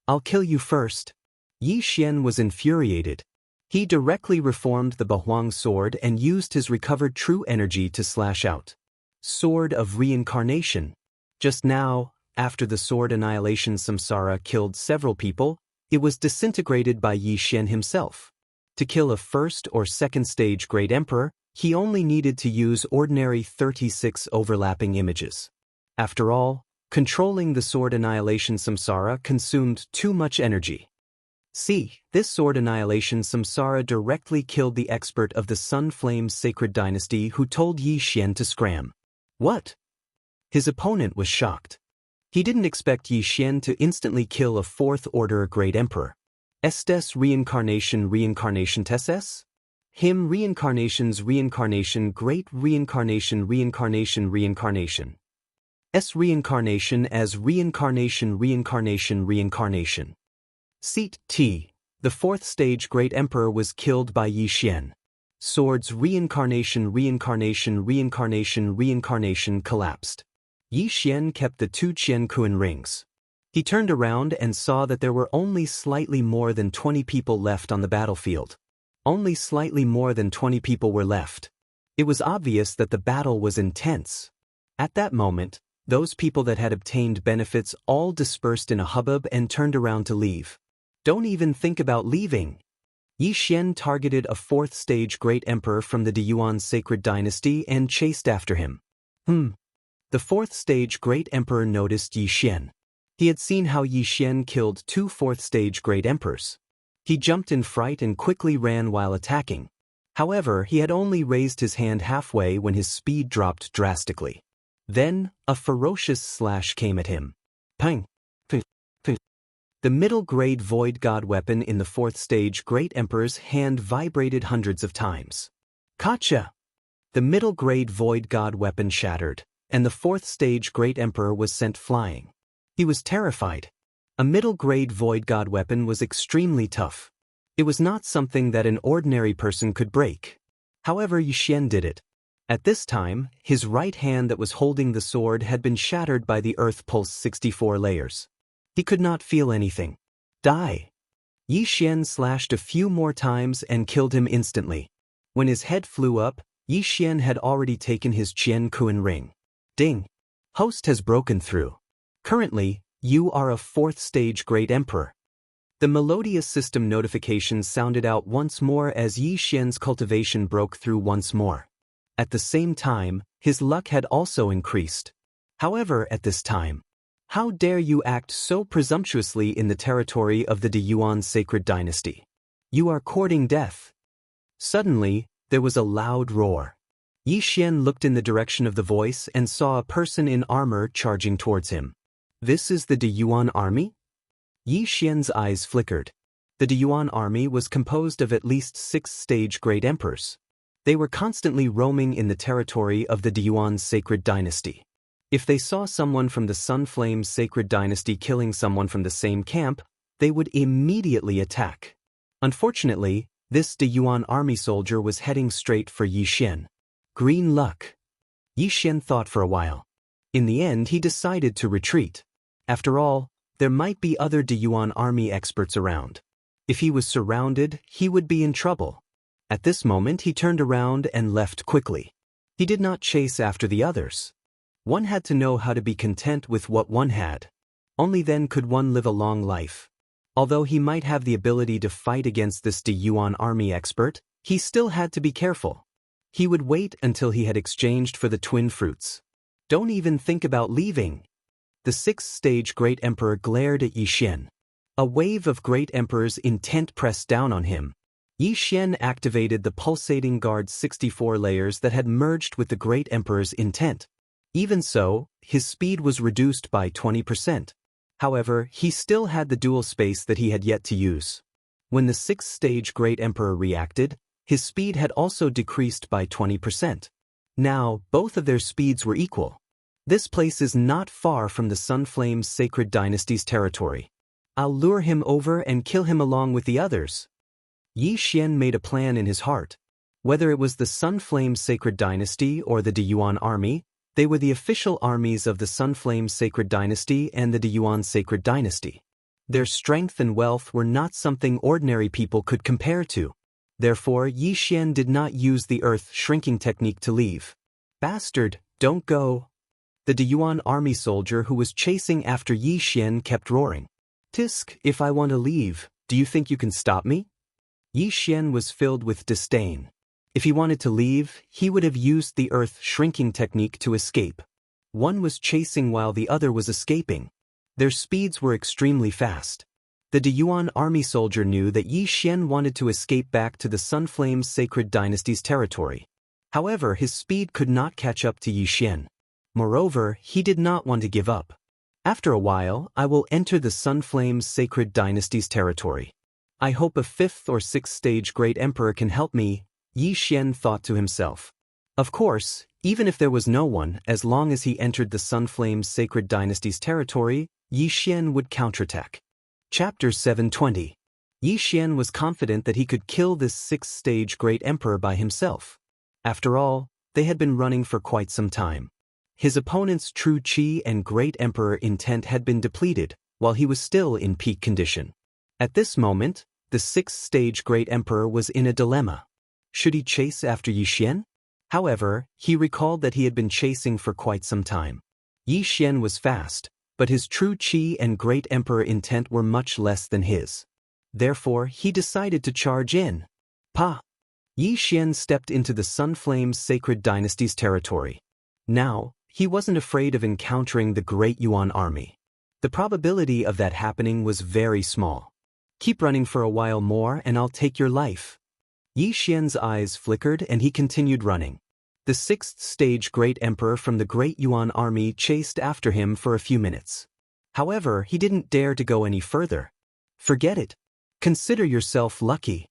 I'll kill you first." Yi Xian was infuriated. He directly reformed the Bahuang sword and used his recovered true energy to slash out. Sword of Reincarnation. Just now, after the sword Annihilation Samsara killed several people, it was disintegrated by Yi Xian himself. To kill a 1st or 2nd stage Great Emperor, he only needed to use ordinary 36 overlapping images. After all, controlling the sword Annihilation Samsara consumed too much energy. See, this sword Annihilation Samsara directly killed the expert of the Sun Flames Sacred Dynasty who told Yi Xian to scram. What? His opponent was shocked. He didn't expect Yi Xian to instantly kill a 4th order Great Emperor. Estes reincarnation tesses? Him reincarnations reincarnation great reincarnation reincarnation. S reincarnation as reincarnation. Seat T. The 4th stage Great Emperor was killed by Yi Xian. Swords reincarnation collapsed. Yi Xian kept the 2 Qiankuan rings. He turned around and saw that there were only slightly more than 20 people left on the battlefield. Only slightly more than 20 people were left. It was obvious that the battle was intense. At that moment, those people that had obtained benefits all dispersed in a hubbub and turned around to leave. Don't even think about leaving. Yi Xian targeted a 4th stage Great Emperor from the Yuan Sacred Dynasty and chased after him. The 4th stage Great Emperor noticed Yi Xian. He had seen how Yi Xian killed 2 4th stage Great Emperors. He jumped in fright and quickly ran while attacking. However, he had only raised his hand halfway when his speed dropped drastically. Then, a ferocious slash came at him. Pang! The middle-grade Void God weapon in the 4th stage Great Emperor's hand vibrated hundreds of times. Gotcha! The middle-grade Void God weapon shattered, and the 4th stage Great Emperor was sent flying. He was terrified. A middle-grade Void God weapon was extremely tough. It was not something that an ordinary person could break. However, Yi Xian did it. At this time, his right hand that was holding the sword had been shattered by the Earth Pulse 64 layers. He could not feel anything. Die! Yi Xian slashed a few more times and killed him instantly. When his head flew up, Yi Xian had already taken his Qiankuan ring. Ding! Host has broken through. Currently, you are a 4th stage Great Emperor. The melodious system notification sounded out once more as Yi Xian's cultivation broke through once more. At the same time, his luck had also increased. However, at this time, how dare you act so presumptuously in the territory of the Yuan Sacred Dynasty? You are courting death. Suddenly, there was a loud roar. Yi Xian looked in the direction of the voice and saw a person in armor charging towards him. This is the Yuan army? Yi Xian's eyes flickered. The Yuan army was composed of at least 6 stage Great Emperors. They were constantly roaming in the territory of the Yuan Sacred Dynasty. If they saw someone from the Sun Flames Sacred Dynasty killing someone from the same camp, they would immediately attack. Unfortunately, this Yuan army soldier was heading straight for Yi Xian. Green luck. Yi Xian thought for a while. In the end, he decided to retreat. After all, there might be other Yuan army experts around. If he was surrounded, he would be in trouble. At this moment, he turned around and left quickly. He did not chase after the others. One had to know how to be content with what one had. Only then could one live a long life. Although he might have the ability to fight against this Yuan army expert, he still had to be careful. He would wait until he had exchanged for the twin fruits. Don't even think about leaving. The 6th stage Great Emperor glared at Yi Xian. A wave of Great Emperor's intent pressed down on him. Yi Xian activated the pulsating guard's 64 layers that had merged with the Great Emperor's intent. Even so, his speed was reduced by 20%. However, he still had the dual space that he had yet to use. When the 6th-stage Great Emperor reacted, his speed had also decreased by 20%. Now, both of their speeds were equal. This place is not far from the Sunflame's Sacred Dynasty's territory. I'll lure him over and kill him along with the others. Yi Xian made a plan in his heart. Whether it was the Sunflame's Sacred Dynasty or the Deyuan army, they were the official armies of the Sunflame's Sacred Dynasty and the Deyuan Sacred Dynasty. Their strength and wealth were not something ordinary people could compare to. Therefore, Yi Xian did not use the earth shrinking technique to leave. Bastard, don't go. The Deyuan army soldier who was chasing after Yi Xian kept roaring. Tisk, if I want to leave, do you think you can stop me? Yi Xian was filled with disdain. If he wanted to leave, he would have used the earth shrinking technique to escape. One was chasing while the other was escaping. Their speeds were extremely fast. The Deyuan army soldier knew that Yi Xian wanted to escape back to the Sunflame's Sacred Dynasty's territory. However, his speed could not catch up to Yi Xian. Moreover, he did not want to give up. After a while, I will enter the Sunflame's Sacred Dynasty's territory. I hope a 5th or 6th stage Great Emperor can help me, Yi Xian thought to himself. Of course, even if there was no one, as long as he entered the Sunflame's Sacred Dynasty's territory, Yi Xian would counterattack. Chapter 720. Yi Xian was confident that he could kill this 6th stage Great Emperor by himself. After all, they had been running for quite some time. His opponent's true qi and Great Emperor intent had been depleted, while he was still in peak condition. At this moment, the 6th stage Great Emperor was in a dilemma. Should he chase after Yi Xian? However, he recalled that he had been chasing for quite some time. Yi Xian was fast, but his true qi and Great Emperor intent were much less than his. Therefore, he decided to charge in. Pa! Yi Xian stepped into the Sunflame's Sacred Dynasty's territory. Now, he wasn't afraid of encountering the Great Yuan army. The probability of that happening was very small. Keep running for a while more and I'll take your life. Yi Xian's eyes flickered and he continued running. The 6th stage Great Emperor from the Great Yuan army chased after him for a few minutes. However, he didn't dare to go any further. Forget it. Consider yourself lucky.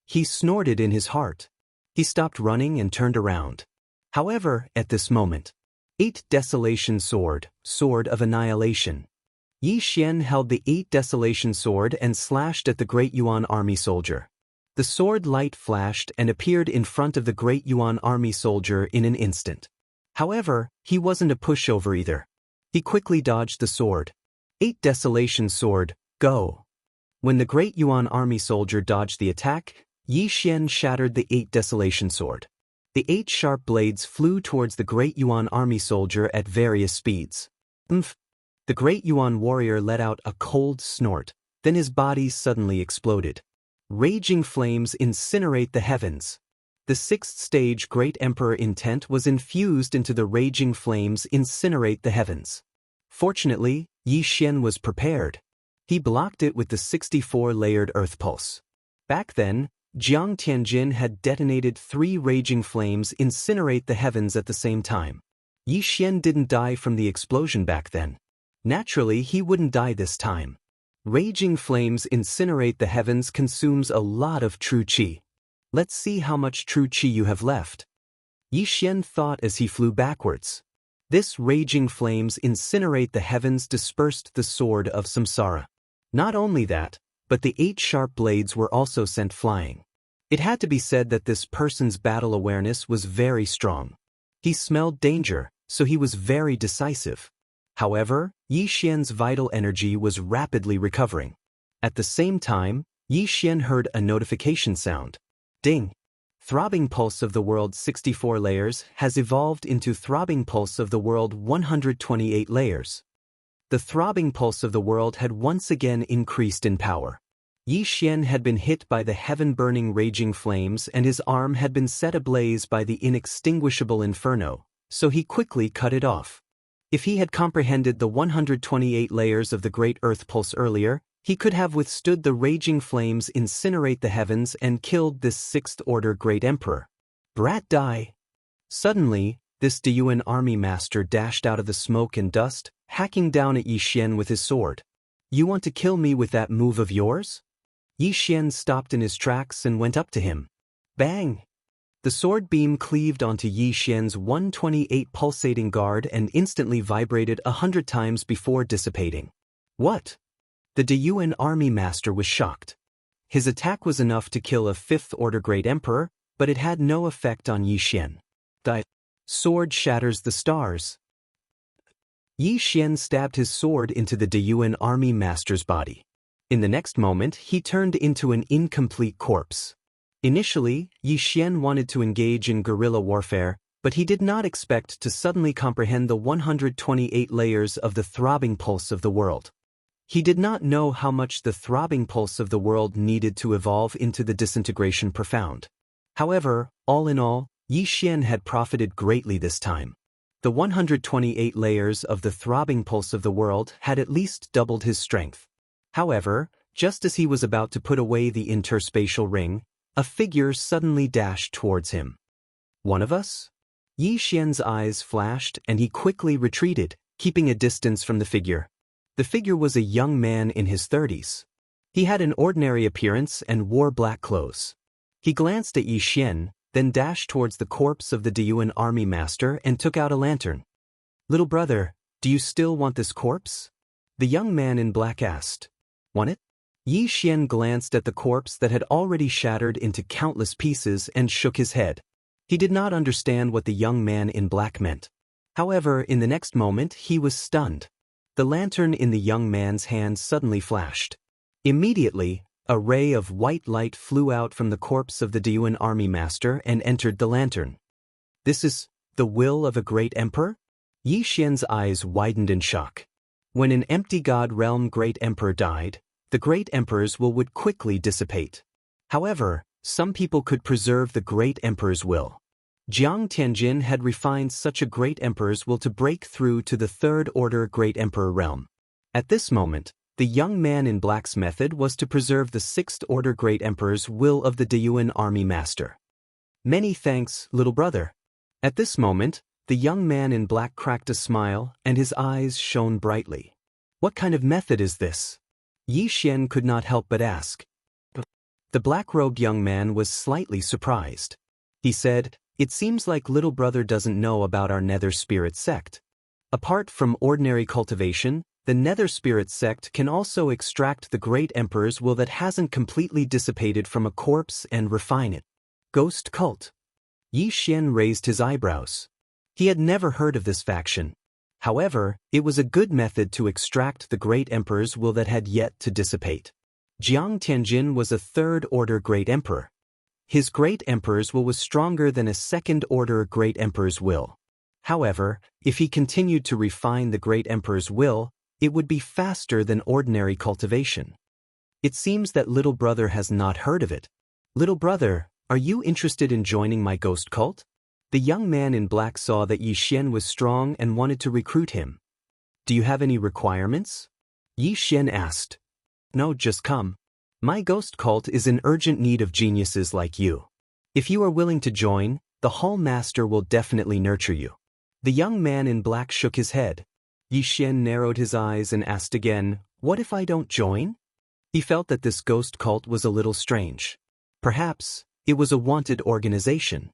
He snorted in his heart. He stopped running and turned around. However, at this moment, 8 Desolation Sword, Sword of Annihilation. Yi Xian held the 8 Desolation Sword and slashed at the Great Yuan army soldier. The sword light flashed and appeared in front of the Great Yuan army soldier in an instant. However, he wasn't a pushover either. He quickly dodged the sword. 8 Desolation Sword, go! When the Great Yuan army soldier dodged the attack, Yi Xian shattered the 8 Desolation Sword. The 8 sharp blades flew towards the Great Yuan army soldier at various speeds. Umph! The Great Yuan warrior let out a cold snort, then his body suddenly exploded. Raging flames incinerate the heavens. The 6th stage Great Emperor intent was infused into the raging flames incinerate the heavens. Fortunately, Yi Xian was prepared. He blocked it with the 64-layered earth pulse. Back then, Jiang Tianjin had detonated 3 raging flames incinerate the heavens at the same time. Yi Xian didn't die from the explosion back then. Naturally, he wouldn't die this time. Raging flames incinerate the heavens consumes a lot of true qi. Let's see how much true qi you have left. Yi Xian thought as he flew backwards. This raging flames incinerate the heavens dispersed the sword of samsara. Not only that, but the 8 sharp blades were also sent flying. It had to be said that this person's battle awareness was very strong. He smelled danger, so he was very decisive. However, Yi Xian's vital energy was rapidly recovering. At the same time, Yi Xian heard a notification sound. Ding! Throbbing Pulse of the World's 64 layers has evolved into Throbbing Pulse of the World 128 layers. The Throbbing Pulse of the World had once again increased in power. Yi Xian had been hit by the heaven-burning raging flames and his arm had been set ablaze by the inextinguishable inferno, so he quickly cut it off. If he had comprehended the 128 layers of the Great Earth Pulse earlier, He could have withstood the raging flames, incinerate the heavens, and killed this sixth-order great emperor. Brat die. Suddenly, this Daoist army master dashed out of the smoke and dust, hacking down at Yi Xian with his sword. You want to kill me with that move of yours? Yi Xian stopped in his tracks and went up to him. Bang! The sword beam cleaved onto Yi Xian's 128 pulsating guard and instantly vibrated 100 times before dissipating. What? The Daoist army master was shocked. His attack was enough to kill a fifth-order great emperor, but it had no effect on Yi Xian. The sword shatters the stars. Yi Xian stabbed his sword into the Daoist army master's body. In the next moment, he turned into an incomplete corpse. Initially, Yi Xian wanted to engage in guerrilla warfare, but he did not expect to suddenly comprehend the 128 layers of the throbbing pulse of the world. He did not know how much the throbbing pulse of the world needed to evolve into the disintegration profound. However, all in all, Yi Xian had profited greatly this time. The 128 layers of the throbbing pulse of the world had at least doubled his strength. However, just as he was about to put away the interspatial ring, a figure suddenly dashed towards him. One of us? Yi Xian's eyes flashed and he quickly retreated, keeping a distance from the figure. The figure was a young man in his 30s. He had an ordinary appearance and wore black clothes. He glanced at Yi Xian, then dashed towards the corpse of the Daoist army master and took out a lantern. Little brother, do you still want this corpse? The young man in black asked. Want it? Yi Xian glanced at the corpse that had already shattered into countless pieces and shook his head. He did not understand what the young man in black meant. However, in the next moment, he was stunned. The lantern in the young man's hand suddenly flashed. Immediately, a ray of white light flew out from the corpse of the Daoist army master and entered the lantern. This is the will of a great emperor? Yi Xian's eyes widened in shock. When an empty god realm great emperor died, the great emperor's will would quickly dissipate. However, some people could preserve the great emperor's will. Jiang Tianjin had refined such a great emperor's will to break through to the third-order great emperor realm. At this moment, the young man in black's method was to preserve the sixth-order great emperor's will of the Daoist army master. Many thanks, little brother. At this moment, the young man in black cracked a smile and his eyes shone brightly. What kind of method is this? Yi Xian could not help but ask. The black-robed young man was slightly surprised. He said, "It seems like little brother doesn't know about our Nether Spirit sect. Apart from ordinary cultivation, the Nether Spirit sect can also extract the great emperor's will that hasn't completely dissipated from a corpse and refine it. Ghost cult." Yi Xian raised his eyebrows. He had never heard of this faction. However, it was a good method to extract the great emperor's will that had yet to dissipate. Jiang Tianjin was a third-order great emperor. His great emperor's will was stronger than a second-order great emperor's will. However, if he continued to refine the great emperor's will, it would be faster than ordinary cultivation. It seems that little brother has not heard of it. Little brother, are you interested in joining my ghost cult? The young man in black saw that Yi Xian was strong and wanted to recruit him. Do you have any requirements? Yi Xian asked. No, just come. My ghost cult is in urgent need of geniuses like you. If you are willing to join, the Hall Master will definitely nurture you. The young man in black shook his head. Yi Xian narrowed his eyes and asked again, what if I don't join? He felt that this ghost cult was a little strange. Perhaps, it was a wanted organization.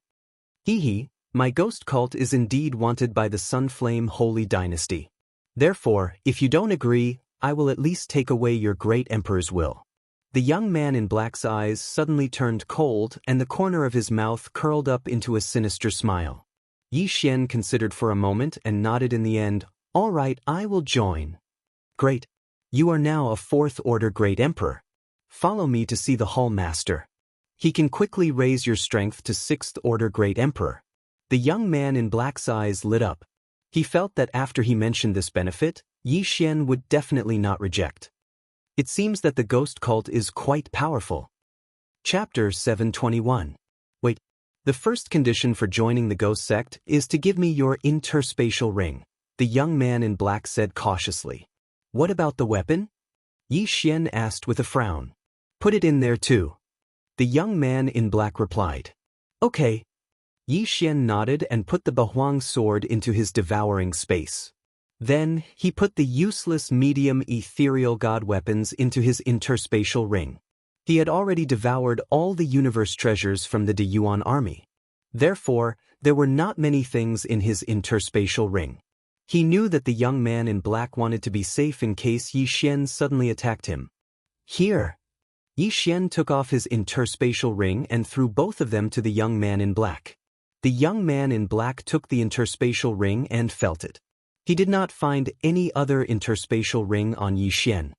My ghost cult is indeed wanted by the Sunflame Holy Dynasty. Therefore, if you don't agree, I will at least take away your great emperor's will. The young man in black's eyes suddenly turned cold and the corner of his mouth curled up into a sinister smile. Yi Xian considered for a moment and nodded in the end. All right, I will join. Great. You are now a fourth-order great emperor. Follow me to see the Hall Master. He can quickly raise your strength to sixth-order great emperor. The young man in black's eyes lit up. He felt that after he mentioned this benefit, Yi Xian would definitely not reject. It seems that the ghost cult is quite powerful. Chapter 721. Wait. The first condition for joining the ghost sect is to give me your interspatial ring, the young man in black said cautiously. What about the weapon? Yi Xian asked with a frown. Put it in there too. The young man in black replied. Okay. Yi Xian nodded and put the Bahuang sword into his devouring space. Then, he put the useless medium ethereal god weapons into his interspatial ring. He had already devoured all the universe treasures from the De Yuan army. Therefore, there were not many things in his interspatial ring. He knew that the young man in black wanted to be safe in case Yi Xian suddenly attacked him. Here. Yi Xian took off his interspatial ring and threw both of them to the young man in black. The young man in black took the interspatial ring and felt it. He did not find any other interspatial ring on Yi Xian.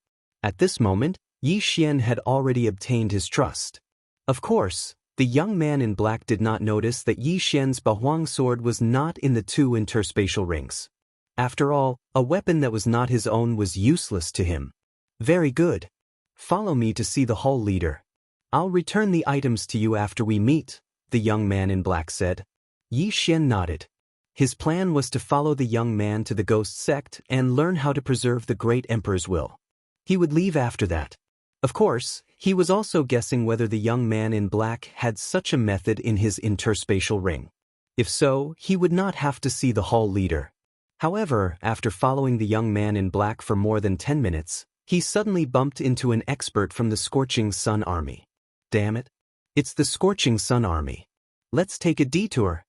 At this moment, Yi Xian had already obtained his trust. Of course, the young man in black did not notice that Yi Xian's Bahuang sword was not in the two interspatial rings. After all, a weapon that was not his own was useless to him. Very good. Follow me to see the hall leader. I'll return the items to you after we meet, the young man in black said. Yi Xian nodded. His plan was to follow the young man to the ghost sect and learn how to preserve the great emperor's will. He would leave after that. Of course, he was also guessing whether the young man in black had such a method in his interspatial ring. If so, he would not have to see the hall leader. However, after following the young man in black for more than 10 minutes, he suddenly bumped into an expert from the Scorching Sun Army. Damn it. It's the Scorching Sun Army. Let's take a detour.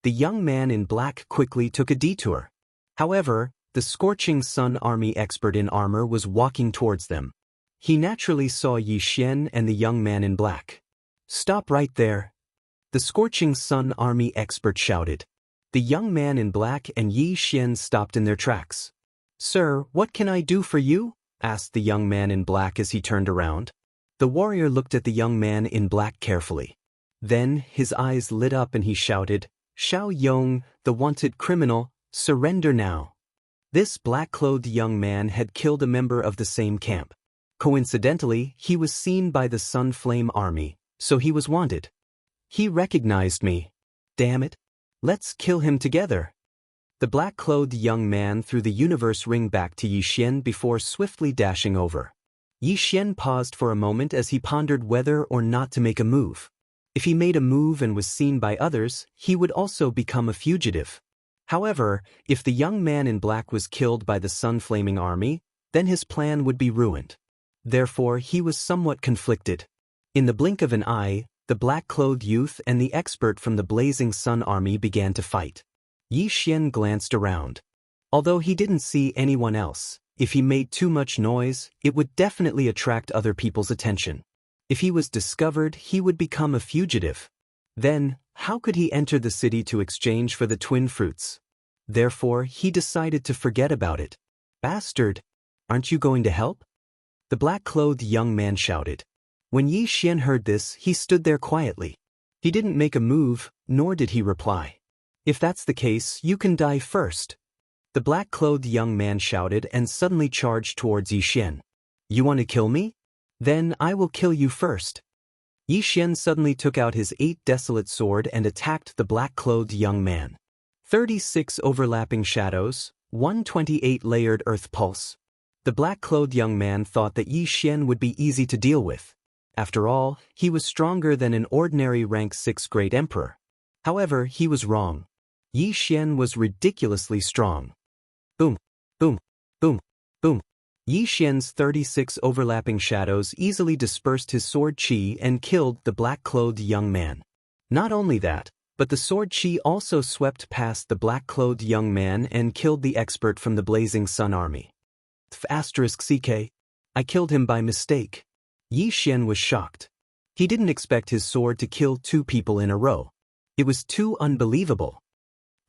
The young man in black quickly took a detour. However, the Scorching Sun Army expert in armor was walking towards them. He naturally saw Yi Xian and the young man in black. Stop right there. The Scorching Sun Army expert shouted. The young man in black and Yi Xian stopped in their tracks. Sir, what can I do for you? Asked the young man in black as he turned around. The warrior looked at the young man in black carefully. Then, his eyes lit up and he shouted, Xiao Yong, the wanted criminal, surrender now. This black-clothed young man had killed a member of the same camp. Coincidentally, he was seen by the Sun Flame Army, so he was wanted. He recognized me. Damn it. Let's kill him together. The black-clothed young man threw the universe ring back to Yi Xian before swiftly dashing over. Yi Xian paused for a moment as he pondered whether or not to make a move. If he made a move and was seen by others, he would also become a fugitive. However, if the young man in black was killed by the Sun Flaming Army, then his plan would be ruined. Therefore, he was somewhat conflicted. In the blink of an eye, the black-clothed youth and the expert from the Blazing Sun Army began to fight. Yi Xian glanced around. Although he didn't see anyone else, if he made too much noise, it would definitely attract other people's attention. If he was discovered, he would become a fugitive. Then, how could he enter the city to exchange for the twin fruits? Therefore, he decided to forget about it. Bastard! Aren't you going to help? The black-clothed young man shouted. When Yi Xian heard this, he stood there quietly. He didn't make a move, nor did he reply. If that's the case, you can die first. The black-clothed young man shouted and suddenly charged towards Yi Xian. You want to kill me? Then I will kill you first. Yi Xian suddenly took out his 8 desolate sword and attacked the black-clothed young man. 36 overlapping shadows, 128 layered earth pulse. The black-clothed young man thought that Yi Xian would be easy to deal with. After all, he was stronger than an ordinary rank 6 great emperor. However, he was wrong. Yi Xian was ridiculously strong. Boom, boom, boom, boom. Yi Xian's 36 overlapping shadows easily dispersed his sword chi and killed the black-clothed young man. Not only that, but the sword chi also swept past the black-clothed young man and killed the expert from the Blazing Sun Army. *CK. I killed him by mistake. Yi Xian was shocked. He didn't expect his sword to kill 2 people in a row. It was too unbelievable.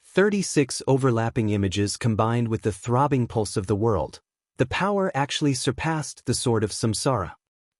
36 overlapping images combined with the throbbing pulse of the world. The power actually surpassed the sword of Samsara.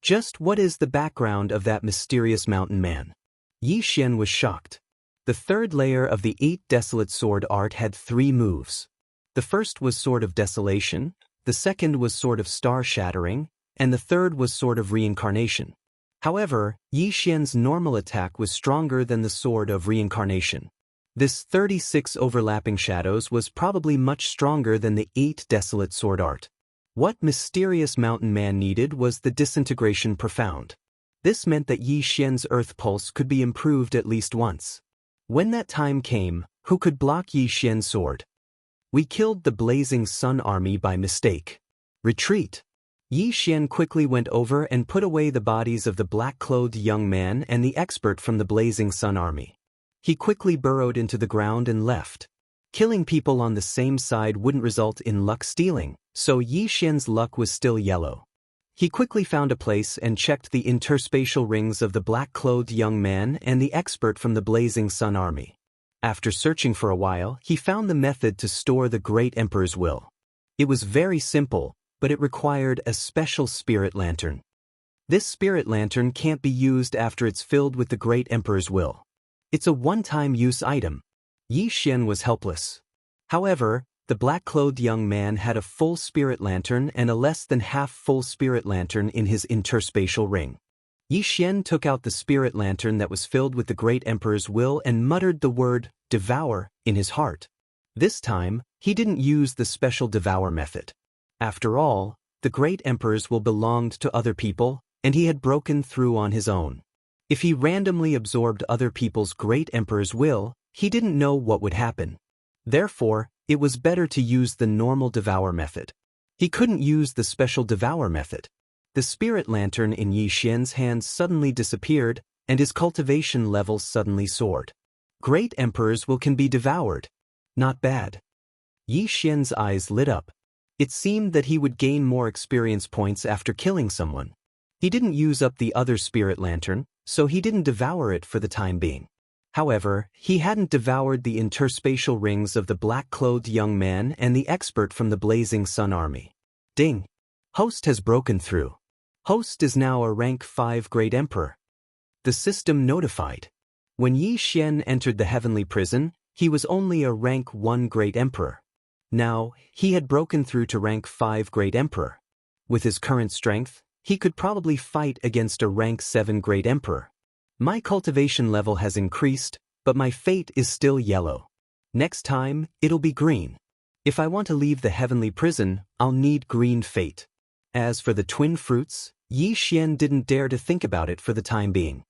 Just what is the background of that mysterious mountain man? Yi Xian was shocked. The 3rd layer of the 8 desolate sword art had 3 moves. The first was Sword of Desolation, the second was Sword of Star Shattering, and the third was Sword of Reincarnation. However, Yi Xian's normal attack was stronger than the Sword of Reincarnation. This 36 overlapping shadows was probably much stronger than the 8 desolate sword art. What mysterious mountain man needed was the disintegration profound. This meant that Yi Xian's earth pulse could be improved at least once. When that time came, who could block Yi Xian's sword? We killed the blazing sun army by mistake. Retreat. Yi Xian quickly went over and put away the bodies of the black-clothed young man and the expert from the blazing sun army. He quickly burrowed into the ground and left. Killing people on the same side wouldn't result in luck stealing, so Yi Xian's luck was still yellow. He quickly found a place and checked the interspatial rings of the black-clothed young man and the expert from the blazing sun army. After searching for a while, he found the method to store the great emperor's will. It was very simple, but it required a special spirit lantern. This spirit lantern can't be used after it's filled with the great emperor's will. It's a one-time use item. Yi Xian was helpless. However, the black-clothed young man had a full spirit lantern and a less than half-full spirit lantern in his interspatial ring. Yi Xian took out the spirit lantern that was filled with the great emperor's will and muttered the word, "devour," in his heart. This time, he didn't use the special devour method. After all, the great emperor's will belonged to other people, and he had broken through on his own. If he randomly absorbed other people's great emperor's will, he didn't know what would happen. Therefore, it was better to use the normal devour method. He couldn't use the special devour method. The spirit lantern in Yi Xian's hands suddenly disappeared, and his cultivation levels suddenly soared. Great emperor's will can be devoured. Not bad. Yi Xian's eyes lit up. It seemed that he would gain more experience points after killing someone. He didn't use up the other spirit lantern, so he didn't devour it for the time being. However, he hadn't devoured the interspatial rings of the black-clothed young man and the expert from the blazing sun army. Ding! Host has broken through. Host is now a rank 5 great emperor. The system notified. When Yi Xian entered the heavenly prison, he was only a rank 1 great emperor. Now, he had broken through to rank 5 great emperor. With his current strength, he could probably fight against a rank 7 great emperor. My cultivation level has increased, but my fate is still yellow. Next time, it'll be green. If I want to leave the heavenly prison, I'll need green fate. As for the twin fruits, Yi Xian didn't dare to think about it for the time being.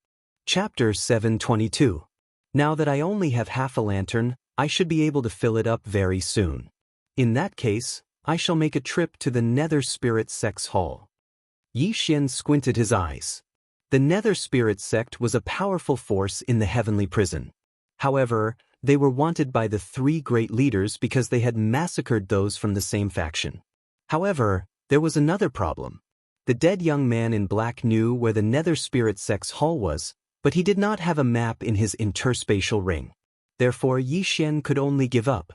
Chapter 722. Now that I only have half a lantern, I should be able to fill it up very soon. In that case, I shall make a trip to the Nether Spirit Sect's hall. Yi Xian squinted his eyes. The Nether Spirit Sect was a powerful force in the heavenly prison. However, they were wanted by the 3 great leaders because they had massacred those from the same faction. However, there was another problem. The dead young man in black knew where the Nether Spirit Sect's hall was, but he did not have a map in his interspatial ring. Therefore, Yi Xian could only give up.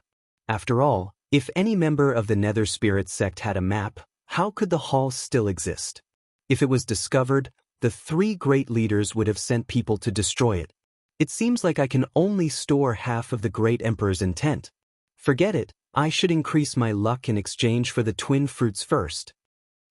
After all, if any member of the Nether Spirit Sect had a map, how could the hall still exist? If it was discovered, the 3 great leaders would have sent people to destroy it. It seems like I can only store half of the great emperor's intent. Forget it, I should increase my luck in exchange for the twin fruits first.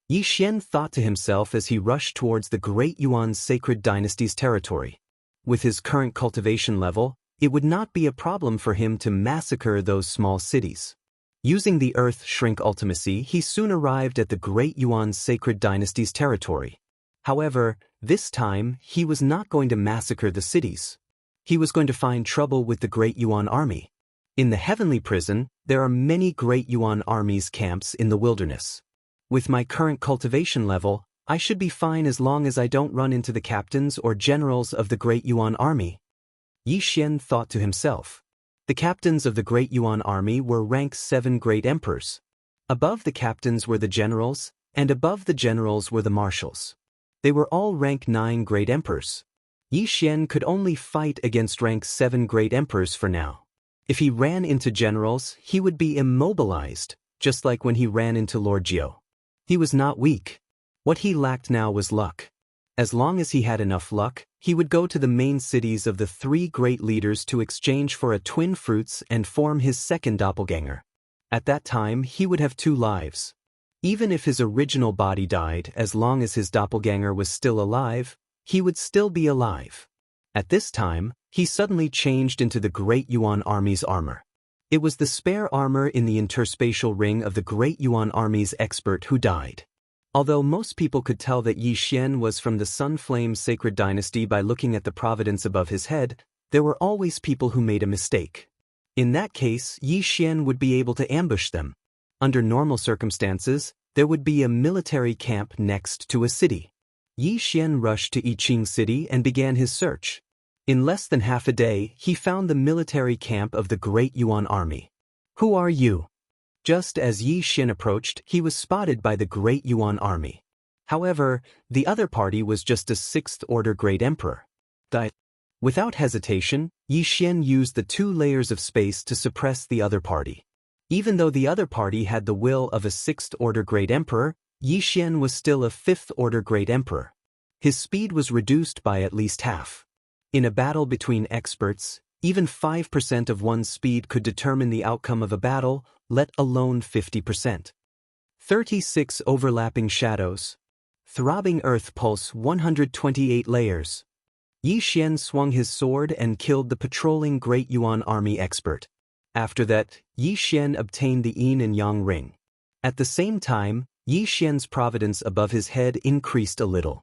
Yi Xian thought to himself as he rushed towards the Great Yuan's Sacred Dynasty's territory. With his current cultivation level, it would not be a problem for him to massacre those small cities. Using the Earth Shrink ultimacy, he soon arrived at the Great Yuan's Sacred Dynasty's territory. However, this time, he was not going to massacre the cities. He was going to find trouble with the Great Yuan army. In the heavenly prison, there are many Great Yuan armies camps in the wilderness. With my current cultivation level, I should be fine as long as I don't run into the captains or generals of the Great Yuan army. Yi Xian thought to himself. The captains of the Great Yuan army were rank 7 great emperors. Above the captains were the generals, and above the generals were the marshals. They were all rank 9 great emperors. Yi Xian could only fight against rank 7 great emperors for now. If he ran into generals, he would be immobilized, just like when he ran into Lord Jiu. He was not weak. What he lacked now was luck. As long as he had enough luck, he would go to the main cities of the 3 great leaders to exchange for a twin fruits and form his second doppelganger. At that time, he would have 2 lives. Even if his original body died, as long as his doppelganger was still alive, he would still be alive. At this time, he suddenly changed into the Great Yuan army's armor. It was the spare armor in the interspatial ring of the Great Yuan Army's expert who died. Although most people could tell that Yi Xian was from the Sun Flame Sacred Dynasty by looking at the providence above his head, there were always people who made a mistake. In that case, Yi Xian would be able to ambush them. Under normal circumstances, there would be a military camp next to a city. Yi Xian rushed to Yiqing City and began his search. In less than half a day, he found the military camp of the Great Yuan Army. "Who are you?" Just as Yi Xian approached, he was spotted by the Great Yuan Army. However, the other party was just a sixth-order Great Emperor. Without hesitation, Yi Xian used the 2 layers of space to suppress the other party. Even though the other party had the will of a sixth-order Great Emperor, Yi Xian was still a fifth-order Great Emperor. His speed was reduced by at least half. In a battle between experts, even 5% of one's speed could determine the outcome of a battle, let alone 50%. 36 overlapping shadows. Throbbing earth pulse 128 layers. Yi Xian swung his sword and killed the patrolling Great Yuan Army expert. After that, Yi Xian obtained the yin and yang ring. At the same time, Yi Xian's providence above his head increased a little.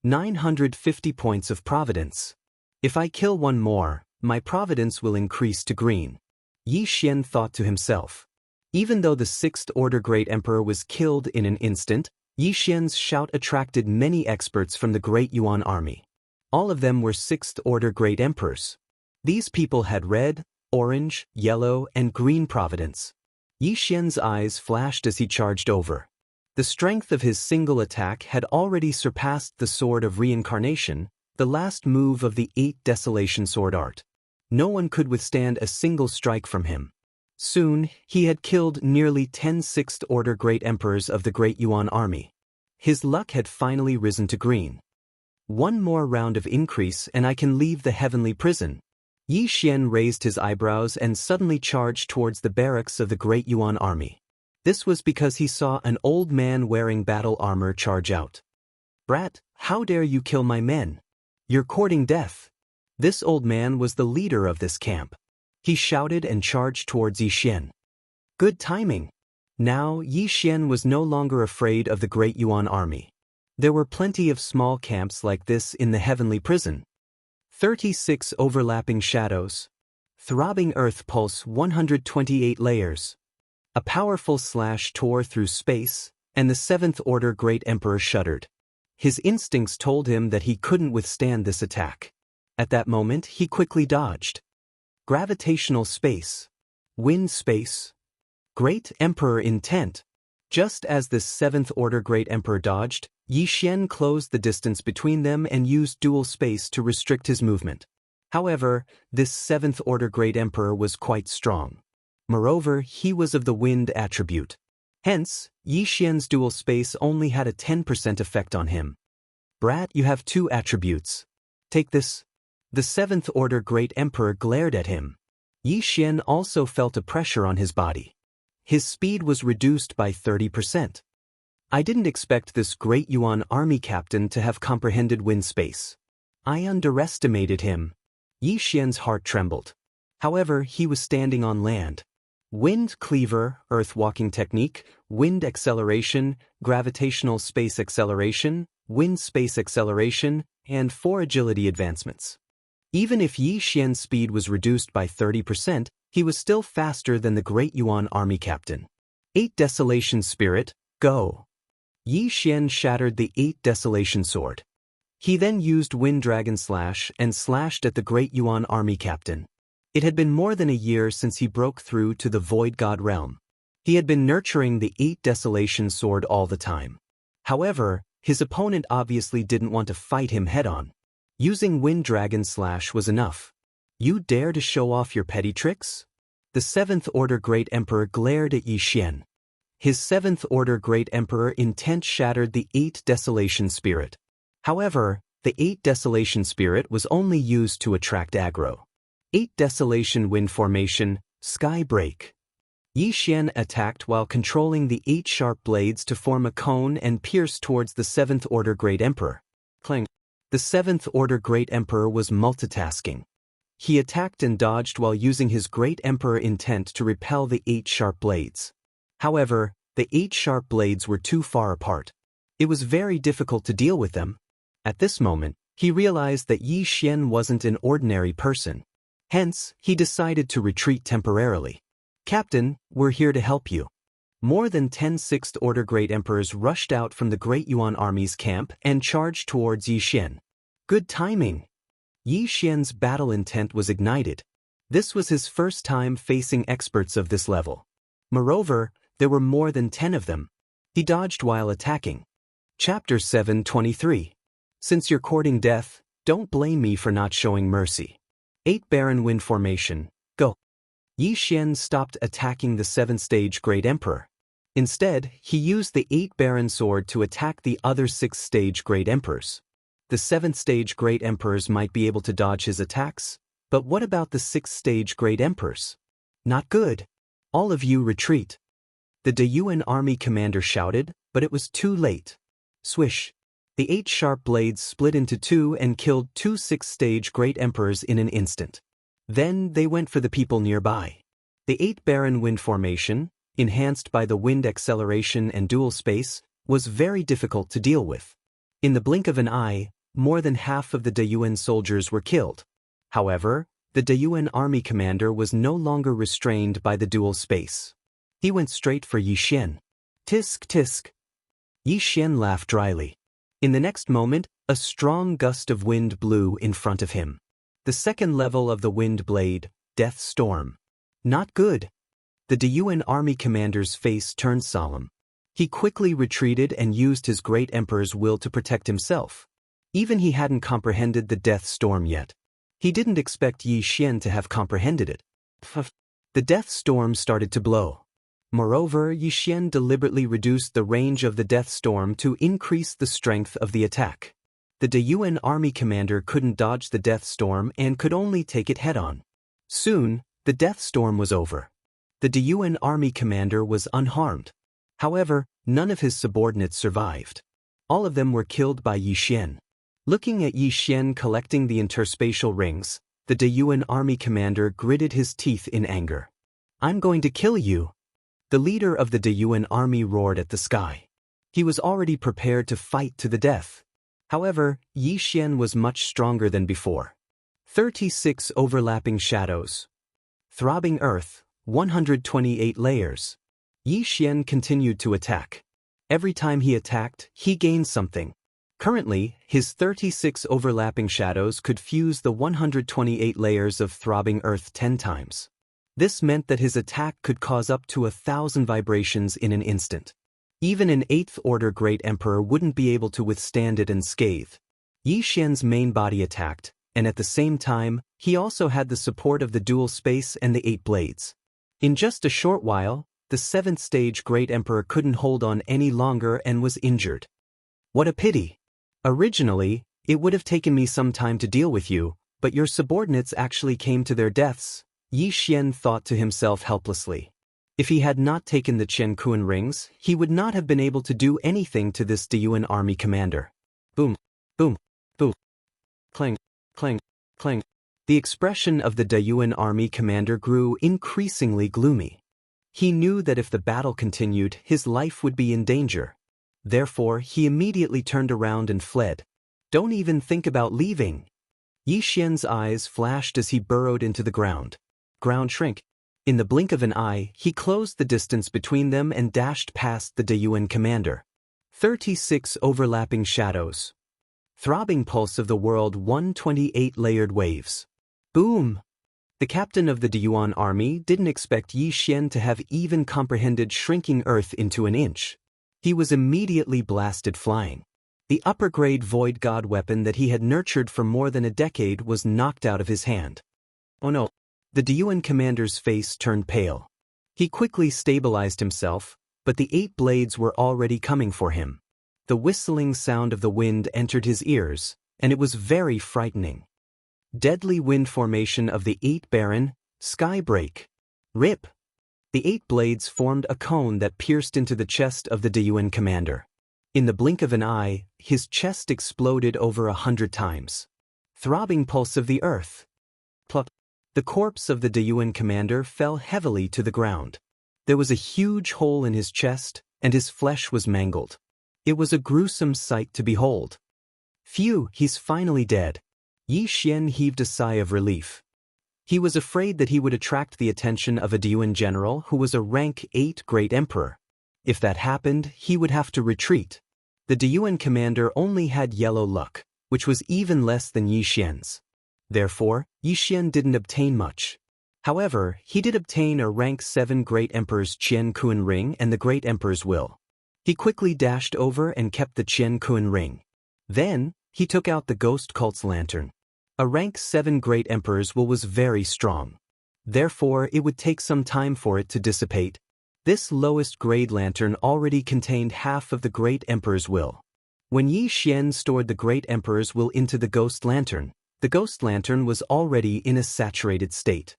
950 points of providence. If I kill one more, my providence will increase to green. Yi Xian thought to himself. Even though the sixth-order Great Emperor was killed in an instant, Yi Xian's shout attracted many experts from the Great Yuan Army. All of them were sixth-order Great Emperors. These people had red, orange, yellow, and green providence. Yi Xian's eyes flashed as he charged over. The strength of his single attack had already surpassed the Sword of Reincarnation, the last move of the 8 Desolation sword art. No one could withstand a single strike from him. Soon, he had killed nearly 10 sixth-order Great Emperors of the Great Yuan Army. His luck had finally risen to green. One more round of increase and I can leave the heavenly prison. Yi Xian raised his eyebrows and suddenly charged towards the barracks of the Great Yuan Army. This was because he saw an old man wearing battle armor charge out. "Brat, how dare you kill my men? You're courting death." This old man was the leader of this camp. He shouted and charged towards Yi Xian. Good timing. Now, Yi Xian was no longer afraid of the Great Yuan Army. There were plenty of small camps like this in the heavenly prison. 36 overlapping shadows. Throbbing earth pulse 128 layers. A powerful slash tore through space, and the 7th-order Great Emperor shuddered. His instincts told him that he couldn't withstand this attack. At that moment, he quickly dodged. Gravitational space. Wind space. Great Emperor intent. Just as this 7th-order Great Emperor dodged, Yi Xian closed the distance between them and used dual space to restrict his movement. However, this 7th-order Great Emperor was quite strong. Moreover, he was of the wind attribute. Hence, Yi Xian's dual space only had a 10% effect on him. "Brat, you have 2 attributes. Take this." The 7th-order Great Emperor glared at him. Yi Xian also felt a pressure on his body. His speed was reduced by 30%. I didn't expect this Great Yuan Army captain to have comprehended wind space. I underestimated him. Yi Xian's heart trembled. However, he was standing on land. Wind cleaver, earth walking technique, wind acceleration, gravitational space acceleration, wind space acceleration, and 4 agility advancements. Even if Yi Xian's speed was reduced by 30%, he was still faster than the Great Yuan Army captain. 8 Desolation Spirit, go! Yi Xian shattered the 8 Desolation sword. He then used Wind Dragon Slash and slashed at the Great Yuan Army captain. It had been more than a year since he broke through to the Void God realm. He had been nurturing the 8 Desolation sword all the time. However, his opponent obviously didn't want to fight him head-on. Using Wind Dragon Slash was enough. You dare to show off your petty tricks? The 7th-order Great Emperor glared at Yi Xian. His 7th-order Great Emperor intent shattered the 8 Desolation Spirit. However, the 8 Desolation Spirit was only used to attract aggro. 8 Desolation Wind Formation, Sky Break. Yi Xian attacked while controlling the 8 sharp blades to form a cone and pierce towards the 7th-order Great Emperor. Clang. The 7th-order Great Emperor was multitasking. he attacked and dodged while using his Great Emperor intent to repel the 8 sharp blades. However, the 8 sharp blades were too far apart. It was very difficult to deal with them. At this moment, he realized that Yi Xian wasn't an ordinary person. Hence, he decided to retreat temporarily. "Captain, we're here to help you." More than 10 Sixth Order Great Emperors rushed out from the Great Yuan Army's camp and charged towards Yi Xian. Good timing. Yi Xian's battle intent was ignited. This was his first time facing experts of this level. Moreover, there were more than 10 of them. He dodged while attacking. Chapter 723. Since you're courting death, don't blame me for not showing mercy. 8 Baron Wind Formation, go. Yi Xian stopped attacking the 7th-stage Great Emperor. Instead, he used the 8 Baron Sword to attack the other 6th-stage Great Emperors. The 7th-stage Great Emperors might be able to dodge his attacks, but what about the 6th-stage Great Emperors? Not good. All of you retreat. The Daoist army commander shouted, but it was too late. Swish. The 8 sharp blades split into 2 and killed 2 6th-stage Great Emperors in an instant. Then they went for the people nearby. The 8 Baron Wind Formation, enhanced by the wind acceleration and dual space, was very difficult to deal with. In the blink of an eye, more than half of the Daoist soldiers were killed. However, the Daoist army commander was no longer restrained by the dual space. He went straight for Yi Xian. Tisk tisk. Yi Xian laughed dryly. In the next moment, a strong gust of wind blew in front of him. The second level of the wind blade, Death Storm. Not good. The Daoist army commander's face turned solemn. He quickly retreated and used his Great Emperor's will to protect himself. Even he hadn't comprehended the Death Storm yet. He didn't expect Yi Xian to have comprehended it. The Death Storm started to blow. Moreover, Yi Xian deliberately reduced the range of the Death Storm to increase the strength of the attack. The Daoist army commander couldn't dodge the Death Storm and could only take it head-on. Soon, the Death Storm was over. The Daoist army commander was unharmed. However, none of his subordinates survived. All of them were killed by Yi Xian. Looking at Yi Xian collecting the interspatial rings, the Daoist army commander gritted his teeth in anger. "I'm going to kill you." The leader of the Daoist army roared at the sky. He was already prepared to fight to the death. However, Yi Xian was much stronger than before. 36 overlapping shadows. Throbbing earth, 128 layers. Yi Xian continued to attack. Every time he attacked, he gained something. Currently, his 36 overlapping shadows could fuse the 128 layers of throbbing earth 10 times. This meant that his attack could cause up to 1,000 vibrations in an instant. Even an 8th Order Great Emperor wouldn't be able to withstand it unscathed. Yi Xian's main body attacked, and at the same time, he also had the support of the dual space and the 8 blades. In just a short while, the 7th stage Great Emperor couldn't hold on any longer and was injured. What a pity. Originally, it would have taken me some time to deal with you, but your subordinates actually came to their deaths, Yi Xian thought to himself helplessly. If he had not taken the Qianquan rings, he would not have been able to do anything to this Daoist army commander. Boom, boom, boom. Clang, clang, clang. The expression of the Daoist army commander grew increasingly gloomy. He knew that if the battle continued, his life would be in danger. Therefore, he immediately turned around and fled. Don't even think about leaving. Yi Xian's eyes flashed as he burrowed into the ground. Ground shrink. In the blink of an eye, he closed the distance between them and dashed past the Daoist commander. 36 overlapping shadows. Throbbing pulse of the world, 128 layered waves. Boom! The captain of the Daoist army didn't expect Yi Xian to have even comprehended shrinking earth into an inch. He was immediately blasted flying. The upper-grade void god weapon that he had nurtured for more than a decade was knocked out of his hand. Oh no! The Daoist commander's face turned pale. He quickly stabilized himself, but the 8 blades were already coming for him. The whistling sound of the wind entered his ears, and it was very frightening. Deadly wind formation of the 8 Baron, Skybreak. Rip! The 8 blades formed a cone that pierced into the chest of the Daoist commander. In the blink of an eye, his chest exploded over 100 times. Throbbing pulse of the earth. Plop. The corpse of the Daoist commander fell heavily to the ground. There was a huge hole in his chest, and his flesh was mangled. It was a gruesome sight to behold. Phew, he's finally dead. Yi Xian heaved a sigh of relief. He was afraid that he would attract the attention of a Daoist general who was a rank 8 great emperor. If that happened, he would have to retreat. The Daoist commander only had yellow luck, which was even less than Yi Xian's. Therefore, Yi Xian didn't obtain much. However, he did obtain a rank 7 great emperor's Qian Kuan ring and the great emperor's will. He quickly dashed over and kept the Qian Kuan ring. Then, he took out the ghost cult's lantern. A rank 7 great emperor's will was very strong. Therefore, it would take some time for it to dissipate. This lowest grade lantern already contained half of the great emperor's will. When Yi Xian stored the great emperor's will into the ghost lantern was already in a saturated state.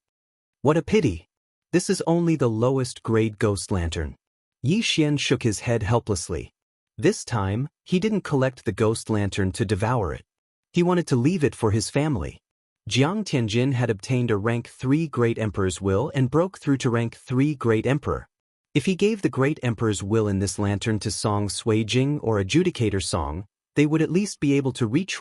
What a pity! This is only the lowest grade ghost lantern. Yi Xian shook his head helplessly. This time, he didn't collect the ghost lantern to devour it. He wanted to leave it for his family. Jiang Tianjin had obtained a rank 3 great emperor's will and broke through to rank 3 great emperor. If he gave the great emperor's will in this lantern to Song Suijing or Adjudicator Song, they would at least be able to reach